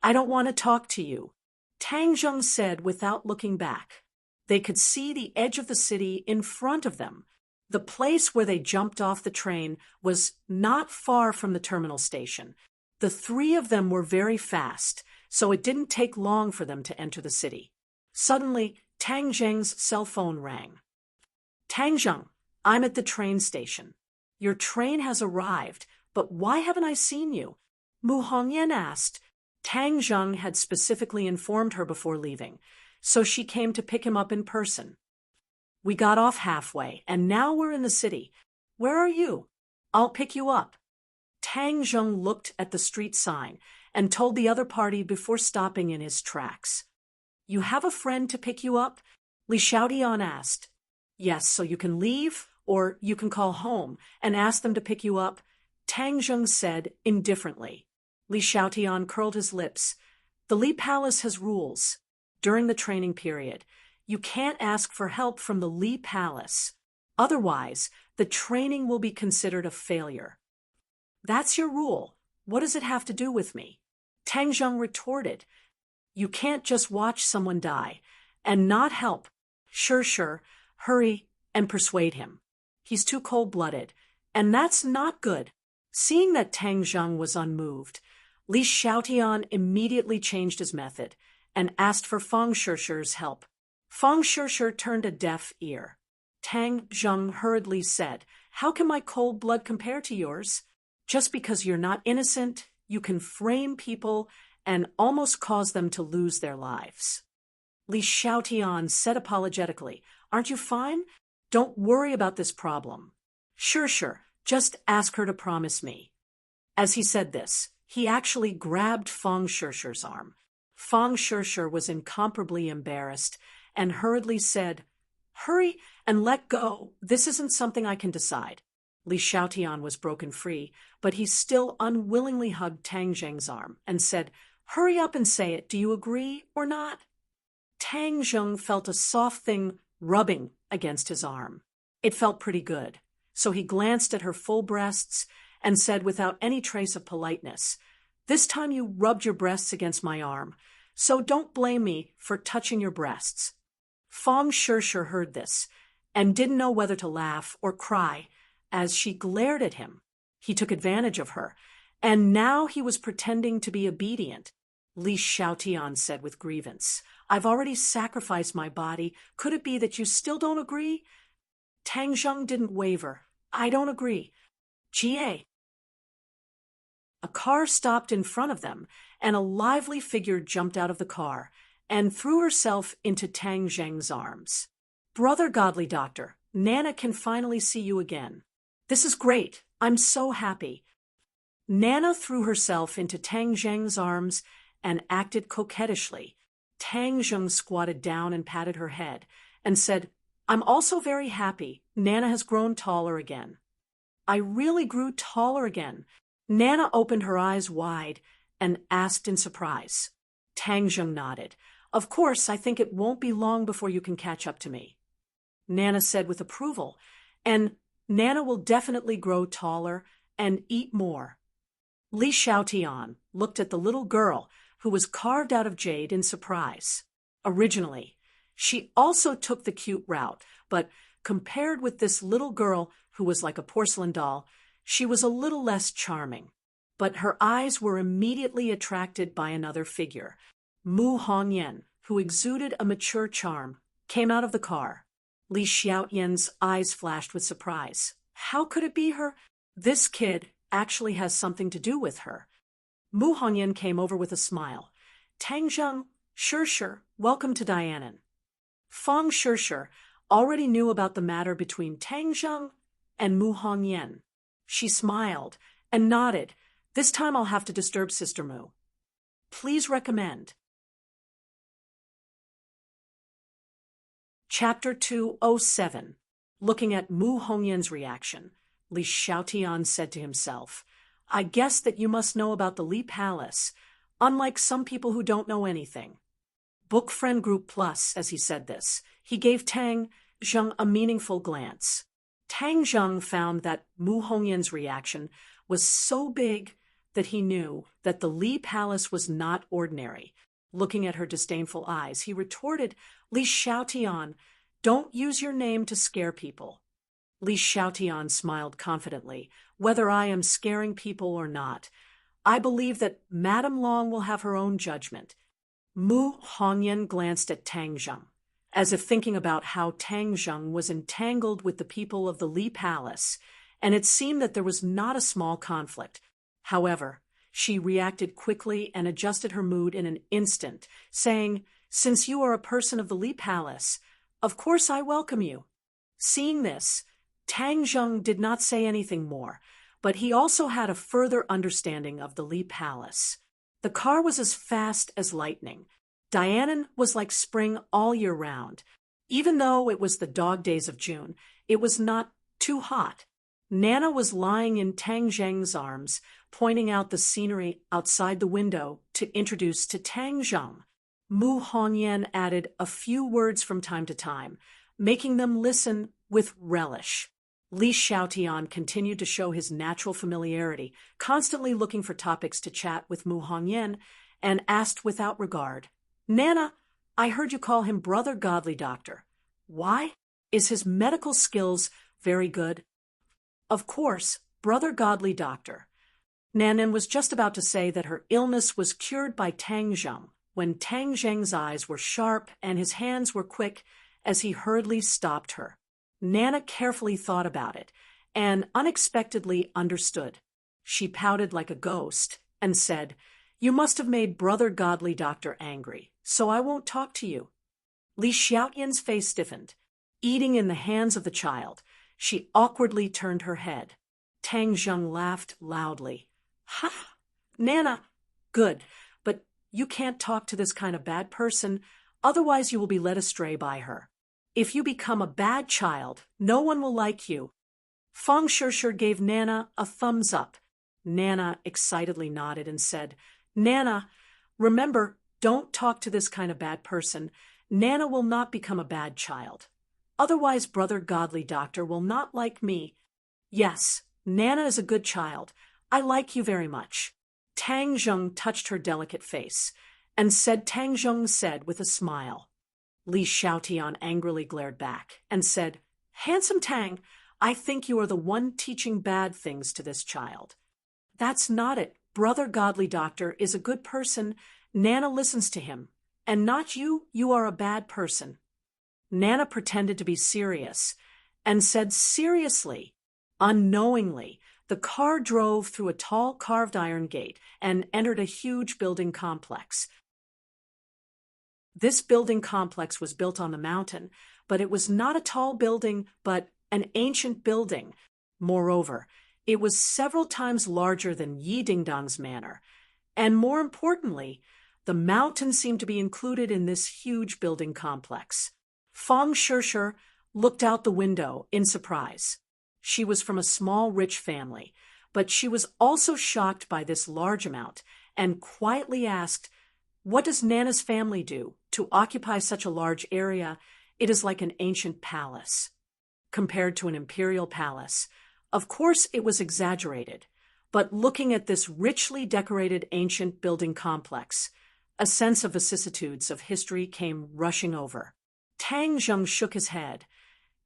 I don't want to talk to you. Tang Zheng said without looking back. They could see the edge of the city in front of them. The place where they jumped off the train was not far from the terminal station. The three of them were very fast, so it didn't take long for them to enter the city. Suddenly, Tang Zheng's cell phone rang. Tang Zheng, I'm at the train station. Your train has arrived, but why haven't I seen you? Mu Hongyan asked. Tang Zheng had specifically informed her before leaving, so she came to pick him up in person. We got off halfway, and now we're in the city. Where are you? I'll pick you up. Tang Zheng looked at the street sign and told the other party before stopping in his tracks. You have a friend to pick you up? Li Xiaotian asked. Yes, so you can leave, or you can call home and ask them to pick you up, Tang Zheng said indifferently. Li Xiaotian curled his lips. The Li Palace has rules. During the training period, you can't ask for help from the Li Palace. Otherwise, the training will be considered a failure. That's your rule. What does it have to do with me? Tang Zheng retorted. You can't just watch someone die and not help. Sure, hurry and persuade him. He's too cold-blooded, and that's not good. Seeing that Tang Zheng was unmoved, Li Xiaotian immediately changed his method and asked for Fang Shishir's help. Fang Shishir turned a deaf ear. Tang Zheng hurriedly said, How can my cold blood compare to yours? Just because you're not innocent, you can frame people and almost cause them to lose their lives. Li Xiaotian said apologetically, Aren't you fine? Don't worry about this problem. Sure, just ask her to promise me. As he said this, he actually grabbed Fang Shishir's arm. Fang Shishir was incomparably embarrassed and hurriedly said, Hurry and let go. This isn't something I can decide. Li Xiaotian was broken free, but he still unwillingly hugged Tang Zheng's arm and said, Hurry up and say it. Do you agree or not? Tang Zheng felt a soft thing rubbing against his arm. It felt pretty good, so he glanced at her full breasts and said without any trace of politeness, This time you rubbed your breasts against my arm, so don't blame me for touching your breasts. Fang Shishir heard this and didn't know whether to laugh or cry as she glared at him. He took advantage of her, and now he was pretending to be obedient. Li Xiaotian said with grievance, I've already sacrificed my body. Could it be that you still don't agree? Tang Zheng didn't waver. I don't agree. Jie. A car stopped in front of them, and a lively figure jumped out of the car and threw herself into Tang Zheng's arms. Brother Godly Doctor, Nana can finally see you again. This is great. I'm so happy. Nana threw herself into Tang Zheng's arms and acted coquettishly. Tang Zheng squatted down and patted her head and said, I'm also very happy. Nana has grown taller again. I really grew taller again. Nana opened her eyes wide and asked in surprise. Tang Zheng nodded. Of course, I think it won't be long before you can catch up to me, Nana said with approval, and Nana will definitely grow taller and eat more. Li Xiaotian looked at the little girl who was carved out of jade in surprise. Originally, she also took the cute route, but compared with this little girl who was like a porcelain doll, she was a little less charming. But her eyes were immediately attracted by another figure. Mu Hongyan, who exuded a mature charm, came out of the car. Li Xiaotian's eyes flashed with surprise. How could it be her? This kid actually has something to do with her. Mu Hongyan came over with a smile. Tang Zheng, Sure, welcome to Dianan. Fang Sure already knew about the matter between Tang Zheng and Mu Hongyan. She smiled and nodded. This time I'll have to disturb Sister Mu. Please recommend. Chapter 207. Looking at Mu Hongyan's reaction, Li Xiaotian said to himself, I guess that you must know about the Li Palace, unlike some people who don't know anything. Book Friend Group Plus, as he said this, he gave Tang Zheng a meaningful glance. Tang Zheng found that Mu Hongyan's reaction was so big that he knew that the Li Palace was not ordinary. Looking at her disdainful eyes, he retorted, Li Xiaotian, don't use your name to scare people. Li Xiaotian smiled confidently. Whether I am scaring people or not, I believe that Madame Long will have her own judgment. Mu Hongyan glanced at Tang Zheng, as if thinking about how Tang Zheng was entangled with the people of the Li Palace, and it seemed that there was not a small conflict. However, she reacted quickly and adjusted her mood in an instant, saying, Since you are a person of the Li Palace, of course I welcome you. Seeing this, Tang Zheng did not say anything more, but he also had a further understanding of the Li Palace. The car was as fast as lightning. Dianan was like spring all year round. Even though it was the dog days of June, it was not too hot. Nana was lying in Tang Zheng's arms, pointing out the scenery outside the window to introduce to Tang Zheng. Mu Hongyan added a few words from time to time, making them listen with relish. Li Xiaotian continued to show his natural familiarity, constantly looking for topics to chat with Mu Hongyan, and asked without regard, Nana, I heard you call him Brother Godly Doctor. Why? Is his medical skills very good? Of course, Brother Godly Doctor. Nanan was just about to say that her illness was cured by Tang Zheng, when Tang Zheng's eyes were sharp and his hands were quick as he hurriedly stopped her. Nana carefully thought about it and unexpectedly understood. She pouted like a ghost and said, You must have made Brother Godly Doctor angry, so I won't talk to you. Li Xiaotian's face stiffened. Eating in the hands of the child, she awkwardly turned her head. Tang Zheng laughed loudly. Ha! Nana! Good, but you can't talk to this kind of bad person, otherwise you will be led astray by her. If you become a bad child, no one will like you. Fang Sure gave Nana a thumbs up. Nana excitedly nodded and said, Nana, remember, don't talk to this kind of bad person. Nana will not become a bad child. Otherwise, Brother Godly Doctor will not like me. Yes, Nana is a good child. I like you very much. Tang Zheng touched her delicate face, and Tang Zheng said with a smile. Li Xiaotian angrily glared back and said, Handsome Tang, I think you are the one teaching bad things to this child. That's not it. Brother Godly Doctor is a good person. Nana listens to him. And not you, you are a bad person. Nana pretended to be serious and said seriously. Unknowingly, the car drove through a tall carved iron gate and entered a huge building complex. This building complex was built on the mountain, but it was not a tall building, but an ancient building. Moreover, it was several times larger than Yi Dingdang's manor. And more importantly, the mountain seemed to be included in this huge building complex. Fang Sure looked out the window in surprise. She was from a small, rich family, but she was also shocked by this large amount and quietly asked, What does Nana's family do? To occupy such a large area, it is like an ancient palace, compared to an imperial palace. Of course, it was exaggerated, but looking at this richly decorated ancient building complex, a sense of vicissitudes of history came rushing over. Tang Zheng shook his head,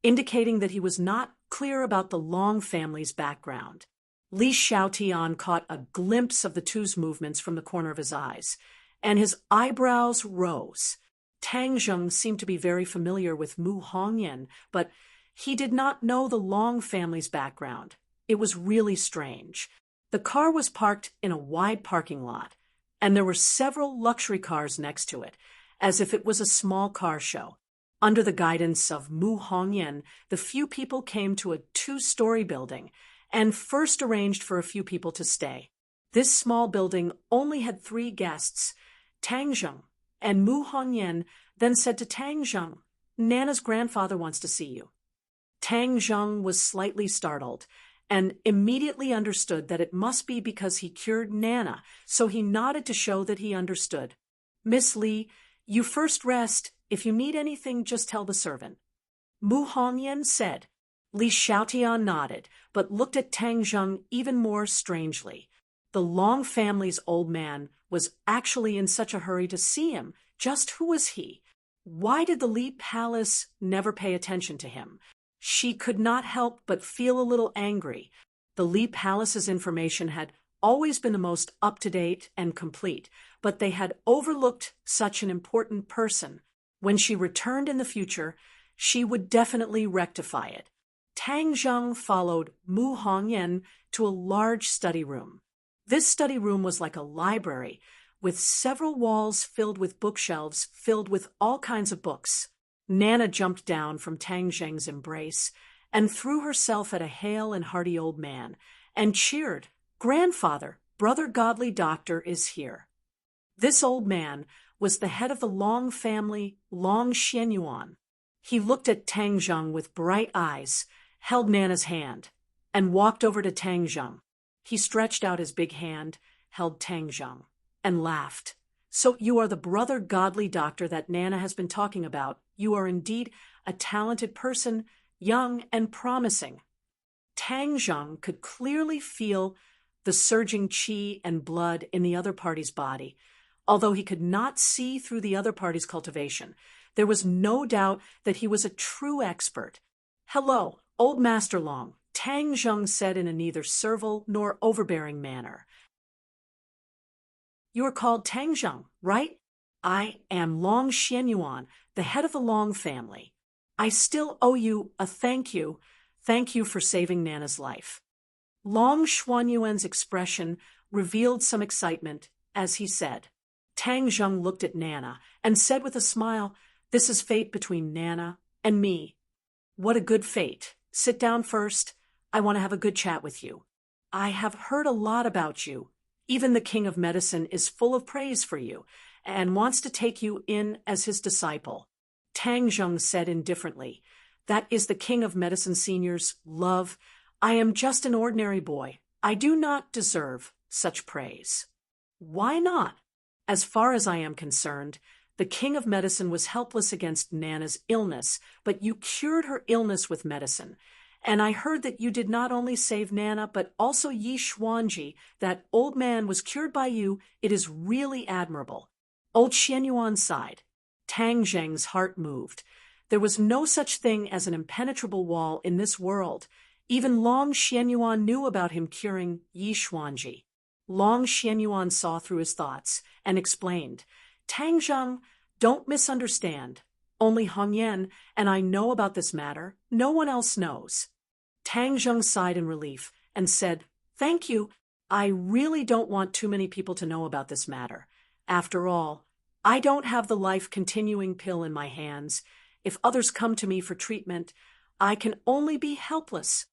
indicating that he was not clear about the Long family's background. Li Xiaotian caught a glimpse of the two's movements from the corner of his eyes, and his eyebrows rose. Tang Zheng seemed to be very familiar with Mu Hongyan, but he did not know the Long family's background. It was really strange. The car was parked in a wide parking lot, and there were several luxury cars next to it, as if it was a small car show. Under the guidance of Mu Hongyan, the few people came to a 2-story building and first arranged for a few people to stay. This small building only had 3 guests, Tang Zheng, and Mu Hongyan then said to Tang Zheng, "Nana's grandfather wants to see you." Tang Zheng was slightly startled and immediately understood that it must be because he cured Nana, so he nodded to show that he understood. "Miss Li, you first rest. If you need anything, just tell the servant." Mu Hongyan said. Li Xiaotian nodded, but looked at Tang Zheng even more strangely. The Long family's old man was actually in such a hurry to see him. Just who was he? Why did the Li Palace never pay attention to him? She could not help but feel a little angry. The Li Palace's information had always been the most up-to-date and complete, but they had overlooked such an important person. When she returned in the future, she would definitely rectify it. Tang Zheng followed Mu Hongyan to a large study room. This study room was like a library, with several walls filled with bookshelves filled with all kinds of books. Nana jumped down from Tang Zheng's embrace and threw herself at a hale and hearty old man and cheered, "Grandfather, brother godly doctor is here." This old man was the head of the Long family, Long Xianyuan. He looked at Tang Zheng with bright eyes, held Nana's hand, and walked over to Tang Zheng. He stretched out his big hand, held Tang Zheng, and laughed. "So you are the brother godly doctor that Nana has been talking about. You are indeed a talented person, young and promising." Tang Zheng could clearly feel the surging qi and blood in the other party's body. Although he could not see through the other party's cultivation, there was no doubt that he was a true expert. "Hello, old Master Long," Tang Zheng said in a neither servile nor overbearing manner. "You are called Tang Zheng, right? I am Long Xianyuan, the head of the Long family. I still owe you a thank you. Thank you for saving Nana's life." Long Xuanyuan's expression revealed some excitement as he said. Tang Zheng looked at Nana and said with a smile, "This is fate between Nana and me." "What a good fate. Sit down first. I want to have a good chat with you. I have heard a lot about you. Even the King of Medicine is full of praise for you and wants to take you in as his disciple." Tang Zheng said indifferently, "That is the King of Medicine Senior's love. I am just an ordinary boy. I do not deserve such praise." "Why not? As far as I am concerned, the King of Medicine was helpless against Nana's illness, but you cured her illness with medicine. And I heard that you did not only save Nana, but also Yi Xuanji. That old man was cured by you. It is really admirable." Old Xianyuan sighed. Tang Zheng's heart moved. There was no such thing as an impenetrable wall in this world. Even Long Xianyuan knew about him curing Yi Xuanji. Long Xianyuan saw through his thoughts and explained, "Tang Zheng, don't misunderstand. Only Hongyan and I know about this matter. No one else knows." Tang Zheng sighed in relief and said, "Thank you. I really don't want too many people to know about this matter. After all, I don't have the life-continuing pill in my hands. If others come to me for treatment, I can only be helpless.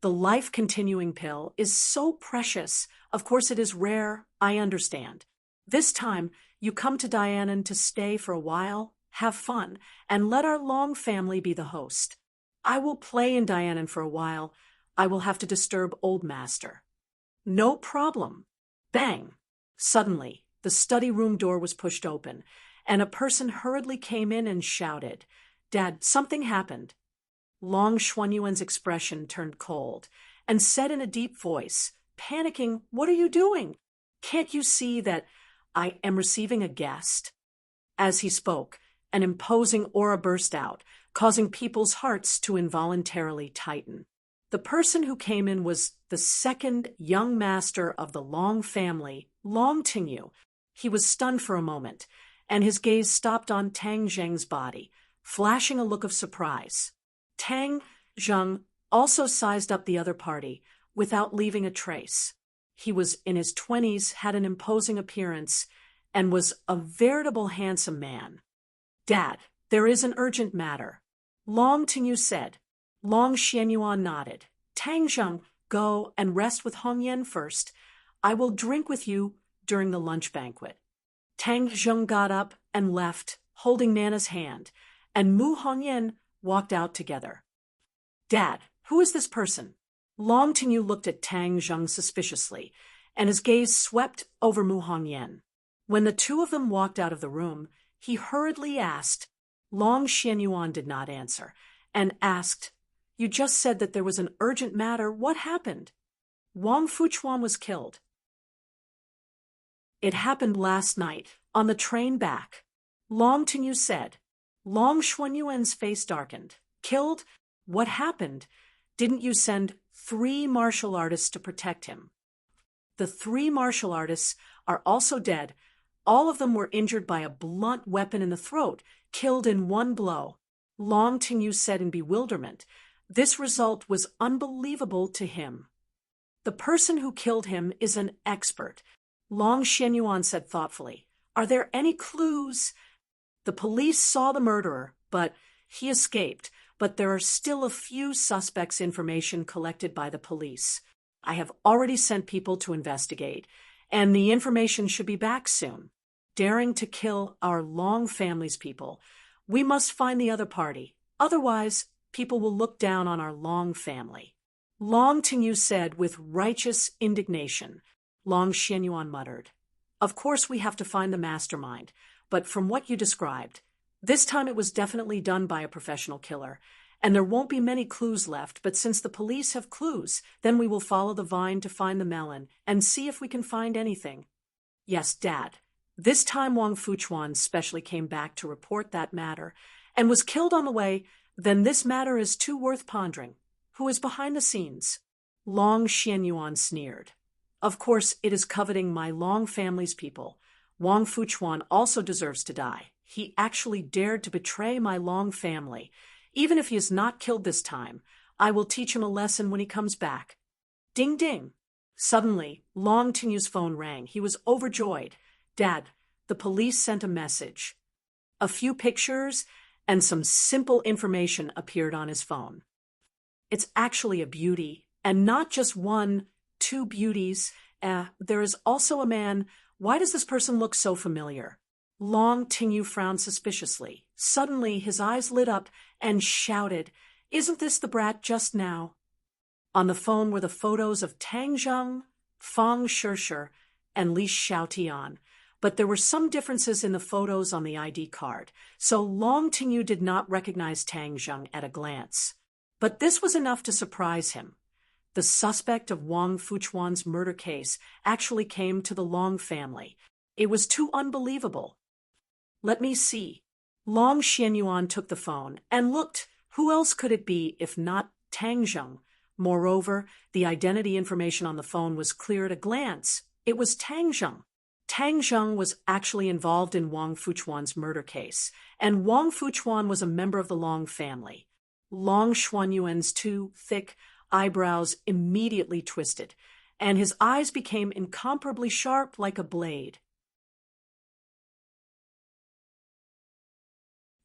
The life-continuing pill is so precious. Of course it is rare, I understand. This time, you come to Dianan to stay for a while, have fun, and let our Long family be the host. I will play in Dianan for a while. I will have to disturb Old Master." "No problem." Bang! Suddenly, the study room door was pushed open, and a person hurriedly came in and shouted, "Dad, something happened." Long Xuanyuan's expression turned cold, and said in a deep voice, panicking, "What are you doing? Can't you see that I am receiving a guest?" As he spoke, an imposing aura burst out, causing people's hearts to involuntarily tighten. The person who came in was the second young master of the Long family, Long Tingyu. He was stunned for a moment, and his gaze stopped on Tang Zheng's body, flashing a look of surprise. Tang Zheng also sized up the other party, without leaving a trace. He was in his 20s, had an imposing appearance, and was a veritable handsome man. "Dad, there is an urgent matter," Long Tingyu said. Long Xianyuan nodded. "Tang Zheng, go and rest with Hong Yen first. I will drink with you during the lunch banquet." Tang Zheng got up and left, holding Nana's hand, and Mu Hongyan walked out together. "Dad, who is this person?" Long Tingyu looked at Tang Zheng suspiciously, and his gaze swept over Mu Hongyan. When the two of them walked out of the room, he hurriedly asked. Long Xianyuan did not answer, and asked, "You just said that there was an urgent matter. What happened?" "Wang Fuchuan was killed." "It happened last night, on the train back," Long Tingyu said. Long Xuanyuan's face darkened. "Killed? What happened? Didn't you send 3 martial artists to protect him?" "The 3 martial artists are also dead. All of them were injured by a blunt weapon in the throat, killed in one blow," Long Tingyu said in bewilderment. This result was unbelievable to him. "The person who killed him is an expert," Long Xianyuan said thoughtfully. "Are there any clues?" "The police saw the murderer, but he escaped, but there are still a few suspects' information collected by the police. I have already sent people to investigate, and the information should be back soon. Daring to kill our Long family's people, we must find the other party. Otherwise, people will look down on our Long family." Long Tingyu said with righteous indignation. Long Xianyuan muttered, "Of course we have to find the mastermind, but from what you described, this time it was definitely done by a professional killer, and there won't be many clues left, but since the police have clues, then we will follow the vine to find the melon and see if we can find anything." "Yes, Dad. This time Wang Fuchuan specially came back to report that matter and was killed on the way. Then this matter is too worth pondering. Who is behind the scenes?" Long Xianyuan sneered. "Of course it is coveting my Long family's people. Wang Fuchuan also deserves to die. He actually dared to betray my Long family. Even if he is not killed this time, I will teach him a lesson when he comes back." Ding ding. Suddenly, Long Tingyu's phone rang. He was overjoyed. "Dad, the police sent a message." A few pictures and some simple information appeared on his phone. "It's actually a beauty, and not just 1, 2 beauties. There is also a man. Why does this person look so familiar?" Long Tingyu frowned suspiciously. Suddenly, his eyes lit up and shouted, "Isn't this the brat just now?" On the phone were the photos of Tang Zheng, Fang Shishir, and Li Xiaotian, but there were some differences in the photos on the ID card, so Long Tingyu did not recognize Tang Zheng at a glance. But this was enough to surprise him. The suspect of Wang Fuchuan's murder case actually came to the Long family. It was too unbelievable. "Let me see." Long Xianyuan took the phone and looked. Who else could it be if not Tang Zheng? Moreover, the identity information on the phone was clear at a glance. It was Tang Zheng. Tang Zheng was actually involved in Wang Fuchuan's murder case, and Wang Fuchuan was a member of the Long family. Long Xuanyuan's 2 thick eyebrows immediately twisted, and his eyes became incomparably sharp like a blade.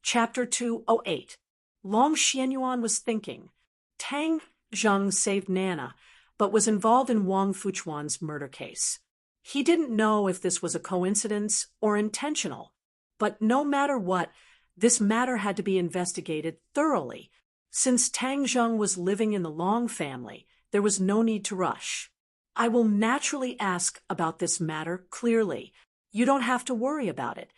Chapter 208. Long Xianyuan was thinking. Tang Zheng saved Nana, but was involved in Wang Fuchuan's murder case. He didn't know if this was a coincidence or intentional, but no matter what, this matter had to be investigated thoroughly. Since Tang Zheng was living in the Long family, there was no need to rush. "I will naturally ask about this matter clearly," You don't have to worry about it,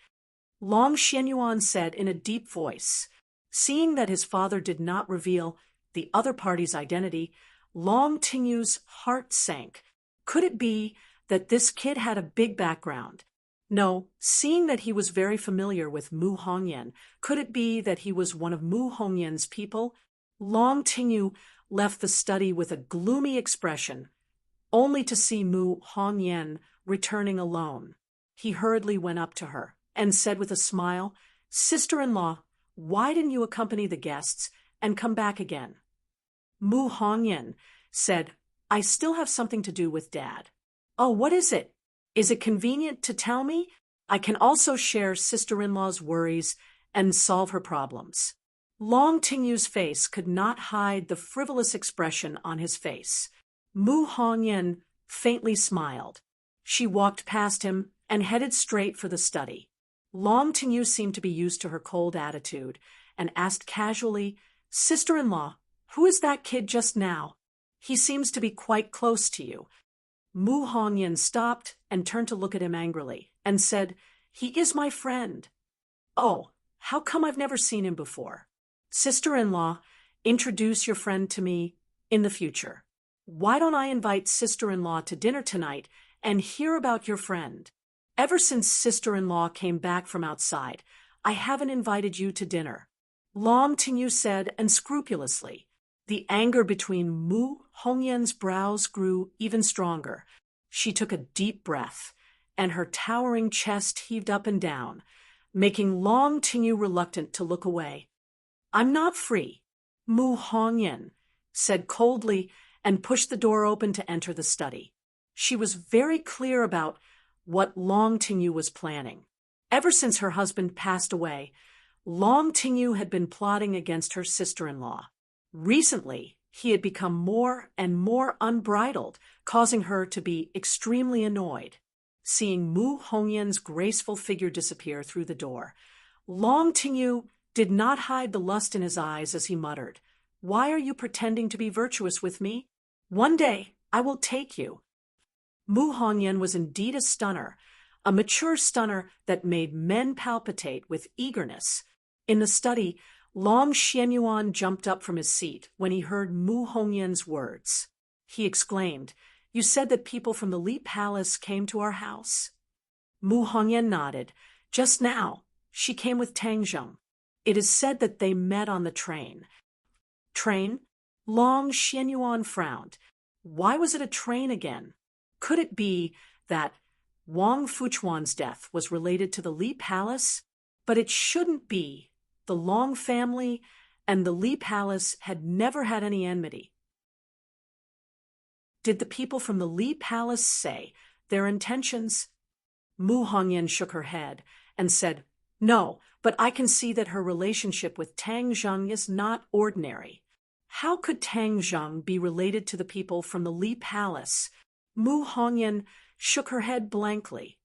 Long Xianyuan said in a deep voice. Seeing that his father did not reveal the other party's identity, Long Tingyu's heart sank. Could it be that this kid had a big background? No, seeing that he was very familiar with Mu Hongyan, could it be that he was one of Mu Hongyan's people? Long Tingyu left the study with a gloomy expression, only to see Mu Hongyan returning alone. He hurriedly went up to her and said with a smile, "Sister-in-law, why didn't you accompany the guests and come back again?" Mu Hongyan said, "I still have something to do with Dad." "Oh, what is it? Is it convenient to tell me? I can also share sister-in-law's worries and solve her problems." Long Tingyu's face could not hide the frivolous expression on his face. Mu Hongyan faintly smiled. She walked past him and headed straight for the study. Long Tingyu seemed to be used to her cold attitude and asked casually, "Sister-in-law, who is that kid just now? He seems to be quite close to you." Mu Hongyan stopped and turned to look at him angrily and said, "He is my friend." "Oh, how come I've never seen him before?" "Sister-in-law, introduce your friend to me in the future. Why don't I invite sister-in-law to dinner tonight and hear about your friend? Ever since sister-in-law came back from outside, I haven't invited you to dinner," Long Tingyu said unscrupulously. The anger between Mu Hongyan's brows grew even stronger. She took a deep breath, and her towering chest heaved up and down, making Long Tingyu reluctant to look away. "I'm not free," Mu Hongyan said coldly and pushed the door open to enter the study. She was very clear about what Long Tingyu was planning. Ever since her husband passed away, Long Tingyu had been plotting against her sister-in-law. Recently, he had become more and more unbridled, causing her to be extremely annoyed. Seeing Mu Hongyan's graceful figure disappear through the door, Long Tingyu did not hide the lust in his eyes as he muttered, "Why are you pretending to be virtuous with me? One day I will take you." Mu Hongyan was indeed a stunner, a mature stunner that made men palpitate with eagerness. In the study, Long Xianyuan jumped up from his seat when he heard Mu Hongyan's words. He exclaimed, "You said that people from the Li Palace came to our house?" Mu Hongyan nodded. "Just now, she came with Tang Zheng. It is said that they met on the train." "Train?" Long Xianyuan frowned. Why was it a train again? Could it be that Wang Fuchuan's death was related to the Li Palace? But it shouldn't be. The Long family and the Li Palace had never had any enmity. Did the people from the Li Palace say their intentions? Mu Hongyan shook her head and said, "No, but I can see that her relationship with Tang Zheng is not ordinary." How could Tang Zheng be related to the people from the Li Palace? Mu Hongyan shook her head blankly.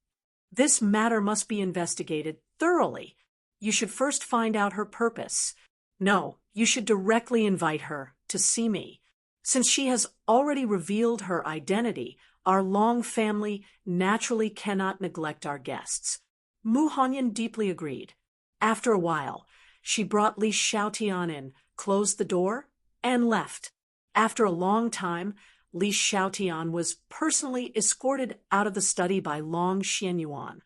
"This matter must be investigated thoroughly. You should first find out her purpose. No, you should directly invite her to see me. Since she has already revealed her identity, our Long family naturally cannot neglect our guests." Mu Hongyan deeply agreed. After a while, she brought Li Xiaotian in, closed the door, and left. After a long time, Li Xiaotian was personally escorted out of the study by Long Xianyuan.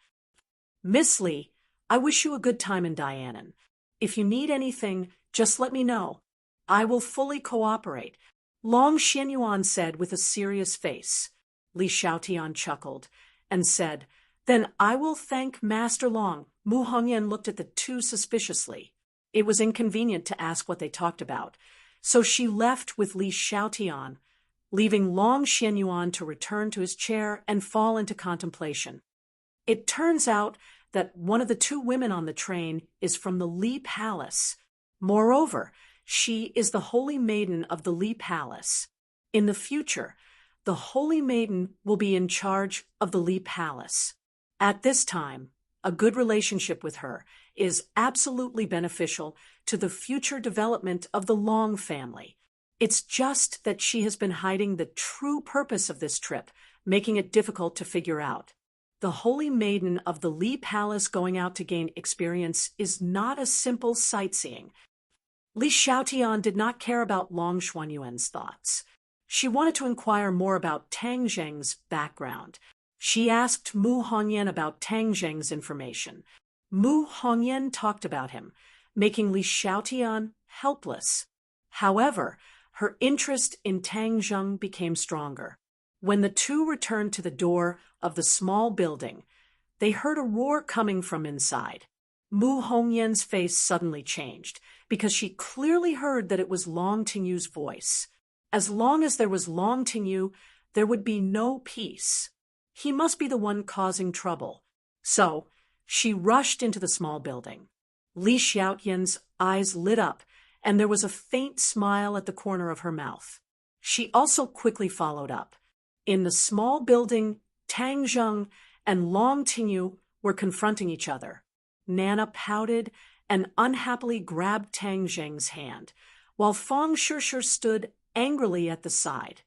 "Miss Li, I wish you a good time in Dianan. If you need anything, just let me know. I will fully cooperate," Long Xianyuan said with a serious face. Li Xiaotian chuckled and said, "Then I will thank Master Long." Mu Hongyan looked at the two suspiciously. It was inconvenient to ask what they talked about, so she left with Li Xiaotian, leaving Long Xianyuan to return to his chair and fall into contemplation. It turns out that one of the two women on the train is from the Li Palace. Moreover, she is the Holy Maiden of the Li Palace. In the future, the Holy Maiden will be in charge of the Li Palace. At this time, a good relationship with her is absolutely beneficial to the future development of the Long family. It's just that she has been hiding the true purpose of this trip, making it difficult to figure out. The holy maiden of the Li Palace going out to gain experience is not a simple sightseeing. Li Xiaotian did not care about Long Xuanyuan's thoughts. She wanted to inquire more about Tang Zheng's background. She asked Mu Hongyan about Tang Zheng's information. Mu Hongyan talked about him, making Li Xiaotian helpless. However, her interest in Tang Zheng became stronger. When the two returned to the door of the small building, they heard a roar coming from inside. Mu Hongyan's face suddenly changed, because she clearly heard that it was Long Tingyu's voice. As long as there was Long Tingyu, there would be no peace. He must be the one causing trouble. So, she rushed into the small building. Li Xiaotian's eyes lit up, and there was a faint smile at the corner of her mouth. She also quickly followed up. In the small building, Tang Zheng and Long Tingyu were confronting each other. Nana pouted and unhappily grabbed Tang Zheng's hand, while Fang Shishir stood angrily at the side.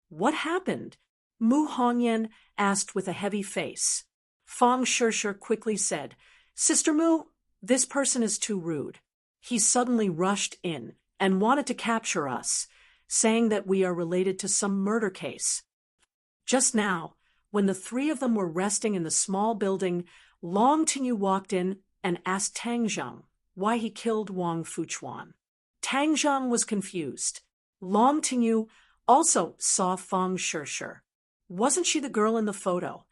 What happened? Mu Hongyan asked with a heavy face. Fang Shishir quickly said, Sister Mu, this person is too rude. He suddenly rushed in and wanted to capture us, saying that we are related to some murder case. Just now, when the three of them were resting in the small building, Long Tingyu walked in and asked Tang Zheng why he killed Wang Fuchuan. Tang Zheng was confused. Long Tingyu also saw Fang Shishir. Wasn't she the girl in the photo?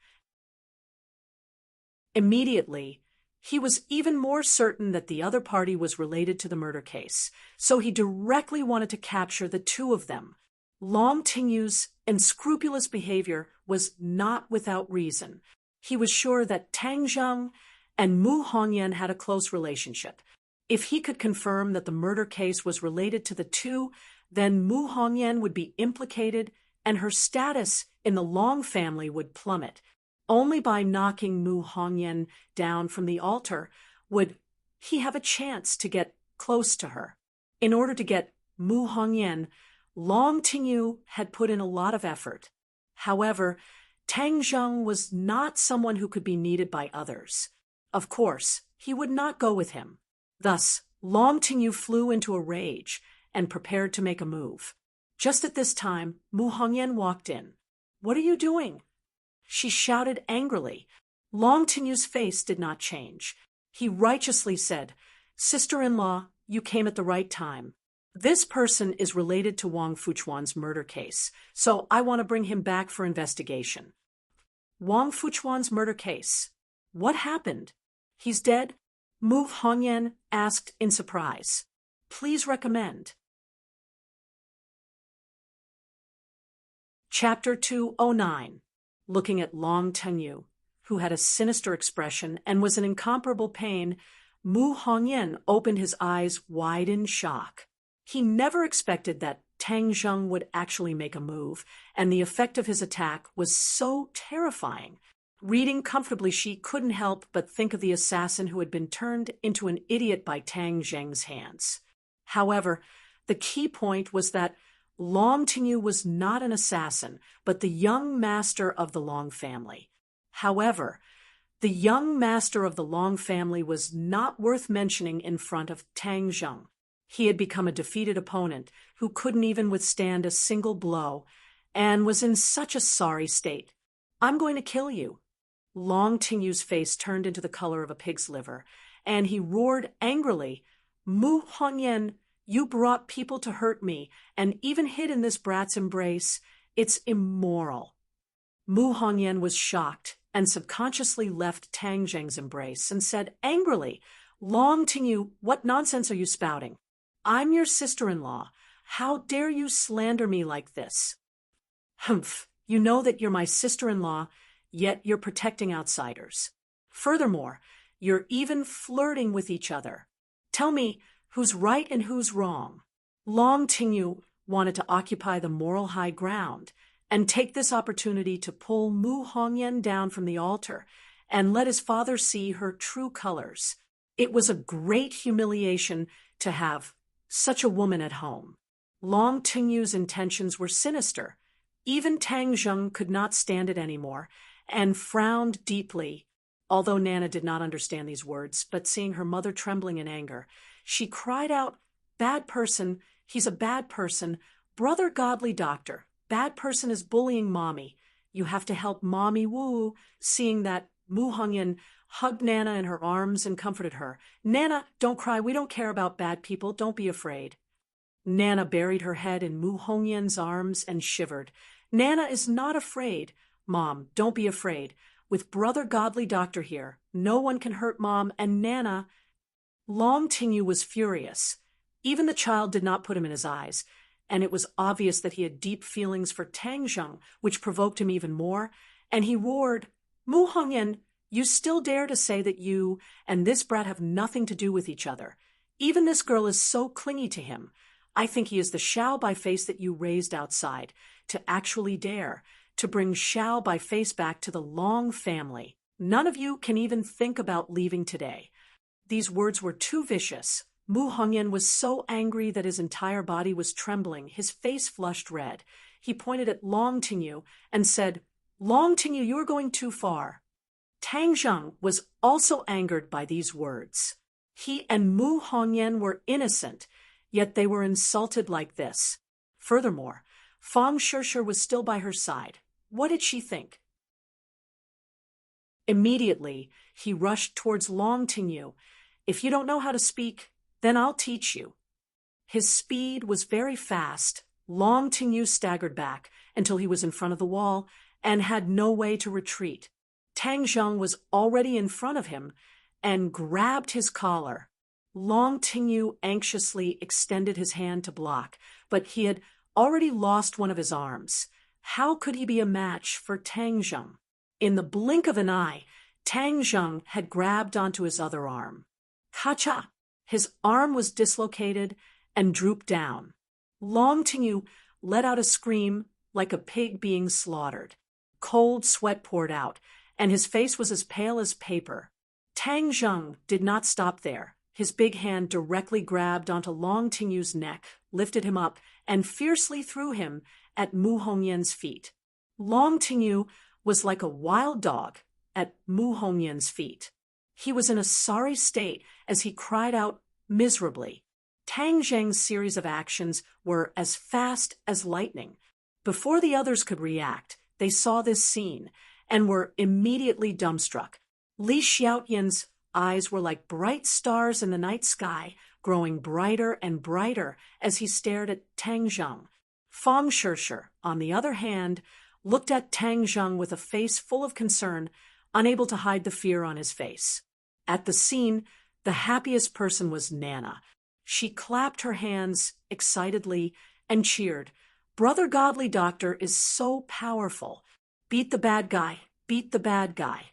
Immediately, he was even more certain that the other party was related to the murder case, so he directly wanted to capture the two of them. Long Tingyu's unscrupulous behavior was not without reason. He was sure that Tang Zheng and Mu Hongyan had a close relationship. If he could confirm that the murder case was related to the two, then Mu Hongyan would be implicated and her status in the Long family would plummet. Only by knocking Mu Hongyan down from the altar would he have a chance to get close to her. In order to get Mu Hongyan, Long Tingyu had put in a lot of effort. However, Tang Zheng was not someone who could be needed by others. Of course, he would not go with him. Thus, Long Tingyu flew into a rage and prepared to make a move. Just at this time, Mu Hongyan walked in. What are you doing? She shouted angrily. Long Tingyu's face did not change. He righteously said, Sister-in-law, you came at the right time. This person is related to Wang Fuchuan's murder case, so I want to bring him back for investigation. Wang Fuchuan's murder case. What happened? He's dead? Mu Hongyan asked in surprise. Please recommend. Chapter 209. Looking at Long Tingyu, who had a sinister expression and was in incomparable pain, Mu Hongyan opened his eyes wide in shock. He never expected that Tang Zheng would actually make a move, and the effect of his attack was so terrifying. Reading comfortably, she couldn't help but think of the assassin who had been turned into an idiot by Tang Zheng's hands. However, the key point was that Long Tingyu was not an assassin, but the young master of the Long family. However, the young master of the Long family was not worth mentioning in front of Tang Zheng. He had become a defeated opponent who couldn't even withstand a single blow and was in such a sorry state. I'm going to kill you. Long Tingyu's face turned into the color of a pig's liver, and he roared angrily, Mu Hongyan, you brought people to hurt me and even hid in this brat's embrace. It's immoral. Mu Hongyan was shocked and subconsciously left Tang Zheng's embrace and said angrily, Long Tingyu, what nonsense are you spouting? I'm your sister-in-law. How dare you slander me like this? Humph, you know that you're my sister-in-law, yet you're protecting outsiders. Furthermore, you're even flirting with each other. Tell me, who's right and who's wrong? Long Tingyu wanted to occupy the moral high ground and take this opportunity to pull Mu Hongyan down from the altar and let his father see her true colors. It was a great humiliation to have such a woman at home. Long Tingyu's intentions were sinister. Even Tang Zheng could not stand it anymore, and frowned deeply. Although Nana did not understand these words, but seeing her mother trembling in anger, she cried out, "Bad person, he's a bad person. Brother Godly Doctor, bad person is bullying Mommy. You have to help Mommy woo." Seeing that, Mu Hongyan hugged Nana in her arms and comforted her. "Nana, don't cry. We don't care about bad people. Don't be afraid." Nana buried her head in Mu Hongyan's arms and shivered. "Nana is not afraid. Mom, don't be afraid. With Brother Godly Doctor here, no one can hurt Mom and Nana." Long Tingyu was furious. Even the child did not put him in his eyes, and it was obvious that he had deep feelings for Tang Zheng, which provoked him even more, and he roared, "Mu Hongyan, you still dare to say that you and this brat have nothing to do with each other. Even this girl is so clingy to him. I think he is the Xiao by face that you raised outside, to actually dare to bring Xiao by face back to the Long family. None of you can even think about leaving today." These words were too vicious. Mu Hongyan was so angry that his entire body was trembling, his face flushed red. He pointed at Long Tingyu and said, "Long Tingyu, you are going too far." Tang Zheng was also angered by these words. He and Mu Hongyan were innocent, yet they were insulted like this. Furthermore, Fang Shishir was still by her side. What did she think? Immediately, he rushed towards Long Tingyu. "If you don't know how to speak, then I'll teach you." His speed was very fast. Long Tingyu staggered back until he was in front of the wall and had no way to retreat. Tang Zheng was already in front of him and grabbed his collar. Long Tingyu anxiously extended his hand to block, but he had already lost one of his arms. How could he be a match for Tang Zheng? In the blink of an eye, Tang Zheng had grabbed onto his other arm. Ka-cha! His arm was dislocated and drooped down. Long Tingyu let out a scream like a pig being slaughtered. Cold sweat poured out, and his face was as pale as paper. Tang Zheng did not stop there. His big hand directly grabbed onto Long Tingyu's neck, lifted him up, and fiercely threw him at Mu Hongyan's feet. Long Tingyu was like a wild dog at Mu Hongyan's feet. He was in a sorry state as he cried out miserably. Tang Zheng's series of actions were as fast as lightning. Before the others could react, they saw this scene and were immediately dumbstruck. Li Xiaoyan's eyes were like bright stars in the night sky, growing brighter and brighter as he stared at Tang Zheng. Fang Shishir, on the other hand, looked at Tang Zheng with a face full of concern, unable to hide the fear on his face. At the scene, the happiest person was Nana. She clapped her hands excitedly and cheered. "Brother Godly Doctor is so powerful. Beat the bad guy, beat the bad guy."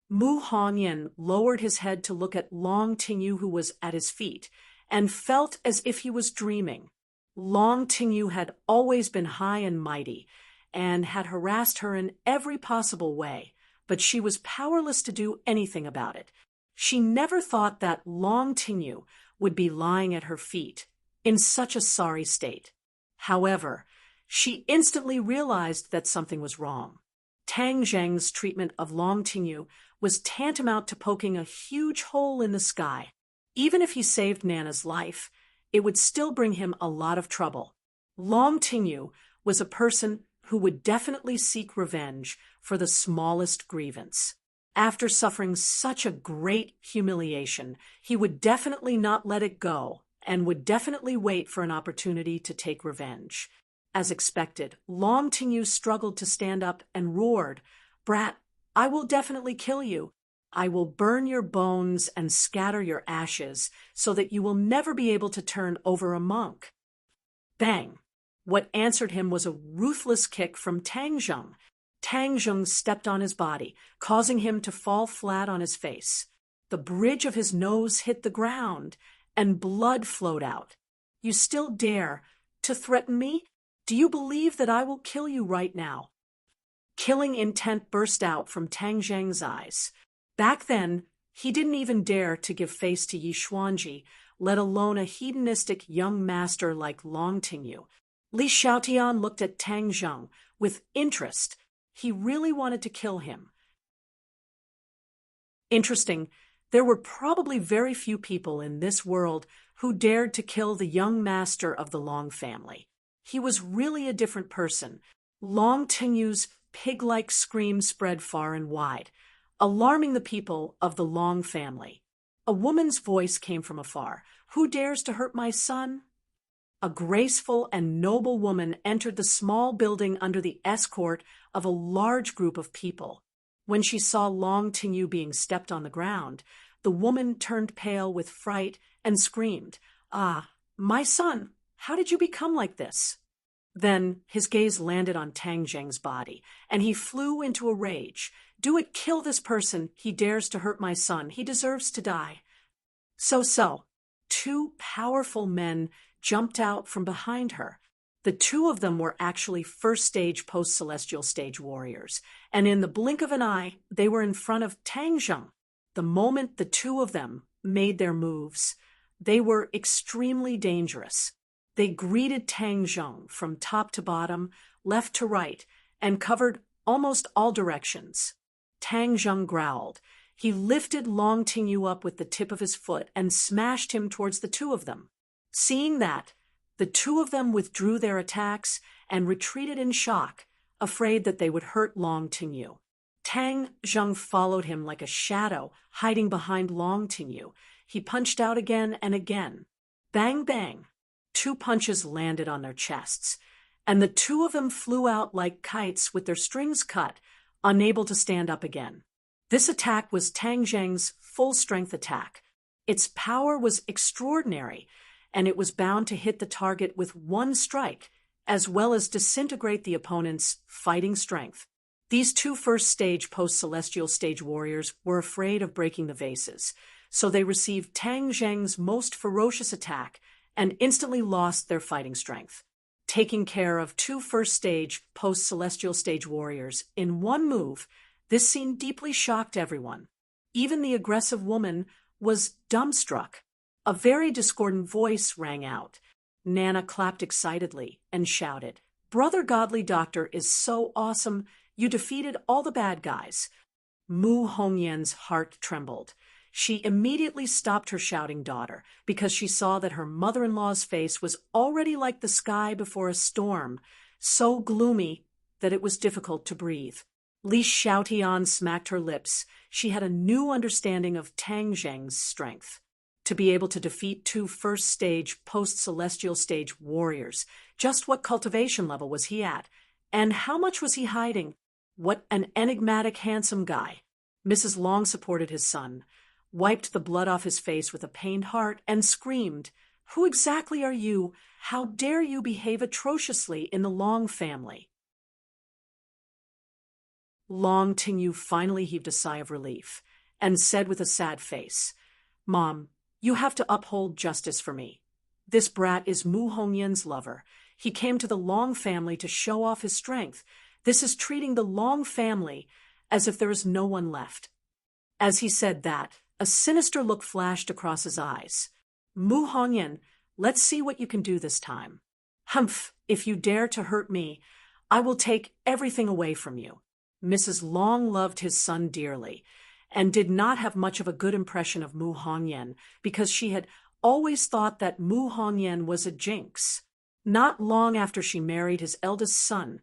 Mu Hongyan lowered his head to look at Long Tingyu, who was at his feet, and felt as if he was dreaming. Long Tingyu had always been high and mighty, and had harassed her in every possible way, but she was powerless to do anything about it. She never thought that Long Tingyu would be lying at her feet, in such a sorry state. However, she instantly realized that something was wrong. Tang Zheng's treatment of Long Tingyu was tantamount to poking a huge hole in the sky. Even if he saved Nana's life, it would still bring him a lot of trouble. Long Tingyu was a person who would definitely seek revenge for the smallest grievance. After suffering such a great humiliation, he would definitely not let it go and would definitely wait for an opportunity to take revenge. As expected, Long Tingyu struggled to stand up and roared, "Brat, I will definitely kill you. I will burn your bones and scatter your ashes so that you will never be able to turn over a monk." Bang! What answered him was a ruthless kick from Tang Zheng. Tang Zheng stepped on his body, causing him to fall flat on his face. The bridge of his nose hit the ground, and blood flowed out. "You still dare to threaten me? Do you believe that I will kill you right now?" Killing intent burst out from Tang Zheng's eyes. Back then, he didn't even dare to give face to Yi Xuanji, let alone a hedonistic young master like Long Tingyu. Li Xiaotian looked at Tang Zheng with interest. He really wanted to kill him. Interesting, there were probably very few people in this world who dared to kill the young master of the Long family. He was really a different person. Long Tinyu's pig-like scream spread far and wide, alarming the people of the Long family. A woman's voice came from afar. "Who dares to hurt my son?" A graceful and noble woman entered the small building under the escort of a large group of people. When she saw Long Tinyu being stepped on the ground, the woman turned pale with fright and screamed, "Ah, my son, how did you become like this?" Then his gaze landed on Tang Zheng's body, and he flew into a rage. "Do it, kill this person. He dares to hurt my son. He deserves to die." So, two powerful men jumped out from behind her. The two of them were actually first-stage post-celestial stage warriors, and in the blink of an eye, they were in front of Tang Zheng. The moment the two of them made their moves, they were extremely dangerous. They greeted Tang Zheng from top to bottom, left to right, and covered almost all directions. Tang Zheng growled. He lifted Long Tinyu up with the tip of his foot and smashed him towards the two of them. Seeing that, the two of them withdrew their attacks and retreated in shock, afraid that they would hurt Long Tinyu. Tang Zheng followed him like a shadow, hiding behind Long Tinyu. He punched out again and again. Bang, bang. 2 punches landed on their chests, and the two of them flew out like kites with their strings cut, unable to stand up again. This attack was Tang Zheng's full-strength attack. Its power was extraordinary, and it was bound to hit the target with one strike, as well as disintegrate the opponent's fighting strength. These two first-stage post-celestial stage warriors were afraid of breaking the vases, so they received Tang Zheng's most ferocious attack and instantly lost their fighting strength. Taking care of 2 first-stage post-celestial stage warriors in one move, this scene deeply shocked everyone. Even the aggressive woman was dumbstruck. A very discordant voice rang out. Nana clapped excitedly and shouted, "Brother Godly Doctor is so awesome, you defeated all the bad guys." Mu Hongyan's heart trembled. She immediately stopped her shouting daughter because she saw that her mother-in-law's face was already like the sky before a storm, so gloomy that it was difficult to breathe. Li Xiaotian smacked her lips. She had a new understanding of Tang Zheng's strength. To be able to defeat 2 first-stage, post-celestial stage warriors. Just what cultivation level was he at? And how much was he hiding? What an enigmatic, handsome guy. Mrs. Long supported his son, wiped the blood off his face with a pained heart, and screamed, "Who exactly are you? How dare you behave atrociously in the Long family?" Long Tinyu finally heaved a sigh of relief and said with a sad face, "Mom, you have to uphold justice for me. This brat is Mu Hongyan's lover. He came to the Long family to show off his strength. This is treating the Long family as if there is no one left." As he said that, a sinister look flashed across his eyes. "Mu Hongyan, let's see what you can do this time. Humph, if you dare to hurt me, I will take everything away from you." Mrs. Long loved his son dearly, and did not have much of a good impression of Mu Hongyan because she had always thought that Mu Hongyan was a jinx. Not long after she married his eldest son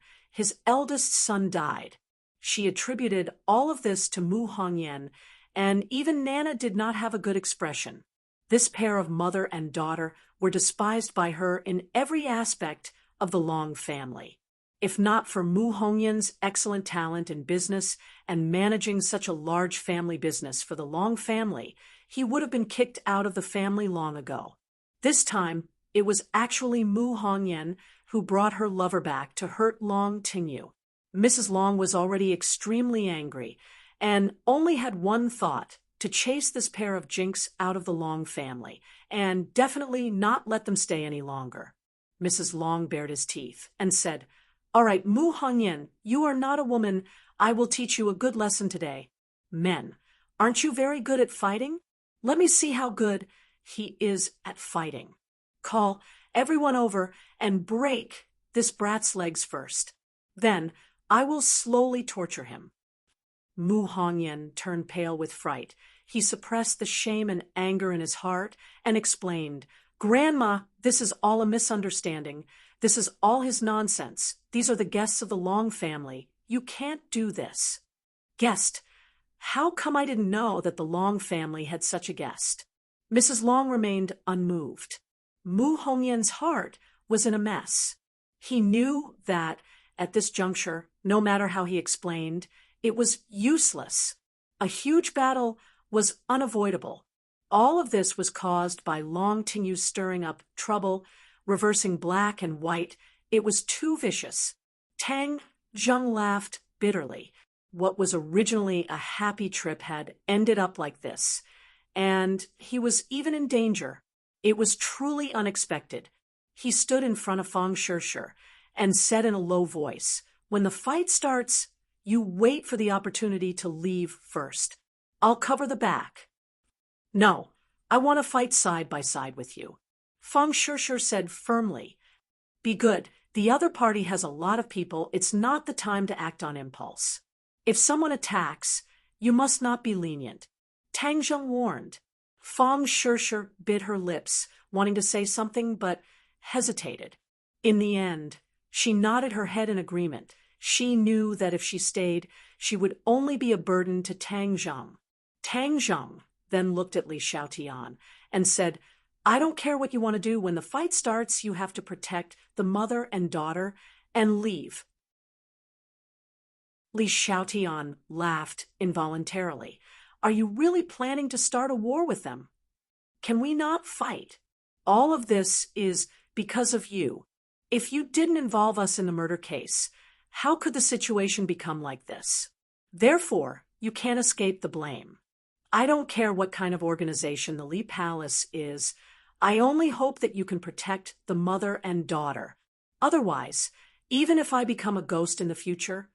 died. She attributed all of this to Mu Hongyan, and even Nana did not have a good expression. This pair of mother and daughter were despised by her in every aspect of the Long family. If not for Mu Hongyan's excellent talent in business and managing such a large family business for the Long family, he would have been kicked out of the family long ago. This time, it was actually Mu Hongyan who brought her lover back to hurt Long Tinyu. Mrs. Long was already extremely angry and only had one thought: to chase this pair of jinx out of the Long family and definitely not let them stay any longer. Mrs. Long bared his teeth and said, "All right, Mu Hongyan, you are not a woman. I will teach you a good lesson today. Men, aren't you very good at fighting? Let me see how good he is at fighting. Call everyone over and break this brat's legs first. Then I will slowly torture him. Mu Hongyan turned pale with fright. He suppressed the shame and anger in his heart and explained, Grandma, this is all a misunderstanding. This is all his nonsense. These are the guests of the Long family. You can't do this. Guest? How come I didn't know that the Long family had such a guest? Mrs. Long remained unmoved. Mu Hongyan's heart was in a mess. He knew that, at this juncture, no matter how he explained, it was useless. A huge battle was unavoidable. All of this was caused by Long Tingyu's stirring up trouble, reversing black and white. It was too vicious. Tang Zheng laughed bitterly. What was originally a happy trip had ended up like this, and he was even in danger. It was truly unexpected. He stood in front of Fang Shishir and said in a low voice, When the fight starts, you wait for the opportunity to leave first. I'll cover the back. No, I want to fight side by side with you. Fang Shishir said firmly. Be good. The other party has a lot of people. It's not the time to act on impulse. If someone attacks, you must not be lenient. Tang Zheng warned. Fang Shishir bit her lips, wanting to say something, but hesitated. In the end, she nodded her head in agreement. She knew that if she stayed, she would only be a burden to Tang Zheng. Tang Zheng then looked at Li Xiaotian and said, I don't care what you want to do. When the fight starts, you have to protect the mother and daughter and leave. Li Xiaotian laughed involuntarily. Are you really planning to start a war with them? Can we not fight? All of this is because of you. If you didn't involve us in the murder case, how could the situation become like this? Therefore, you can't escape the blame. I don't care what kind of organization the Li Palace is. I only hope that you can protect the mother and daughter. Otherwise, even if I become a ghost in the future,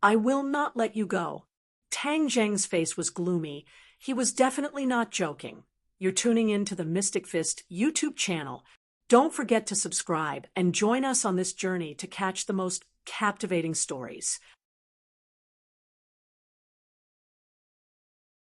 I will not let you go. Tang Zheng's face was gloomy. He was definitely not joking. You're tuning in to the Mystic Fist YouTube channel. Don't forget to subscribe and join us on this journey to catch the most captivating stories.